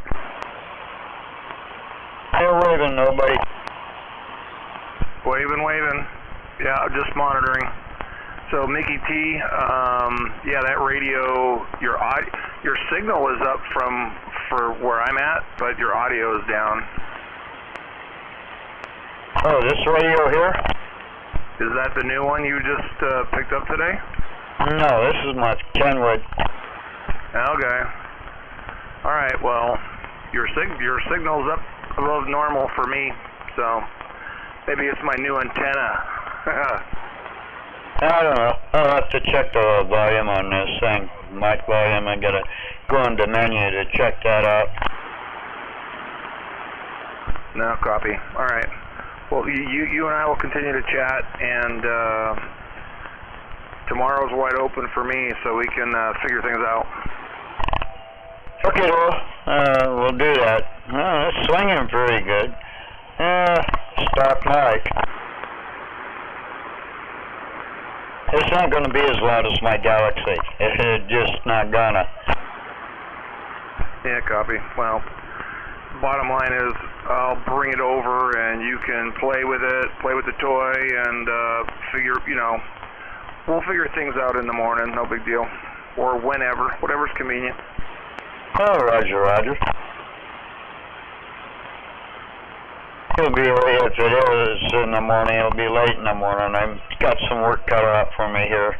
Hey, waving nobody. Waving. Yeah, just monitoring. So Mickey T, yeah, that radio, your signal is up for where I'm at, but your audio is down. Oh, this radio here? Is that the new one you just picked up today? No, this is my Kenwood. Okay. All right. Well, your signal's up above normal for me, so maybe it's my new antenna. I don't know. I'll have to check the volume on this thing. Mic volume. I gotta go into menu to check that out. No, copy. All right. Well, you and I will continue to chat, and tomorrow's wide open for me, so we can figure things out. Okay, well, we'll do that. It's swinging pretty good. Stop mic. It's not going to be as loud as my Galaxy. It's just not gonna. Yeah, copy. Well, bottom line is I'll bring it over and you can play with it, play with the toy, and we'll figure things out in the morning, no big deal. Or whenever, whatever's convenient. Oh, Roger. It'll be late if it is in the morning. It'll be late in the morning. I've got some work cut out for me here.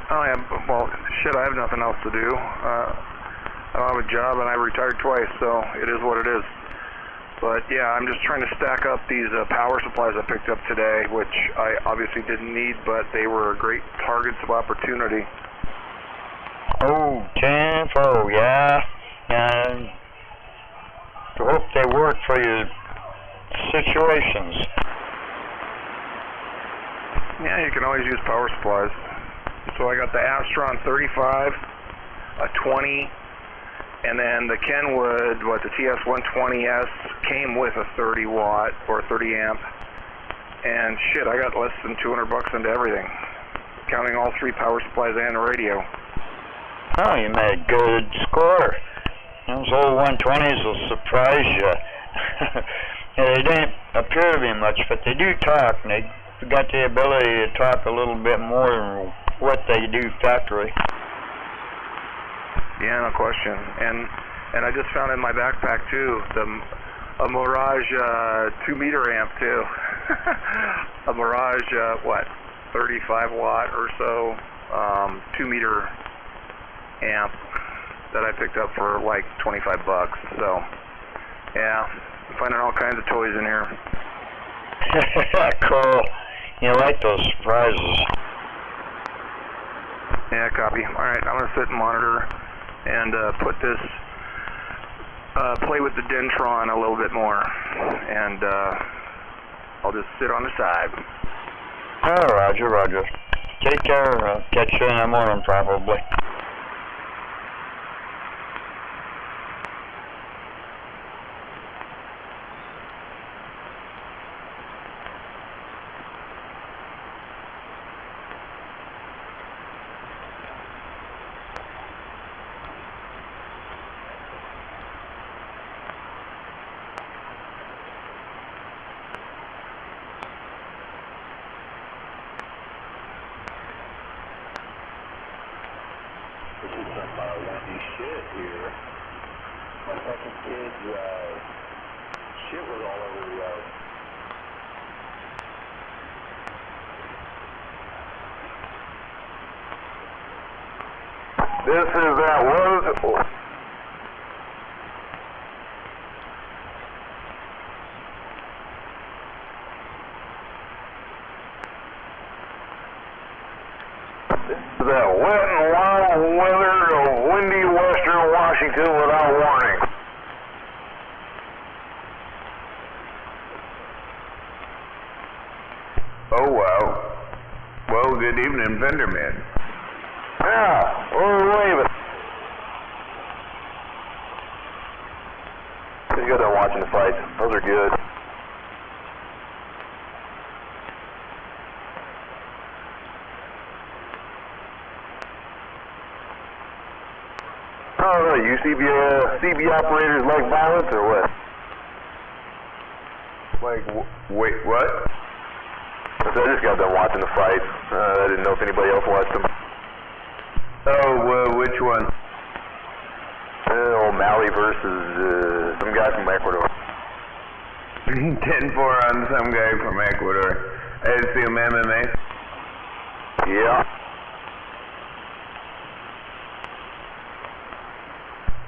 Oh, yeah, well, shit, I have nothing else to do. I don't have a job, and I retired twice, so it is what it is. But, yeah, I'm just trying to stack up these power supplies I picked up today, which I obviously didn't need, but they were great targets of opportunity. Oh, 10-4, yeah. And I hope they work for your situations. Yeah, you can always use power supplies. So I got the Astron 35, a 20, and then the Kenwood, the TS120S came with a 30 watt or 30 amp. And shit, I got less than $200 into everything, counting all three power supplies and a radio. Oh, you made a good score. Those old 120s will surprise you. They don't appear to be much, but they do talk, and they've got the ability to talk a little bit more than what they do factory. Yeah, no question. And I just found in my backpack too a Mirage 2-meter amp too. A Mirage 35 watt or so 2-meter amp that I picked up for like $25. So yeah, I'm finding all kinds of toys in here. Cool. You like those surprises. Yeah, copy. All right, I'm gonna sit and monitor and put this, play with the Dentron a little bit more, and I'll just sit on the side. Oh, roger, roger. Take care. Catch you in the morning, probably. Wendy shit here. My fucking kid's shit was all over the yard. This is that was. That wet and wild weather of windy western Washington without warning. Oh, wow. Well, good evening, Vendorman. Yeah, we're waving. You got done watching the fights. Those are good. I don't know, you CB operators like violence or what? Like, wait, what? I just got done watching the fights. I didn't know if anybody else watched them. Oh, which one? O'Malley versus some guy from Ecuador. 10-4 on some guy from Ecuador. I assume MMA? Yeah.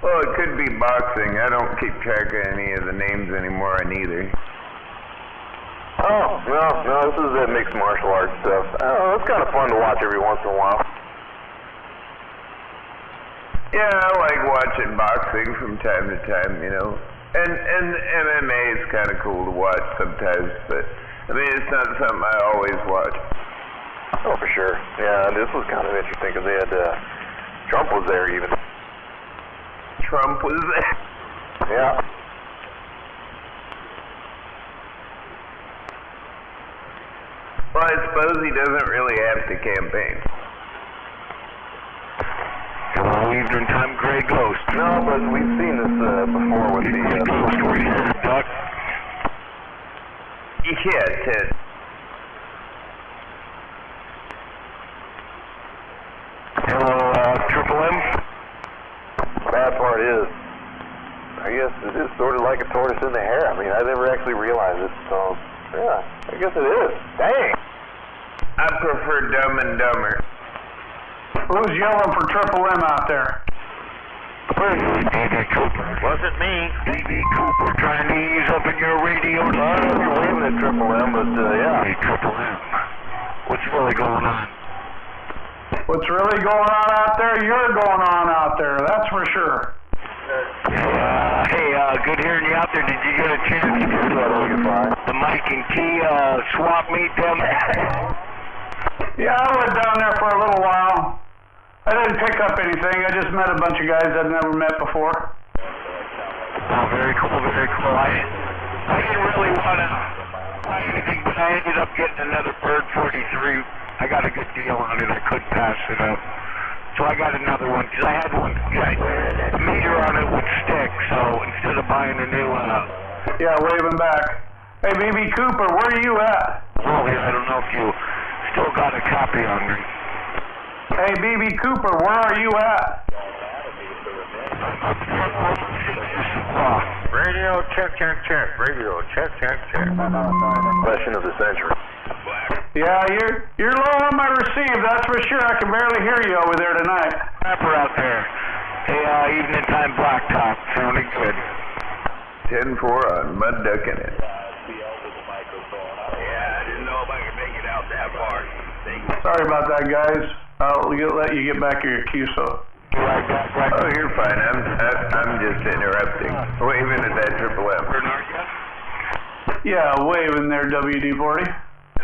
Well, it could be boxing. I don't keep track of any of the names anymore on either. Oh, no, this is that mixed martial arts stuff. Oh, it's kind of fun to watch every once in a while. Yeah, I like watching boxing from time to time, you know. And MMA is kind of cool to watch sometimes, but I mean, it's not something I always watch. Oh, for sure. Yeah, this was kind of interesting because they had Trump was there even. Trump was there? Yeah. Well, I suppose he doesn't really have to campaign. Hello, evening time, Gray Ghost. No, but we've seen this before with the Ghost. Where you at, Doc? Yeah, Ted. Hello, Triple M. Bad part is, I guess it is sort of like a tortoise in the hair. I mean, I never actually realized it, so yeah, I guess it is. Dang. I prefer Dumb and Dumber. Who's yelling for Triple M out there? D.B. Cooper. Wasn't me. D.B. Cooper trying to ease up in your radio. I don't know if you're waving at Triple M, but yeah. Hey, Triple M. What's really going on? What's really going on out there? You're going on out there, that's for sure. Hey, good hearing you out there. Did you get a chance to do the Mike and Key swap meet down there? Yeah, I went down there for a little while. I didn't pick up anything. I just met a bunch of guys I'd never met before. Oh, very cool, very cool. I didn't really want to buy anything, but I ended up getting another Bird 43. I got a good deal on it. I could pass it up. So I got another one, because I had one meter on it would stick, so instead of buying a new Yeah, waving back. Hey, B.B. Cooper, where are you at? Oh, yeah, I don't know if you still got a copy on me. Hey, B.B. Cooper, where are you at? Radio check. Radio check. Question of the century. Yeah, you're low on my receive, that's for sure. I can barely hear you over there tonight. Rapper out there. Hey, evening time blacktop. Sounding good. 10-4 on mud ducking it. Yeah, I didn't know if I could make it out that far. Sorry about that, guys. I'll let you get back to your QSO. Oh, you're fine. I'm just interrupting. Waving at that Triple M. Yeah, waving there, WD-40.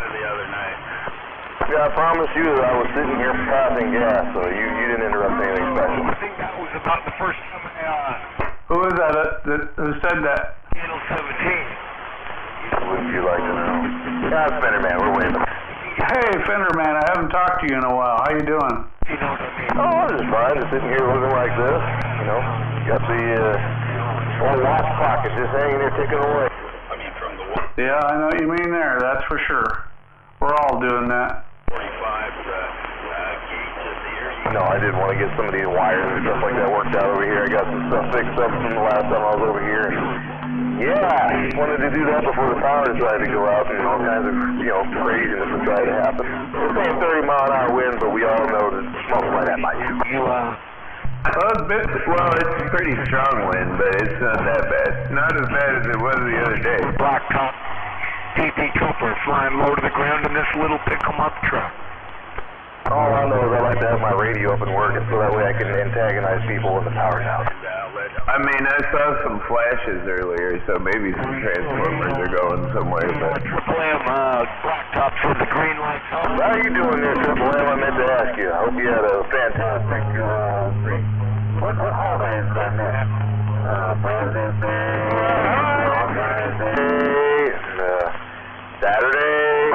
The other night. Yeah, I promise you that I was sitting here passing gas, so you didn't interrupt anything special. I think that was about the first time Who was that who said that? Channel 17. Wouldn't you like to know? Yeah, it's Fenderman. We're waving. Hey, Fenderman, I haven't talked to you in a while. How you doing? You know what I mean? Oh, I'm just fine. Just sitting here looking like this. You know, got the old watch clock is just hanging there ticking away. Yeah, I know what you mean there. That's for sure. We're all doing that. 45 gauge in the ear. No, I didn't want to get some of these wires and stuff like that worked out over here. I got some stuff fixed up from the last time I was over here. Yeah, wanted to do that before the power decided to go out and all kinds of, craziness decided to happen. We're saying 30-mile-an-hour wind, but we all know that multiply that by two. Well, it's a pretty strong wind, but it's not that bad. Not as bad as it was the other day. Blacktop. DB Cooper flying low to the ground in this little pick-em-up truck. All I know is I like to have my radio up and working so that way I can antagonize people when the power's out. I mean, I saw some flashes earlier, so maybe some transformers are going somewhere. But Triple M, Blacktop said the green light's on. How are you doing there, Triple M? I meant to ask you. I hope you had a fantastic What holidays been there? President's Day, Saturday.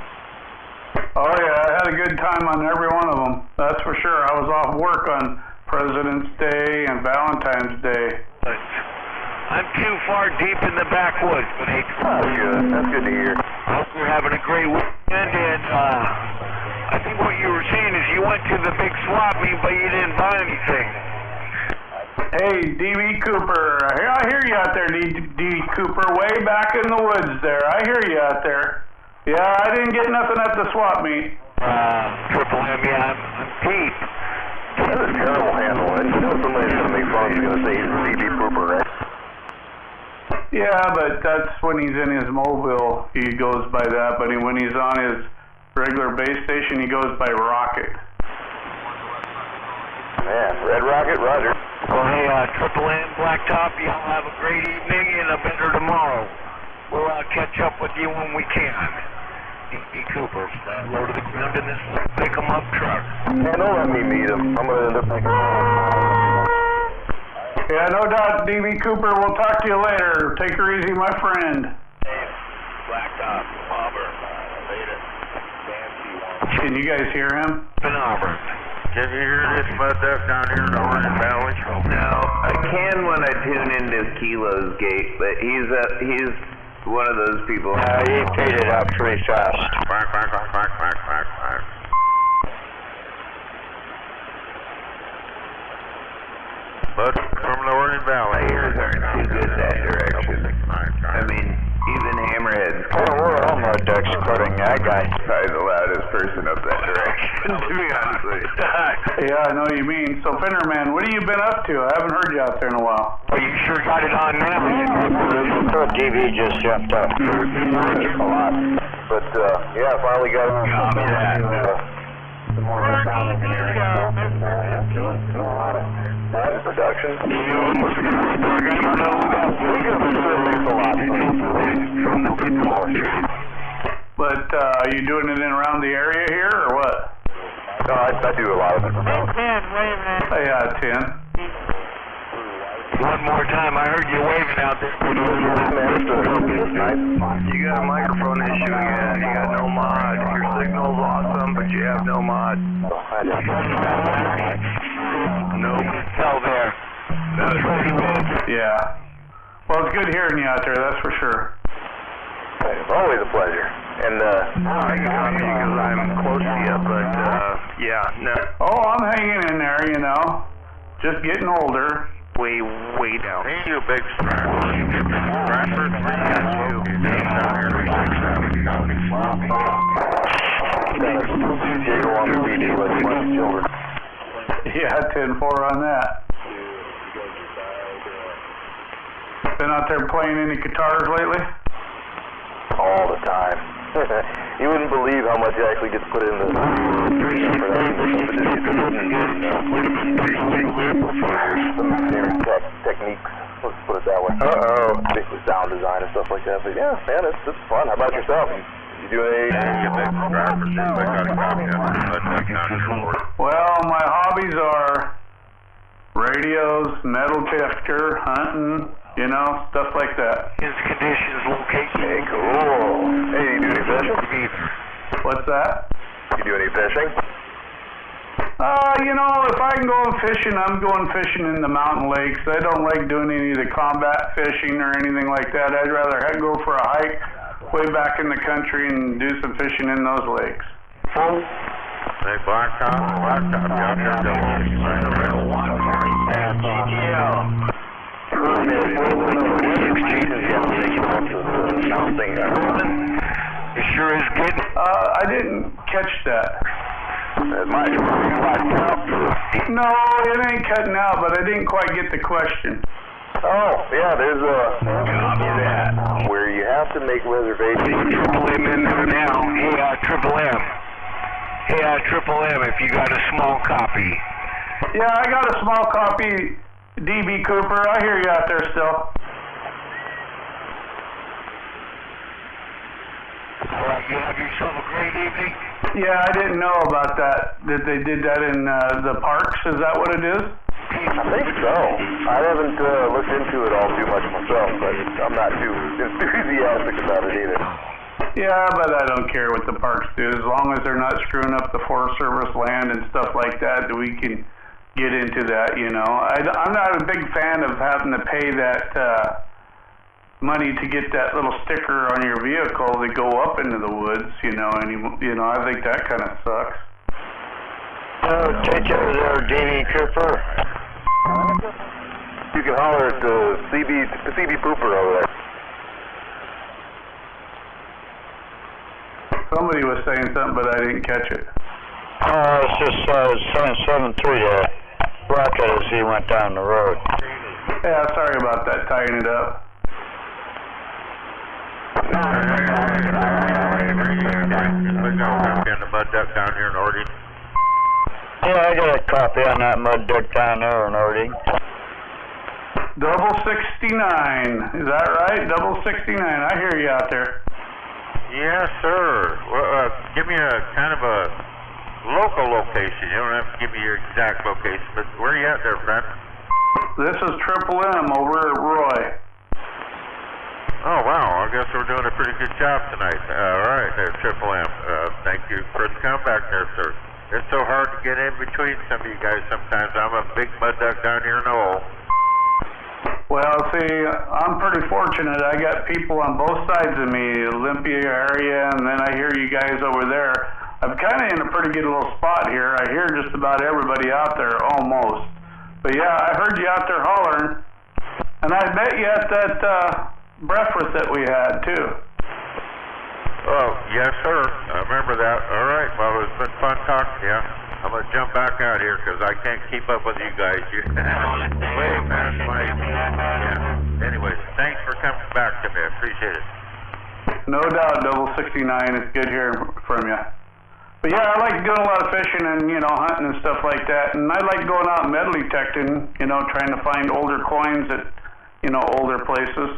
Oh yeah, I had a good time on every one of them. That's for sure. I was off work on President's Day and Valentine's Day. I'm too far deep in the backwoods, but hey, that's good. That's good to hear. I hope you're having a great weekend, and I think what you were saying is you went to the big swap meet, but you didn't buy anything. Hey, D.B. Cooper. I hear you out there, D.B. Cooper, way back in the woods there. I hear you out there. Yeah, I didn't get nothing at the swap meet. Triple M, yeah, I'm deep. That's a terrible handle. And you know somebody's going to make fun of you and say he's D.B. Cooper, right? Yeah, but that's when he's in his mobile, he goes by that. But when he's on his regular base station, he goes by Rocket. Man, Red Rocket, Roger. Well, hey, Triple M, Blacktop, y'all have a great evening and a better tomorrow. We'll catch up with you when we can. D.B. Cooper, low to the ground in this pick-em-up truck. Yeah, don't let me meet him. I'm going to end up making Yeah, no doubt, D.B. Cooper. We'll talk to you later. Take her easy, my friend. Blacktop, Auburn, later. Can you guys hear him? In Auburn. Can you hear this mud duck down here in the Orange Valley? no, I can when I tune into Kilo's gate, but he's one of those people. He faded out pretty fast. Quack. But from the Orange Valley. My ears aren't too good that direction. I mean, even Hammerhead's we're all mud ducks quoting that guy. probably the loudest person up that direction, to be honest with you. Yeah, I know what you mean. So, Fenderman, what have you been up to? I haven't heard you out there in a while. Well, you sure got it on now. DB just jumped up. a lot. But, yeah, I finally got on something. Some more sound engineering stuff and production. But, are you doing it in around the area here, or what? No, I do a lot of it. Oh, yeah, 10. One more time, I heard you waving out there. You got a microphone issue again. You got no mod. Your signal's awesome, but you have no mod. No tell there. Yeah. Well, it's good hearing you out there, that's for sure. Always a pleasure. And, I can talk to you because I'm close to you, but, yeah, no. Oh, I'm hanging in there, you know. Just getting older. way down. Hey, you big Bradford, Yeah, 10-4 on that. Been out there playing any guitars lately? All the time. You wouldn't believe how much actually gets put into techniques. Let's put it that way. With sound design and stuff like that. But yeah, man, it's fun. How about yourself? You do any? Well, my hobbies are radios, metal detector, hunting, you know, stuff like that. His conditions, location. Hey, cool. Hey, you do any fishing? What's that? You do any fishing? You know, if I can go fishing, I'm going fishing in the mountain lakes. I don't like doing any of the combat fishing or anything like that. I'd rather go for a hike way back in the country and do some fishing in those lakes. Hey, Blacktop, you out here It sure is good. I didn't catch that. No, it ain't cutting out, but I didn't quite get the question. Oh, yeah, there's where you have to make reservations. Triple M in there now. Hey, Triple M. Hey, Triple M, if you got a small copy. Yeah, I got a small copy, DB Cooper. I hear you out there still. All right, you have yourself a great evening. Yeah, I didn't know about that. That they did that in the parks. Is that what it is? I think so. I haven't looked into it all too much myself, but I'm not too enthusiastic about it either. Yeah, but I don't care what the parks do. As long as they're not screwing up the Forest Service land and stuff like that, we can get into that, you know. I'm not a big fan of having to pay that money to get that little sticker on your vehicle to go up into the woods, you know, and I think that kind of sucks. Take care there, Davey Cooper. You can holler at CB Pooper over there. Somebody was saying something, but I didn't catch it. It's just 773 there. Rocket as he went down the road. Yeah, sorry about that, tying it up. the mud duck down here in Ording? Yeah, I got a copy on that mud duck down there in Ording. Double 69, is that right? Double 69, I hear you out there. Yes, sir. Well, give me a kind of a local location. You don't have to give me your exact location, but where are you at there, friend? This is Triple M over at Roy. Oh, wow. I guess we're doing a pretty good job tonight. All right, there, Triple M. Thank you for the comeback there, sir. It's so hard to get in between some of you guys sometimes. I'm a big mud duck down here in the hole. Well, see, I'm pretty fortunate. I got people on both sides of me, Olympia area, and then I hear you guys over there. I'm kind of in a pretty good little spot here. I hear just about everybody out there, almost. But yeah, I heard you out there hollering, and I bet you at that breakfast that we had, too. Oh, yes, sir. I remember that. All right, well, it's been fun talking to you. I'm going to jump back out here because I can't keep up with you guys. You're way past my... Yeah. Anyways, thanks for coming back to me. I appreciate it. No doubt, Double 69. It's good hearing from you. But yeah, I like doing a lot of fishing and, you know, hunting and stuff like that. And I like going out and metal detecting, you know, trying to find older coins at, you know, older places.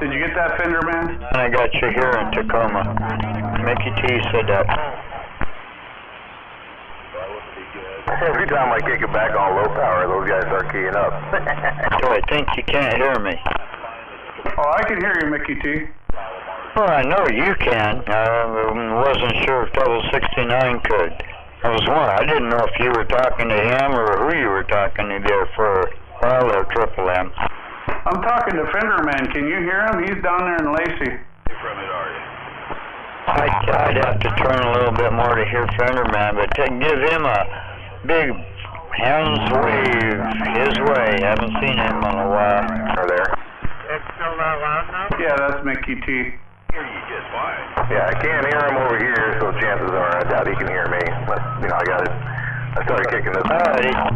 Did you get that, Fender Man? I got you here in Tacoma. Mickey T said that. Every time I kick it back on low power, those guys start keying up. So I think you can't hear me. Oh, I can hear you, Mickey T. Well, I know you can. I wasn't sure if Double 69 could. I didn't know if you were talking to him or who you were talking to there for a while there, Triple M. I'm talking to Fender Man. Can you hear him? He's down there in Lacey. I'd have to turn a little bit more to hear Fenderman, but give him a big hands wave his way. Haven't seen him in a while. Are there? It's still not loud now? Yeah, that's Mickey T. Hear you just fine. Yeah, I can't hear him over here, so chances are I doubt he can hear me. But, you know, I started kicking this. Alrighty. I'll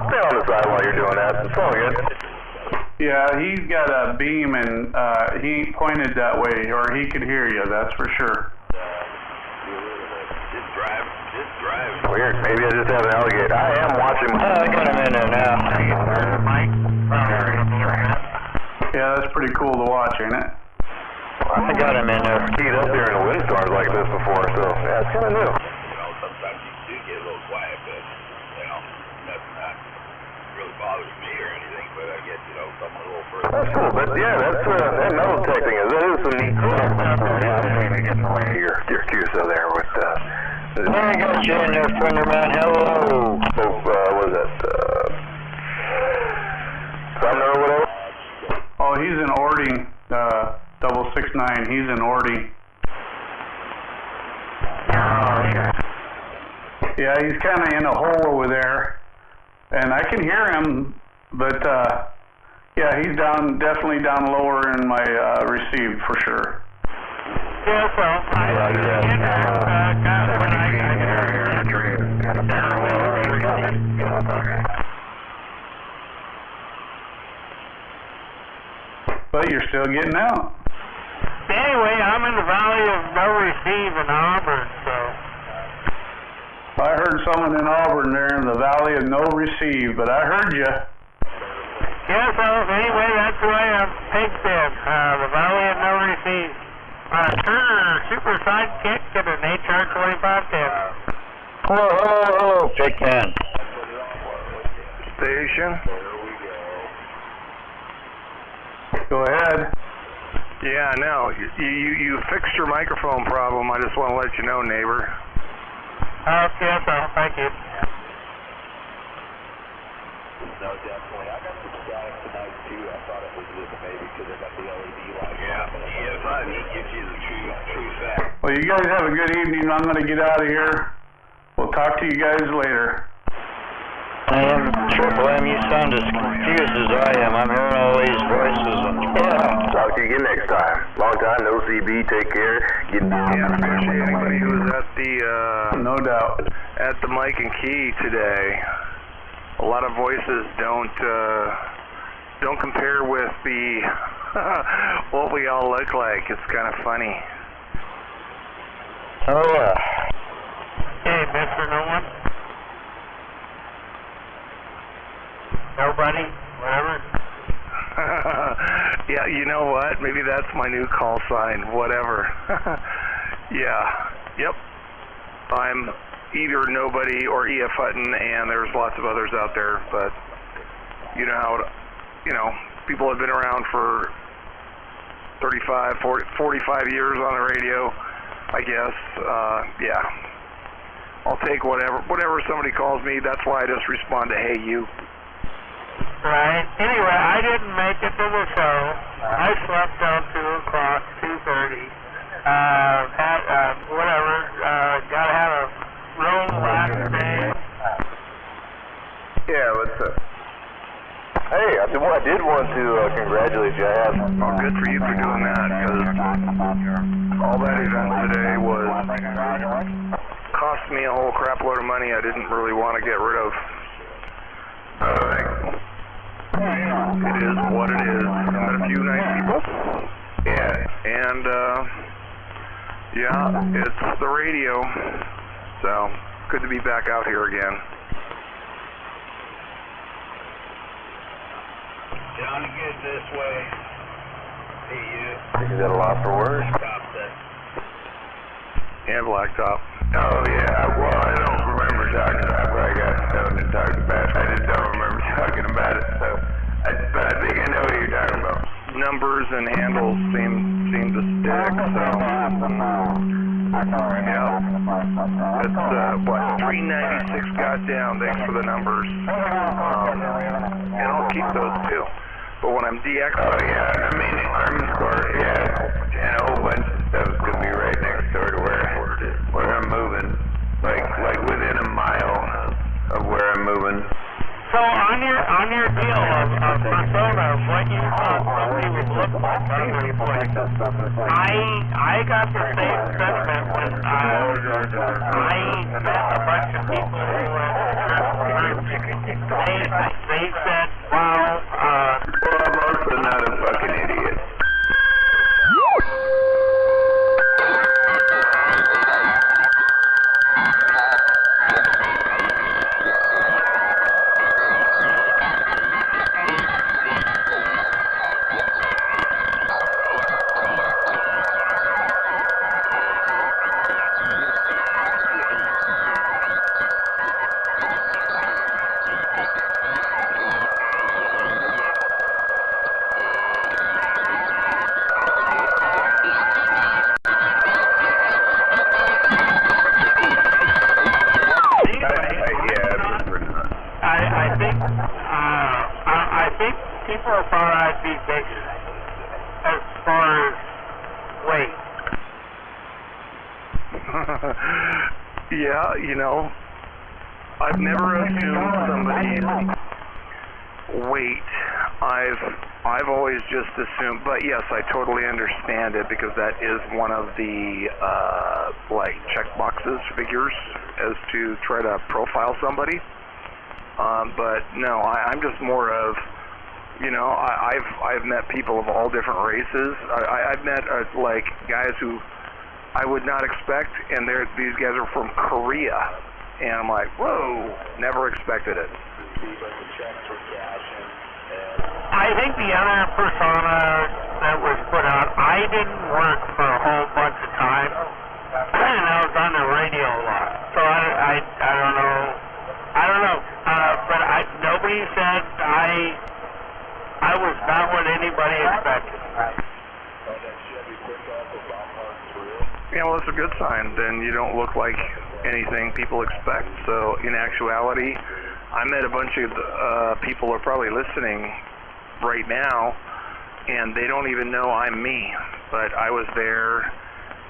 stay on the side while you're doing that. It's all good. Yeah, he's got a beam and he ain't pointed that way, or he could hear you, that's for sure. Just drive. Weird. Maybe I just have an alligator. I am watching. I got him in there now. Yeah, that's pretty cool to watch, ain't it? I got him in there. He's up there in the windstorms like this before, so yeah, it's kind of new. Sometimes you do get a little quiet, but, that's not really bothers me or anything, but I guess, something a little further. That's cool, but yeah, that metal detecting that is some neat stuff. Your QSO there with, I got you in there, Fenderman. Hello. What is that, Sumner or whatever? Oh, he's in Ording, 669. He's in Ording. Yeah, he's kind of in a hole over there, and I can hear him, but yeah, he's definitely down lower in my receive for sure. Yeah, well, But you're still getting out. Anyway, I'm in the Valley of No Receive in Auburn, so. I heard someone in Auburn there in the Valley of No Receive, but I heard you. Yeah, so anyway, that's the way I'm picked in, the Valley of No Receive. Turner Super Sidekick and an HR 2510. Hello, Pigman. Station. Go ahead. Yeah, no, you fixed your microphone problem. I just want to let you know, neighbor. Okay, so thank you. No, definitely. I got some static tonight too. I thought it was just maybe because I got the LED light. Yeah, EFI gives you the true fact. Well, you guys have a good evening. I'm going to get out of here. We'll talk to you guys later. I am Triple M. You sound as confused as I am. I'm hearing all these voices. Yeah. Talk to you again next time. Long time, no CB. Take care. Get down. Yeah, I appreciate anybody who was at the, no doubt, at the mic and key today. A lot of voices don't compare with the what we all look like. It's kind of funny. Oh yeah. Hey, Mr. No One. Nobody, whatever. Yeah, you know what? Maybe that's my new call sign. Whatever. Yeah. Yep. I'm either nobody or E.F. Hutton, and there's lots of others out there, but you know how, people have been around for 35, 40, 45 years on the radio, I guess. Yeah. I'll take whatever somebody calls me. That's why I just respond to, hey, you. Right. Anyway, I didn't make it to the show. I slept till 2 o'clock, 2:30. Whatever. Gotta have a room last day. Yeah, what's up? Hey, I did want to congratulate you. Oh, good for you for doing that, because all that event today was cost me a whole crap load of money I didn't really want to get rid of. It is what it is. I met a few nice people. Yeah, and yeah, it's the radio. So, good to be back out here again. Down to get this way. Hey, you. Is that a lot for words? Stop that. Yeah, blacktop. Oh, yeah. Well, I don't remember talking about it, but I got stoned and talked about it. I just don't remember talking about it, so. But I think I know what you're talking about. Numbers and handles seem to stick, so. Yeah. It's, what, 396 got down. Thanks for the numbers. And I'll keep those too. But when I'm DX, oh, yeah. I mean, Army Score, yeah. And a whole bunch of I got the same sentiment when I met a bunch of people who were they said, wow, well, I'm also not a fucking idiot. I think people thought I'd be bigger as far as weight. Yeah, you know, I've never assumed somebody's weight. I've always just assumed, but yes, I totally understand it because that is one of the like check boxes figures as to try to profile somebody. But no, I'm just more of, you know, I've met people of all different races. I've met like guys who I would not expect, and these guys are from Korea, and I'm like, whoa, never expected it. I think the other persona that was put out, I didn't work for a whole bunch of time, and I was on the radio a lot, so I don't know, but nobody said I was not what anybody expected. Yeah, well, that's a good sign. Then you don't look like anything people expect. So in actuality, I met a bunch of people who are probably listening right now, and they don't even know I'm me. But I was there,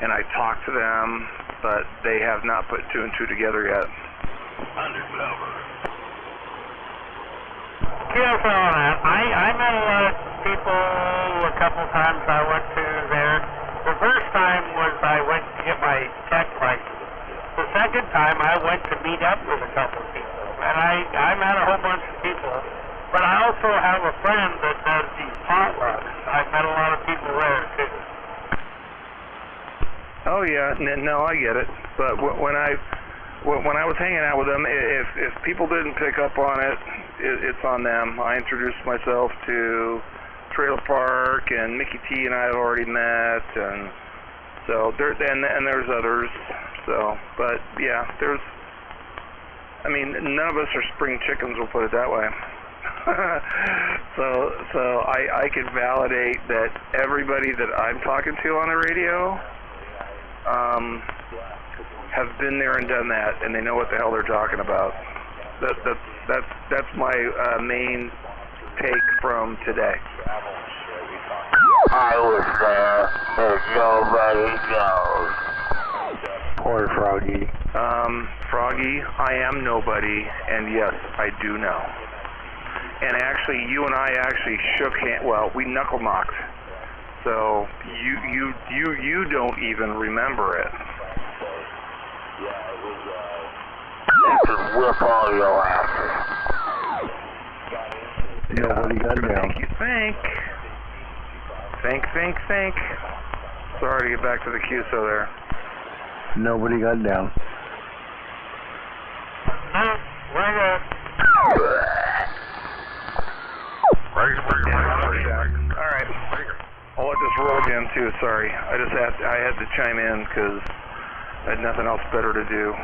and I talked to them, but they have not put two and two together yet. Undercover. Careful on that. I met a lot of people a couple times I went to there. The first time was I went to get my tech license. The second time I went to meet up with a couple of people. And I met a whole bunch of people. But I also have a friend that does these potlucks. I've met a lot of people there too. Oh yeah, no, I get it. But when I was hanging out with them, if people didn't pick up on it, it's on them. I introduced myself to Trailer Park, and Mickey T and I have already met, and so there's others. So, but yeah, I mean, none of us are spring chickens. We'll put it that way. so I can validate that everybody that I'm talking to on the radio have been there and done that, and they know what the hell they're talking about. That's my main take from today. I was there, but nobody knows. Poor Froggy. Froggy, I am nobody, and yes, I do know. And actually, you and I actually shook hands. Well, we knuckle knocked. So you don't even remember it. Just whip all your asses. Nobody got down. Think. Sorry to get back to the QSO there. Nobody got down. We're good. Alright. I'll let this roll again too, sorry. I had to chime in because I had nothing else better to do.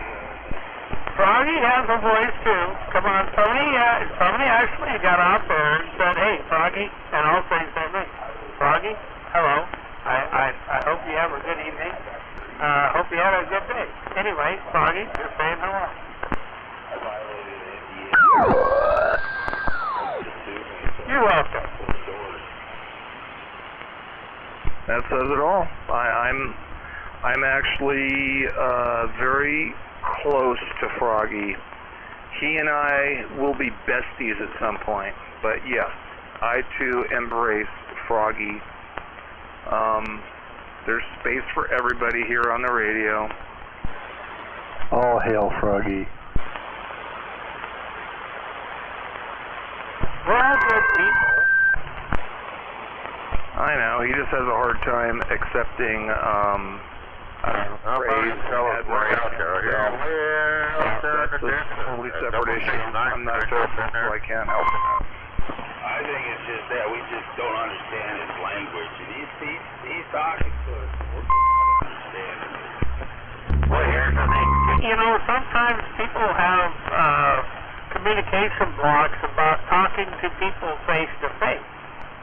Froggy has a voice too. Come on, somebody actually got out there and said, hey, Froggy, and also he said, hey, Froggy, hello. I hope you have a good evening. Hope you had a good day. Anyway, Froggy, just saying hello. You're welcome. That says it all. I'm actually very close to Froggy. He and I will be besties at some point. But yes, I too embrace Froggy. There's space for everybody here on the radio. All hail Froggy. We're all good people. I know, he just has a hard time accepting, praise. That's a totally separate issue. I'm not a therapist, so I can't help it. I think it's just that we just don't understand his language, and he's talking to us. We're just not understanding it. Well, here's the thing. You know, sometimes people have communication blocks about talking to people face to face.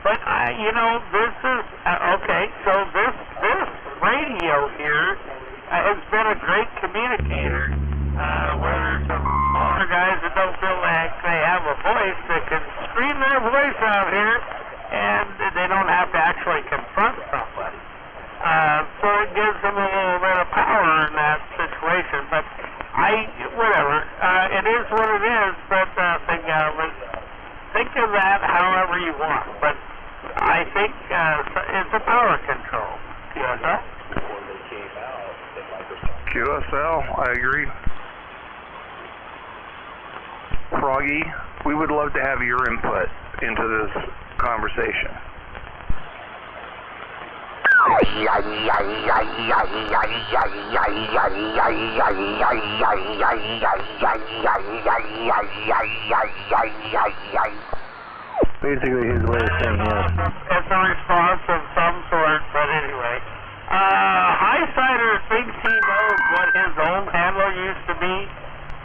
But you know, this is okay. So this radio here has been a great communicator. Where there's some older guys that don't feel like they have a voice that can scream their voice out here, and they don't have to actually confront somebody. So it gives them a little bit of power in that situation. But whatever. It is what it is. But think of that however you want. But I think it's a power control. QSL? QSL, I agree. Froggy, we would love to have your input into this conversation. Basically his way of saying yes. It's a response of some sort, but anyway. Highsider thinks he knows what his old handle used to be.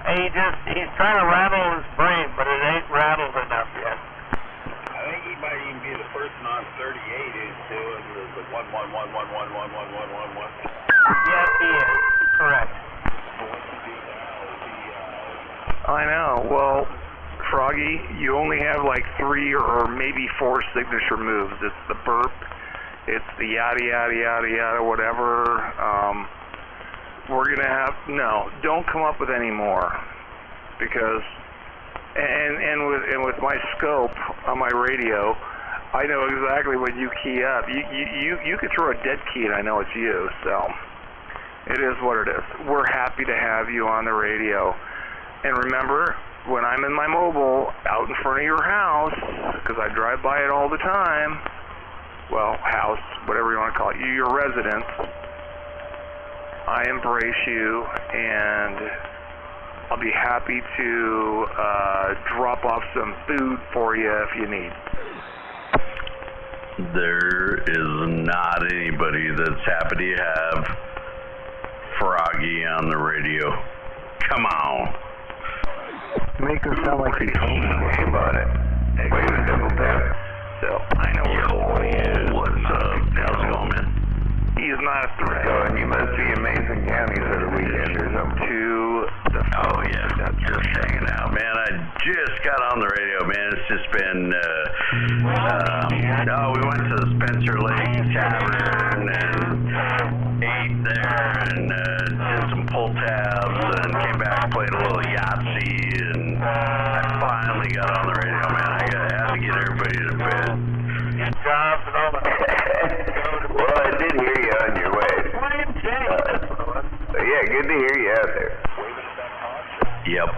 He's trying to rattle his brain, but it ain't rattled enough yet. I think he might even be the person on 38 who's doing the 111111111. Yes, he is. Correct. I know. Well, Froggy, you only have like 3 or maybe 4 signature moves. It's the burp, it's the yada yada yada yada whatever. We're gonna have don't come up with any more, because and with my scope on my radio, I know exactly when you key up. You could throw a dead key and I know it's you. So it is what it is. We're happy to have you on the radio. And remember, when I'm in my mobile out in front of your house, because I drive by it all the time, well, house, whatever you want to call it, your residence, I embrace you, and I'll be happy to drop off some food for you if you need. There is not anybody that's happy to have Froggy on the radio. Come on. Make him sound like he told me about it. Wait a double tap. So, I know where he is. What's up? How's it going, man? He's not a threat. So, and you must be in Mason County for the weekend or something. Oh, yeah. Just hanging out, man. I just got on the radio, man. It's just been, we went to the Spencer Lake Tavern and ate there and did some pull tabs and came back, played a little Yahtzee, and I finally got on the radio, man. I had to get everybody to bed. Good job and all that. Well, I did hear you on your way. Yeah, good to hear you out there. Yep.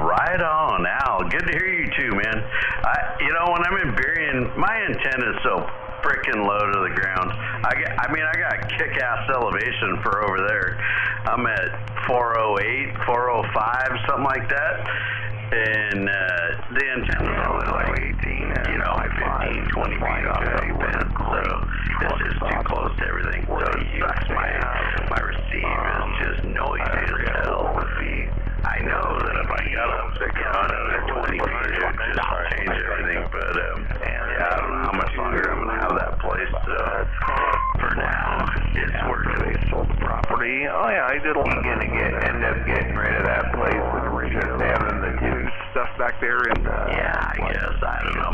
Right on, Al. Good to hear you too, man. When I'm in Berrien, my antenna is so freaking low to the ground. I got kick-ass elevation for over there. I'm at 408, 405, something like that. And the antenna's only like 15, 20 feet off the bed. So it's just too close to everything. So my receive is just noisy as hell. I know that if I got another 20 feet, it would just change everything. But I don't know how much longer I'm gonna have that place. For now, it's working. They sold the property. Oh yeah, I did a lot. You're gonna end up getting rid of that place and we're just having the new stuff back there. And I guess I don't know.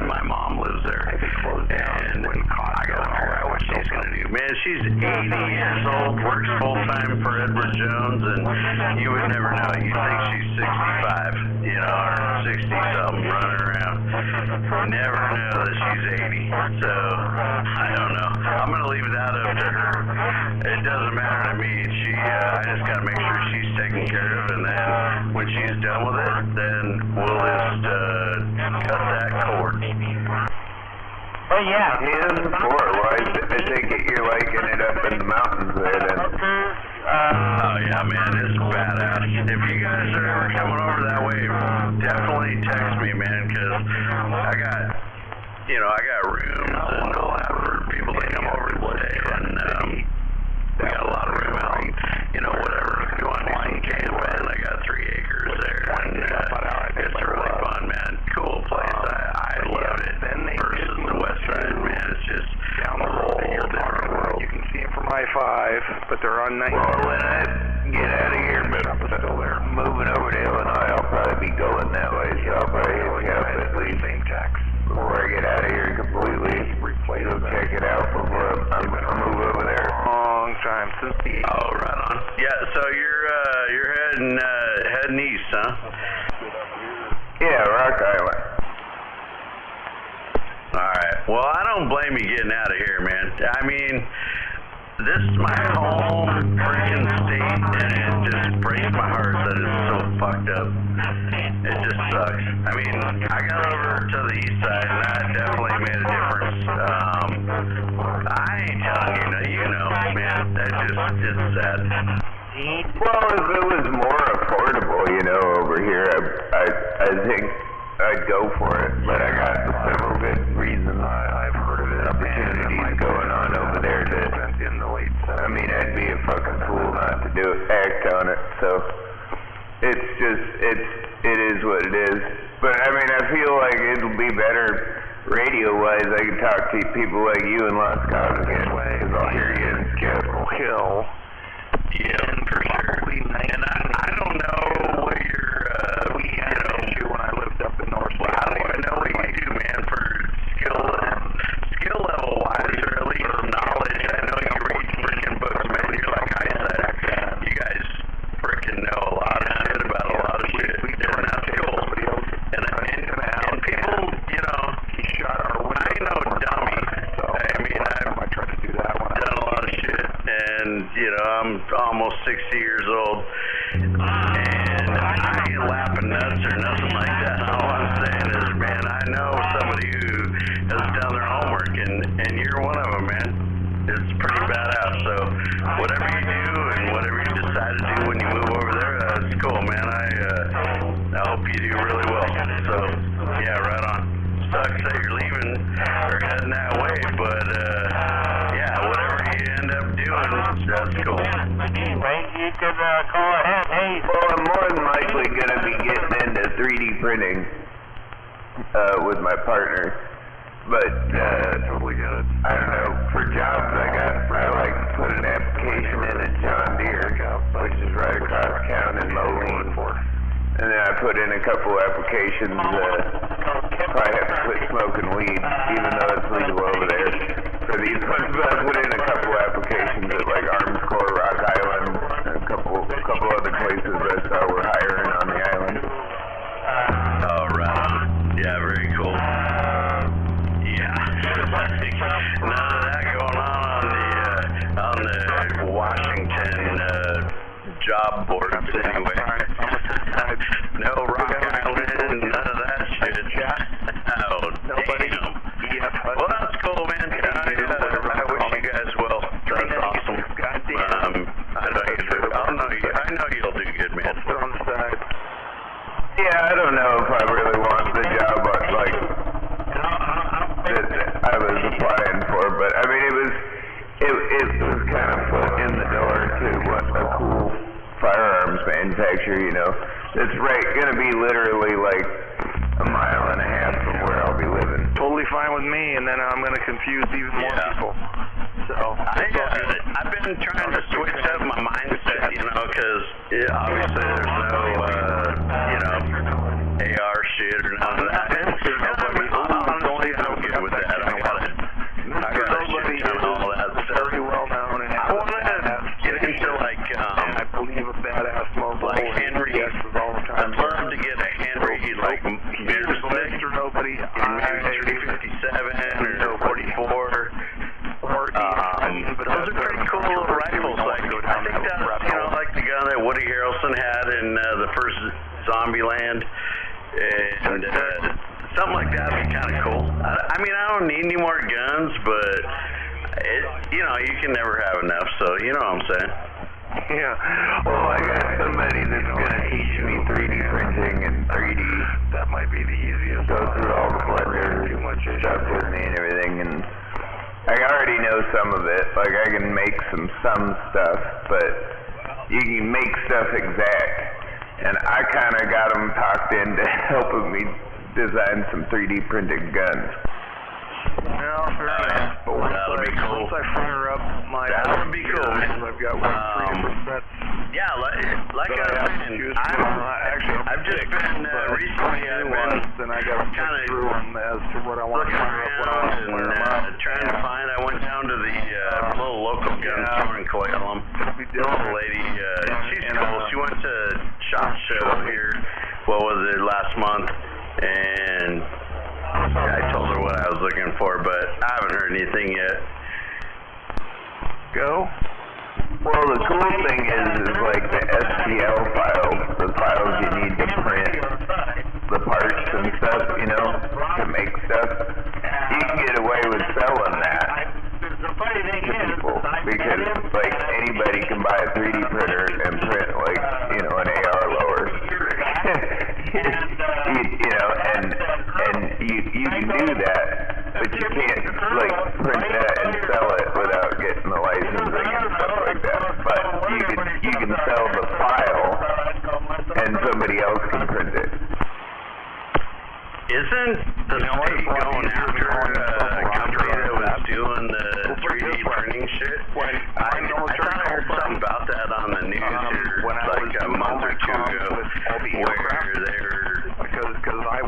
My mom lives there, and I gotta figure out what she's gonna do. Man, she's 80 years old, works full time for Edward Jones, and you would never know. You think she's 65, or 60-something running around. Never know that she's 80. So I don't know. I'm gonna leave that up to her. It doesn't matter to me. I just gotta make sure she's taken care of, and then when she's done with it, then we'll just cut that cord. Well, yeah. And for why I take it you're liking it up in the mountains there then. Oh yeah, man, it's badass. If you guys are ever coming over that way, definitely text me, man, because I got rooms and I'll have people that come over to stay, and we got a lot of room out, whatever. If you want to do some camping, I got 3 acres there, and it's really fun, man. Cool place. I love it. Versus the west side, man, it's just down the road. Different world. You can see them from I-5, but they're on 19. Well, when I get out of here, but I'm still there. Moving over to Illinois, I'll probably be going that way, so I'll probably hit up at least before I get out of here completely. So check it out before I'm gonna move over there. Long time since the. Oh, right on. Yeah, so you're heading east, huh? Yeah, Rock Island. Alright, well, I don't blame you getting out of here, man. I mean, this is my home freaking state, and it just breaks my heart that it's so fucked up. It just sucks. I mean, I got over to the east side, and that definitely made a difference. I ain't telling you, man, that just is sad. Well, if it was more affordable, over here, I think I'd go for it, but I got several good reasons. I've heard of it. Opportunities going on over there that, I mean, I'd be a fucking fool not to act on it, so it's just, it is what it is. But, I mean, I feel like it'll be better radio-wise. I can talk to people like you in Las Vegas again, because I'll hear you in Capitol Hill. Yeah, for sure. And I don't know what your, issue when I lived up in North. Well, I don't even know what you do, man, for skill level wise, or at least knowledge. I know you read freaking books, man. You're like I said, you guys freaking know a lot of shit about a lot of shit, and that's cool. And people, I ain't no dummy. I mean, I've tried to do that one. Done a lot of shit, and I'm almost 60 years old, and I ain't laughing nuts or nothing like that. All I'm saying is, man, I know somebody who has done their homework, and you're one of them, man. It's pretty badass. So whatever you do and whatever you decide to do when you move over there, it's cool, man. I hope you do really well. So yeah, right on. Sucks that you're leaving or heading that way, but yeah, whatever you end up doing, that's cool. Right, you could call ahead. Hey. Well, I'm more than likely going to be getting into 3D printing with my partner. But, I don't know, for jobs I like put an application in at John Deere, which is right across town in Moline. And then I put in a couple applications, probably have to quit smoking weed, even though it's legal over there. For these ones, but I put in a couple applications at like Arms Corps, Rock Island, and a couple other places I saw were hiring on the island. Oh, right. Yeah, very cool. Yeah. None of that going on the Washington job boards anyway. No Rock Island, none of that shit. Oh, damn. Well, that's cool, man. I wish you guys well. That's awesome. I know you'll do good, man. Yeah, I don't know if I really want the job like that I was applying for, but I mean it was kind of foot in the door to what a cool firearms manufacturer, It's gonna be literally like a mile and a half from where I'll be living. Totally fine with me, and then I'm gonna confuse even more people. So I've been trying to switch up my mindset, because obviously there's no, AR shit or none of that. Honestly, I'm good with that. I got a shit ton of all that stuff. Very well known, and I want to get into I believe a badass mobile. Like Henry. I'd love to get a Henry, like Beersnick, or nobody, maybe 357 or 44. Zombieland, and something like that would be kind of cool. I mean, I don't need any more guns, but you know, you can never have enough. So you know what I'm saying? Yeah. Well, I got somebody that's gonna teach me 3D printing and 3D. That might be the easiest. Go through all the Blender stuff with me and everything, and I already know some of it. Like I can make some stuff, but you can make stuff exact. And I kind of got them talked into helping me design some 3D printed guns. Yeah, fair enough. But once I fire up my that would be cool, man. I've got 3 different sets. Yeah, like I was saying, I've just been recently I've been kind of through them as to what I want to fire up when I want to fire them up. Trying to find. I went down to the little local gun store in Coalum. The little lady, she's cool. She went to SHOT Show here. What was it, last month? And I told her what I was looking for, but I haven't heard anything yet. Go. Well, the cool thing is like the STL files, the files you need to print the parts and stuff, you know, to make stuff. You can get away with selling that to people because, like, anybody can buy a 3D printer and print, like, you know, an AR lower. you know, and you can do that, but you can't, like, print that and sell it without getting the licensing and stuff like that. But you can sell the file, and somebody else can print it. Isn't the state going after a company that was doing the 3D printing shit? I thought I heard something about that on the news here like a month or two ago, where they're,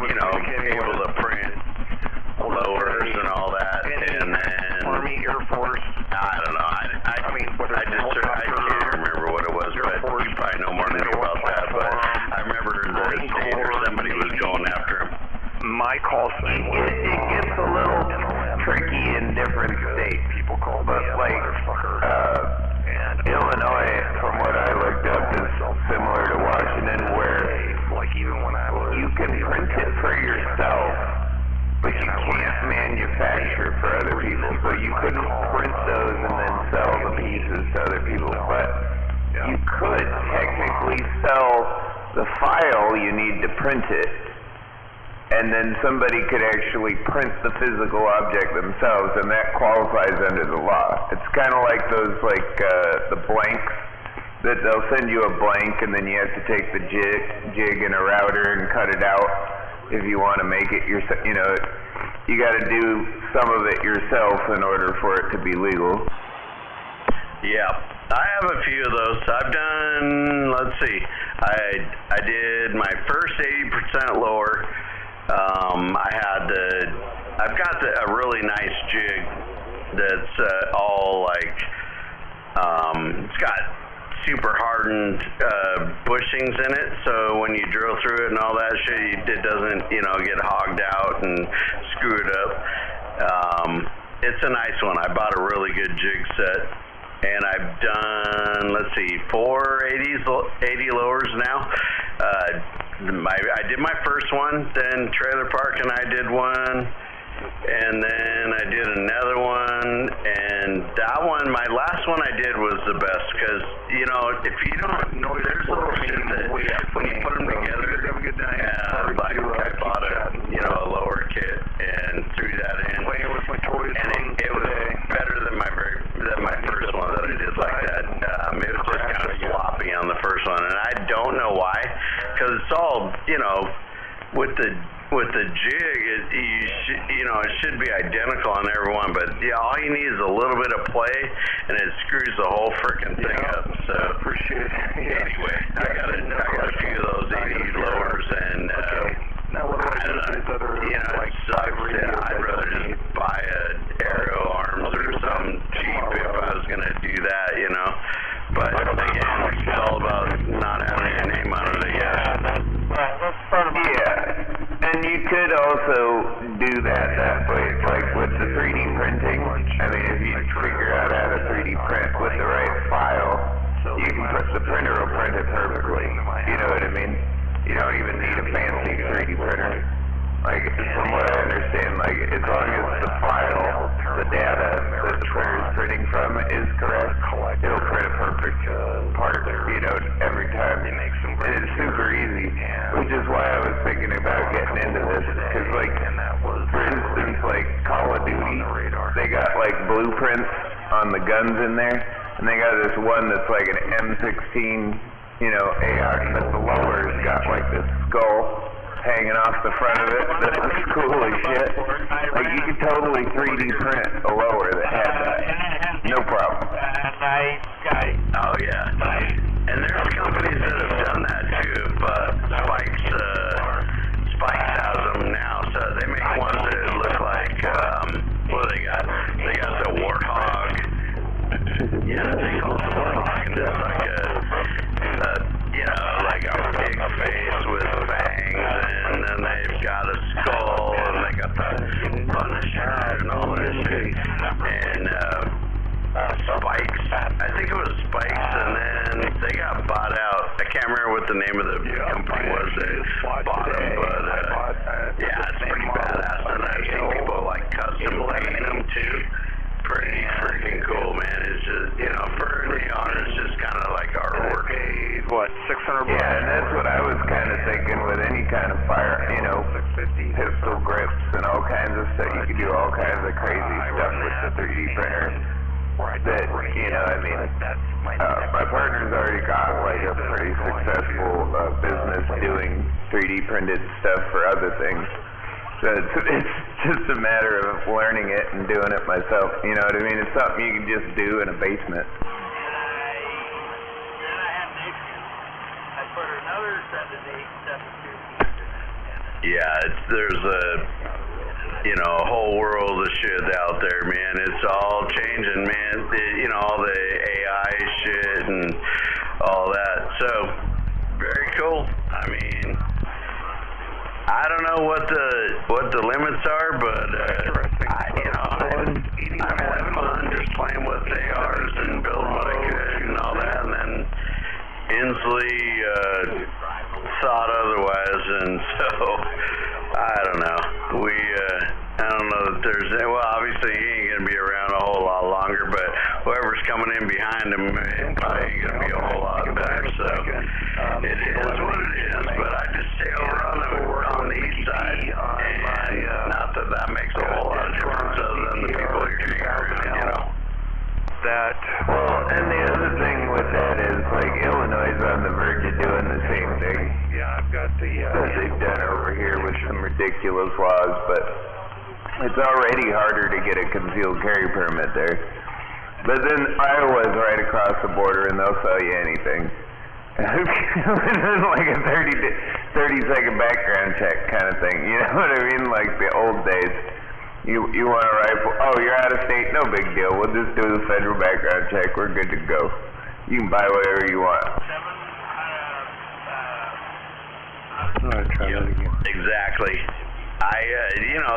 you know, able to print lowers and all that, and then Army, Air Force. I don't know. I can't remember what it was, but you probably know more than me about that. But I remember the state or somebody was going after him. My call sign was it gets a little tricky in different states. People call but me like Illinois, from what I looked up, is similar to Washington, where you can print it for yourself, but you can't manufacture for other people. So you couldn't print those and then sell the pieces to other people, but you could technically sell the file you need to print it. And then somebody could actually print the physical object themselves, and that qualifies under the law. It's kind of like those, like, the blanks, that they'll send you a blank, and then you have to take the jig and a router and cut it out if you want to make it yourself. You know, you got to do some of it yourself in order for it to be legal. Yeah, I have a few of those. I've done, let's see, I did my first 80% lower. I've got a really nice jig that's all like, it's got super hardened bushings in it, so when you drill through it and all that shit, it doesn't, you know, get hogged out and screwed up. It's a nice one. I bought a really good jig set, and I've done, let's see, 80 lowers now. I did my first one, then Trailer Park and I did one, and then I did another one, and that one, my last one I did was the best, because, you know, if you don't know, there's little shit that when you put them together, like I bought a lower kit and threw that in, and it was better than my first one that I did like that. It was just kind of sloppy on the first one, and I don't know why, because it's all, you know, with the jig, it should be identical on every one, but yeah, all you need is a little bit of play, and it screws the whole freaking thing up. So anyway, I got a few of those 80 lowers, and now what do I do with these other, it sucks. I'd rather just buy a Aero Arms or something cheap if I was gonna do that, you know. But again, it's all about not having your name on it, I guess. Yeah, and you could also do that way, like with the 3D printing. I mean, if you figure out how to 3D print with the right file, you can put the printer will print it perfectly. You know what I mean? You don't even need a fancy 3D printer. Like, from what I understand, like, as long as the file, the data that the printer is printing from is correct, it'll print a perfect part, you know, every time. And it's super easy, which is why I was thinking about getting into this, because, like, for instance, like, Call of Duty, they got, like, blueprints on the guns in there, and they got this one that's like an M16, you know, AR, but the lower's got, like, this skull hanging off the front of it. That looks cool as shit. Like, you could totally 3D print a lower that had that. No problem. Oh yeah. And there's companies that have done that too. Spikes has them now, so they make ones that look like what do they got? They got the Warthog. Yeah, they call it the Warthog, and it's like you know, like a big face with fangs, and then they've got a skull, and they got the Punisher and all that shit. And Spikes, I think it was Spikes, and then they got bought out. I can't remember what the name of the company was that bought them, but yeah, it's pretty badass, and I've seen people like custom paint them too. Pretty freaking cool, man. It's just, you know, for neon, it's just kind of like artwork. What, 600 bucks? Yeah, and that's what I was kind of thinking with any kind of fire, you know, pistol grips and all kinds of stuff. You could do all kinds of crazy stuff with the 3D printer. That, you know, I mean, my partner's already got, like, a pretty successful business doing 3D printed stuff for other things. So it's just a matter of learning it and doing it myself. You know what I mean? It's something you can just do in a basement. Yeah, there's a whole world of shit out there, man. It's all changing, man. You know, all the AI shit and all that. So, very cool. I mean, I don't know what the limits are, but I'm having fun just playing with ARs and building what I could and all that, and then Inslee thought otherwise, and so I don't know. I don't know that there's obviously he ain't gonna be around a whole lot longer, but whoever's coming in behind him probably ain't gonna be a whole lot better. So it is what it is. But I just stay over on the east side, and not that makes a whole lot of difference other than the people you're getting around, you know. Well, and the other thing with that is, like, Illinois is on the verge of doing the same thing. Yeah, I've got that they've done over here with some ridiculous laws, but it's already harder to get a concealed carry permit there. But then Iowa's right across the border, and they'll sell you anything. Within like a 30-second background check kind of thing. You know what I mean? Like the old days. You want a rifle? Oh, you're out of state? No big deal. We'll just do the federal background check. We're good to go. You can buy whatever you want. Exactly.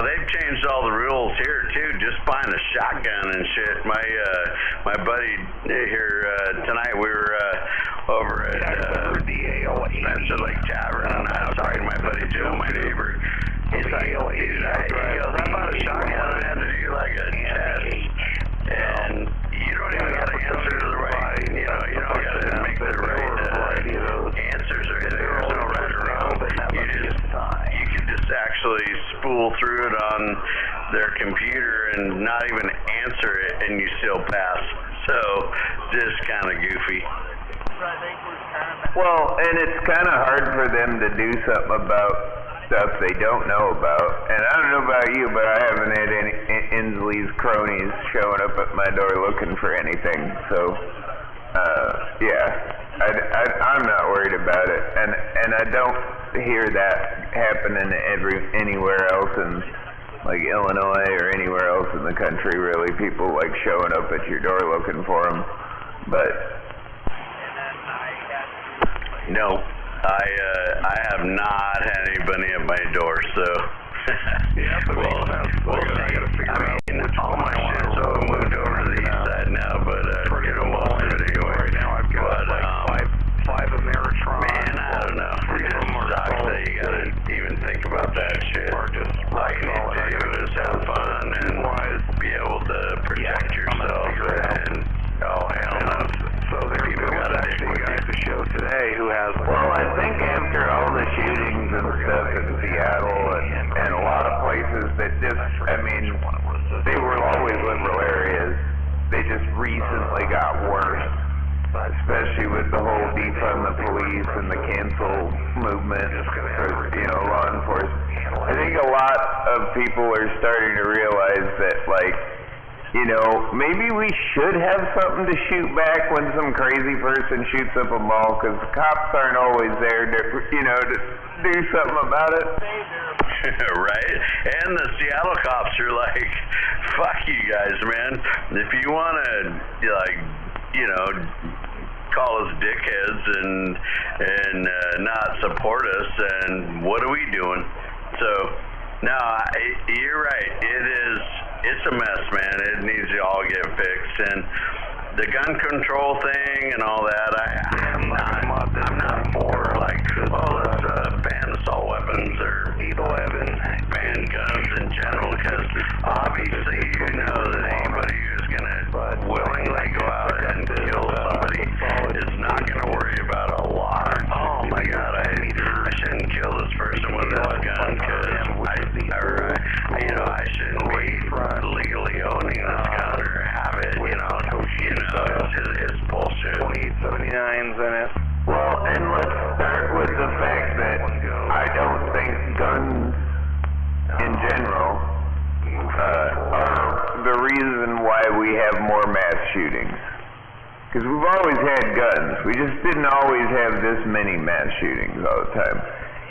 They've changed all the rules here too. Just buying a shotgun and shit. My buddy here tonight, we were over at Spencer Lake Tavern, and I was talking to my buddy Joe, my neighbor. He's like, he goes, I bought a shotgun and I had to do like a test, and you don't even got to answer to the right. You don't got to make the right answers or anything. There's no right or wrong. You can just actually spool through it on their computer and not even answer it, and you still pass. So, just kind of goofy. Well, and it's kind of hard for them to do something about stuff they don't know about. And I don't know about you, but I haven't had any Inslee's cronies showing up at my door looking for anything. So, I'm not worried about it. And I don't hear that happening anywhere else in like Illinois or anywhere else in the country, really. People like showing up at your door looking for them. But no, I have not had anybody at my door, so we'll see. I mean, all my shit's all moved over to the east side now, but most of it anyway. Right now I've got five Ameritrons. Man, I don't know. after all the shootings and stuff in Seattle and a lot of places that just, I mean, they were always liberal areas. They just recently got worse, especially with the whole defund the police and the cancel movement for, you know, law enforcement. I think a lot of people are starting to realize that, like, you know, maybe we should have something to shoot back when some crazy person shoots up a mall, because the cops aren't always there to, you know, to do something about it. Right? And the Seattle cops are like, fuck you guys, man. If you want to, like, you know, call us dickheads and not support us, then what are we doing? So, no, you're right. It's a mess, man. It needs to all get fixed. And the gun control thing and all that, I'm not for, like, oh, let's ban assault weapons or ban guns in general, because obviously you know that anybody who's going to willingly go out and kill somebody is not going to worry about a lot. Oh my God, I shouldn't kill this person with this gun because I shouldn't be legally owning this gun or have it, it's bullshit. 29's in it. Well, and let's start with the fact that I don't think guns in general are the reason why we have more mass shootings. Because we've always had guns. We just didn't always have this many mass shootings all the time.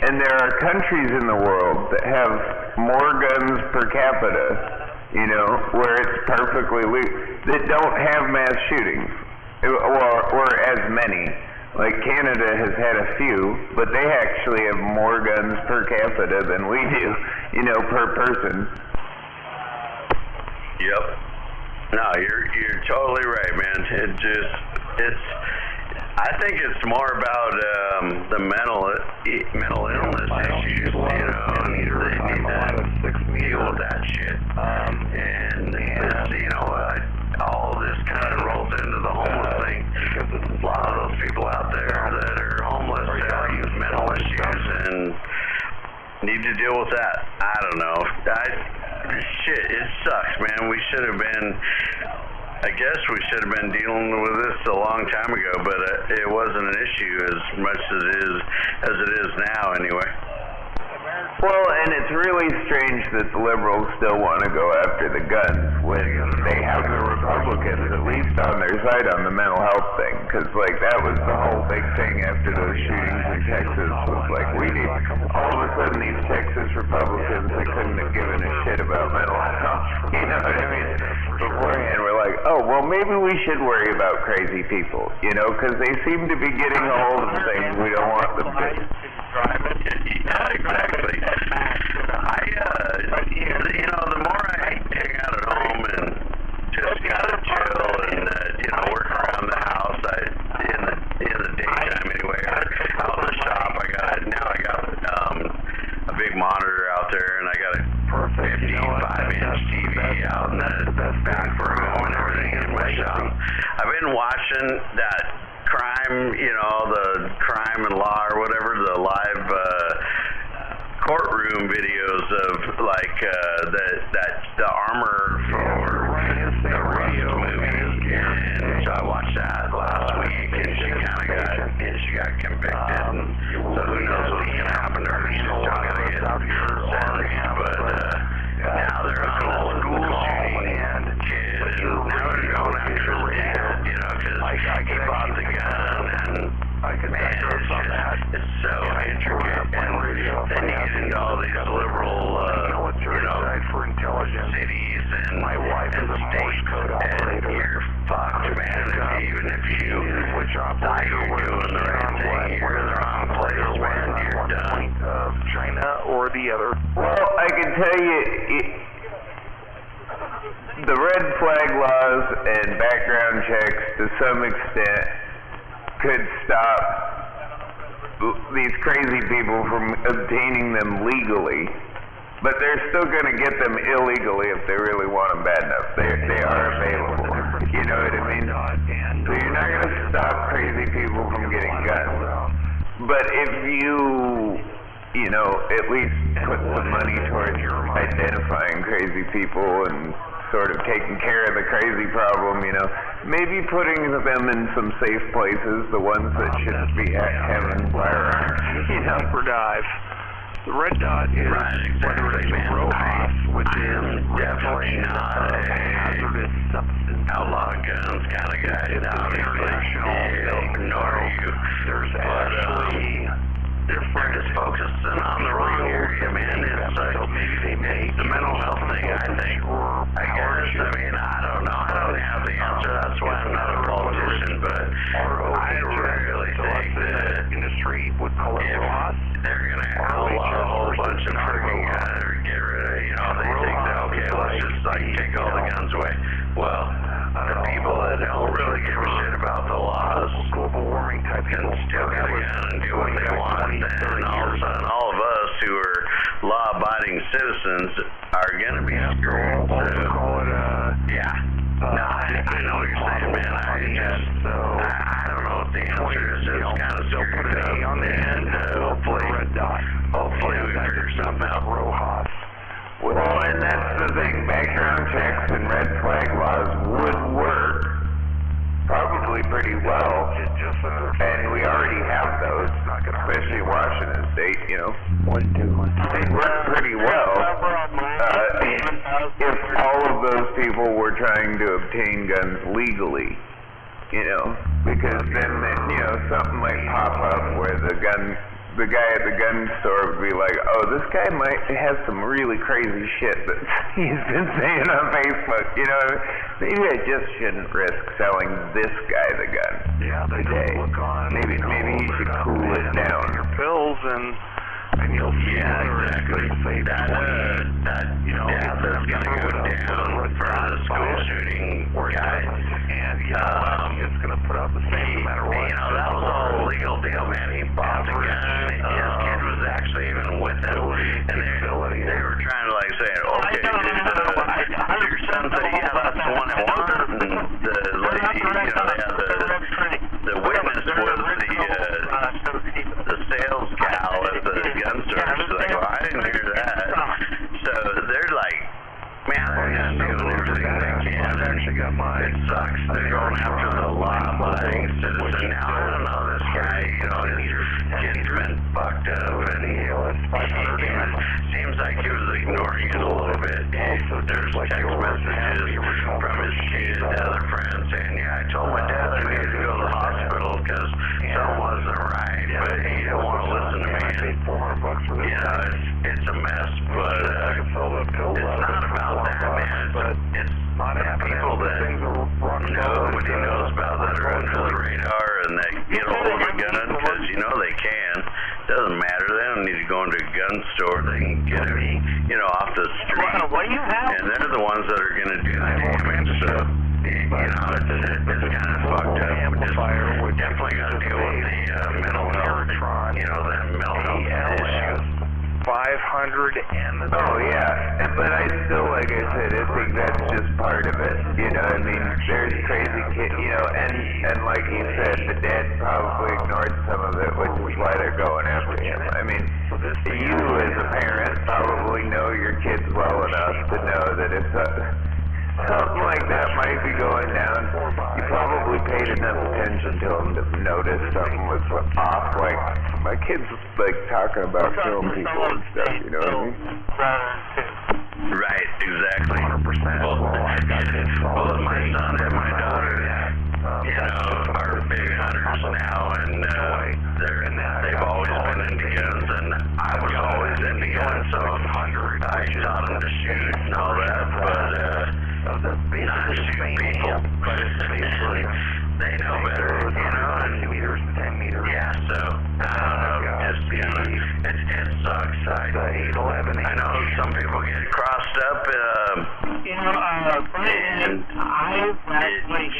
And there are countries in the world that have more guns per capita, you know, where it's perfectly legal, that don't have mass shootings, or as many. Like Canada has had a few, but they actually have more guns per capita than we do, you know, per person. Yep. No, you're totally right, man. I think it's more about the mental illness issues, you know, and they need to deal with that shit. And you know, all this kind of rolls into the homeless thing, because there's a lot of those people out there that are homeless that have mental issues and need to deal with that. I don't know. Shit, it sucks, man. I guess we should have been dealing with this a long time ago, but it wasn't an issue as much as it is now, anyway. Well, and it's really strange that the liberals still want to go after the guns when they have the Republicans at least on their side on the mental health thing, because, like, that was the whole big thing after those shootings in Texas, was like, all of a sudden these Texas Republicans, they couldn't have given a shit about mental health, you know what I mean? Beforehand, we're like, oh, well, maybe we should worry about crazy people, you know, because they seem to be getting a hold of things we don't want them to. Yeah, exactly. You know, the more I hang out at home and just kind of chill and, work around the house, in the daytime anyway, or out in the shop, I got a big monitor out there, and I got a 55-inch TV out in the back room and everything in my shop. I've been watching that crime, the crime and law or whatever, the live courtroom videos of the armor for the Rust movie, and so I watched that last week, and she got convicted, and so who knows what's gonna happen to her. She's still gonna get sentenced, but now they're on a school shooting and kid, and now they're going after the dad, because he bought the gun, and man, it's so intricate, and then you get into all these liberal, cities and states, and you're fucked, man. Even if you thought you were doing the right thing, you're in the wrong place, man. You're done. China or the other. Well, I can tell you, the red flag laws and background checks, to some extent, could stop these crazy people from obtaining them legally, but they're still going to get them illegally if they really want them bad enough. They are available. You know what I mean? So you're not going to stop crazy people from getting guns. But if you know, at least put some money towards identifying crazy people and sort of taking care of the crazy problem, you know, maybe putting them in some safe places, the ones that shouldn't be having firearms, you know. For dive. The red dot is whether it's a Rojas, which is definitely not a hazardous substance. Outlaw guns kind of guy. It's international. Ignore you. There's actually they're just focusing on the wrong area, man. It's like, it's the mental health thing, I think. I guess, I mean, I don't know. I don't have the answer. That's why I'm not a politician, but I really think that industry would call it Rojas. They're going to outlaw a whole bunch of freaking guns or get rid of, you know, they think that, okay, let's just, like, take all the guns away. Well, the people that don't really give a shit about the laws, global warming type can still get a gun and do what they want. And all of a sudden, all of us who are law-abiding citizens are going to be screwed. Yeah. No, I know what you're saying, man. I don't know what the answer is. It's kind of screwed up. On the end, hopefully we figure something out. Rojas. Well, and that's the thing. Background checks and red flag laws would work probably pretty well, and we already have those, especially Washington State, you know. They work pretty well if all of those people were trying to obtain guns legally, you know, because then you know, something might pop up where the guy at the gun store would be like, oh, this guy might have some really crazy shit that he's been saying on Facebook, you know, maybe I just shouldn't risk selling this guy the gun. Yeah, they today. Maybe he should cool it down. Your pills and you'll see exactly. That you know, that's going to go down for the school shooting guy. And it's going to put out the same no matter what. You know, that was all a legal deal, man. He bought the gun. His kid was actually even with him, and they were trying to like say, okay, your son said, yeah, that's the one I want. And the lady, you know, they had the witness was the sales gal at the gun store. She's like, well, I didn't hear that. So they're like, man, they're just doing everything they can. It sucks. They're going after the law-abiding citizen. Now, I don't know, this guy, you know, his kid's been fucked up, and he seems like he was ignoring it a little bit. There's text messages from his kid to other friends saying, yeah, I told my dad I needed to go to the hospital because something wasn't right, but he didn't want to listen to me. And, you know, it's a mess, but it's not about that, man. It's the people that nobody knows about that are under the radar and that get a hold of a gun because, you know, they can. Doesn't matter. They don't need to go into a gun store. They can get it, you know, off the street. And they're the ones that are going to do the damage. So, you know, it's kind of fucked up. We definitely got to deal with the mental health, you know, the mental health issues. 500 and oh yeah, but I still, like I said, I think that's just part of it. You know, I mean, there's crazy kids, you know, and like he said, the dad probably ignored some of it, which is why they're going after him. I mean, you as a parent probably know your kids well enough to know that if something like that might be going down, you probably paid enough attention to them to notice something was off. Like, my kids like talking about killing people and stuff, you know what I mean? Right, exactly. 100%. Both my son and my daughter, you know, are big hunters now, and they've always been into guns, and I was always into guns, so I taught them to shoot and all that, but not shoot people. They know better, you know, and 10 meters. Yeah, so, I don't know, just, you know, it sucks. I know some people get crossed up, you know, and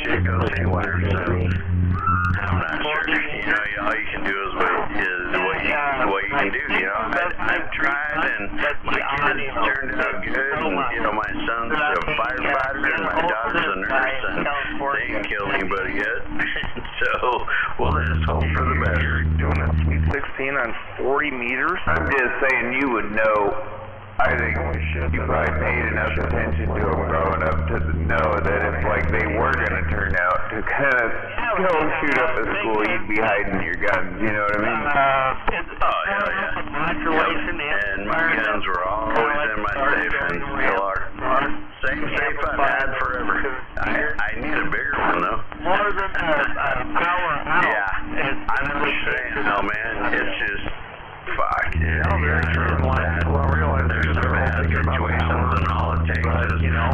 shit goes haywire, so I'm not sure. You know, all you can do is what you can do, you know. I've tried, and my kids turned out good, and, you know, my son's a firefighter, and my daughter's a nurse, and they ain't killed anybody yet. So, we'll just hope for the best. You're doing a Sweet 16 on 40 meters? I'm just saying you would know. I think you probably paid enough attention to them growing up to know that if like they were going to turn out to kind of go shoot up a school, you'd be hiding your guns. You know what I mean? Oh, hell yeah. And my guns were always in my safe and still are. Same safe I've had forever. I need a bigger one though. More than power out. Yeah, I know what you're saying, no man. It's just, fuck. There's some bad situations and all it takes is, you know,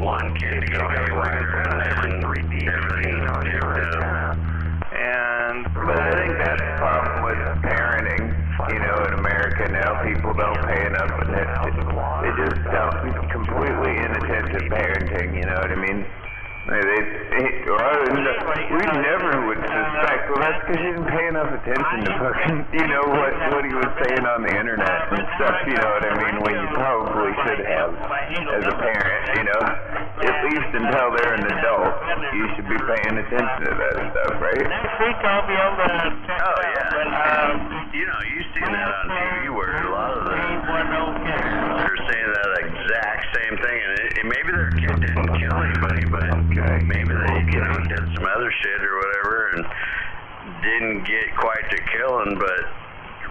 one kid to go haywire and everything. But I think that's the problem with parenting. You know, in America now, people don't pay enough attention. They just don't. Completely inattentive parenting. You know what I mean? We never would suspect. Well, that's because you didn't pay enough attention to fucking, you know, what he was saying on the internet and stuff. You know what I mean? When you probably should have, as a parent. You know, at least until they're an adult, you should be paying attention to that stuff, right? Next week I'll be able to check. Oh yeah. You know, you've seen that on TV where a lot of they're saying that exact same thing, and maybe their kid didn't kill anybody, but maybe they, you know, did some other shit or whatever and didn't get quite to killing, but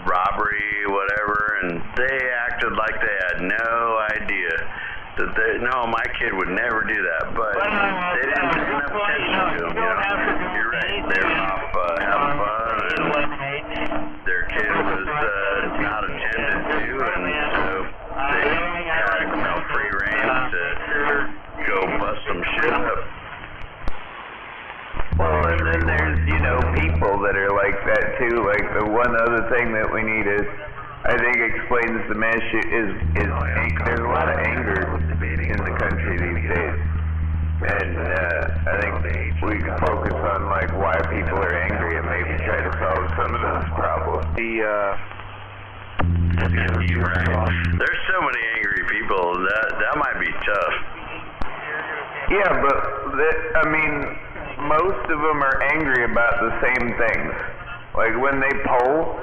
robbery, whatever, and they acted like they had no idea that no, my kid would never do that, but they didn't pay enough attention to them, you know. You're right, they were off having fun, and their kid was not attended to, and so they had, you know, free reign to go bust some shit up. Well, and then there's, you know, people that are like that too. Like the one other thing that we need is, I think explains the issue is there's a lot of anger in the country these days. And I think we can focus on like why people are angry and maybe try to solve some of those problems. There's so many angry people that might be tough. Yeah, but I mean, most of them are angry about the same things. Like when they poll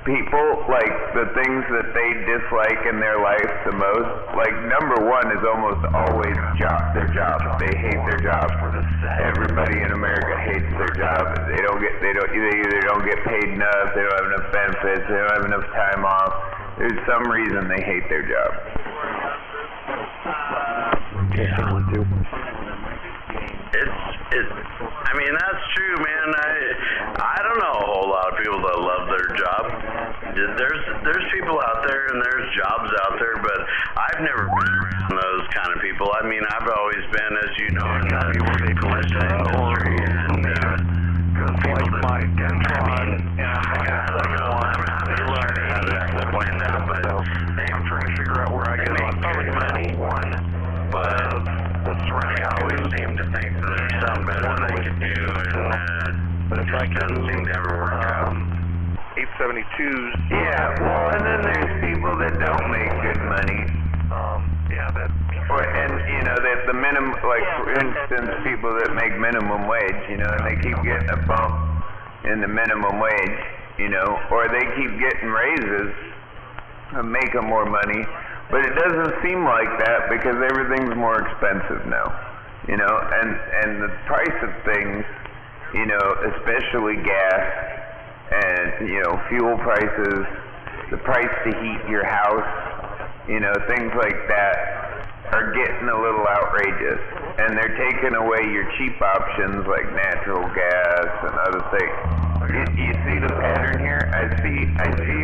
people, like the things that they dislike in their life the most, like number one is almost always their job. They hate their job. Everybody in America hates their job. They either don't get paid enough, they don't have enough benefits, they don't have enough time off. There's some reason they hate their job. I mean, that's true, man. I don't know a whole lot of people that love their job. There's people out there and there's jobs out there, but I've never been around those kind of people. I mean, I've always been, as you know, in the police industry, and people that, I mean, I learned how to explain that, but I'm trying to figure out where I can make good money, but that's right. I always seem to think that there's something better they could do, and it just doesn't seem to ever work out. 872s. Yeah, well, and then there's people that don't make good money. And you know that the minimum, like for instance, people that make minimum wage, you know, and they keep getting a bump in the minimum wage, you know, or they keep getting raises and make them more money. But it doesn't seem like that because everything's more expensive now, you know, and the price of things, you know, especially gas and, you know, fuel prices, the price to heat your house, you know, things like that are getting a little outrageous. And they're taking away your cheap options like natural gas and other things. You see the pattern here? I see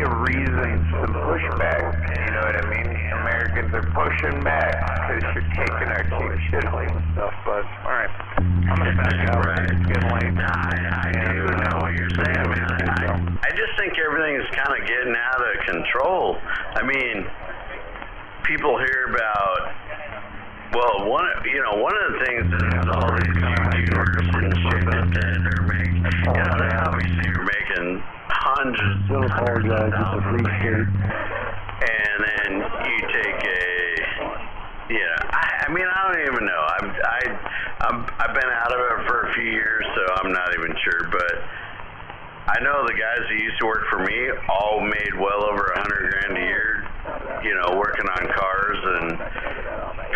a reason, some pushback. You know what I mean? Americans are pushing back because you're taking our cheap shit away and stuff. But all right, I'm gonna back out. It's getting late. I do know what you're saying, man. I just think everything's kind of getting out of control. I mean, people hear about. Well, one of the things is all these YouTubers and shit that they're making. You know, they obviously are making hundreds. Don't apologize. It's a free state. And then you take I mean, I don't even know. I've been out of it for a few years, so I'm not even sure. But I know the guys that used to work for me all made well over $100,000 a year, you know, working on cars, and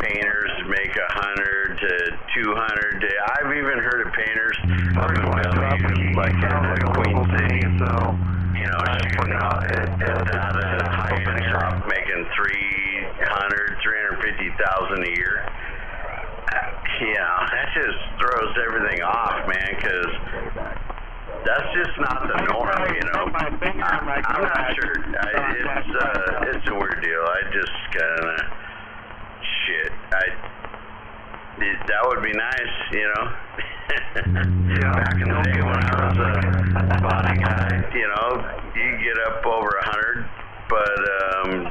painters make 100 to 200. I've even heard of painters up in Bellevue, like in Queen City, you know, shooting out at a high-end shop, making $350,000 a year. Yeah, that just throws everything off, man, because that's just not the norm, you know. I'm not sure. It's a weird deal. I just kind of that would be nice, you know. Back in the day when I was a body guy, you know, you get up over 100, but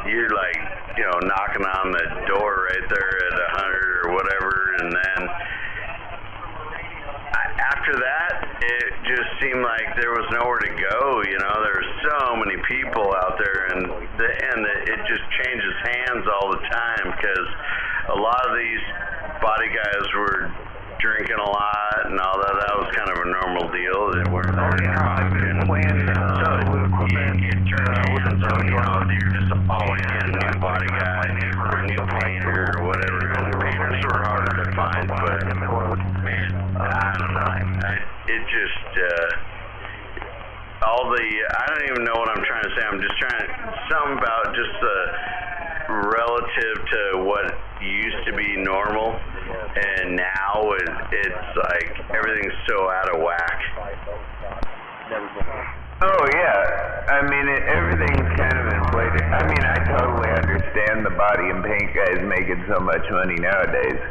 you're like, you know, knocking on the door right there at 100 or whatever, and then after that, it just seemed like there was nowhere to go. You know, there were so many people out there, and it just changes hands all the time, because a lot of these body guys were drinking a lot and all that. That was kind of a normal deal. They weren't driving. So it turns hands. So, you know, you're just always getting a new body guy or a new painter or whatever. And the painters were harder to find, but man, I don't know. It just I don't even know what I'm trying to say. I'm just trying something about just the relative to what used to be normal, and now it's like everything's so out of whack. Oh yeah, I mean everything's kind of inflated. I mean, I totally understand the body and paint guys making so much money nowadays.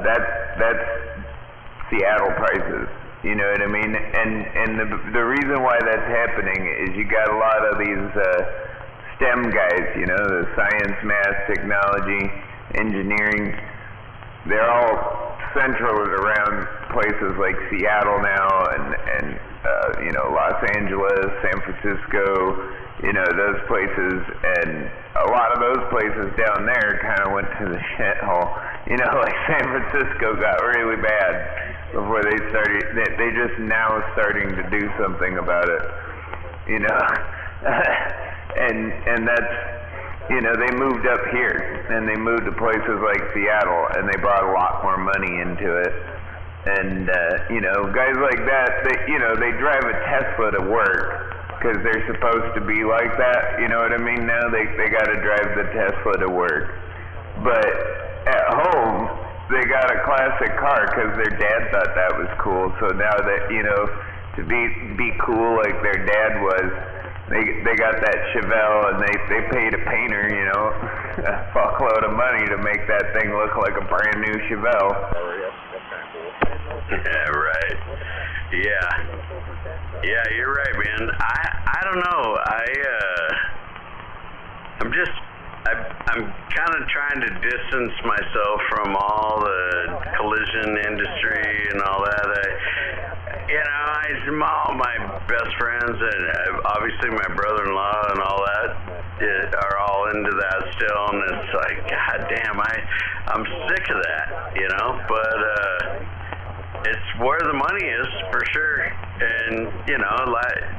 That's Seattle prices. You know what I mean? And the reason why that's happening is you got a lot of these STEM guys, you know, the science, math, technology, engineering. They're all central around places like Seattle now, and you know, Los Angeles, San Francisco, you know, those places, and a lot of those places down there kind of went to the shithole. You know, like San Francisco got really bad before they started. They just now starting to do something about it. You know, and that's, you know, they moved up here, and they moved to places like Seattle, and they brought a lot more money into it. And, you know, guys like that, you know, they drive a Tesla to work because they're supposed to be like that. You know what I mean? Now they got to drive the Tesla to work. But at home, they got a classic car because their dad thought that was cool. So now that, you know, to be cool like their dad was, they got that Chevelle, and they paid a painter, you know, a fuckload of money to make that thing look like a brand new Chevelle. Yeah, right. Yeah, you're right, man. I don't know. I'm kind of trying to distance myself from all the collision industry and all that. All my best friends, and obviously my brother-in-law and all that are all into that still, and it's like, god damn, I'm sick of that, you know, but it's where the money is, for sure. And, you know,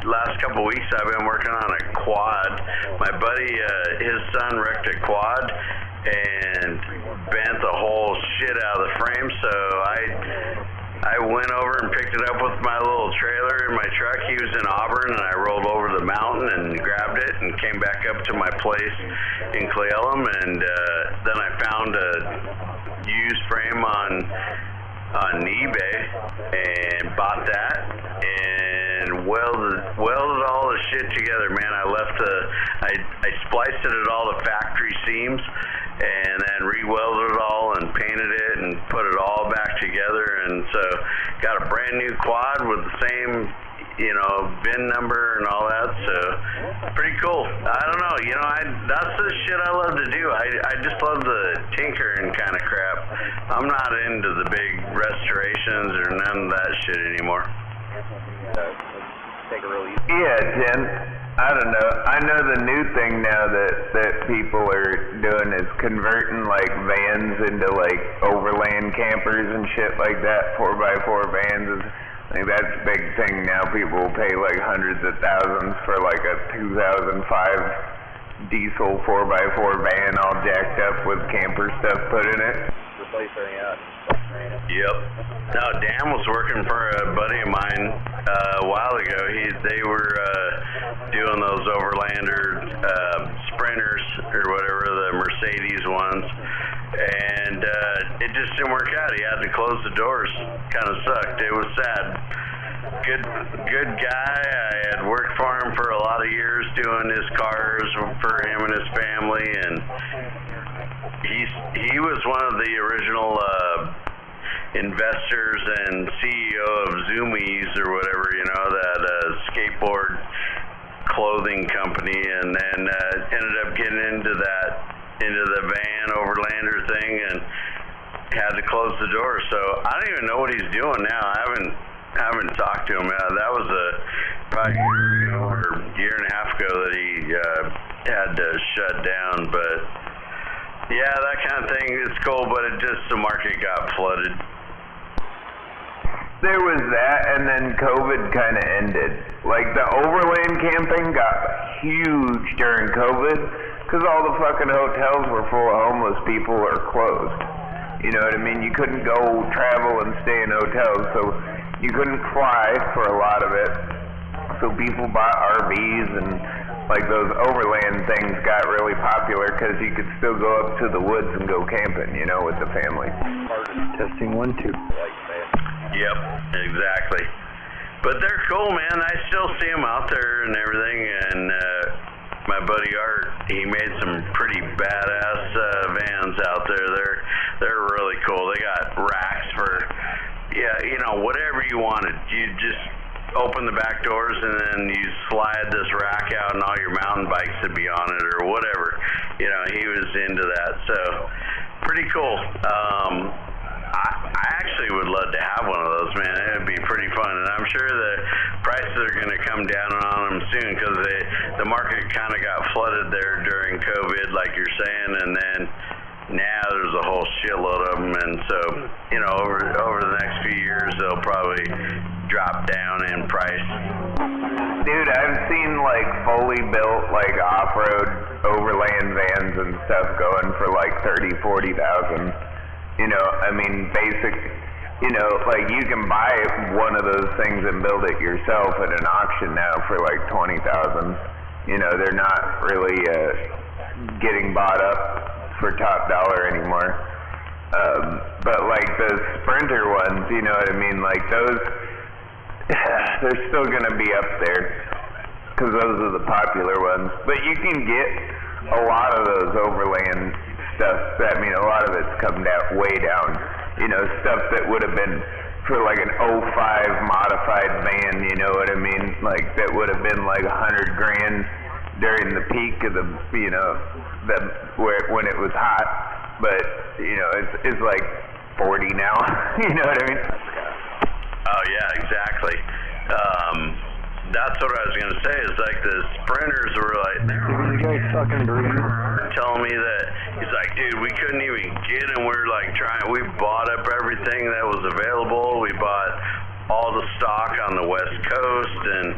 last couple of weeks I've been working on a quad. My buddy, his son wrecked a quad and bent the whole shit out of the frame, so I went over and picked it up with my little trailer in my truck. He was in Auburn, and I rolled over the mountain and grabbed it and came back up to my place in Cle Elum, and then I found a used frame on eBay and bought that and welded all the shit together, man. I spliced it at all the factory seams and then re-welded it all and painted it and put it all back together, and so got a brand new quad with the same, you know, VIN number and all that, so pretty cool. I don't know, you know, that's the shit I love to do. I just love the tinkering kind of crap. I'm not into the big restorations or none of that shit anymore. Take it really easy. Yeah, Tim. I don't know. I know the new thing now that people are doing is converting like vans into like overland campers and shit like that. 4x4 vans is Like that's a big thing now. People will pay like hundreds of thousands for like a 2005 diesel 4x4 van all jacked up with camper stuff put in it. Yep. No, Dan was working for a buddy of mine a while ago. They were doing those Overlander Sprinters or whatever, the Mercedes ones, and it just didn't work out. He had to close the doors. Kind of sucked. It was sad. Good guy. I had worked for him for a lot of years doing his cars for him and his family, and he was one of the original investors and CEO of Zoomies or whatever, that skateboard clothing company, and then ended up getting into the van Overlander thing and had to close the door. So I don't even know what he's doing now. I haven't talked to him. That was probably a year ago or year and a half ago that he had to shut down. But yeah, that kind of thing is cool, but the market got flooded. There was that, and then COVID kind of ended. Like the overland camping got huge during COVID because all the fucking hotels were full of homeless people or closed. You know what I mean? You couldn't go travel and stay in hotels, so you couldn't fly for a lot of it. So people bought RVs, and like those overland things got really popular because you could still go up to the woods and go camping, with the family. Testing 1, 2. Yep, exactly. But they're cool, man. I still see them out there and everything. And my buddy Art, he made some pretty badass vans out there. They're really cool. They got racks for, whatever you wanted. You just open the back doors and then you slide this rack out, and all your mountain bikes would be on it or whatever. He was into that. So pretty cool. I actually would love to have one of those, man. It would be pretty fun, and I'm sure the prices are going to come down on them soon because the market kind of got flooded there during COVID, like you're saying, and then now there's a whole shitload of them, and so over the next few years they'll probably drop down in price. Dude, I've seen like fully built like off-road overland vans and stuff going for like 30,000-40,000. Basic, like you can buy one of those things and build it yourself at an auction now for like 20,000. They're not really getting bought up for top dollar anymore. But like the Sprinter ones, like those, they're still gonna be up there because those are the popular ones. But you can get a lot of those overland stuff. A lot of it's come down, way down. Stuff that would have been for like an 05 modified van, like that would have been like $100,000 during the peak of when it was hot. But it's like 40 now. You know what I mean? Oh yeah, exactly. That's what I was gonna say. Is like the Sprinters were like, telling me that he's like, dude, we couldn't even get them. We're like we bought up everything that was available. We bought all the stock on the West Coast, and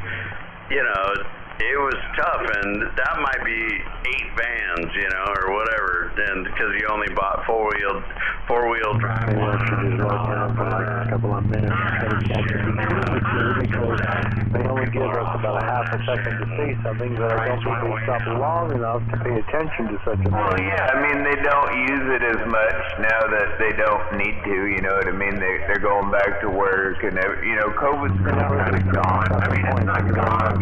it was tough. And that might be 8 vans, or whatever. And because you only bought four wheel drive. They only give us about a half a second to say something, but I don't think they stop long enough to pay attention to such a thing. Well, yeah, they don't use it as much now that they don't need to, They're going back to work, and, COVID's kind of gone. It's not gone.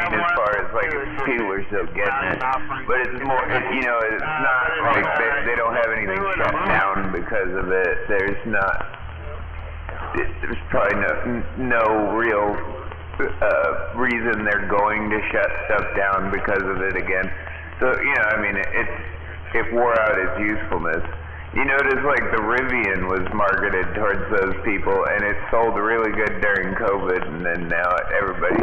As far as, like, people are still getting it. But it's more, it's not like they don't have anything shut down because of it. There's probably no real reason they're going to shut stuff down because of it again. So, it wore out its usefulness. You notice like the Rivian was marketed towards those people, and it sold really good during COVID, and then now everybody...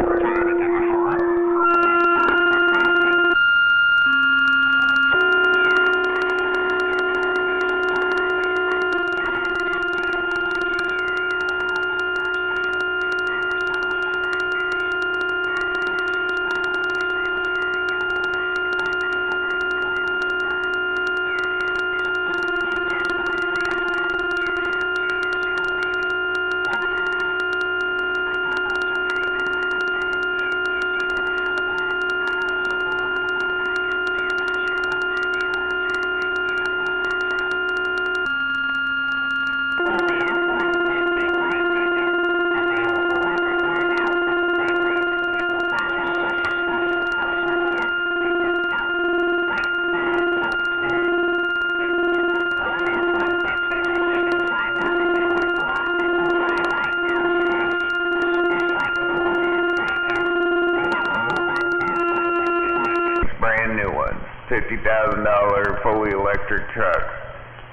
ones, $50,000 fully electric trucks,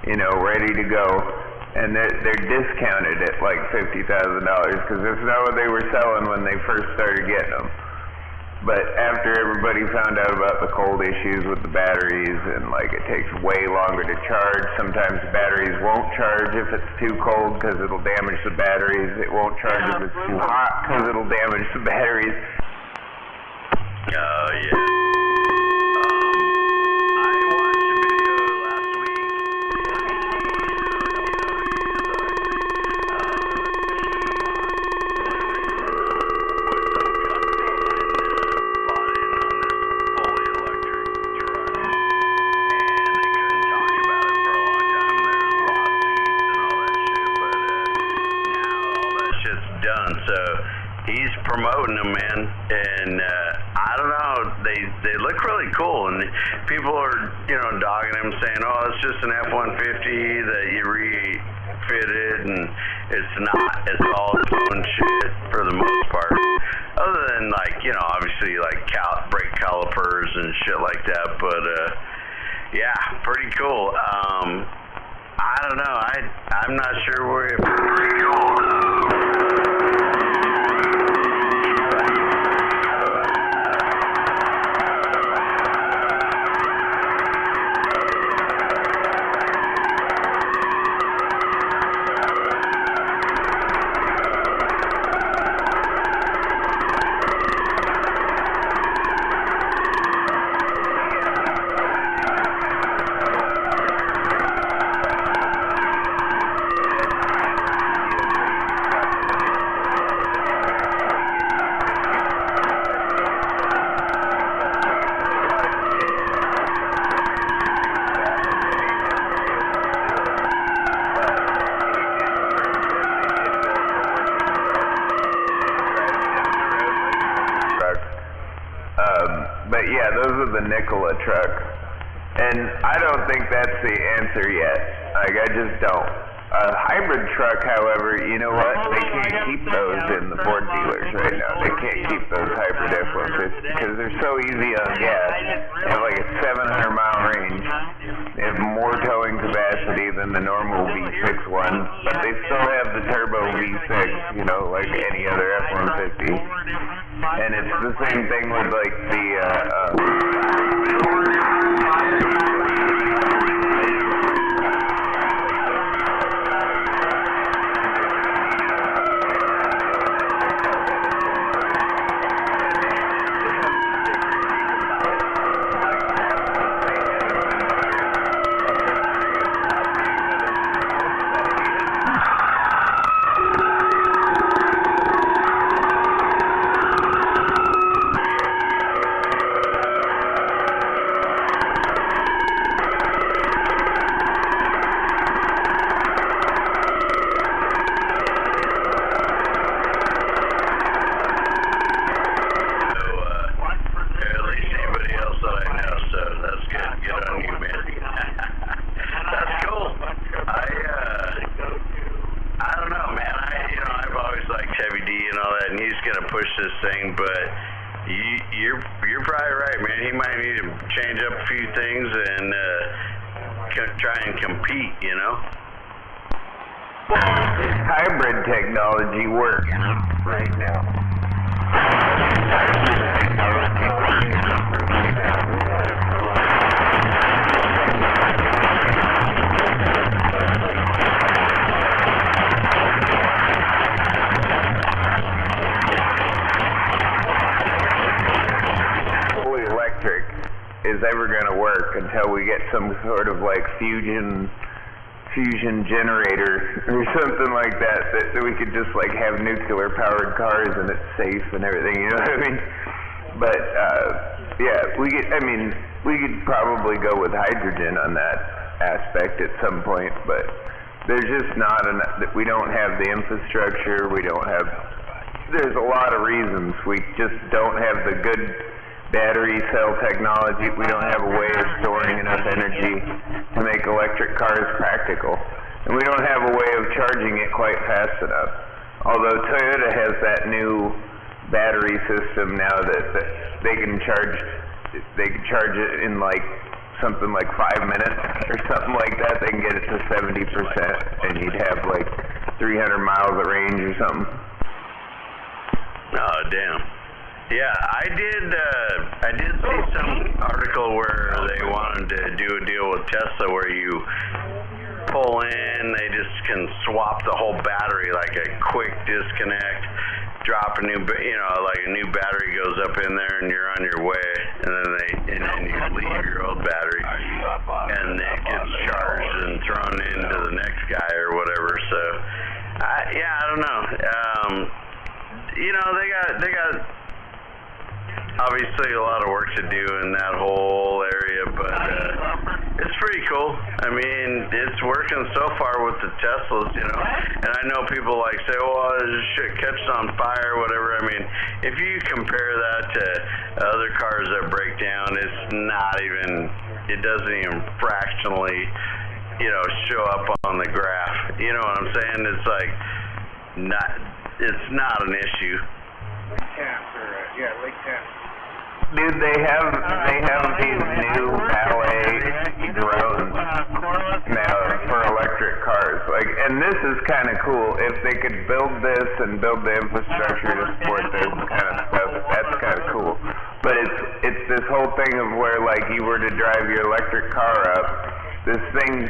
you know, ready to go, and they're discounted at like $50,000 because that's not what they were selling when they first started getting them. But after everybody found out about the cold issues with the batteries and like it takes way longer to charge, sometimes the batteries won't charge if it's too cold because it'll damage the batteries. It won't charge if it's too hot because it'll damage the batteries. Oh, yeah. Promoting them, man, and I don't know, they look really cool, and people are, you know, dogging them, saying, oh, it's just an F-150 that you refitted, and it's not, it's all its own shit for the most part, other than, like, you know, obviously, like, brake calipers and shit like that, but, yeah, pretty cool. I don't know, I'm not sure where it's pretty cool. But yeah, those are the Nikola trucks. And I don't think that's the answer yet. Like, I just don't. A hybrid truck, however, you know what? They can't keep those in the Ford dealers right now. They can't keep those hybrid F-150s because they're so easy on gas. They have like a 700-mile range. They have more towing capacity than the normal V6 one, but they still have the turbo V6, you know, like any other F-150. And it's the same thing with like the this thing, but you're probably right, man. He might need to change up a few things and try and compete, you know. Hybrid technology works right now. Is ever going to work until we get some sort of like fusion generator or something like that we could just like have nuclear powered cars and it's safe and everything, you know what I mean? But yeah, we could probably go with hydrogen on that aspect at some point, but there's just not enough. We don't have the infrastructure. There's a lot of reasons we just don't have the good battery cell technology. We don't have a way of storing enough energy to make electric cars practical. And we don't have a way of charging it quite fast enough. Although Toyota has that new battery system now that they can charge they could charge it in like something like 5 minutes or something like that. They can get it to 70%, and you'd have like 300 miles of range or something. Oh, damn. Yeah, I did see some article where they wanted to do a deal with Tesla where you pull in, they just can swap the whole battery, like a quick disconnect, drop a new, like a new battery goes up in there and you're on your way, and then you leave your old battery, and it gets charged and thrown into the next guy or whatever. So, I don't know. They got obviously a lot of work to do in that whole area, but it's pretty cool. I mean, it's working so far with the Teslas, and I know people like say, well, this shit catches on fire or whatever. I mean, if you compare that to other cars that break down, it doesn't even fractionally, show up on the graph. You know what I'm saying? It's like, it's not an issue. Lake Camp. Dude, they have these new valet drones now for electric cars. And this is kind of cool. If they could build this and build the infrastructure to support this kind of stuff, that's kind of cool. But it's this whole thing of where you were to drive your electric car up, this thing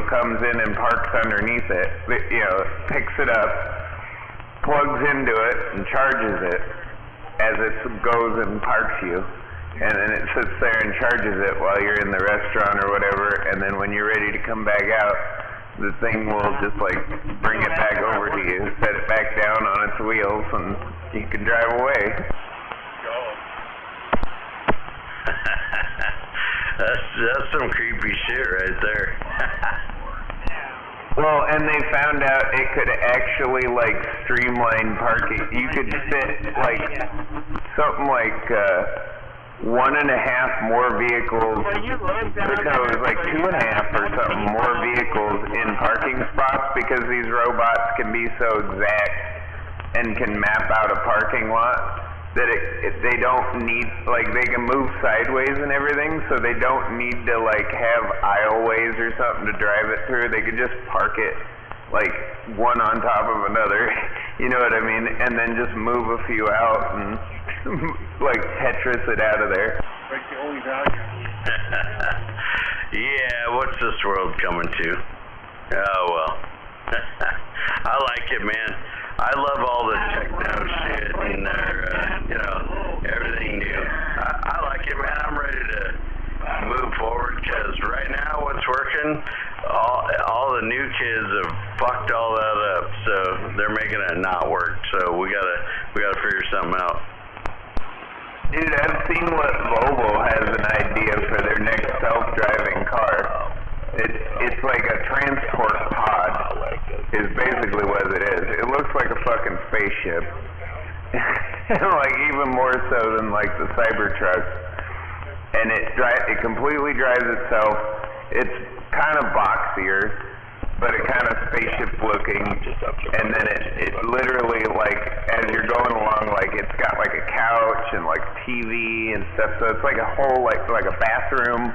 comes in and parks underneath it. Picks it up, plugs into it, and charges it as it goes and parks you, and then it sits there and charges it while you're in the restaurant or whatever, and then when you're ready to come back out, the thing will just bring it back over to you, set it back down on its wheels, and you can drive away. That's some creepy shit right there. Well, and they found out it could actually streamline parking. You could fit something like 1.5 more vehicles. No, it was 2.5 or something more vehicles in parking spots because these robots can be so exact and can map out a parking lot that they don't need, they can move sideways and everything, so they don't need to have aisleways or something to drive it through. They could just park it one on top of another, you know what I mean, and then just move a few out and Tetris it out of there. The only value. Yeah, what's this world coming to? Oh well. I like it, man. I love all the techno shit and everything new. I like it, man. I'm ready to move forward because right now what's working, all the new kids have fucked all that up, so they're making it not work. So we gotta figure something out. Dude, I've seen what Volvo has an idea for their next self-driving car. It's like a transport pod, is basically what it is. It looks like a fucking spaceship. Even more so than the Cybertruck. And it completely drives itself. It's kind of boxier, but it kind of spaceship looking. And then it literally, as you're going along, it's got a couch and TV and stuff. So it's a whole, like a bathroom.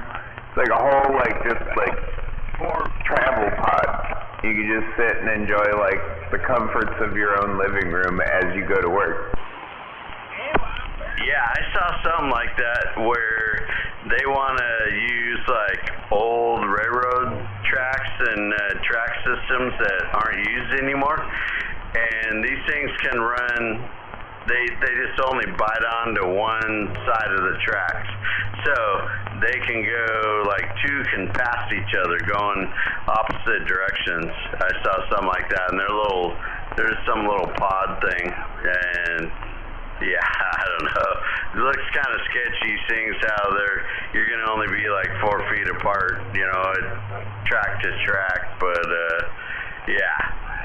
It's a whole, travel pod. You can just sit and enjoy, the comforts of your own living room as you go to work. Yeah, I saw something like that where they want to use, old railroad tracks and track systems that aren't used anymore. And these things can run, they just only bite onto one side of the tracks. So they can go, two can pass each other going opposite directions. I saw something like that, and there's some little pod thing, and yeah, I don't know. It looks kind of sketchy, seeing how you're going to only be 4 feet apart, track to track, but yeah,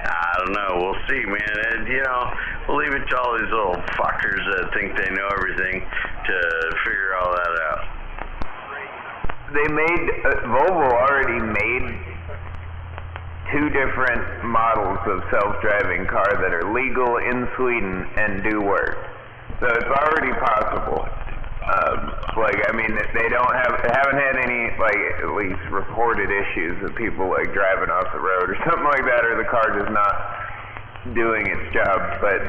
I don't know. We'll see, man. And, we'll leave it to all these little fuckers that think they know everything to figure all that out. Volvo already made 2 different models of self-driving car that are legal in Sweden and do work. So it's already possible. haven't had any, like, at least reported issues of people like driving off the road or something like that, or the car just not doing its job. But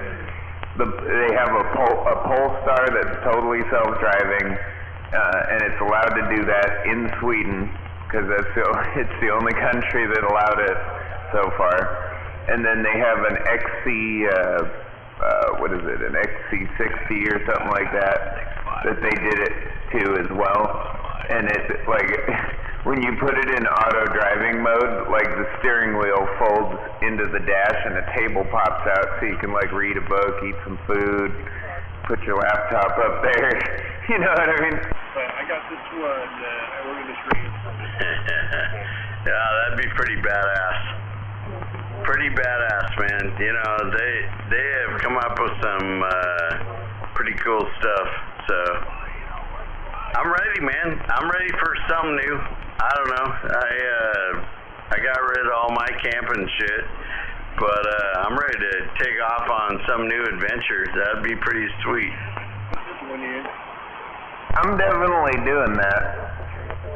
they have a Polestar that's totally self-driving, and it's allowed to do that in Sweden because it's the only country that allowed it so far. And then they have an an XC60 or something like that they did it to as well. And it's like, when you put it in auto driving mode, like the steering wheel folds into the dash and a table pops out so you can like read a book, eat some food, put your laptop up there. You know what I mean? I got this one, we're going to screen. Yeah, that'd be pretty badass. Pretty badass, man. You know, they have come up with some pretty cool stuff. So I'm ready, man. I'm ready for something new. I don't know. I got rid of all my camping shit, but I'm ready to take off on some new adventure. That'd be pretty sweet. I'm definitely doing that.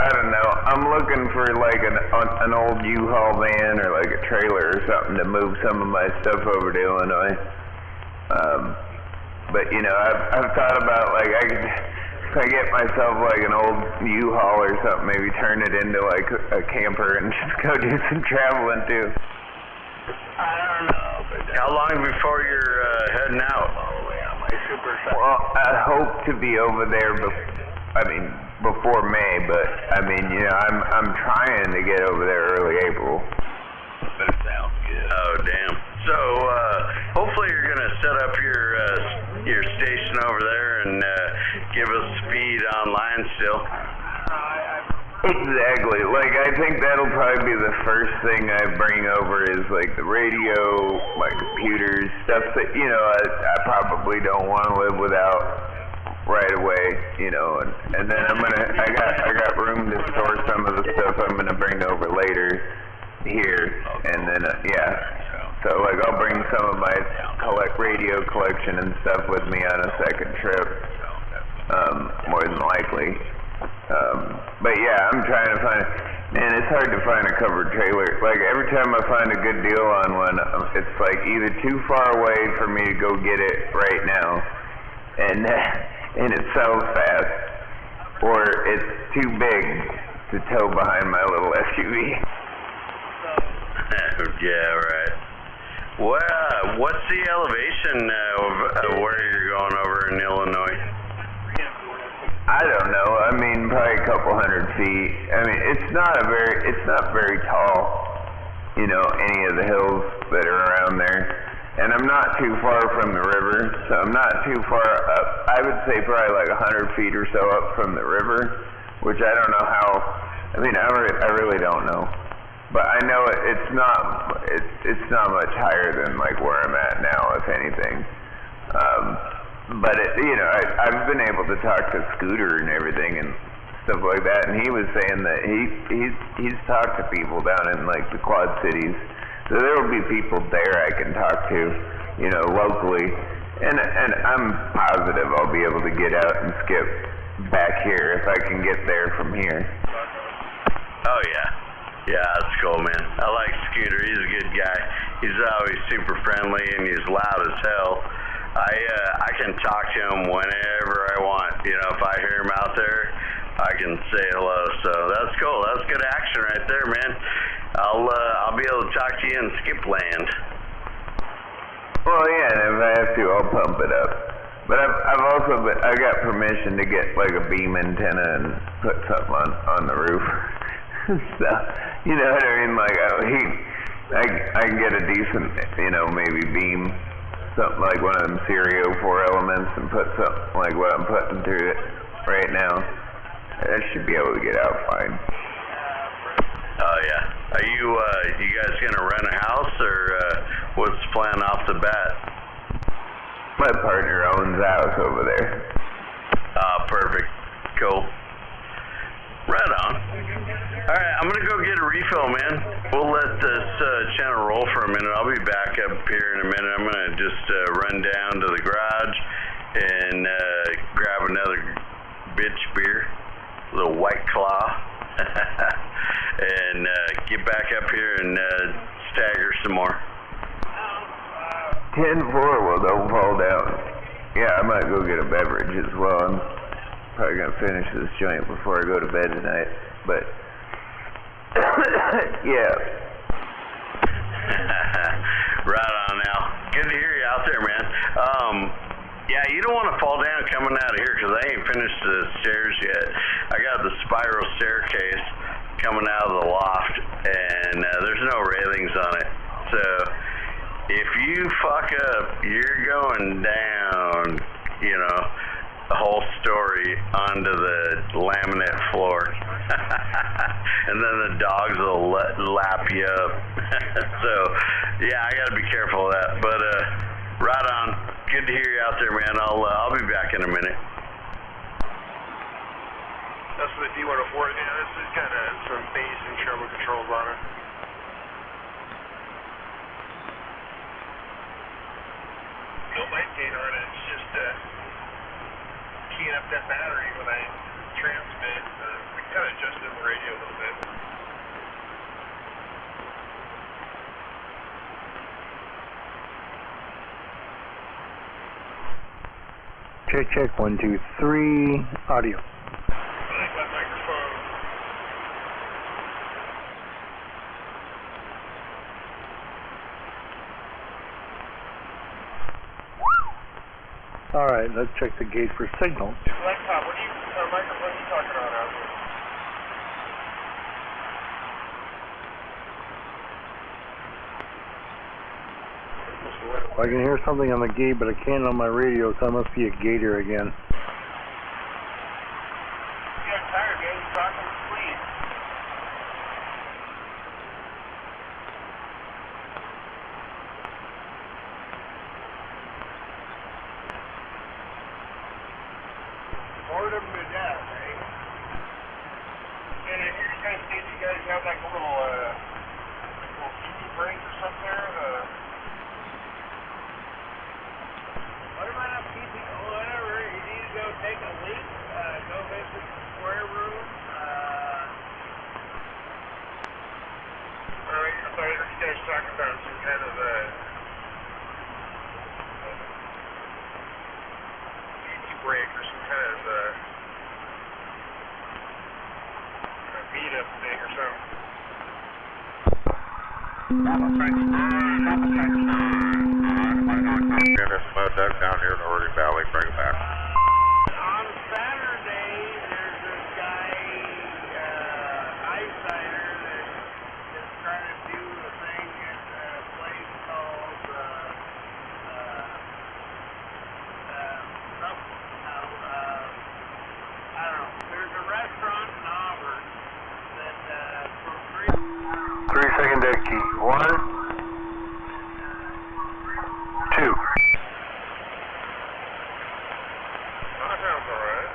I don't know. I'm looking for like an old U-Haul van or like a trailer or something to move some of my stuff over to Illinois. But you know, I've thought about like if I get myself like an old U-Haul or something, maybe turn it into like a camper and just go do some traveling too. I don't know. But how long before you're heading out? Well, I hope to be over there before May, but I mean, you know, I'm trying to get over there early April. That sounds good. Oh, damn. So, hopefully you're gonna set up your station over there and give us feed online still. Exactly. Like, I think that'll probably be the first thing I bring over is like the radio, my computers, stuff that, you know, I probably don't want to live without right away, you know, and then I got room to store some of the stuff I'm gonna bring over later here, and then so like I'll bring some of my radio collection and stuff with me on a second trip, more than likely. But yeah, I'm trying to find. Man, it's hard to find a covered trailer. Like every time I find a good deal on one, it's like either too far away for me to go get it right now, and it sells fast, or it's too big to tow behind my little SUV. Yeah, right. What's the elevation of where you're going over in Illinois? I don't know. I mean, probably a couple hundred feet. I mean, it's not very tall, you know, any of the hills that are around there. And I'm not too far from the river, so I'm not too far up. I would say probably like 100 feet or so up from the river, which I don't know how. I mean, I really don't know. But I know it's not much higher than like where I'm at now, if anything. But you know, I've been able to talk to Scooter and everything and stuff like that, and he was saying that he's talked to people down in like the Quad Cities, so there will be people there I can talk to, you know, locally, and I'm positive I'll be able to get out and skip back here if I can get there from here. Oh yeah. Yeah, that's cool, man. I like Scooter. He's a good guy. He's always super friendly and he's loud as hell. I can talk to him whenever I want. You know, if I hear him out there, I can say hello. So that's cool. That's good action right there, man. I'll be able to talk to you in Skip Land. Well, yeah, and if I have to, I'll pump it up. But I got permission to get like a beam antenna and put something on the roof. So, you know what I mean? Like, I can get a decent, you know, maybe beam, something like one of them Stereo 4 elements, and put something like what I'm putting through it right now. I should be able to get out fine. Oh yeah. Are you guys gonna rent a house, or what's the plan off the bat? My partner owns a house over there. Perfect. Cool. Right on. Alright, I'm gonna go get a refill, man. We'll let this channel roll for a minute. I'll be back up here in a minute. I'm gonna just run down to the garage and grab another bitch beer little White Claw, and get back up here and stagger some more. 10-4, well, don't fall down. Yeah, I might go get a beverage as well. I'm probably going to finish this joint before I go to bed tonight, but yeah. Right on, Al. Good to hear you out there, man. Yeah, you don't want to fall down coming out of here because I ain't finished the stairs yet. I got the spiral staircase coming out of the loft, and there's no railings on it. So if you fuck up, you're going down, you know, the whole story onto the laminate floor. And then the dogs will lap you up. So, yeah, I got to be careful of that. But, right on. Good to hear you out there, man. I'll be back in a minute. That's the D104. Yeah, this has got some base and turbo controls on it. No light gain on it. It's just keying up that battery when I transmit. We kind of adjusted the radio a little bit. Check, 1, 2, 3, audio. I like that microphone. Alright, let's check the gauge for signal. Blacktop, what microphone are you talking about out there? I can hear something on the gate, but I can't on my radio, so I must be a gator again. You got tired, man. You talking to sleep. Boredom to death, right? And I hear you guys say you guys have like a little TV break or something there. What about a PC? Whatever, you need to go take a leak, go visit the square room. I thought I heard you guys talking about some kind of PC break or some kind of meetup thing or something. And this mud duck down here in the Oregon Valley, bring it back. On Saturday, there's this guy, Eyesighter, that is trying to do a thing at a place called, I don't know. There's a restaurant in Auburn that, for 3-second deck key. 1, 2. That sounds alright.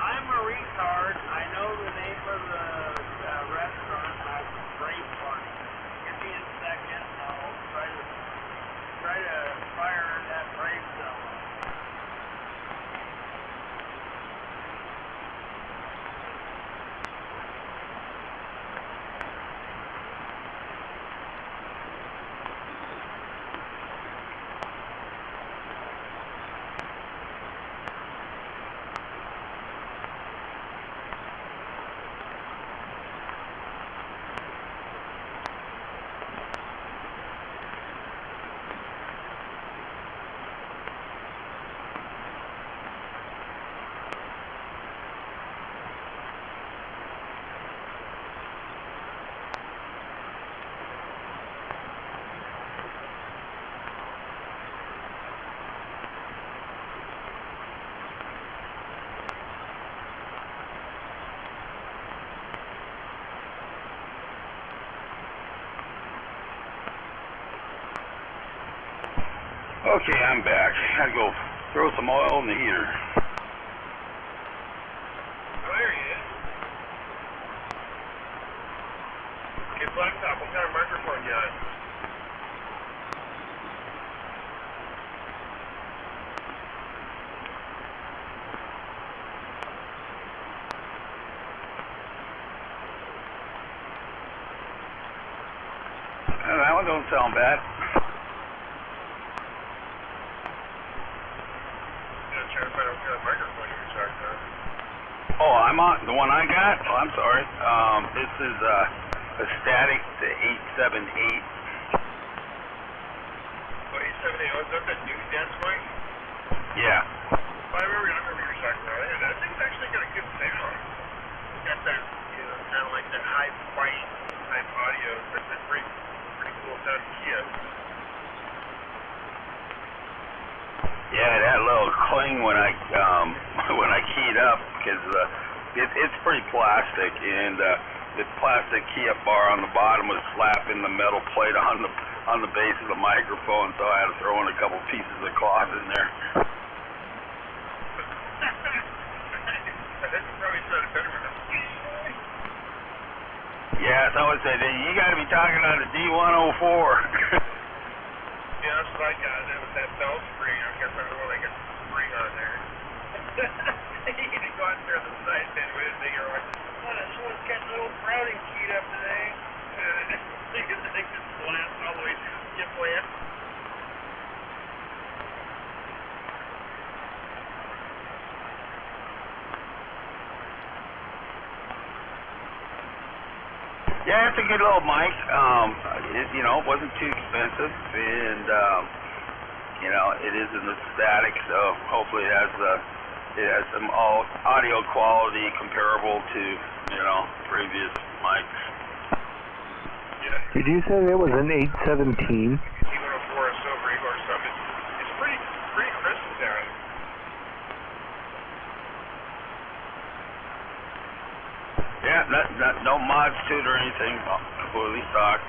I'm a retard. I know the name of the restaurant. I have a brain fart. Give me a second. I'll try to fire that brain cell. Okay, I'm back. Gotta go throw some oil in the heater. Oh, there he is. Okay, Blacktop, what kind of microphone you got? don't sound bad. Yeah, trying to find out what kind of microphone you were talking about. Oh, I'm on the one I got. Oh, I'm sorry. This is a static to 878. Oh, 878. Oh, is that the new dance mic? Yeah. I remember you were talking about it. That thing's actually got a good sound. It's got that, kind of like that high bite type audio. That's pretty cool sound to hear. Yeah, that little cling when I when I keyed up, because it's pretty plastic, and the plastic key up bar on the bottom was slapping the metal plate on the base of the microphone, so I had to throw in a couple pieces of cloth in there. That probably sounded better with us. Yeah, so I would say, you got to be talking on the D104. Yeah, that's what I got. That was that bell spring. I guess I'm the one that got the spring on there. You can go out there on the side then with it, you're like, someone's got the little Browning keyed up today. They just blast all the way through the skip land. Yeah, it's a good little mic. It wasn't too expensive, and it is in the static, so hopefully it has some audio quality comparable to previous mics. Yeah. Did you say that was an 817? D104 Silver Eagle or something. It's pretty crisp sounding. Yeah, no mods to it or anything. Completely stock.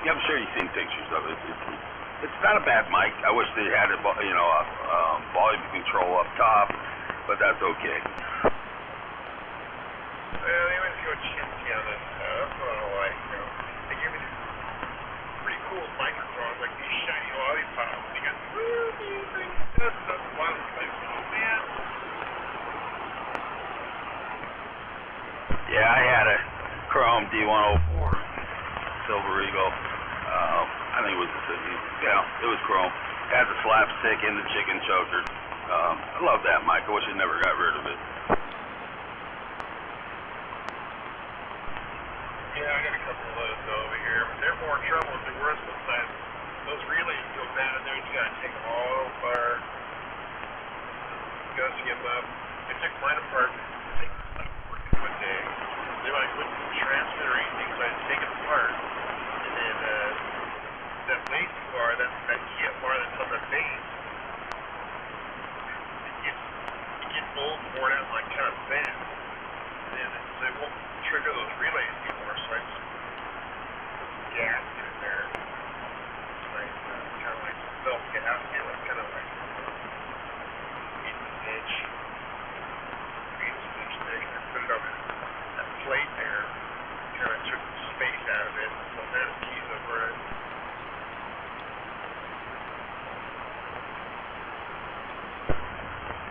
I'm sure you've seen pictures of it. It's not a bad mic. I wish they had a volume control up top, but that's okay. Well, they went to go chintzy on this stuff. I don't know why. They give me these pretty cool microphones, like these shiny lollipops. They got these things. This stuff. A lot of things. Oh man. Yeah, I had a Chrome D104 Silver Eagle. I think it was it was Chrome. It had the slapstick and the chicken choker. I love that mic. I wish I never got rid of it. Yeah, I got a couple of those over here, but they're more trouble than they were sometimes. Those relays go bad in there, and you gotta take them all apart, gussy them up. I took mine apart. One day, they wouldn't transmit or anything, so I had to take it apart. And then that base bar, that key bar that's on the base, it gets old, worn out, like kind of bent. And so it won't trigger those relays anymore, so I just gasked it in there. It's like, kind of like self-gasket, like kind of like in the ditch. Put it on that plate there, kind of took the space out of it, so now the keys over it.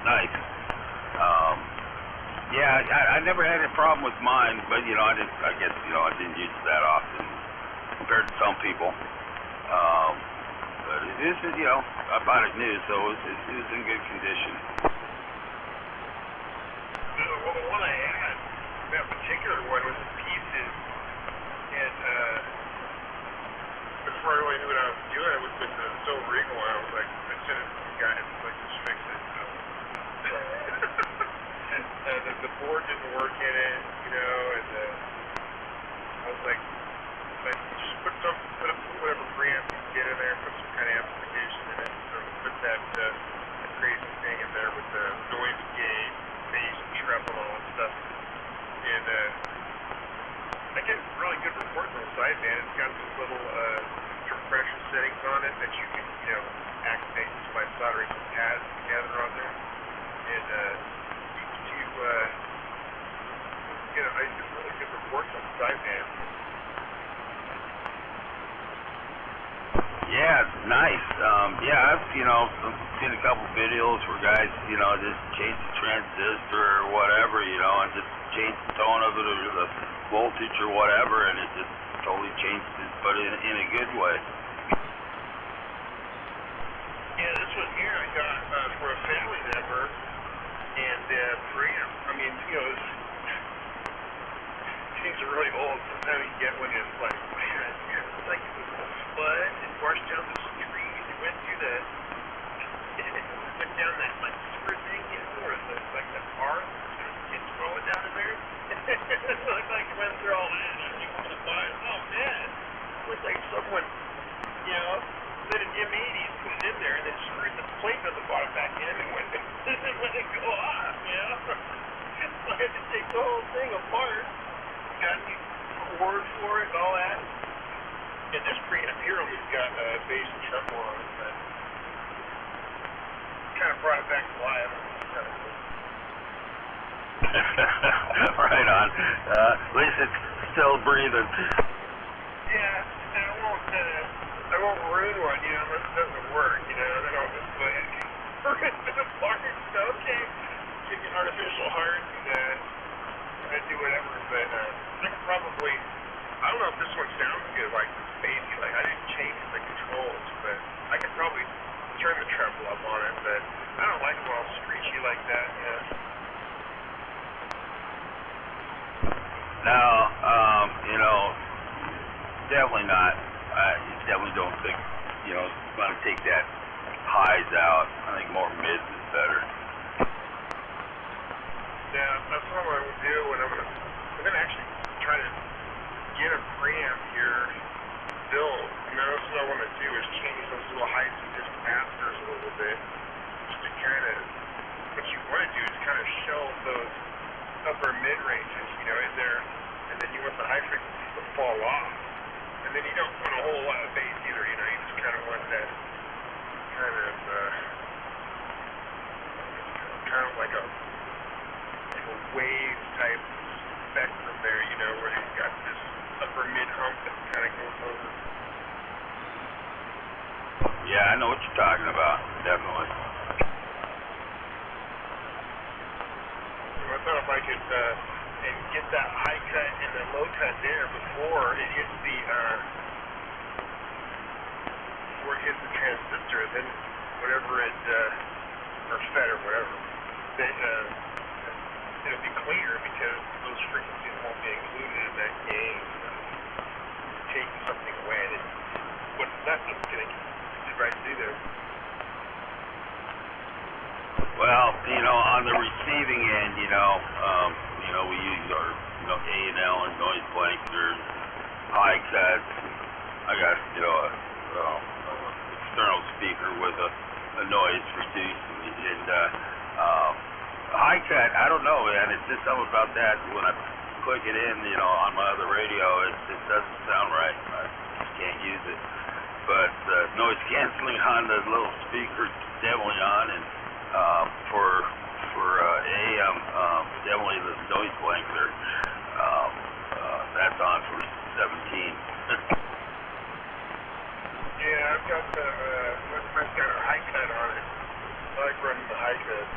Nice. I never had a problem with mine, but I guess I didn't use it that often compared to some people. But this is I bought it new, so it was in good condition. Well, the one I had, that particular one, was in pieces, and before I really knew what I was doing with the Silver Eagle, I was like, I sent it to the guy, and like, just fix it. The board didn't work in it, and I was like, just put whatever preamp you can get in there, put some kind of amplification in it, so put that crazy thing in there with the noise gate, bass, treble, and all that stuff. And I get really good reports on the sideband. It's got these little compression settings on it that you can, activate just by soldering some pads together on there. And I get really good reports on the sideband. Yeah, nice. I've seen a couple videos where guys, just change the transistor or whatever, and just change the tone of it or the voltage or whatever, and it just totally changed it, but in a good way. Yeah, this one here I got for a family member, and preamp. I mean, you know, things are really old. Sometimes you get one that's like, man, it's like it was a flood and washed down the street. It went through the, it went down that like sewer thing, you know, or the, like the park. It's rolling down in there. It looked like it went through all that. And you want to buy it. Oh man, it looks like someone, you know, lit an M80s, put it in there, and then screwed the plate on the bottom back in and went and let it go off, you know. So I had to take the whole thing apart. Got the cord for it and all that. And this preamp here only got bass and treble on it, but kind of brought it back to life. Kind of cool. Right on. At least it's still breathing. Yeah, and I won't ruin one, you know, unless it doesn't work, you know, then I'll just put it apart. So, okay, take an artificial heart and do whatever, but I could probably, I don't know if this one sounds good, like this baby, like I didn't change the controls, but I could probably turn the treble up on it, but I don't like it when all screechy like that, you know. Now, you know, definitely not. I definitely don't think, you know, you want to take that highs out. I think more mids is better. Yeah, that's what I'm going to do when I'm going to actually try to get a preamp here built. And then that's what I want to do is change those little heights and just masters a little bit. Just to kind of, what you want to do is kind of shelve those upper mid-ranges, you know, in there. And then you want the high frequencies to fall off. And then you don't want a whole lot of bass either, you know, you just kind of want that kind of like a wave type spectrum there, you know, where you've got this upper mid hump that kind of goes over. Yeah, I know what you're talking about, definitely. So I thought if I could and get that high cut and the low cut there before it hits the transistor, then whatever it or FET or whatever, then it'll be cleaner because those frequencies won't be included in that gain. Taking something away, and what's that just going to get right through there? Well, you know, on the receiving end, you know, we use our, you know, A&L and noise blankers, high cuts. I got, you know, a external speaker with a noise reducer, and high cut. I don't know, man. It's just something about that when I click it in, you know, on my other radio, it doesn't sound right. I just can't use it. But noise canceling on the little speaker definitely on, and for AM, definitely the noise blanker, that's on for 17. Yeah, I've got a high cut on it. I like running the high cut.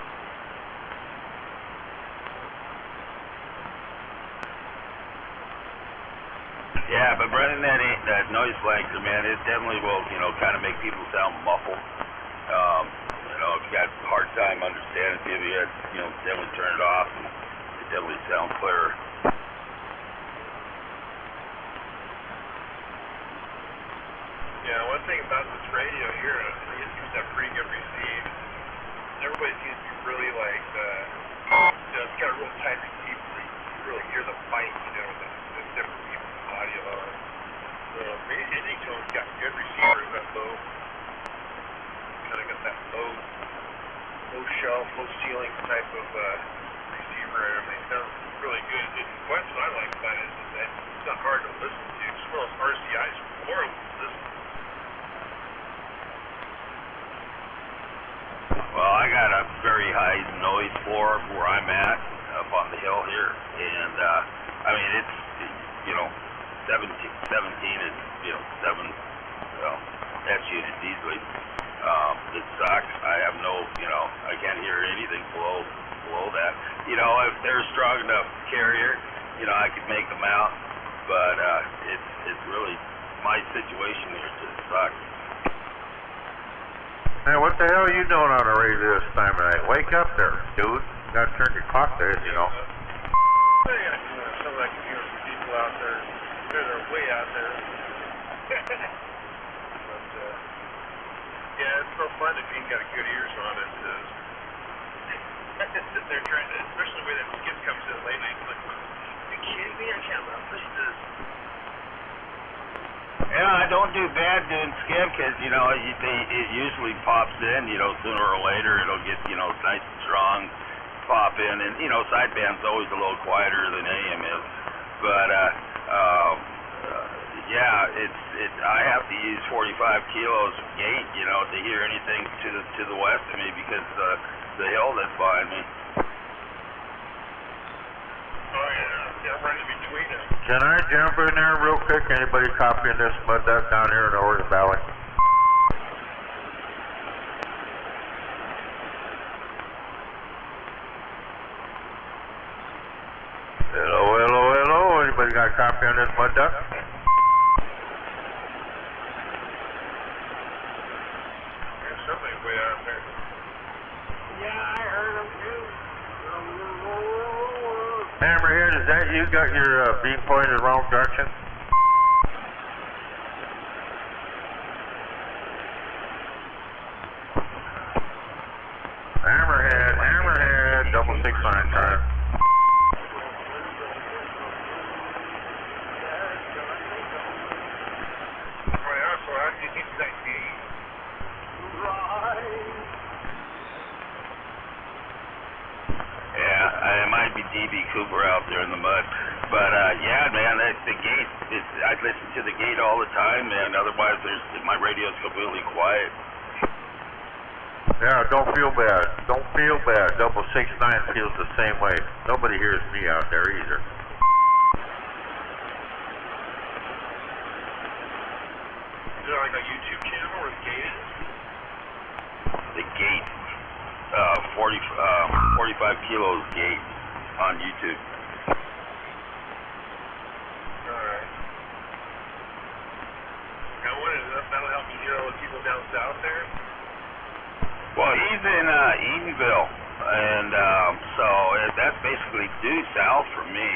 Yeah, but running that noise blanker, man, it definitely will, you know, kind of make people sound muffled. You know, if you got a hard time understanding people, you know, definitely turn it off, and it definitely sounds clearer. Yeah, one thing about this radio here, it seems to have pretty good receive. Everybody seems to be really like, you know, it's got a real tight receive where you really hear the bite, you know, the different people's audio on it. So, Anytone's got good receivers, that low, kind of got that low shelf, low ceiling type of receiver and everything. Sounds really good. What I like about it is that it's not hard to listen to. It's one of those RCIs horrible to listen to. Well, I got a very high noise floor where I'm at, up on the hill here, and I mean, it's, you know, 17 is, you know, 7, well, that's units easily. It sucks. I have no, you know, I can't hear anything below that. You know, if they're a strong enough carrier, you know, I could make them out, but it's really my situation here just sucks. Man, what the hell are you doing on the radio this time of night? Wake up there, dude. You gotta turn your clock to it, you know. Some of that computer for people out there. They're way out there. But, yeah, it's no fun if you ain't got a good ears on it. I just sit there trying to, especially when that skip comes in late night, like, are you kidding me? I can't listen to this. Yeah, I don't do bad doing skip because, you know, it usually pops in, you know, sooner or later it'll get, you know, nice and strong, pop in, and, you know, sideband's always a little quieter than AM is, but, yeah, I have to use 45 kilos gate, you know, to hear anything to the west of me because the hill that's behind me. Oh, yeah, right in between them. Can I jump in there real quick? Anybody copying this mud duck down here in the Oregon Valley? Hello, hello, hello. Anybody got a copy on this mud duck? There's somebody way out there. Yeah, I heard him too. Hammerhead, is that you got your beam pointed wrong direction? Hammerhead, 669 time. Yeah, it might be DB Cooper out there in the mud, but yeah, man, the gate. I listen to the gate all the time, man. Otherwise, my radio's completely quiet. Yeah, don't feel bad. Don't feel bad. 669 feels the same way. Nobody hears me out there either. Is there like a YouTube channel where the gate is? The gate, 45 kilos gate on YouTube. Alright. Now what is that? That'll help you hear all the people down south there? Well, he's in Edenville, and so that's basically due south from me.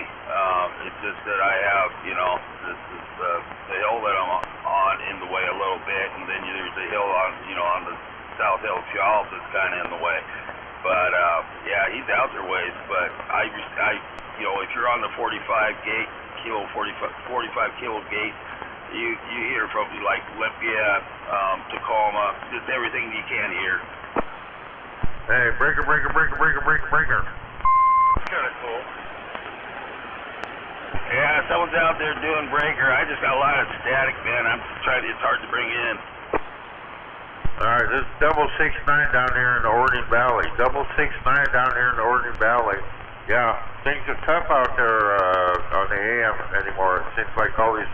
It's just that I have, you know, this is the hill that I'm on in the way a little bit, and then there's a hill on, you know, on the South Hill Shelf that's kind of in the way. But yeah, he's out there ways. But I, you know, if you're on the 45 kilo gate, you hear from like Olympia, Tacoma, just everything you can hear. Hey, breaker. It's kind of cool. Yeah, someone's out there doing breaker. I just got a lot of static, man. I'm trying. It's hard to bring in. All right, this is 669 down here in the Oregon Valley. 669 down here in the Oregon Valley. Yeah, things are tough out there on the AM anymore. It seems like all these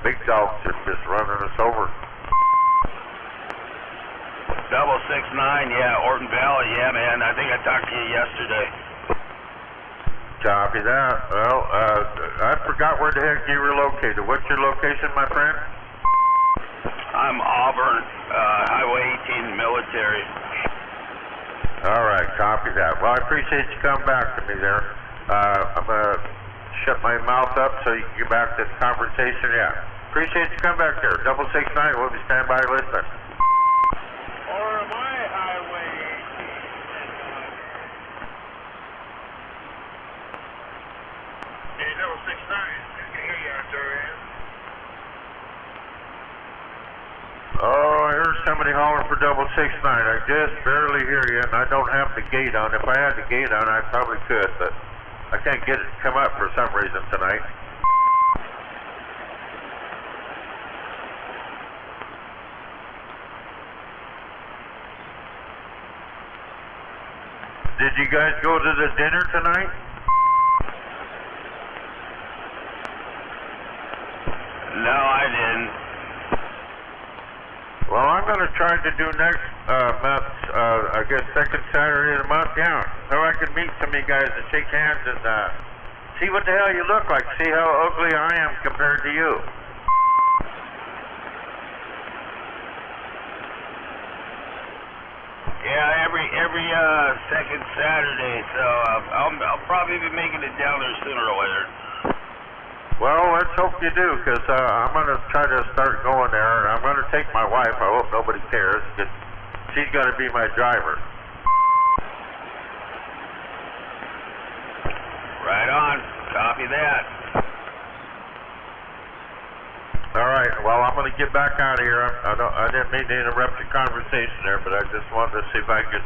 big dogs are just running us over. 669, yeah, Oregon Valley, yeah, man. I think I talked to you yesterday. Copy that. Well, I forgot where the heck you were located. What's your location, my friend? I'm Auburn, Highway 18 military. All right, copy that. Well, I appreciate you coming back to me there. I'm going to shut my mouth up so you can get back to the conversation. Yeah, appreciate you coming back there. 669, we'll be standing by listening. Or my highway 18. Hey, 669. I can hear you out there, man. Oh, I heard somebody holler for 669. I just barely hear you, and I don't have the gate on. If I had the gate on, I probably could, but I can't get it to come up for some reason tonight. Did you guys go to the dinner tonight? No, I didn't. Well, I'm going to try to do next month, I guess second Saturday of the month, yeah. So I can meet some of you guys and shake hands and See what the hell you look like. See how ugly I am compared to you. Yeah, every second Saturday, so I'll probably be making it down there sooner or later. Well, let's hope you do, because I'm going to try to start going there, and I'm going to take my wife. I hope nobody cares, because she's going to be my driver. Right on. Copy that. All right. Well, I'm going to get back out of here. I didn't mean to interrupt your conversation there, but I just wanted to see if I could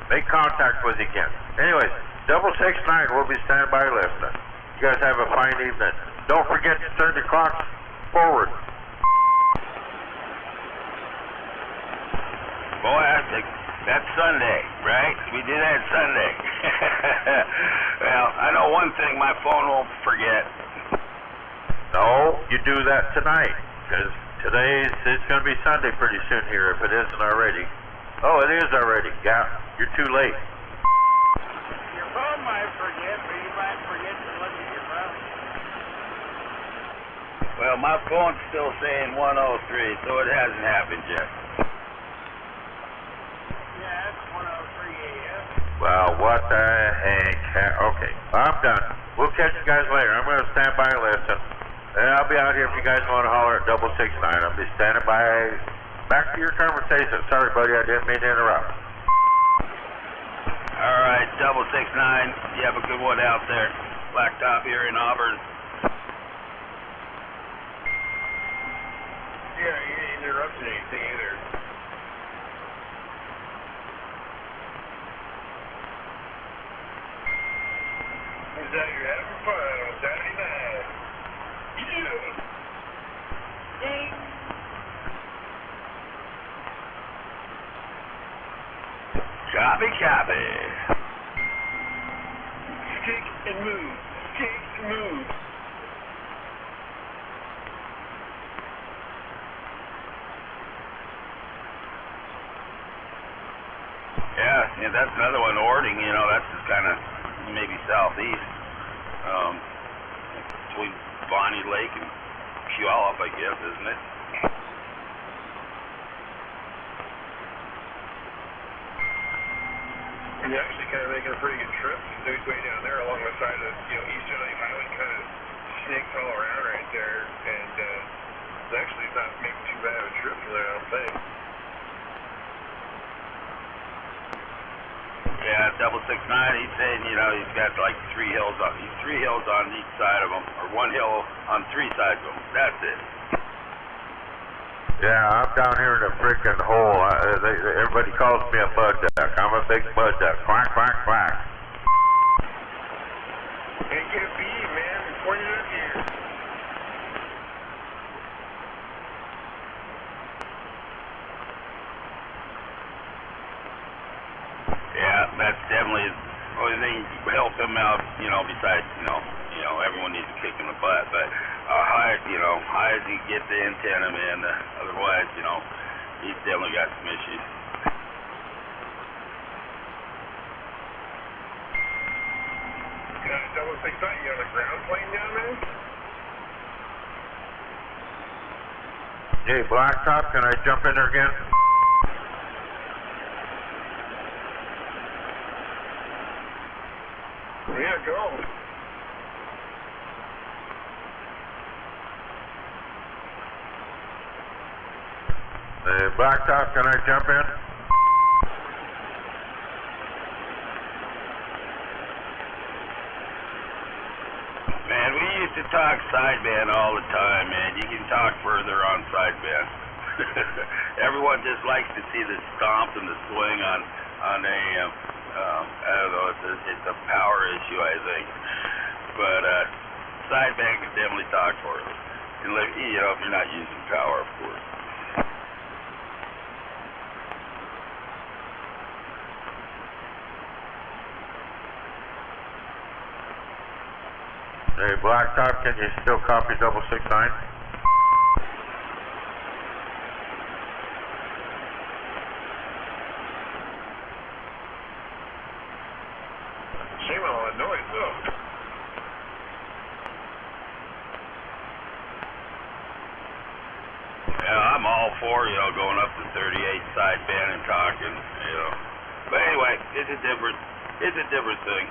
make contact with you again. Anyways, 669 will be standing by listening. You guys have a fine evening. Don't forget to turn the clock forward. Boy, that's Sunday, right? We do that Sunday. Well, I know one thing my phone won't forget. No, you do that tonight, because it's going to be Sunday pretty soon here, if it isn't already. Oh, it is already. Yeah, you're too late. Your phone might forget, but you might forget to look at your phone. Well, my phone's still saying 103, so it hasn't happened yet. Yeah, it's 103 a.m. Well, what the heck? Okay, I'm done. We'll catch you guys later. I'm going to stand by and listen. And I'll be out here if you guys want to holler at 669. I'll be standing by. Back to your conversation. Sorry, buddy, I didn't mean to interrupt. All right, 669. You have a good one out there. Blacktop here in Auburn. Yeah, you ain't interrupting anything either. Is that you're having fun on Saturday night? Yeah. Copy. Stick and move. Stick and move. Yeah, that's another one. Ording, that's just kind of maybe southeast, between Bonnie Lake and Puyallup, I guess, isn't it? And you're actually kind of making a pretty good trip. There's way down there along the side of, Eastern Lake Highway kind of snakes all around right there. And it's actually not making too bad of a trip from there, I don't think. Yeah, 669. He's saying, he's got like three hills on each side of him, or one hill on three sides of him. That's it. Yeah, I'm down here in a freaking hole. Everybody calls me a mud duck. I'm a big mud duck. Quack, quack, quack. Ain't gonna be, man. We pointed up here. Yeah, that's definitely the only thing to help him out, besides, everyone needs a kick in the butt, but high as he can get the antenna, man, otherwise, he's definitely got some issues. You got a 669, you got a ground plane down there? Hey, Blacktop, can I jump in there again? Yeah, go. Hey, Blacktop, can I jump in? Man, we used to talk sideband all the time, man. You can talk further on sideband. Everyone just likes to see the stomp and the swing on AM. I don't know, it's a power issue, I think. But sideband can definitely talk for us. If you're not using power, of course. Hey, Blacktop, can you still copy 669? Shame on all that noise, though. sideband and talking, you know. But anyway, it's a different thing.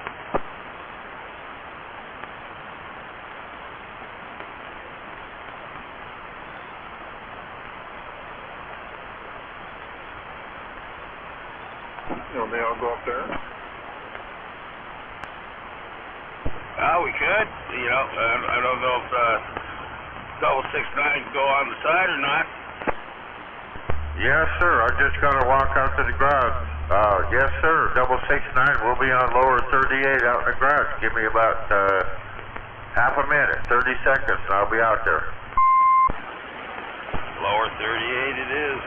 You know, may I go up there? We could, you know. I don't know if 269 go on the side or not. Yes, sir. I just got to walk out to the garage. Yes, sir. 269 will be on lower 38 out in the garage. Give me about half a minute, 30 seconds, and I'll be out there. Lower 38 it is.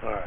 All right.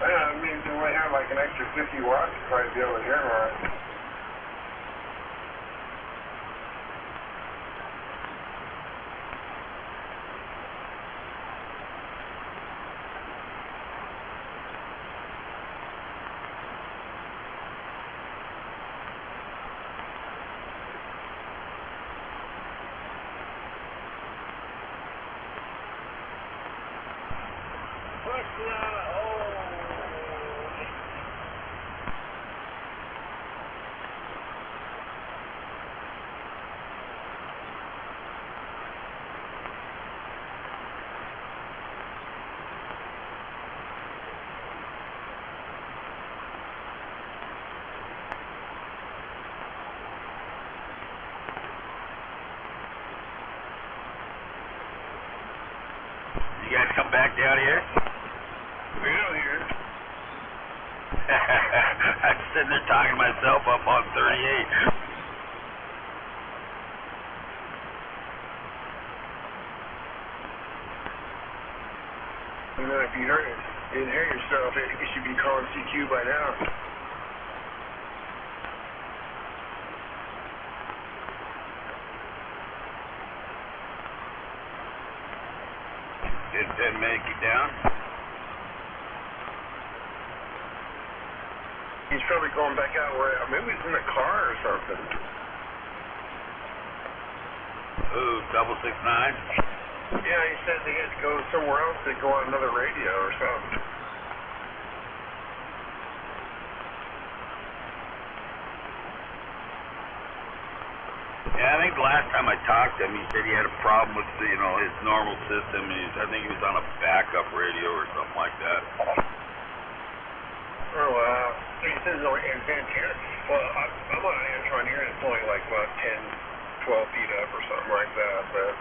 Yeah, it means if we have like an extra 50 watts, you'd probably be able to hear all right. You guys come back down here? We're out here. I'm sitting there talking myself up on 38. And then if you didn't hear yourself, you should be calling CQ by now. down? He's probably going back out where, maybe he's in the car or something. Ooh, 669? Yeah, he said they had to go somewhere else to go on another radio or something. Yeah, I think the last time I talked to him, he said he had a problem with, you know, his normal system. I think he was on a backup radio or something like that. Oh, wow. So he says it's antenna. Well, I'm on an Antron here, and it's only like about 10, 12 feet up or something like that, but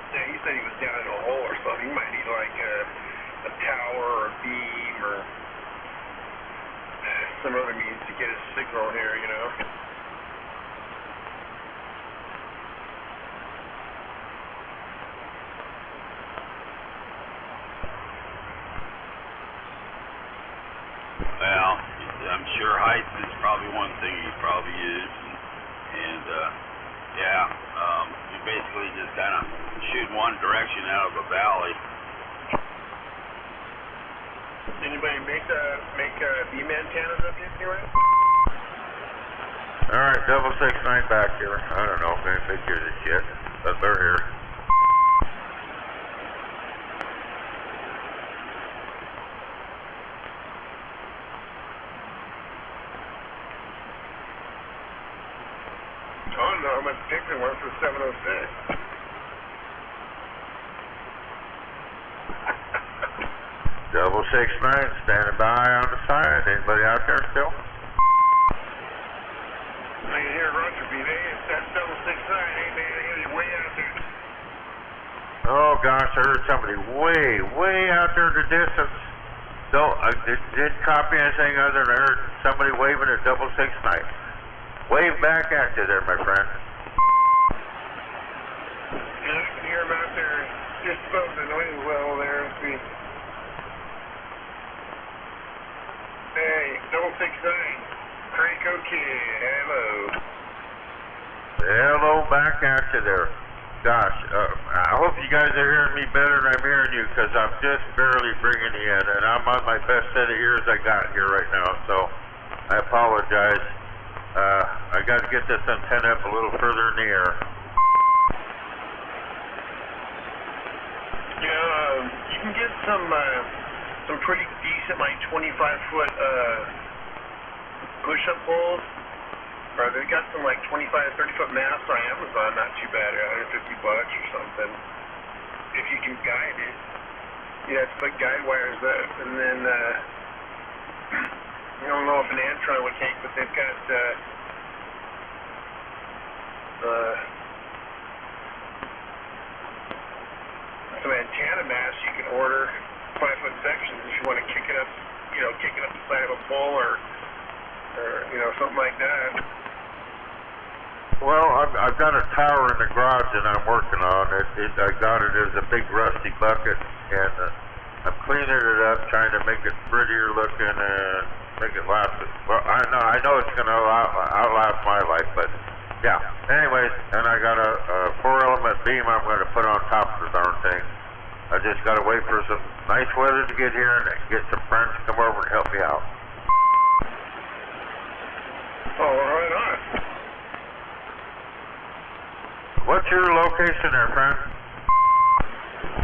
yeah, he said he was down in a hole or something. He might need like a tower or a beam or some other means to get his signal here, you know. Well, I'm sure height is probably one thing you probably use, and you basically just kind of shoot one direction out of a valley. Anybody make beam antennas up here anyway? All right, 669 back here. I don't know if they hear this yet, but they're here. Oh no, I'm gonna pick the one for 706. 669 standing by on the side. Anybody out there still? I can hear Roger B. That's 769. Hey man, you're way out there. Oh gosh, I heard somebody way out there in the distance. So I didn't copy anything other than I heard somebody waving at 669. Wave back at you there, my friend. Yeah, I can hear him out there just above the noise level there. Let's see. Hey, 669. Craco Kid, hello. Hello back at you there. Gosh, I hope you guys are hearing me better than I'm hearing you, because I'm just barely bringing you in, and I'm on my best set of ears I got here right now, so I apologize. I got to get this antenna up a little further in the air. Yeah, you can get some pretty decent, like 25-foot push-up poles. Or they got some like 25, 30-foot masts on Amazon, not too bad, $150 or something. If you can guide it. Yeah, it's like guide wires up, and then I don't know if an Antron would take, but they've got some antenna masts you can order, 5-foot sections if you want to kick it up the side of a pole or something like that. Well, I've got a tower in the garage that I'm working on. I got it as a big rusty bucket, and I'm cleaning it up, trying to make it prettier looking and make it last. Well, I know it's going to outlast my life, but yeah. Anyways, and I got a 4-element beam I'm going to put on top of the darn thing. I just got to wait for some nice weather to get here and get some friends to come over and help me out. Oh, right on. What's your location there, friend?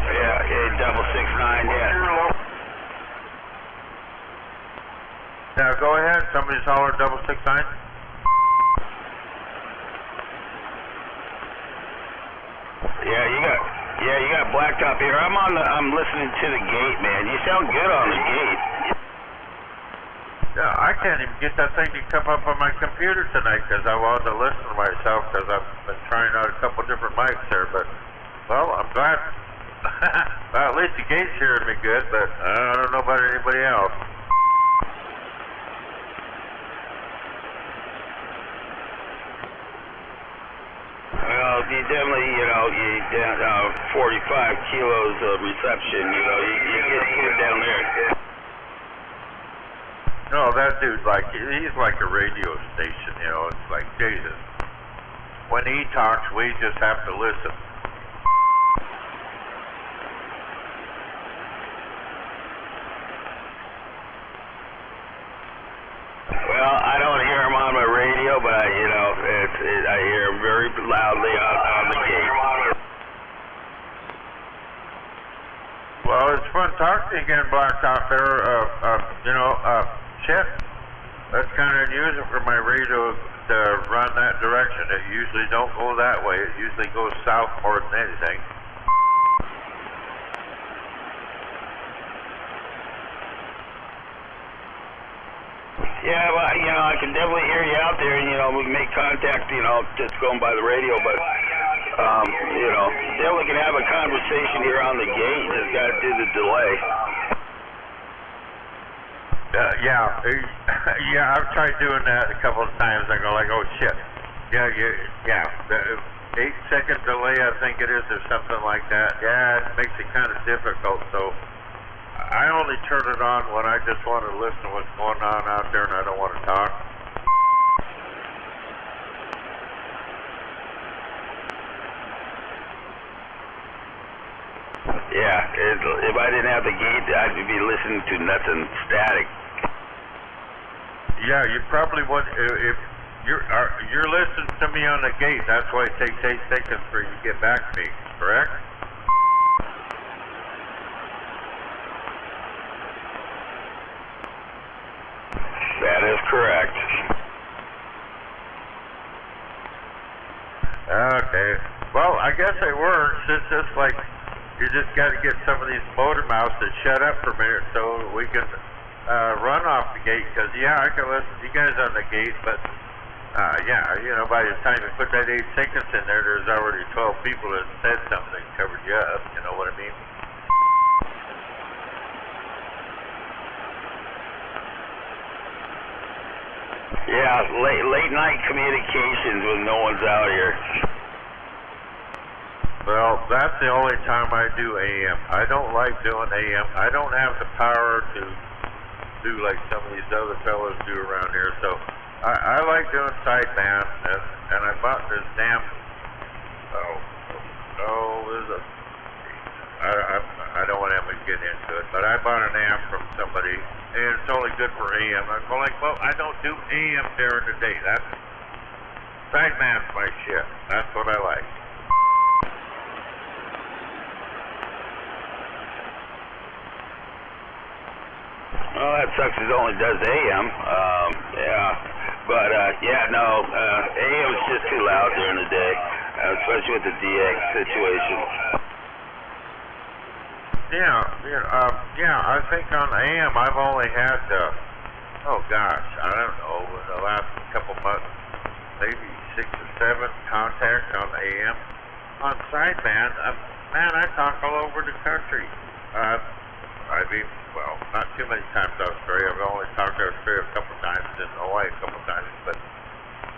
Yeah, 669, yeah. Now go ahead. Somebody's hollering 669. Yeah, you got Blacktop here. I'm listening to the gate, man. You sound good on the gate. Yeah, I can't even get that thing to come up on my computer tonight because I wanted to listen to myself because I've been trying out a couple different mics there. But, well, I'm glad. Well, at least the gate's hearing me good, but I don't know about anybody else. Well, you definitely, you down 45 kilos of reception, you get good down there. No, that dude, he's like a radio station, it's like, Jesus. When he talks, we just have to listen. Well, I don't hear him on my radio, but I hear him very loudly on the gate. Well, it's fun talking to you again, Blacktop there. Shit. That's kind of unusual for my radio to run that direction. It usually don't go that way. It usually goes south more than anything. Yeah, well, I can definitely hear you out there, and, we make contact, just going by the radio, but, definitely can have a conversation here on the gate. Just got to do the delay. Yeah, I've tried doing that a couple of times. I go like, oh shit. Yeah. The 8-second delay, I think it is, or something like that. Yeah, it makes it kind of difficult, so I only turn it on when I just want to listen to what's going on out there and I don't want to talk. Yeah, if I didn't have the gate, I'd be listening to nothing static. Yeah, you probably would. If you're listening to me on the gate, that's why it takes 8 seconds for you to get back to me, correct? That is correct. Okay. Well, I guess it works. It's just like you just got to get some of these motor mouths to shut up for a minute so we can run off the gate. Because, I can listen to you guys on the gate, but, by the time you put that 8 seconds in there, there's already 12 people that said something that covered you up. You know what I mean? Yeah, late night communications when no one's out here. Well, that's the only time I do AM. I don't like doing AM. I don't have the power to do like some of these other fellows do around here, so I like doing sideband, and I bought this damn, I don't want to ever get into it, but I bought an amp from somebody, and it's only good for AM. I'm going like, well, I don't do AM during the day. That's sideband's my shit. That's what I like. Well, that sucks. It only does AM. AM is just too loud during the day, especially with the DX situation. I think on AM I've only had, I don't know, in the last couple months, maybe 6 or 7 contacts on AM. On sideband, I talk all over the country. Not too many times to Australia. I've only talked to Australia a couple times, and Hawaii a couple times, but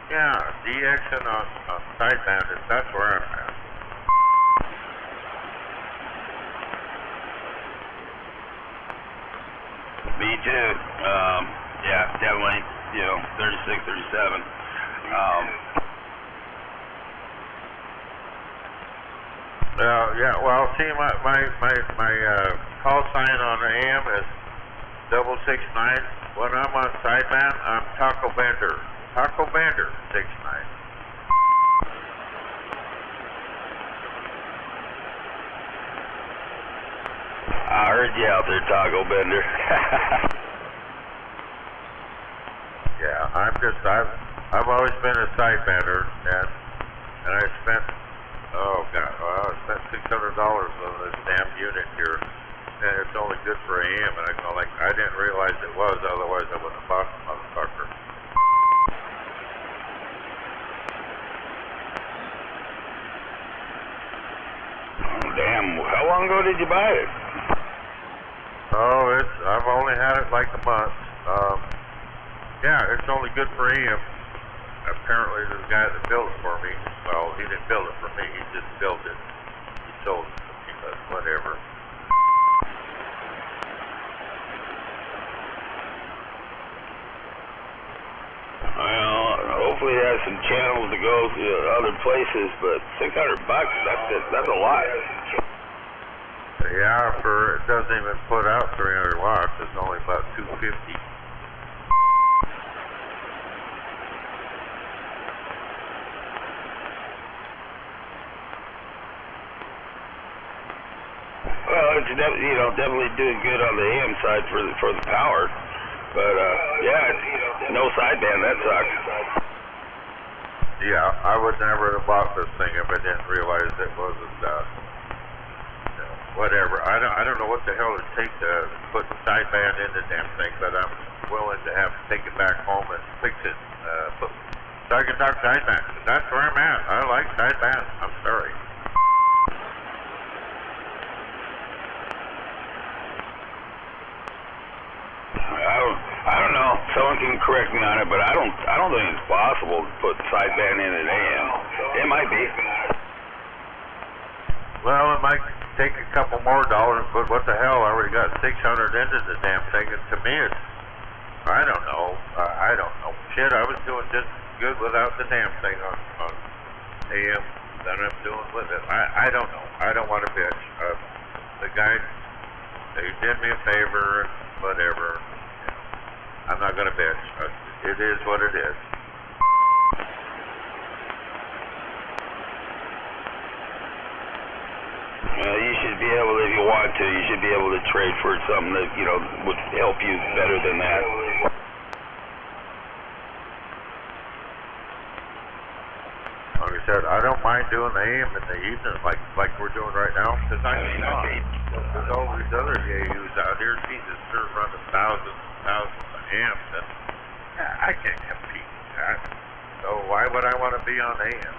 DXing on sideband, that's where I'm at. Me too. Definitely, 36, 37. See, my call sign on the AM is 669. When I'm on sideband, I'm Taco Bender. Taco Bender 69. I heard you out there, Taco Bender. I've always been a sidebender, and I spent $600 on this damn unit here, and it's only good for AM, and I didn't realize it was, otherwise I wouldn't have bought the motherfucker. Damn, how long ago did you buy it? I've only had it like a month. It's only good for AM. Apparently the guy that built it for me, well, he didn't build it for me, he just built it. He sold it to me, but whatever. Well, hopefully it has some channels to go to other places, but $600, that's a lot. It doesn't even put out 300 watts, it's only about 250. definitely doing good on the AM side for the power. But no sideband, that sucks. Yeah, I would never have bought this thing if I didn't realize it wasn't, whatever. I don't know what the hell it takes to put sideband in the damn thing, but I'm willing to have to take it back home and fix it, so I can talk sideband. That's where I'm at. I like sideband. I'm sorry. I don't know. Someone can correct me on it, but I don't think it's possible to put sideband in an AM. It might be. Well, it might take a couple more dollars, but what the hell? I already got 600 into the damn thing, and to me, it's, I don't know. Shit, I was doing just good without the damn thing on AM than I'm doing with it. I don't know. I don't want to bitch. The guy, he did me a favor, whatever. I'm not going to bitch. It is what it is. You should be able, if you want to, you should be able to trade for something that, would help you better than that. Like I said, I don't mind doing the AM in the evening like we're doing right now, because I mean, there's all these other AUs out here. Jesus, they're running thousands of amps, and I can't compete with that. So why would I want to be on AM,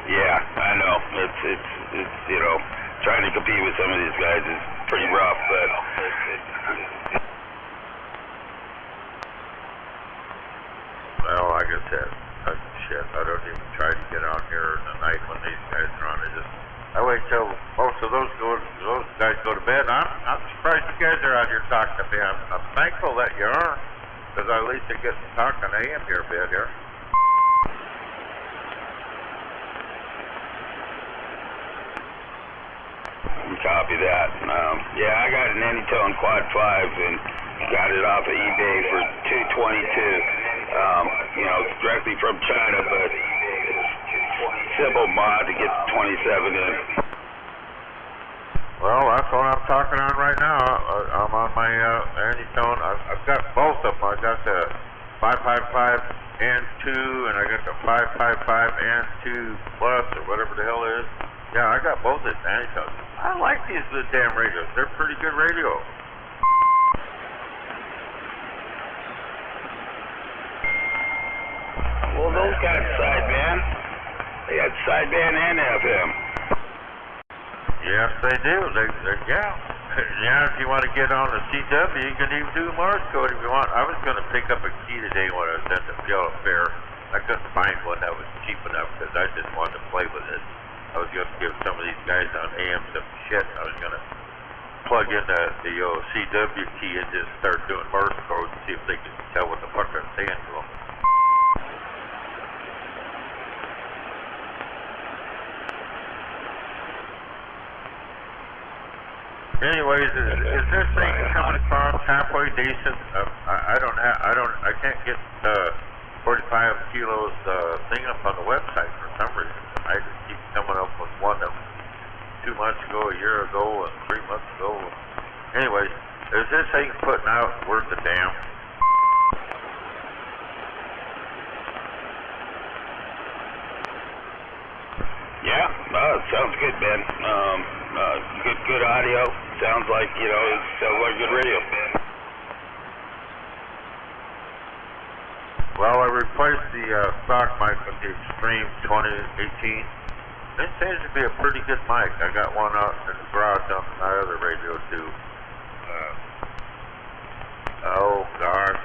Yeah, I know. It's trying to compete with some of these guys is pretty rough, but well, like I said, shit, I don't even try to get on here in the night when these guys are on. I wait till most of those guys go to bed. I'm surprised you guys are out here talking to me. I'm thankful that you are, because at least I get to talk on AM here a bit here. Copy that. I got an Anytone Quad 5 and got it off of eBay for $222. Directly from China, but it's simple mod to get the 27 in. Well, that's what I'm talking on right now. I'm on my Anytone. I've got both of them. I got the 555 and 2, and I got the 555 and 2 plus, or whatever the hell it is. Yeah, I got both at Anytone. I like these damn radios. They're pretty good radios. Well, those got sideband. They got sideband and FM. Yes, they do. Yeah, if you want to get on the CW, you can even do Morse code if you want. I was going to pick up a key today when I was at the Field Fair. I couldn't find one that was cheap enough because I just wanted to play with it. I was going to give some of these guys on AM some shit. I was going to plug in the CW key and just start doing Morse code and see if they could tell what the fuck I'm saying to them. Anyways, is this thing coming across halfway decent? I can't get 45 kilos thing up on the website for some reason. I just keep coming up with one of 2 months ago, a year ago, and 3 months ago. Anyways, is this thing putting out worth a damn? Yeah, it sounds good, man. Good audio. Sounds like, it sounds like good radio. Well, I replaced the stock mic with the Extreme 2018. This seems to be a pretty good mic. I got one out in the garage on my other radio too. Oh gosh,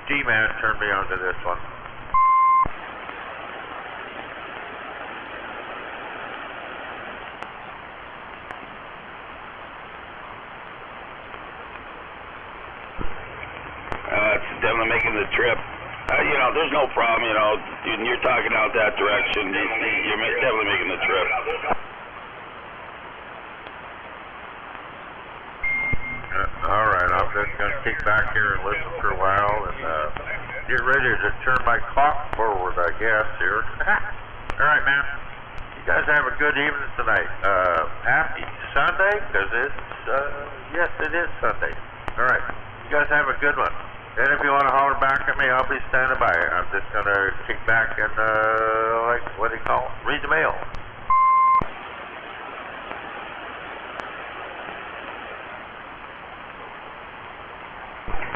G-Man turned me onto this one. It's definitely making the trip. There's no problem, when you're talking out that direction, you're definitely making the trip. Alright, I'm I'm just going to kick back here and listen for a while and get ready to turn my clock forward, I guess, here. All right, man. You guys have a good evening tonight. Happy Sunday, because it's, yes, it is Sunday. All right. You guys have a good one. And if you want to holler back at me, I'll be standing by. I'm just going to kick back and, like, what do you call it? Read the mail.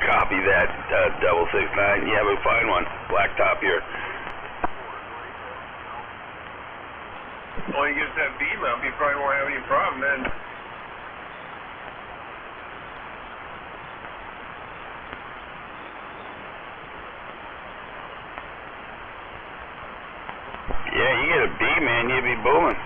Copy that, 669. Yeah, we find one. Blacktop here. Well, you get that beam up, you probably won't have any problem then. Yeah, you get a B, man, you'd be booming.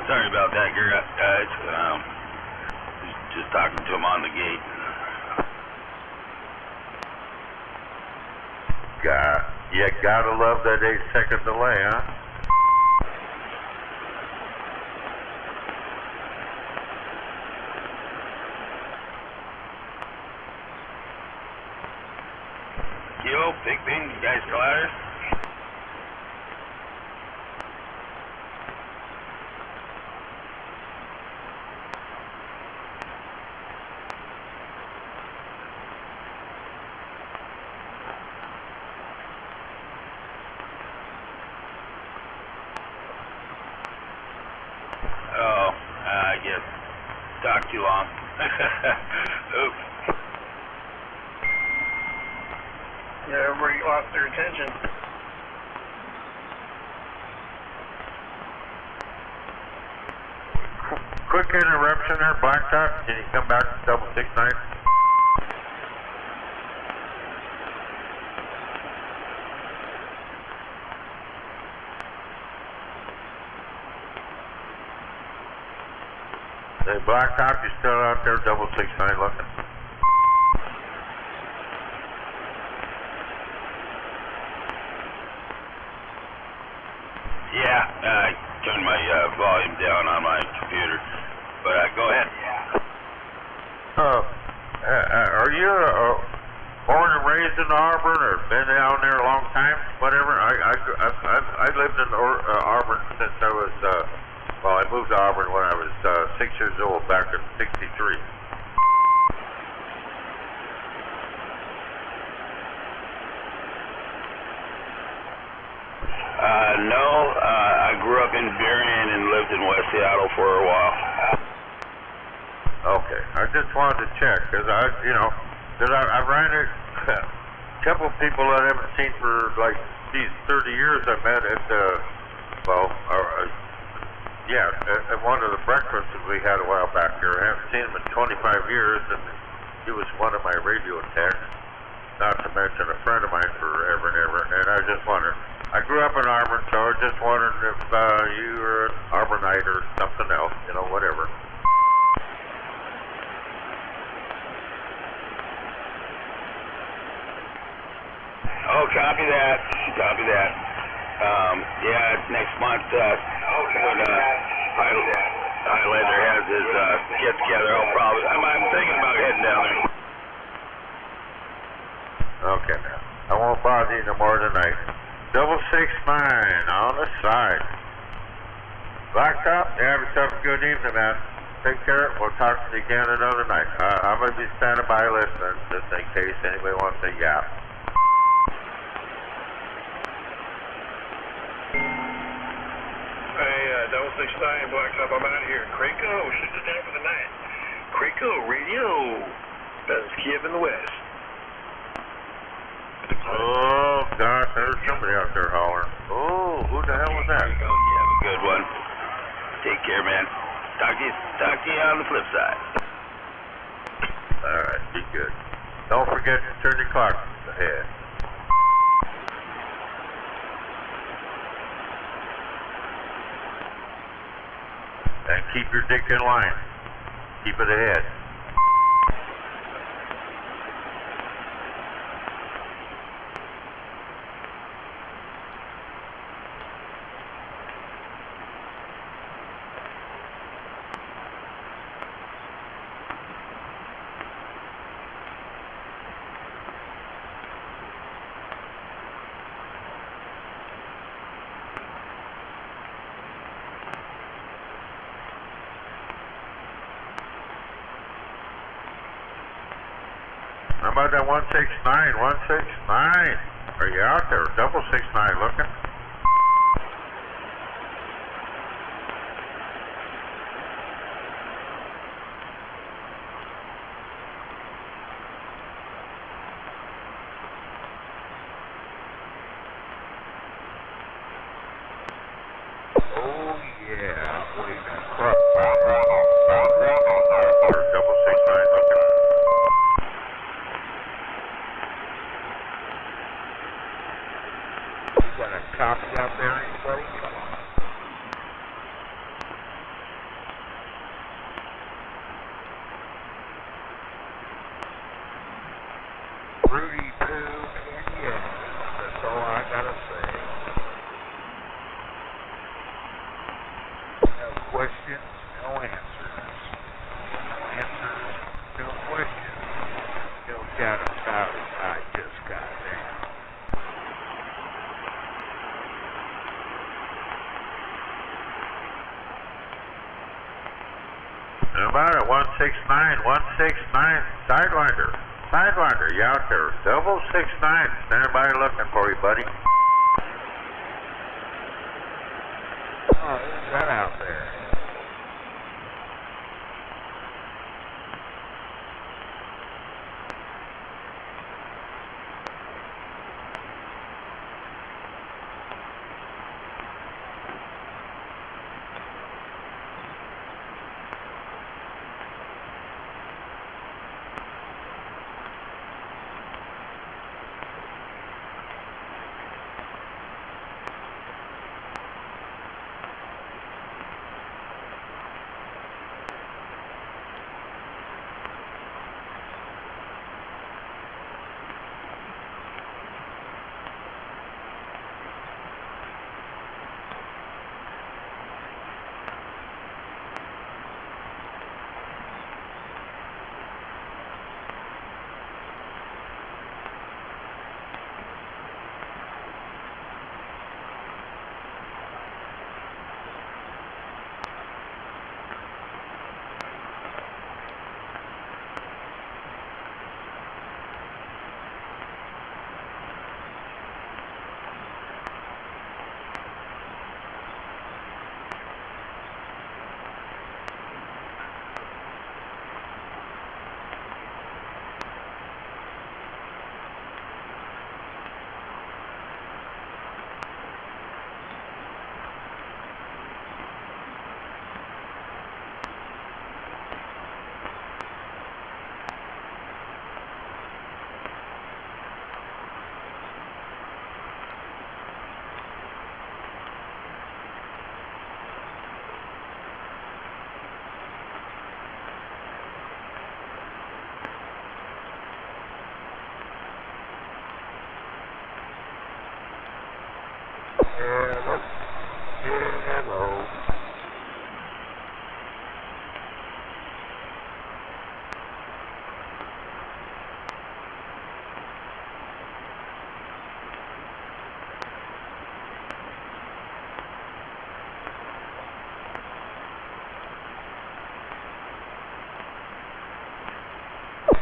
Sorry about that, guys. Just talking to him on the gate. You gotta love that 8-second delay, huh? Yo, Big Bing, you guys clear? Talk too long. Oops. Yeah, everybody lost their attention. Quick interruption there, Blacktop. Can you come back to 669? Hey, Blacktop, you still out there, 669 looking? Yeah, I turned my volume down on my computer, but go ahead. Are you born and raised in Auburn, or been down there a long time? Whatever. I lived in Auburn since I was. Well, I moved to Auburn when I was 6 years old, back in '63. No, I grew up in Berrien and lived in West Seattle for a while. Okay, I just wanted to check, because I ran a couple of people that I haven't seen for like these 30 years. I met at at one of the breakfasts we had a while back here. I haven't seen him in 25 years, and he was one of my radio techs, not to mention a friend of mine forever and ever. And I was just wondering, I grew up in Auburn, so I was just wondering if you were an Auburnite or something else, whatever. Oh, copy that. Copy that. Yeah, next month, when Highlander has his get together, I'm thinking about heading down there. Okay, man. I won't bother you no more tonight. 669 on the side. Blacktop, you have yourself a good evening, man. Take care. We'll talk to you again another night. I'm going to be standing by listening, just in case anybody wants to yap. Hey, 669 Blacktop, I'm out of here. Craco, shoot it down for the night. Craco Radio. Best Kiev in the West. Oh, gosh, there's somebody out there hollering. Oh, who the hell was that? You have a good one. Take care, man. Talk to you on the flip side. All right, be good. Don't forget to turn your clock ahead. And keep your dick in line. Keep it ahead. How about that 169? 169. Are you out there? 669 looking? Oh yeah. Wait a minute. 669 looking. Got a copy out there, anybody? Rudy Poo, yeah. That's all I gotta say. No questions, no answers. Answers, no questions. No doubt about it, I just got there. How about it? 169, 169, Sidewinder. Sidewinder, you out there? 669, stand by looking for you, buddy. Oh, who's that out there? Hello. Hello.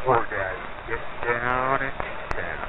Poor guys, get down and get down.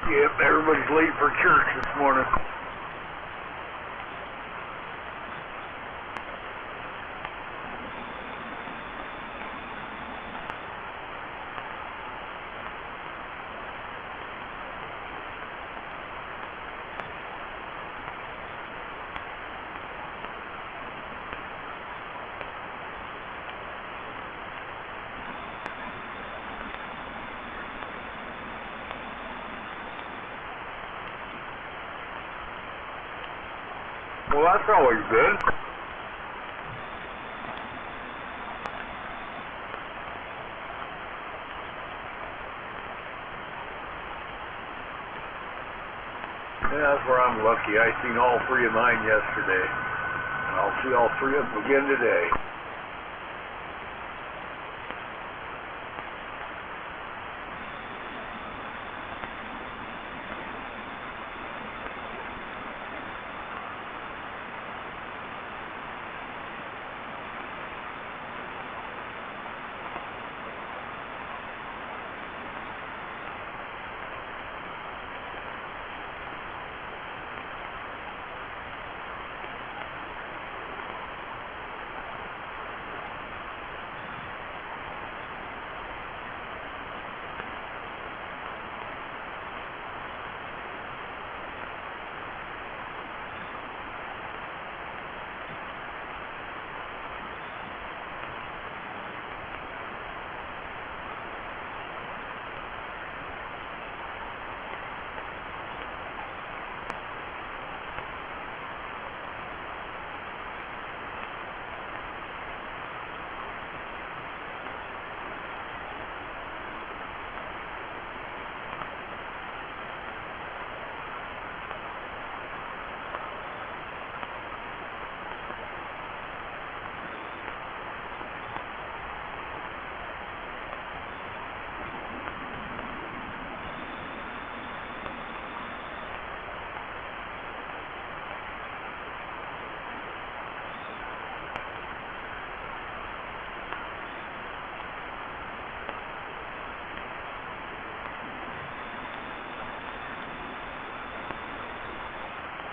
Yep, everybody's late for church this morning. Well, that's always good. Yeah, that's where I'm lucky. I seen all three of mine yesterday. And I'll see all three of them again today.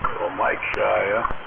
Little Mike Shia.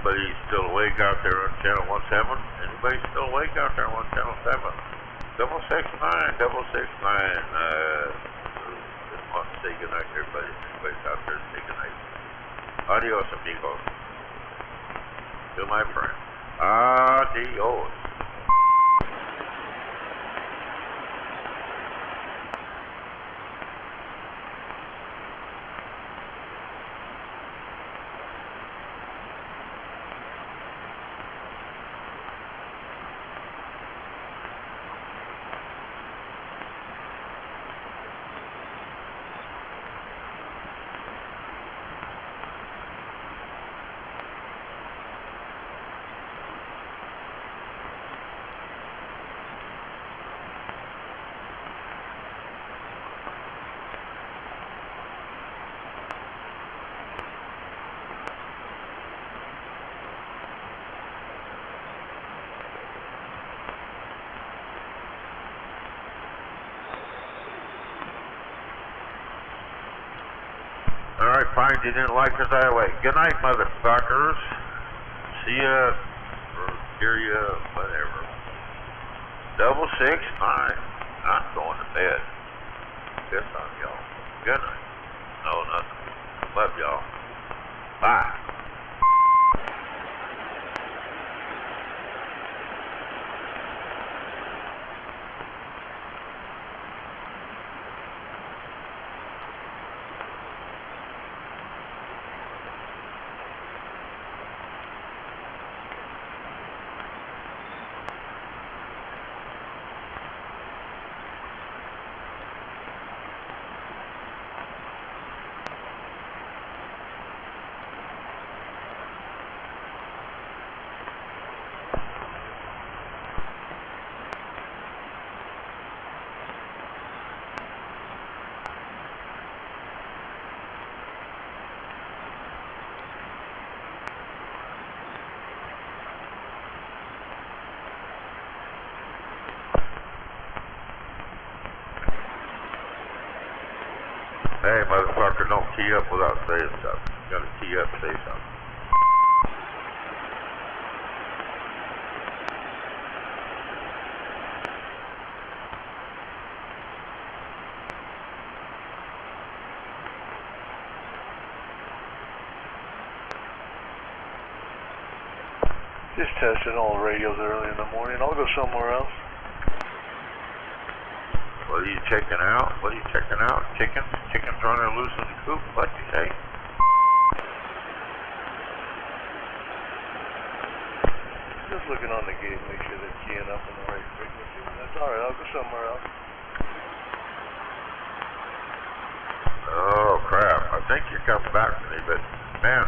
Anybody still awake out there on channel 17? Anybody still awake out there on channel 7? 669, 669. Just want to say goodnight to everybody. Everybody's out there, say goodnight. Adios, amigos. To my friend. Adios. Alright, fine, you didn't like us that way. Good night, motherfuckers. See ya, or hear ya, whatever. 669. I'm going to bed. Piss on y'all. Good night. No, nothing. Love y'all. Bye. Hey, motherfucker, don't key up without saying something. You gotta key up and say something. Just testing all the radios early in the morning. I'll go somewhere else. What are you checking out? What are you checking out? Chickens? Chickens running loose in the coop? What'd you say? Just looking on the gate, make sure they're keying up in the right frequency. That's alright, I'll go somewhere else. Oh, crap. I think you're coming back to me, but, man,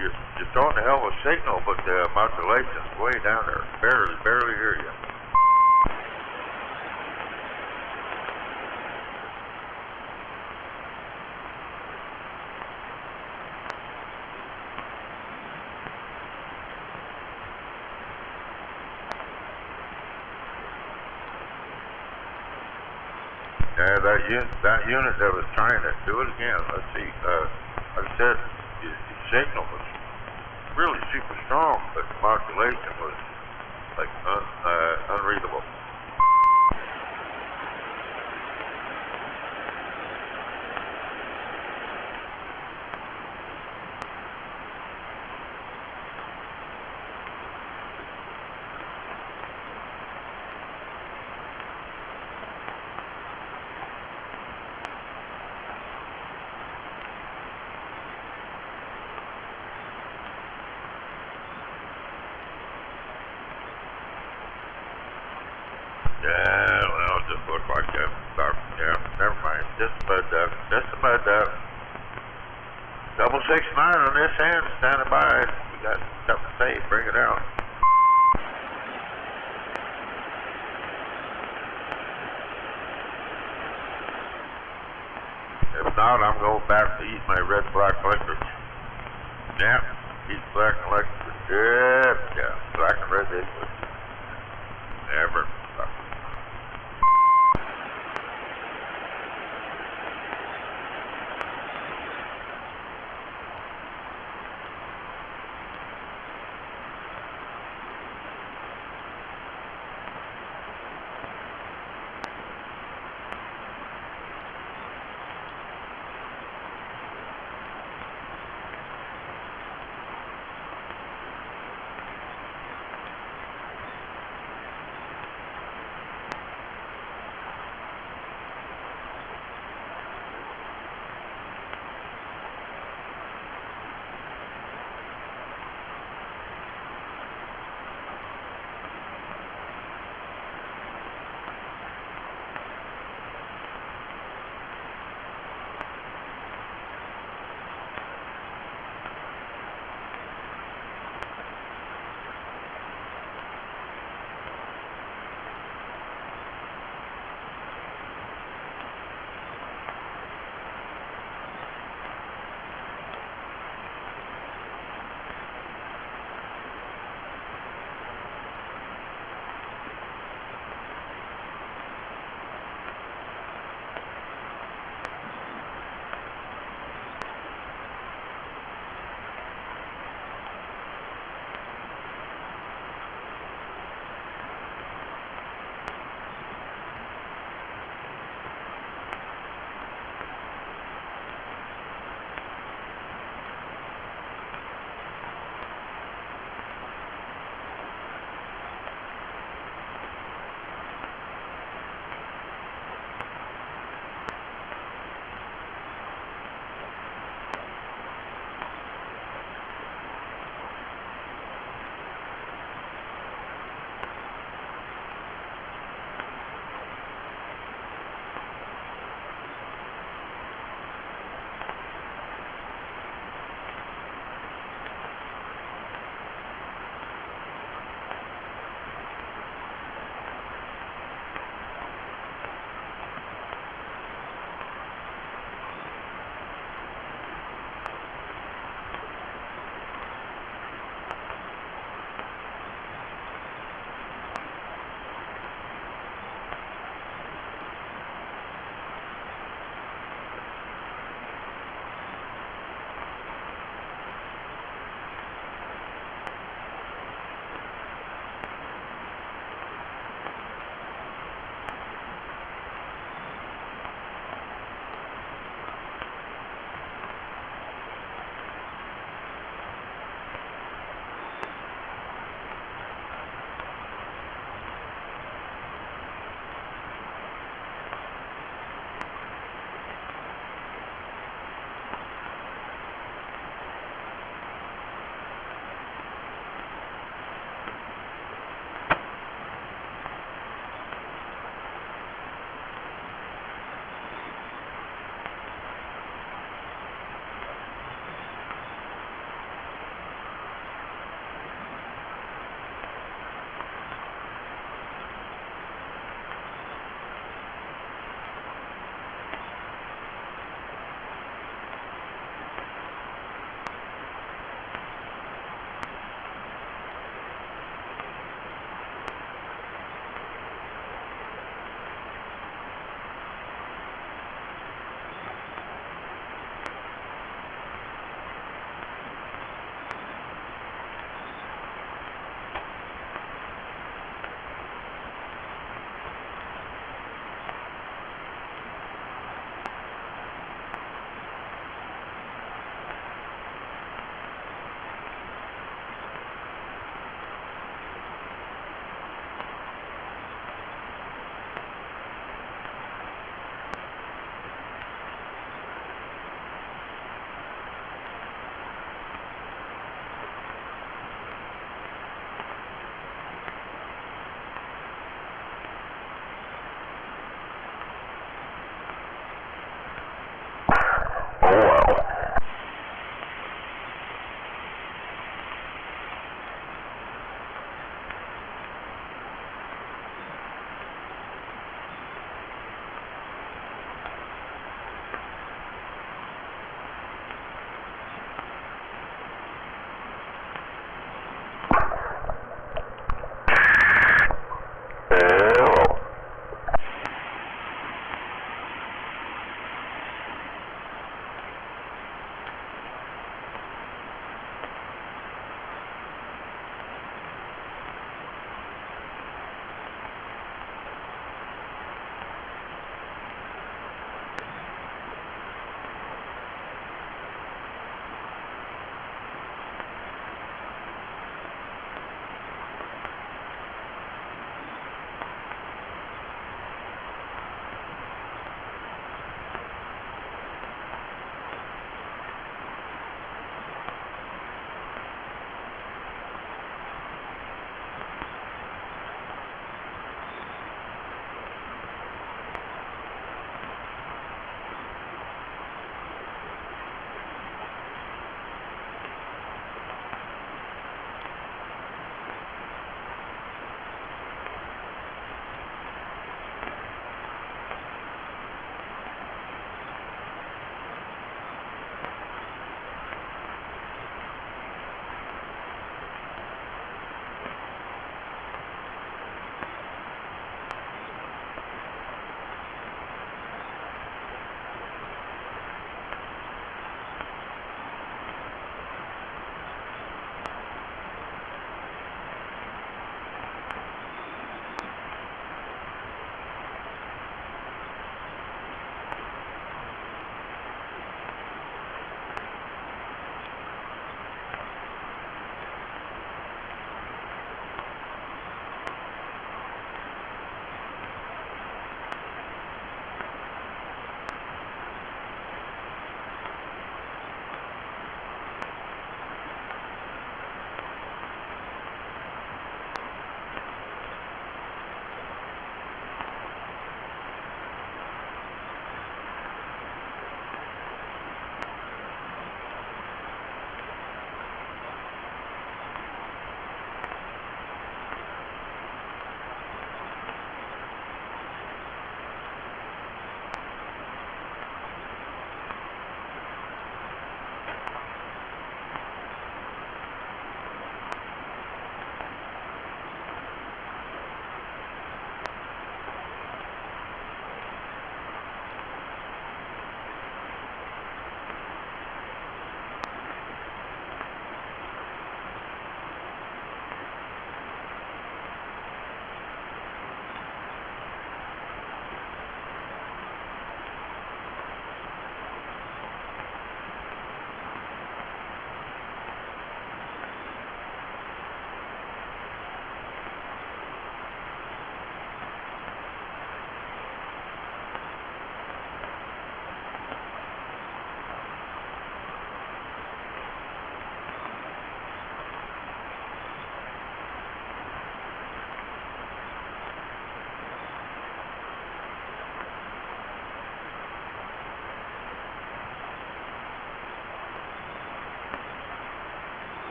you're throwing a hell of a signal, but the modulation's way down there. Barely hear you. Yeah, that unit that was trying to do it again. Let's see. Like I said, the signal was really super strong, but the modulation was like unreadable. Yeah, well, it just looked like that. Yeah, never mind. Just a bud duck. 669 on this end, standing by. We got something to say. Bring it out. If not, I'm going back to eat my red black liquor. Yeah, eat black and liquor. Yeah, black and red liquor. Never.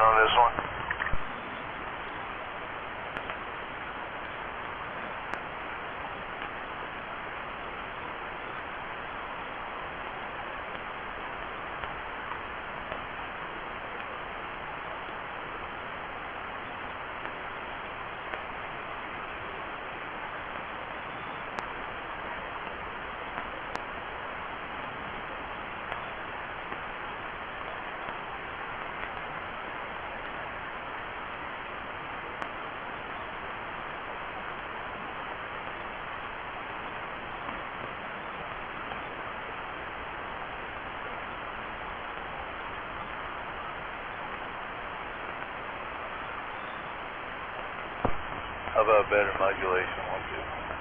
on this one? How about better modulation 1, 2?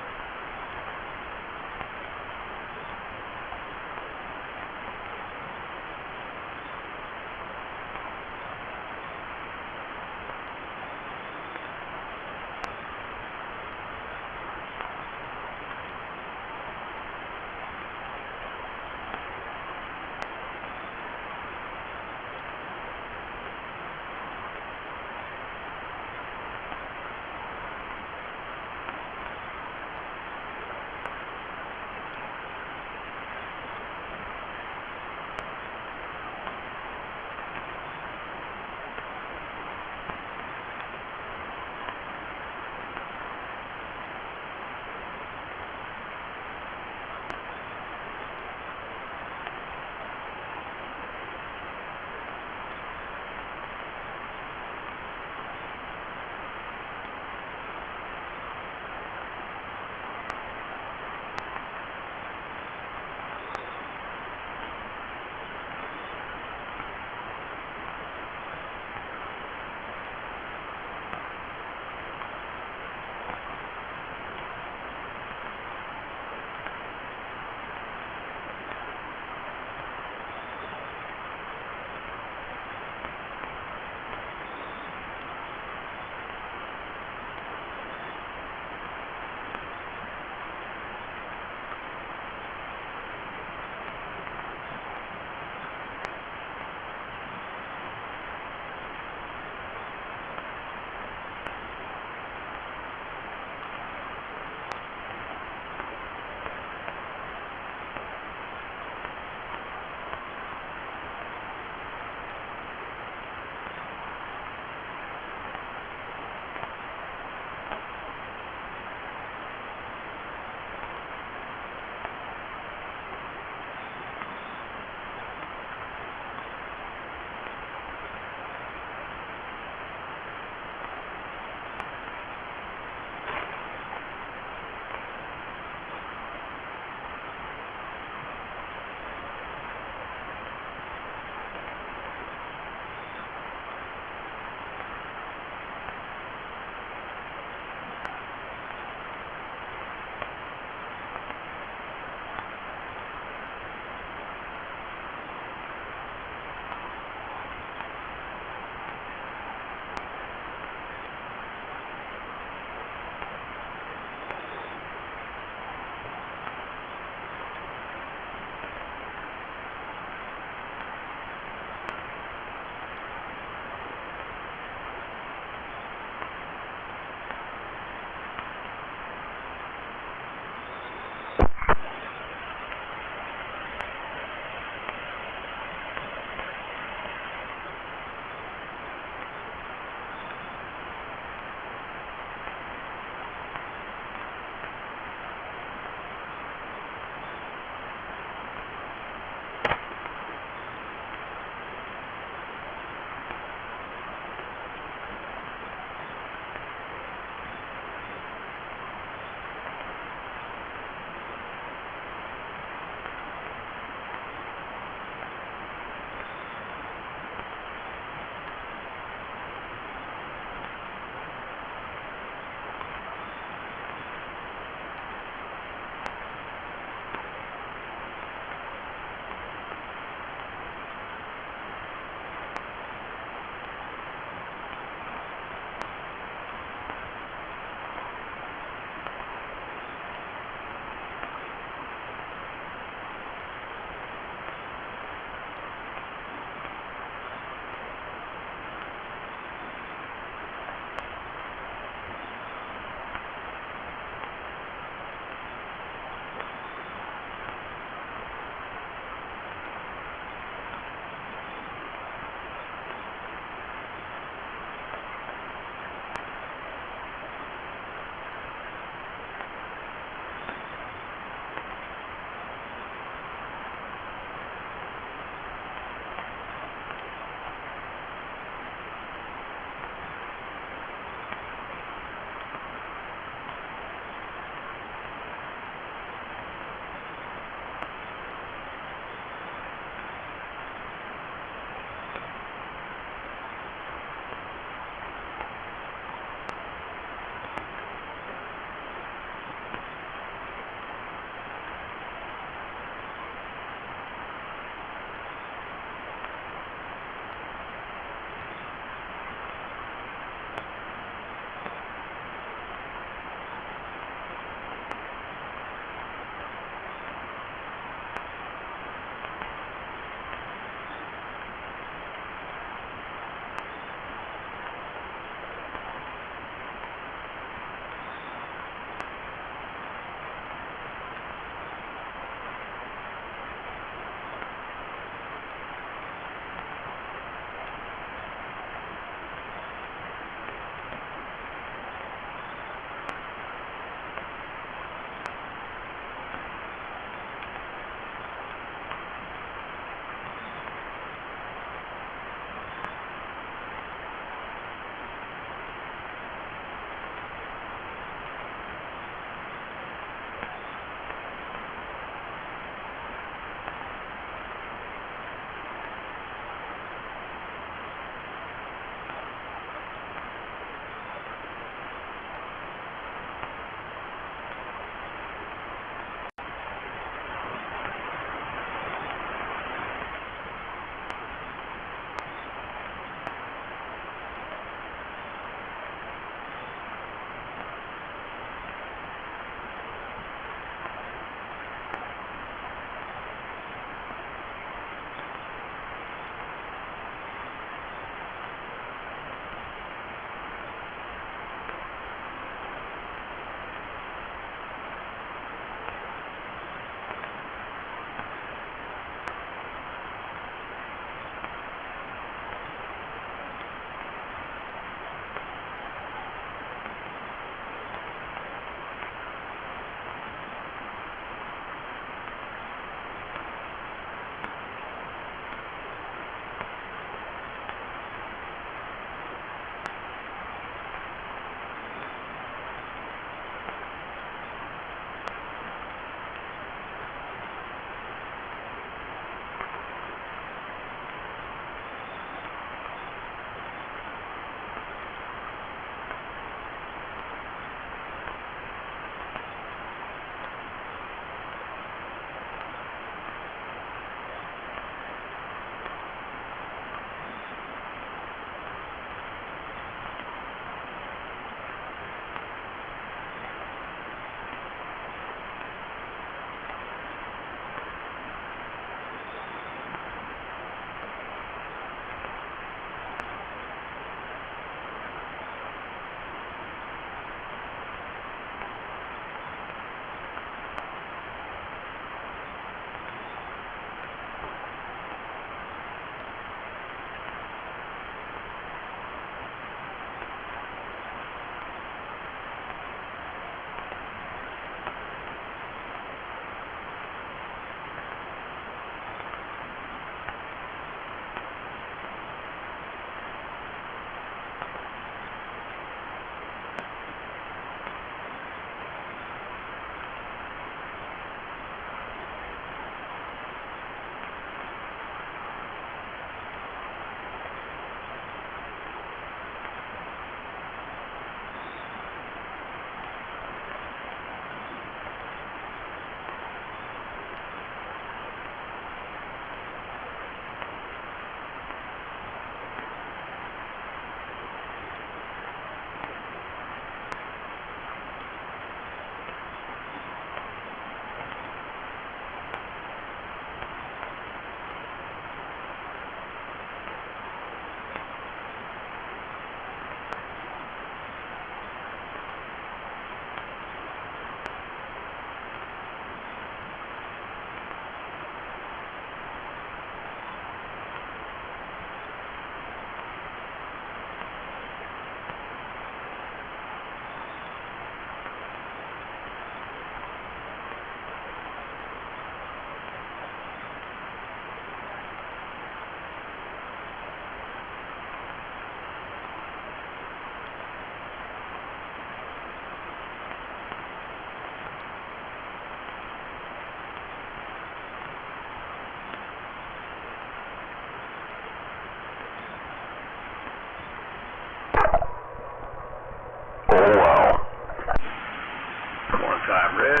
ahead.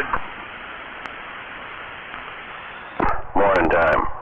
Morning time.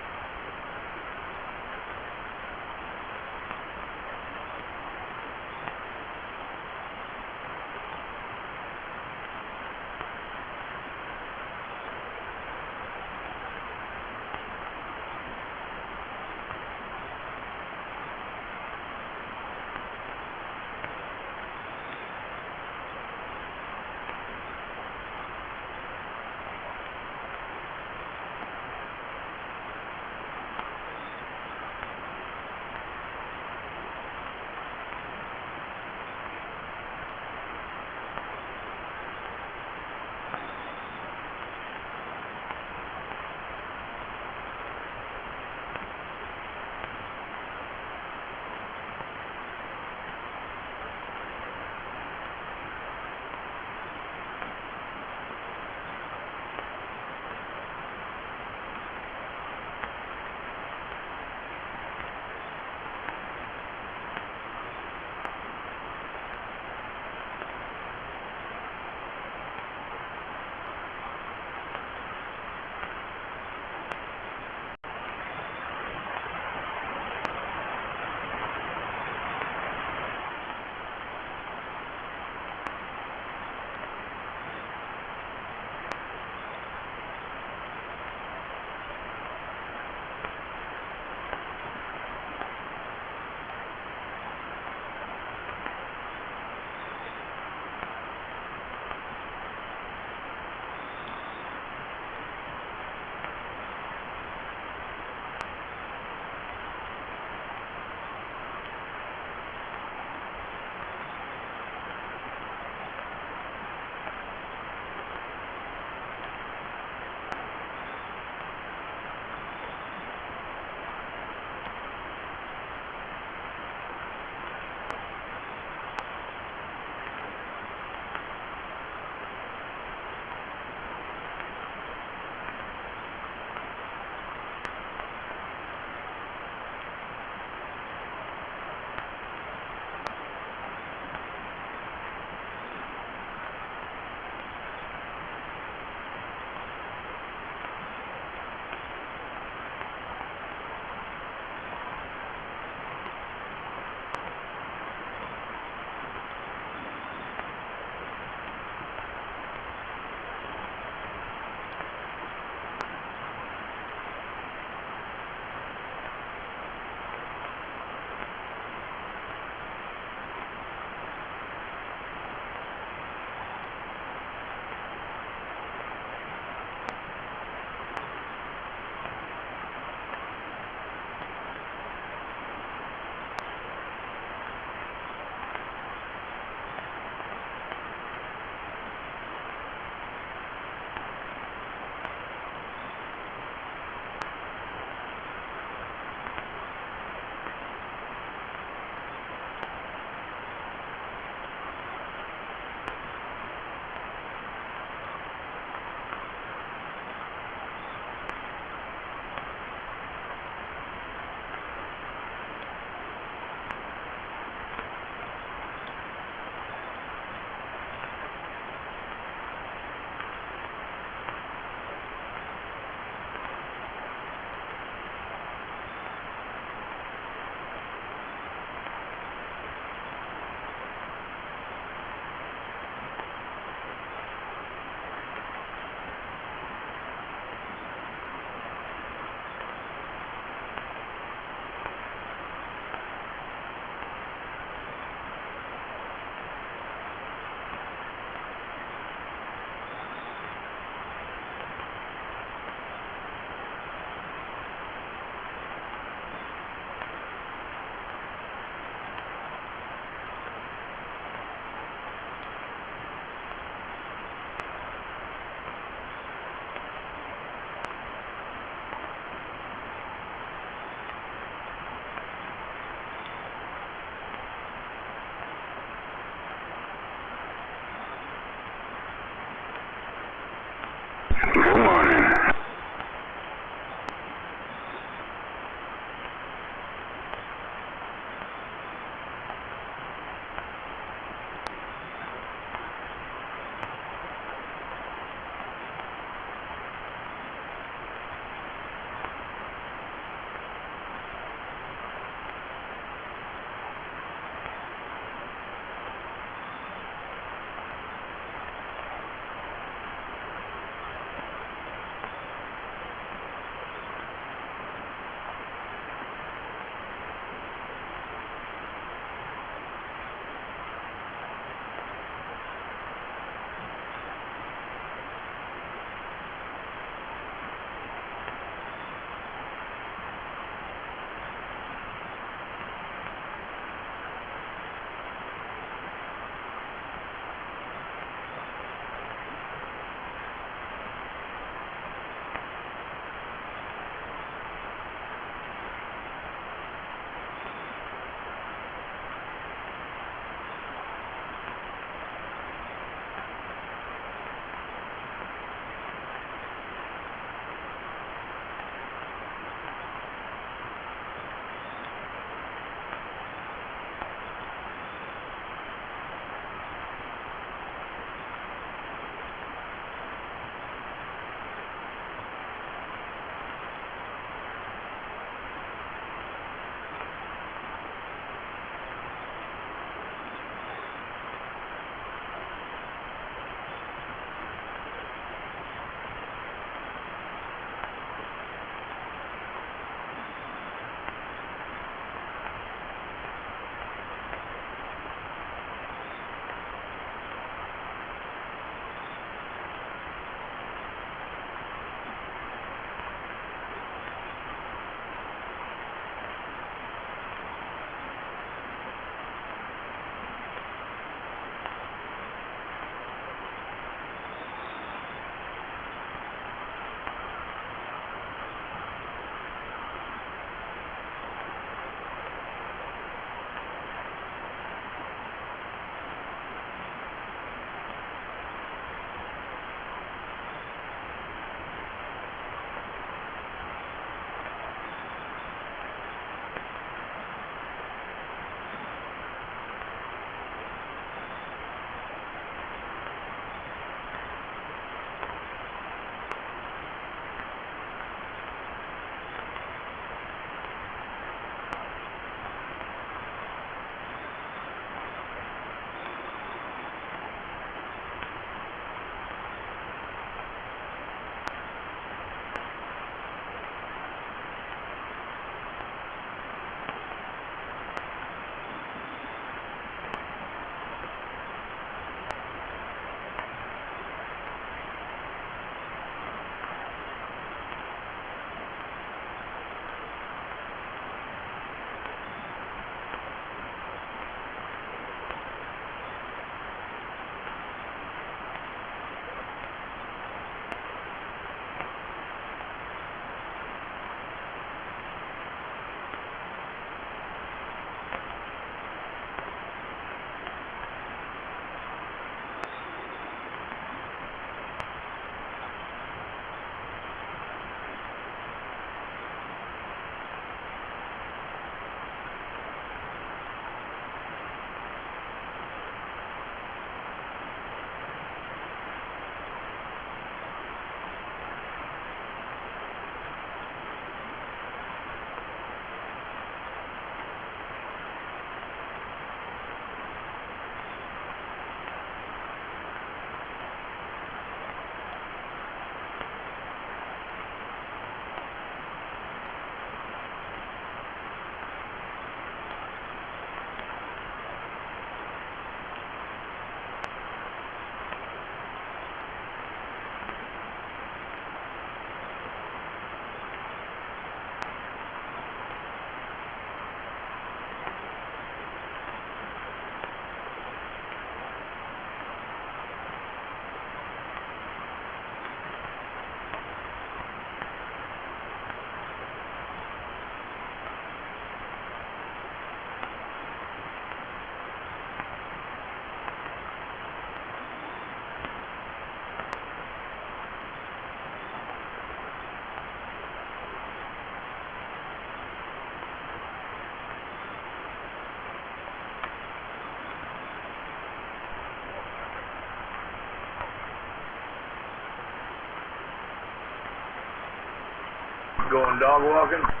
Going dog walking?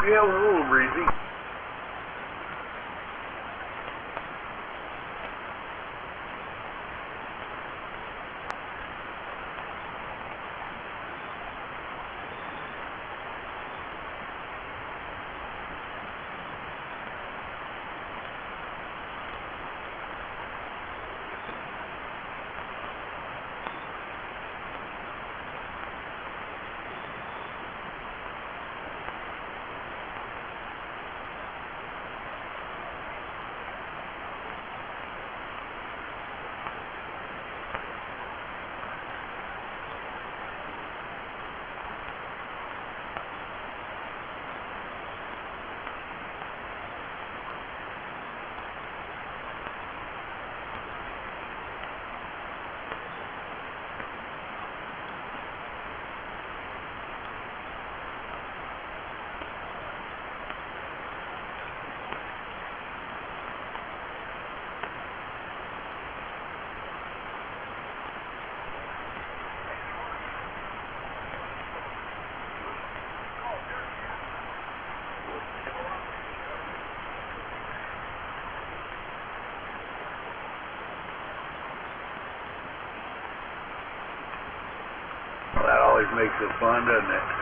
Yeah, a little breezy. Well, that always makes it fun, doesn't it?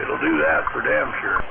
It'll do that for damn sure.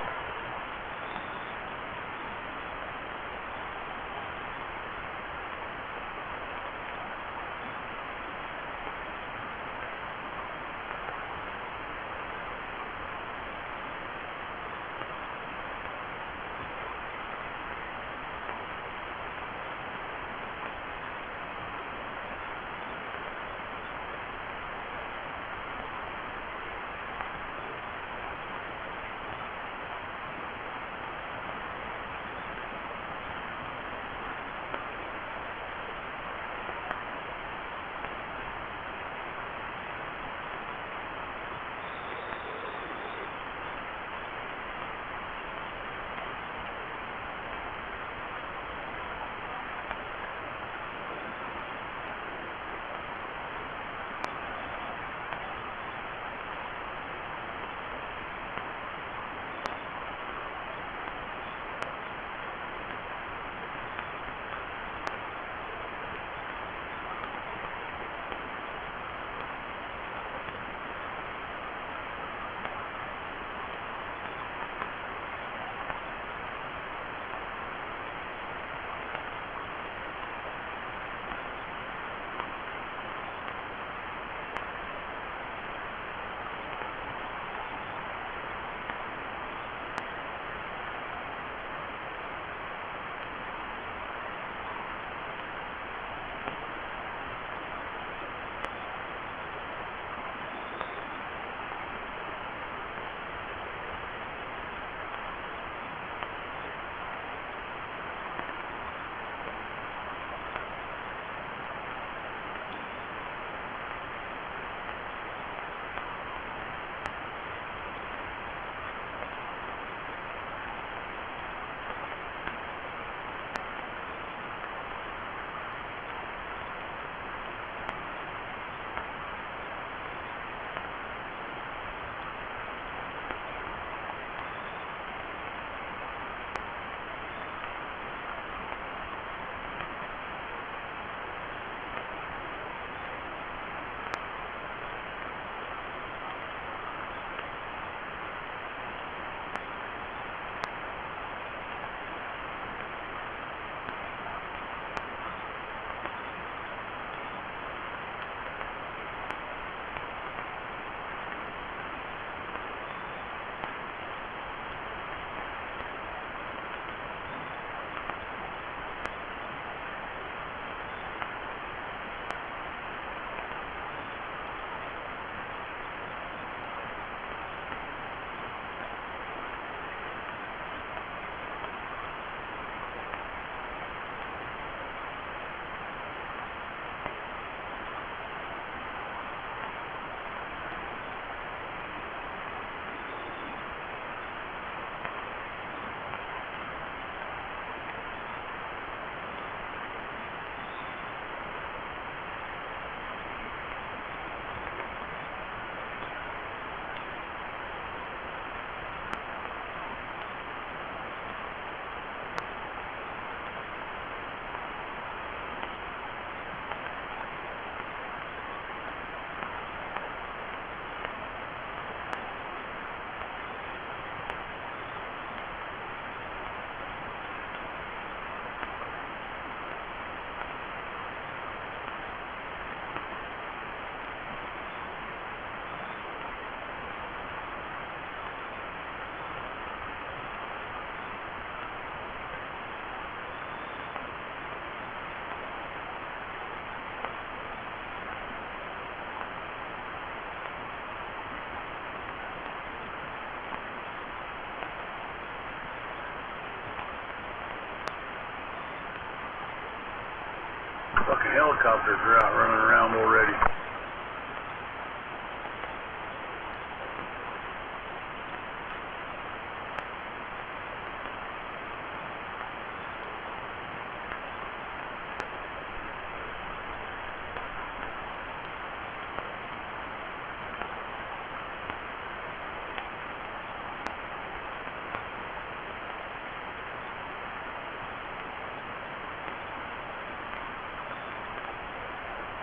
fucking helicopters are out running around already.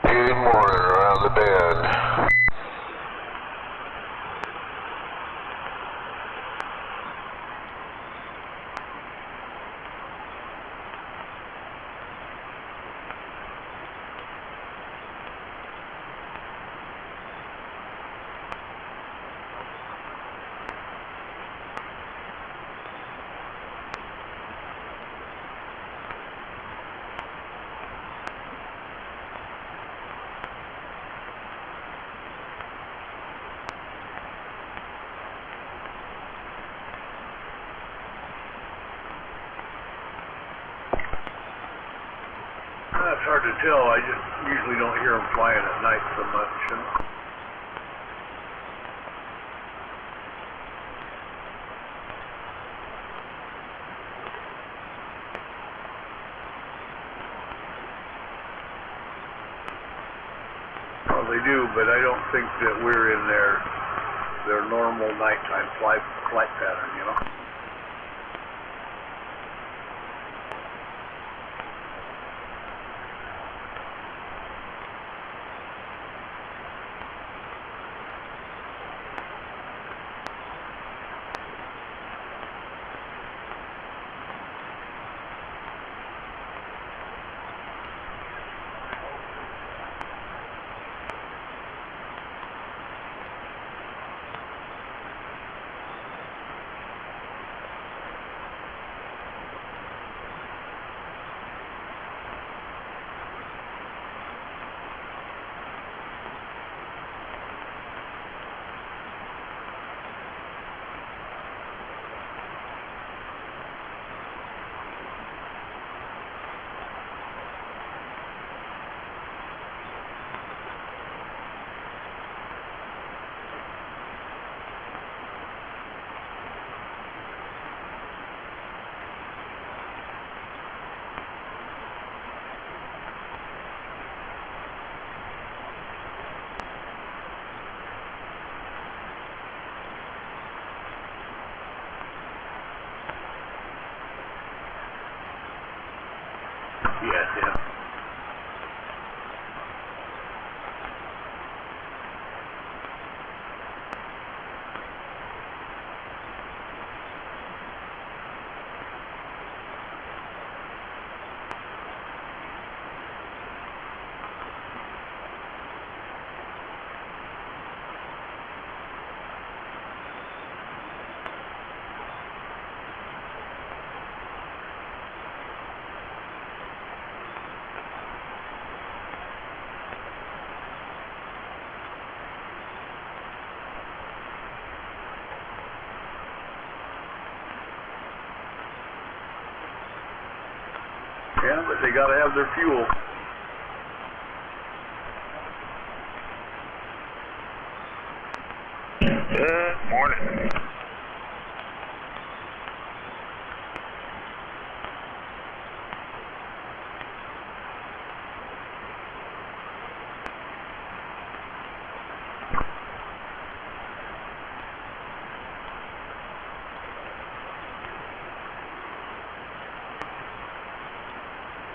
Good morning around the bend. It's hard to tell. I just usually don't hear them flying at night so much. You know? Well, they do, but I don't think that we're in their normal nighttime flight pattern, you know? Yeah. Yeah, but they gotta have their fuel. Good morning.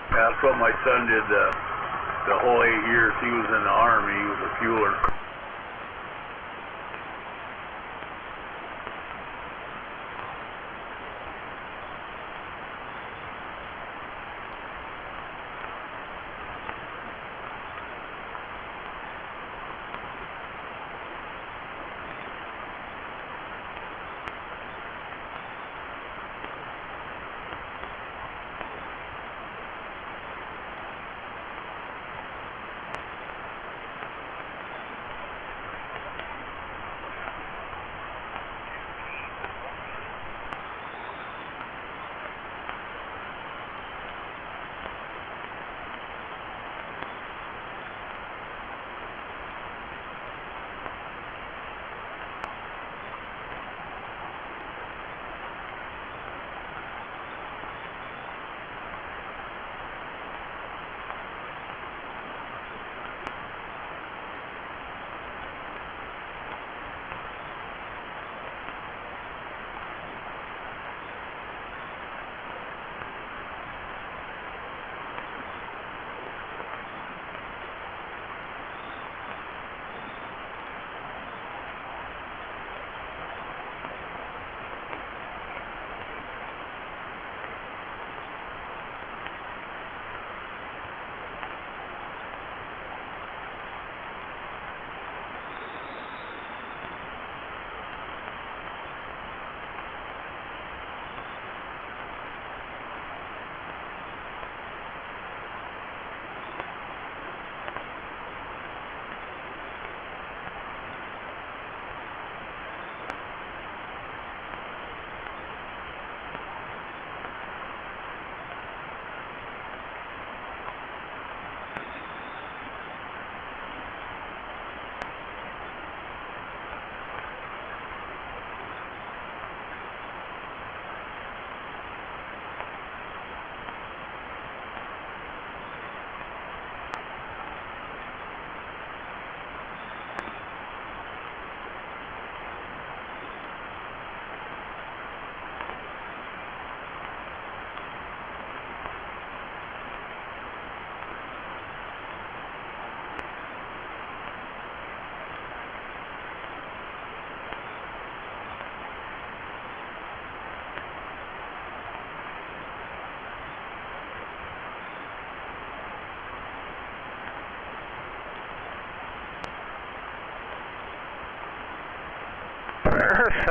That's what my son did the whole 8 years he was in the Army. He was a fueler.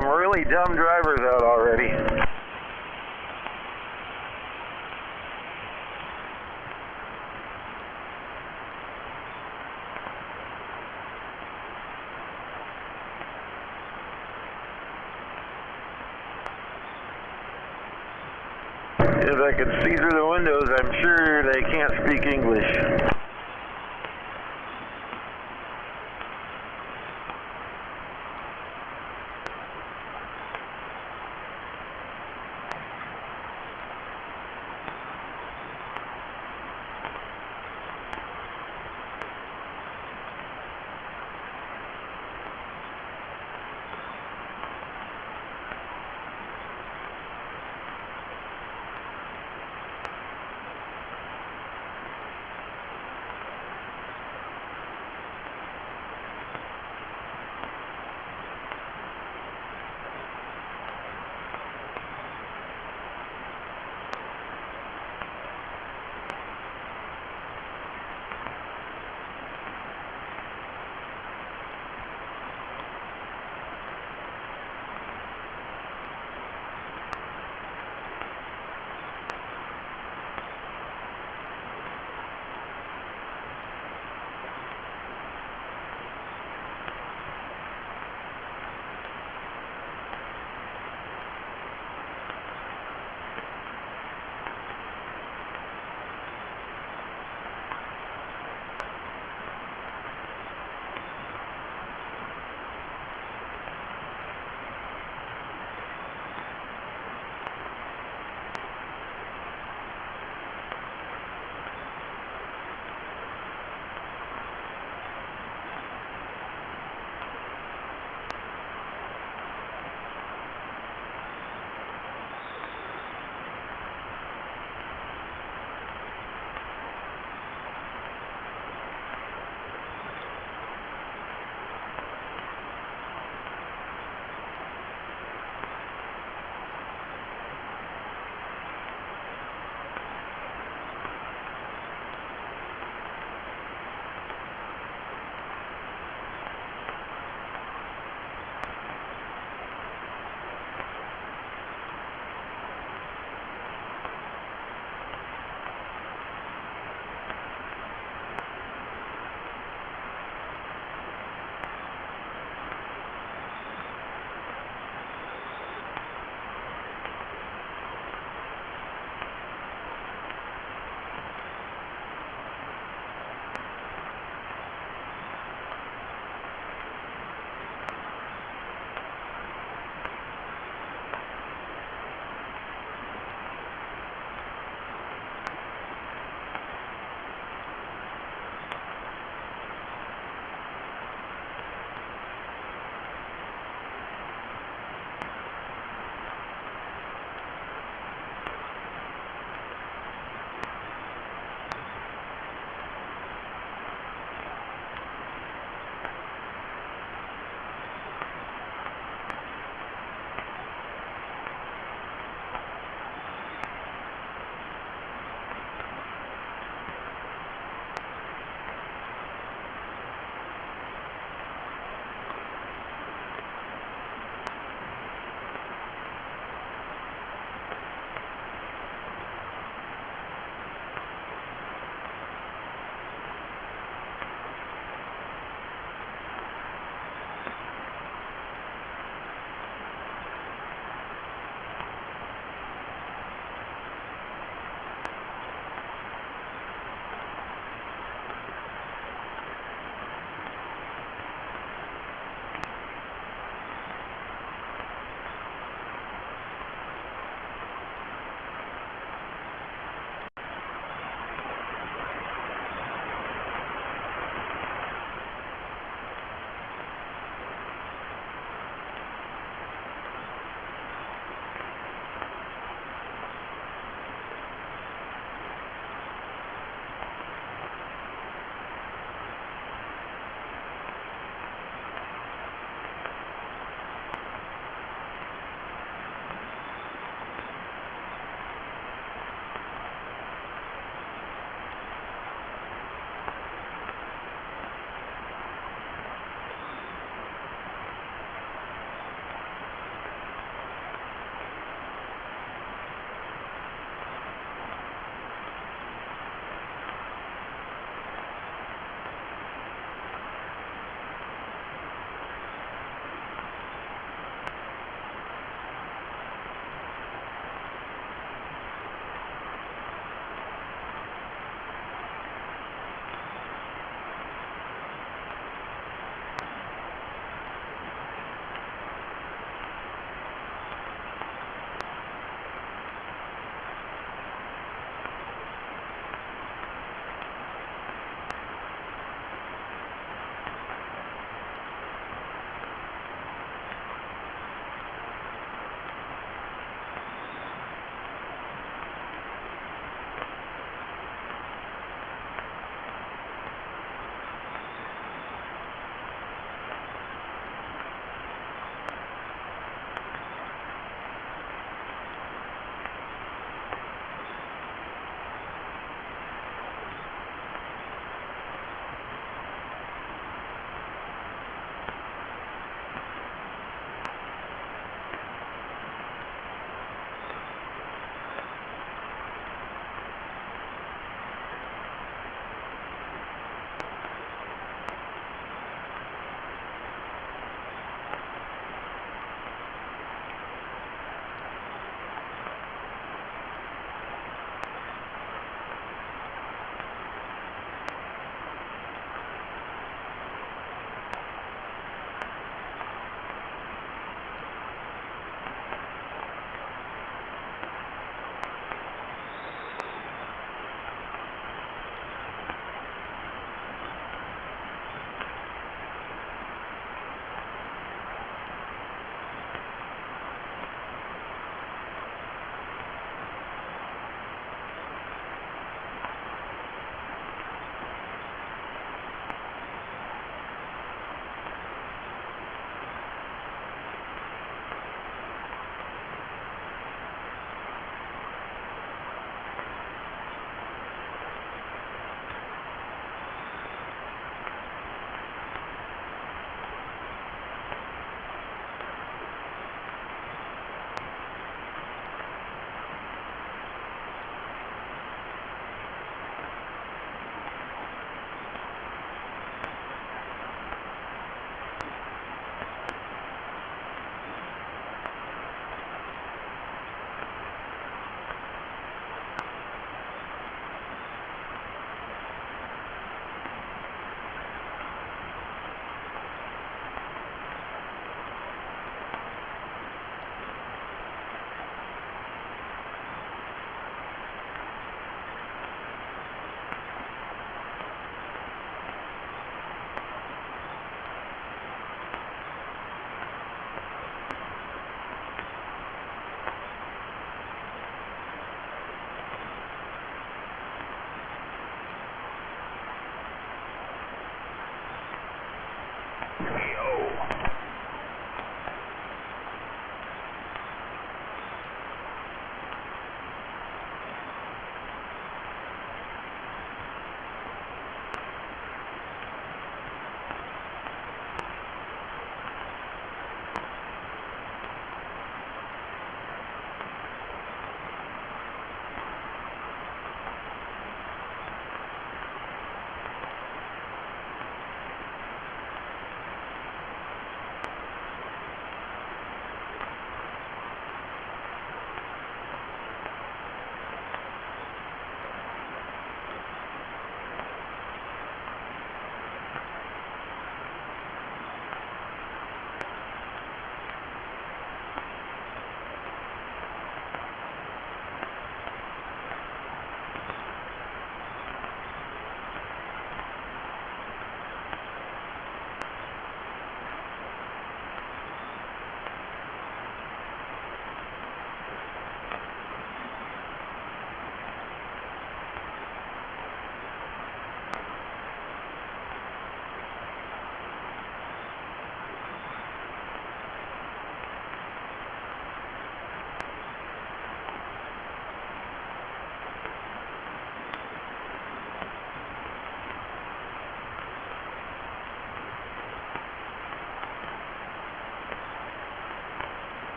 some really dumb drivers out already. If I could see through the windows, I'm sure they can't speak English.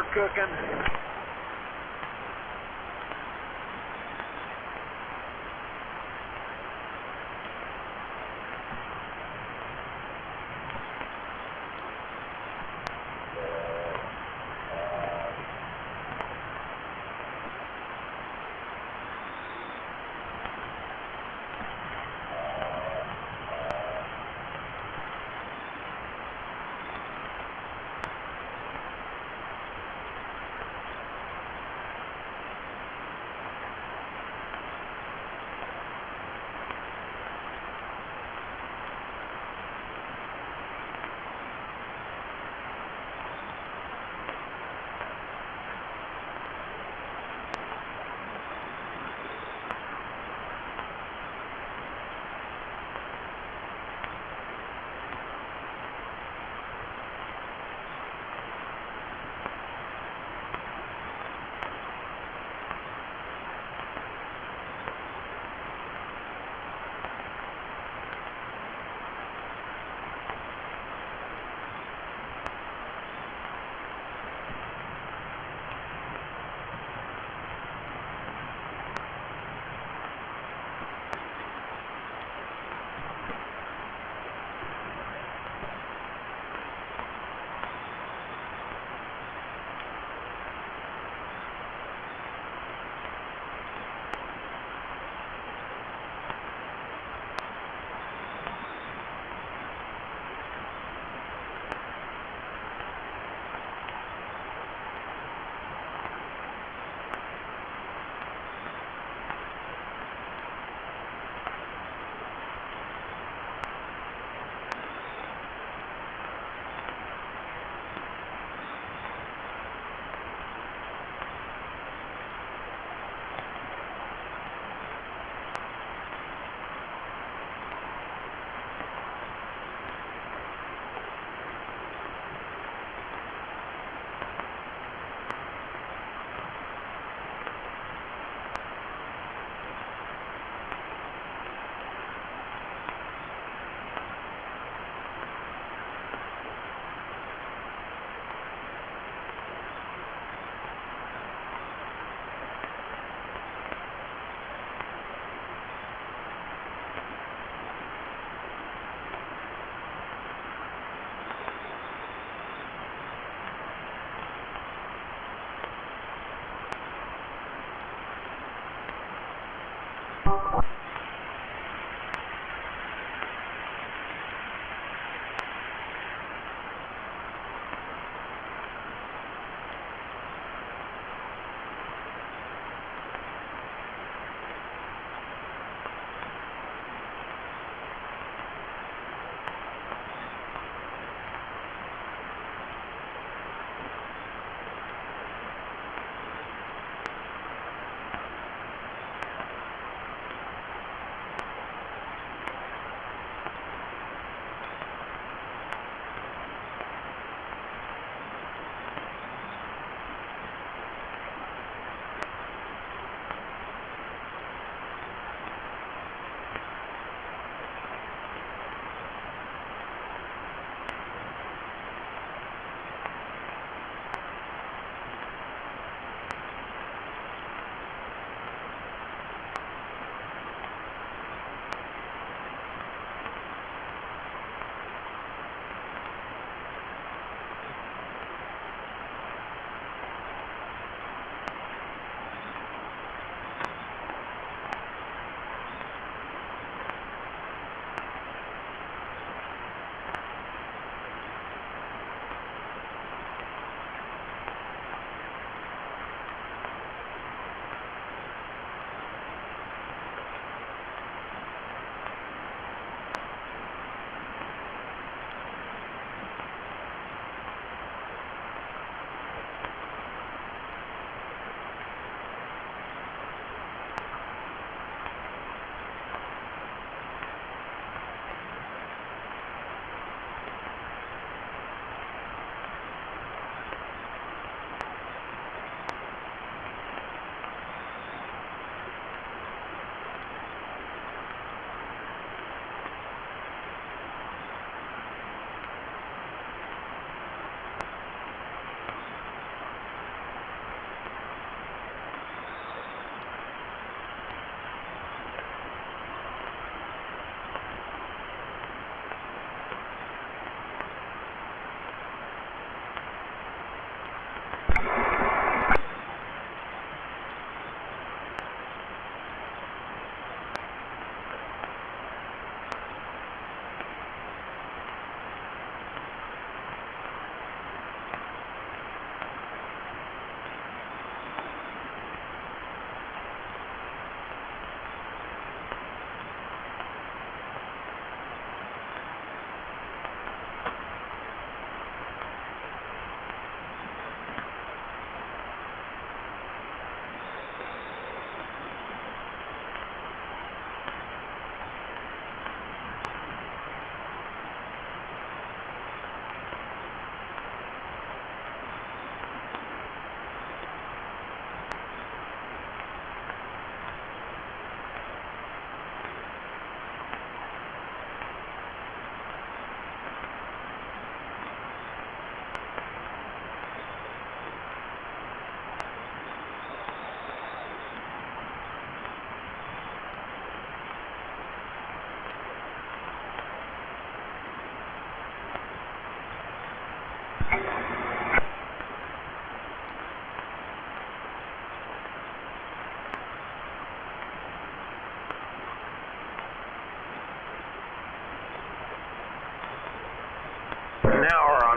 we're cooking.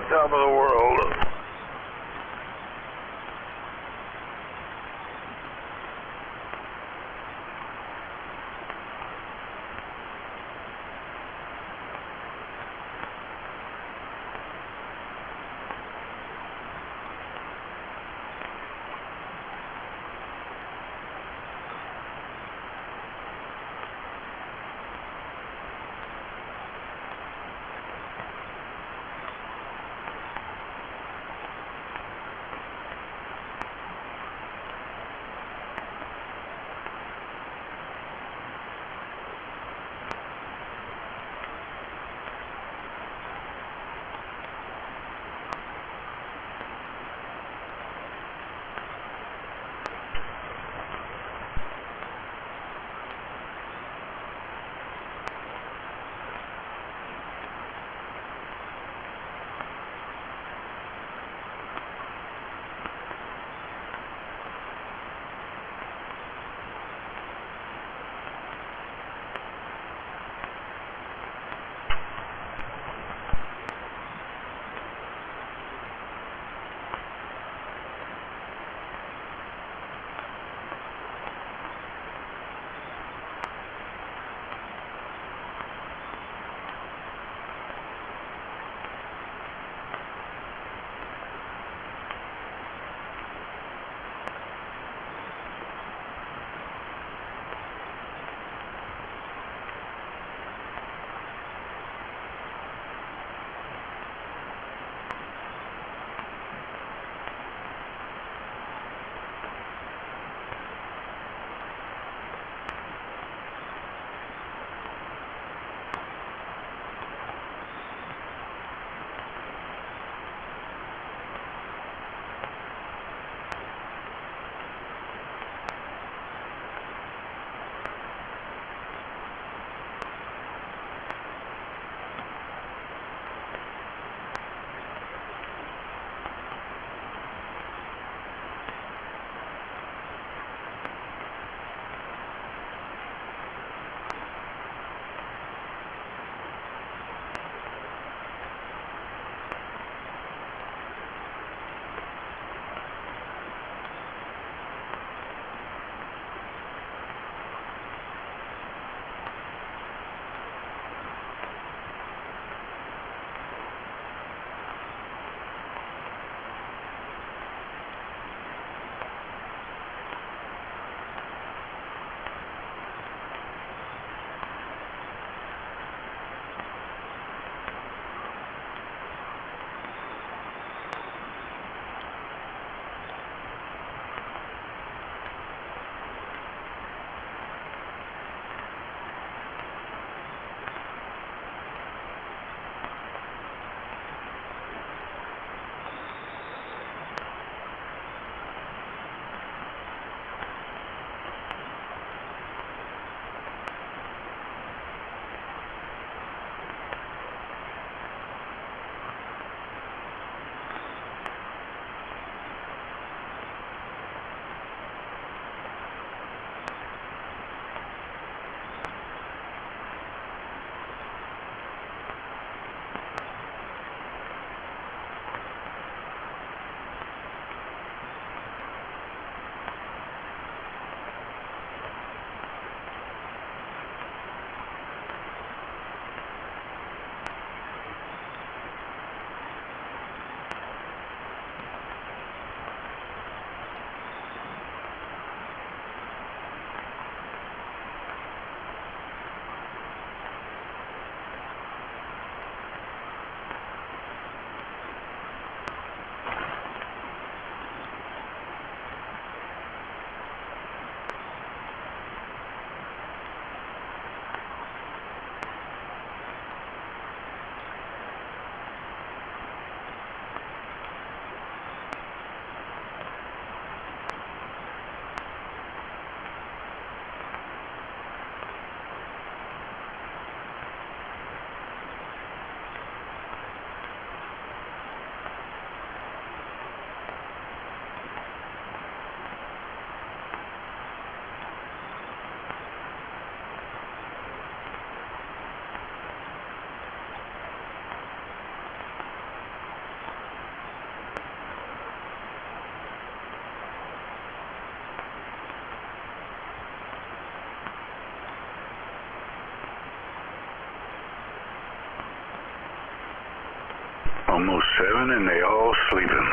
top of the world. almost 7 and they all sleeping.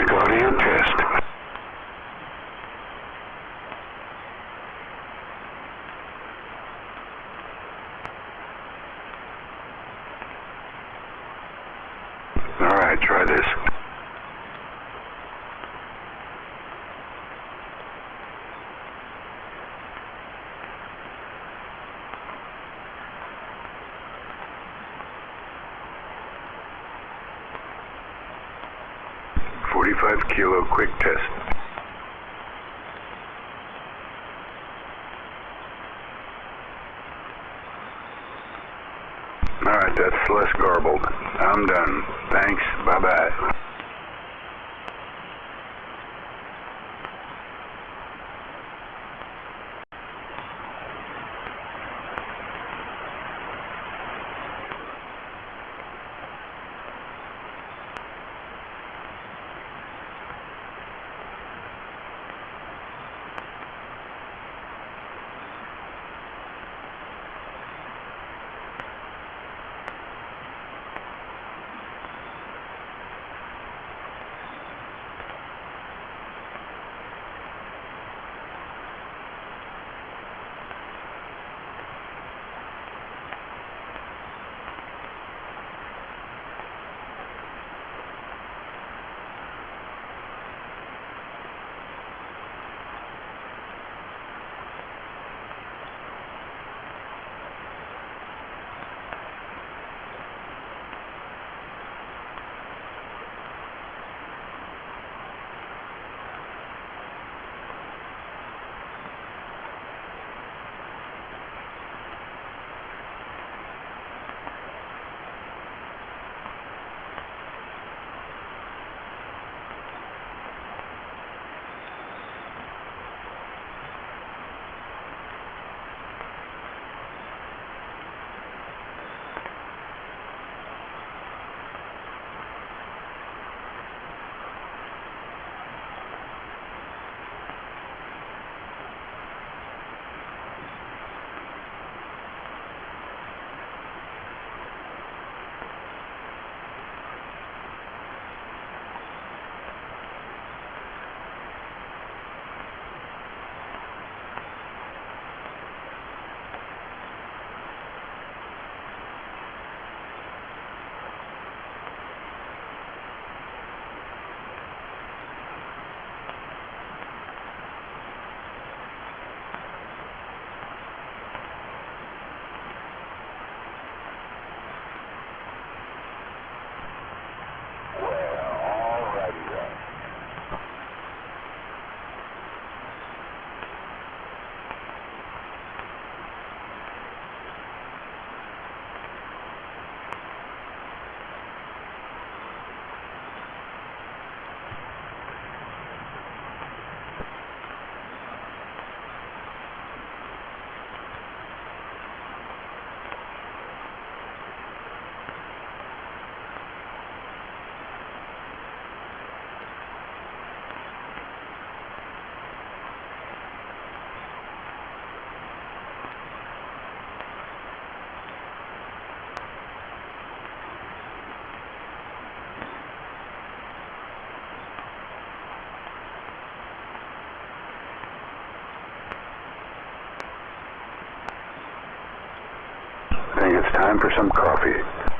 Audio test. All right, try this. Kilo quick test. All right, that's less garbled. I'm done. Thanks. Bye-bye. think it's time for some coffee.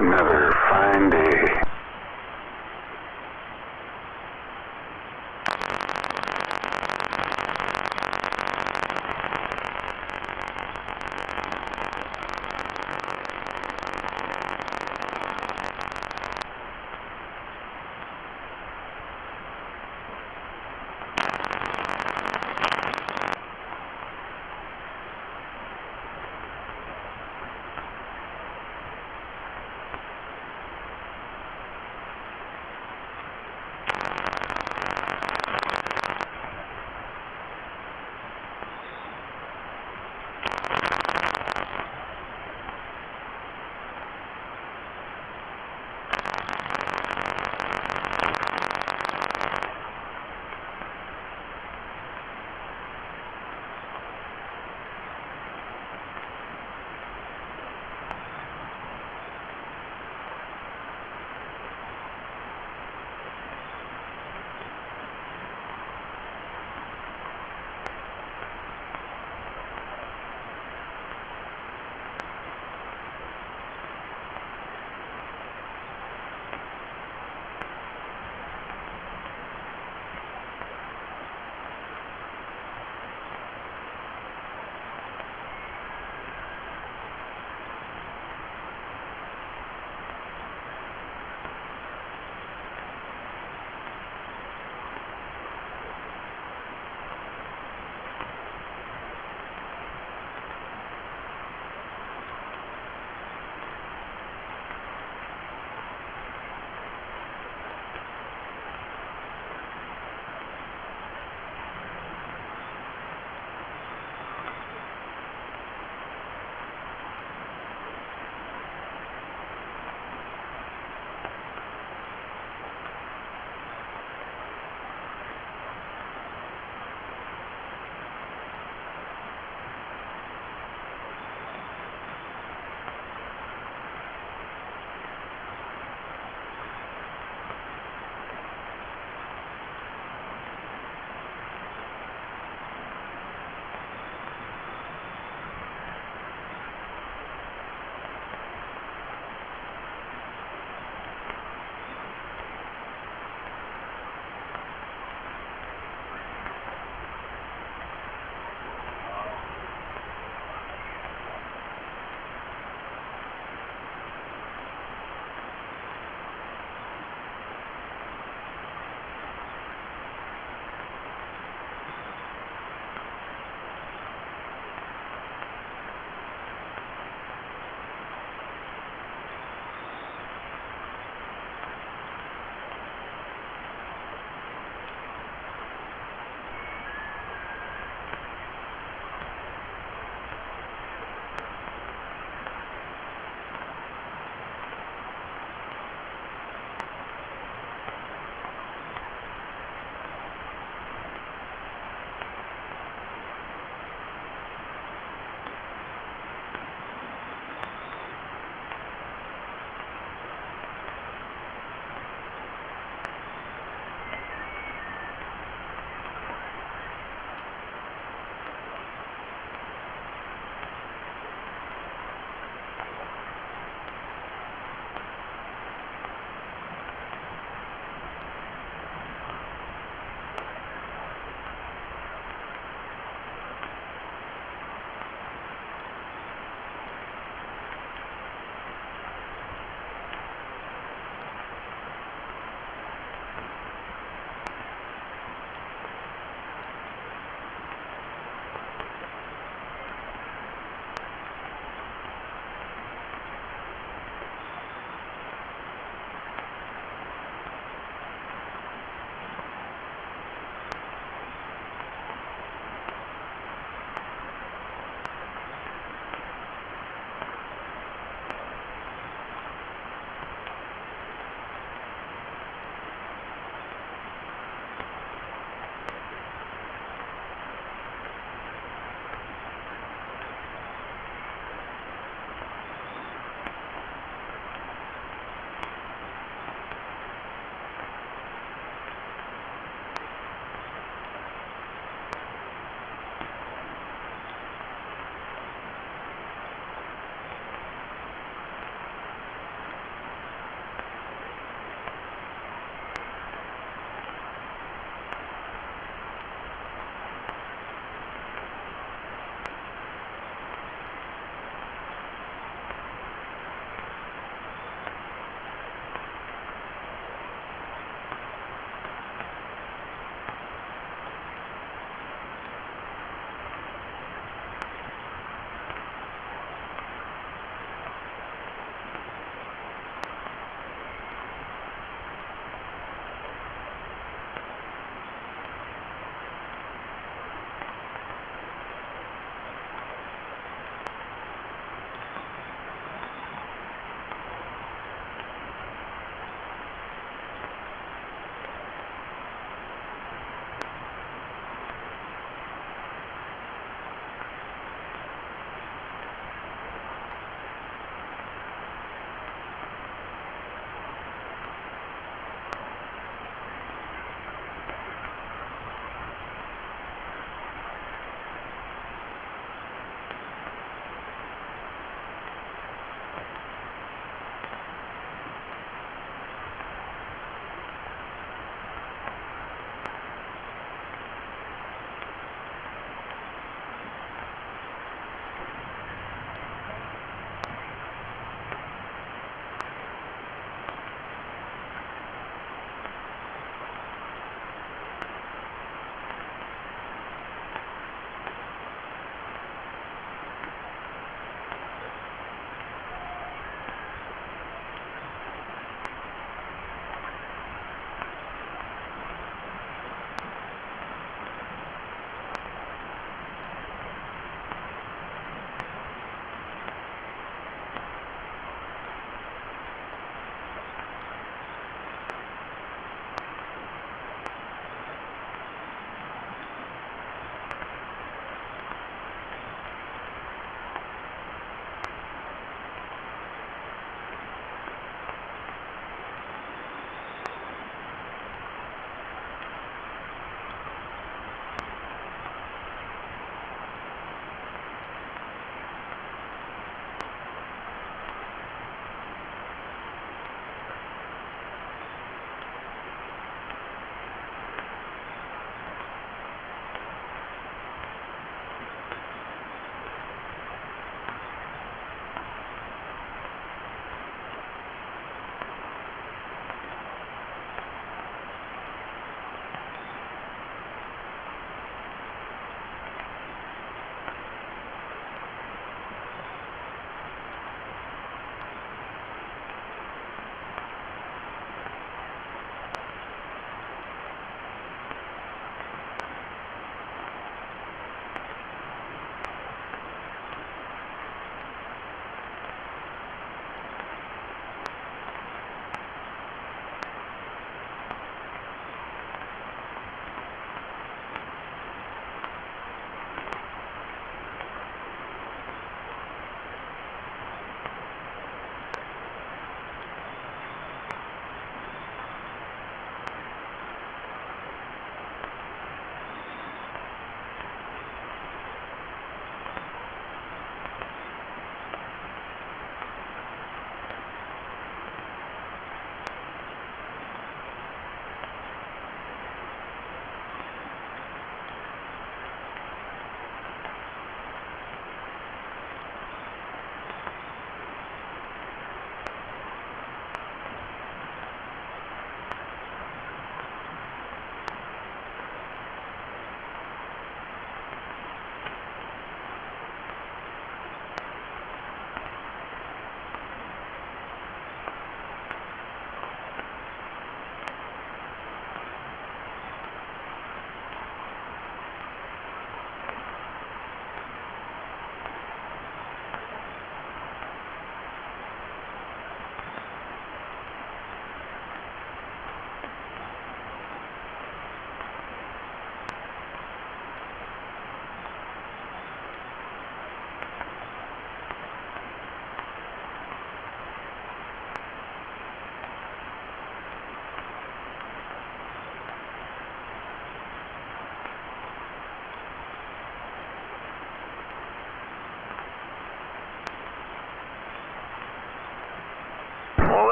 Another fine day.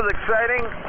was exciting.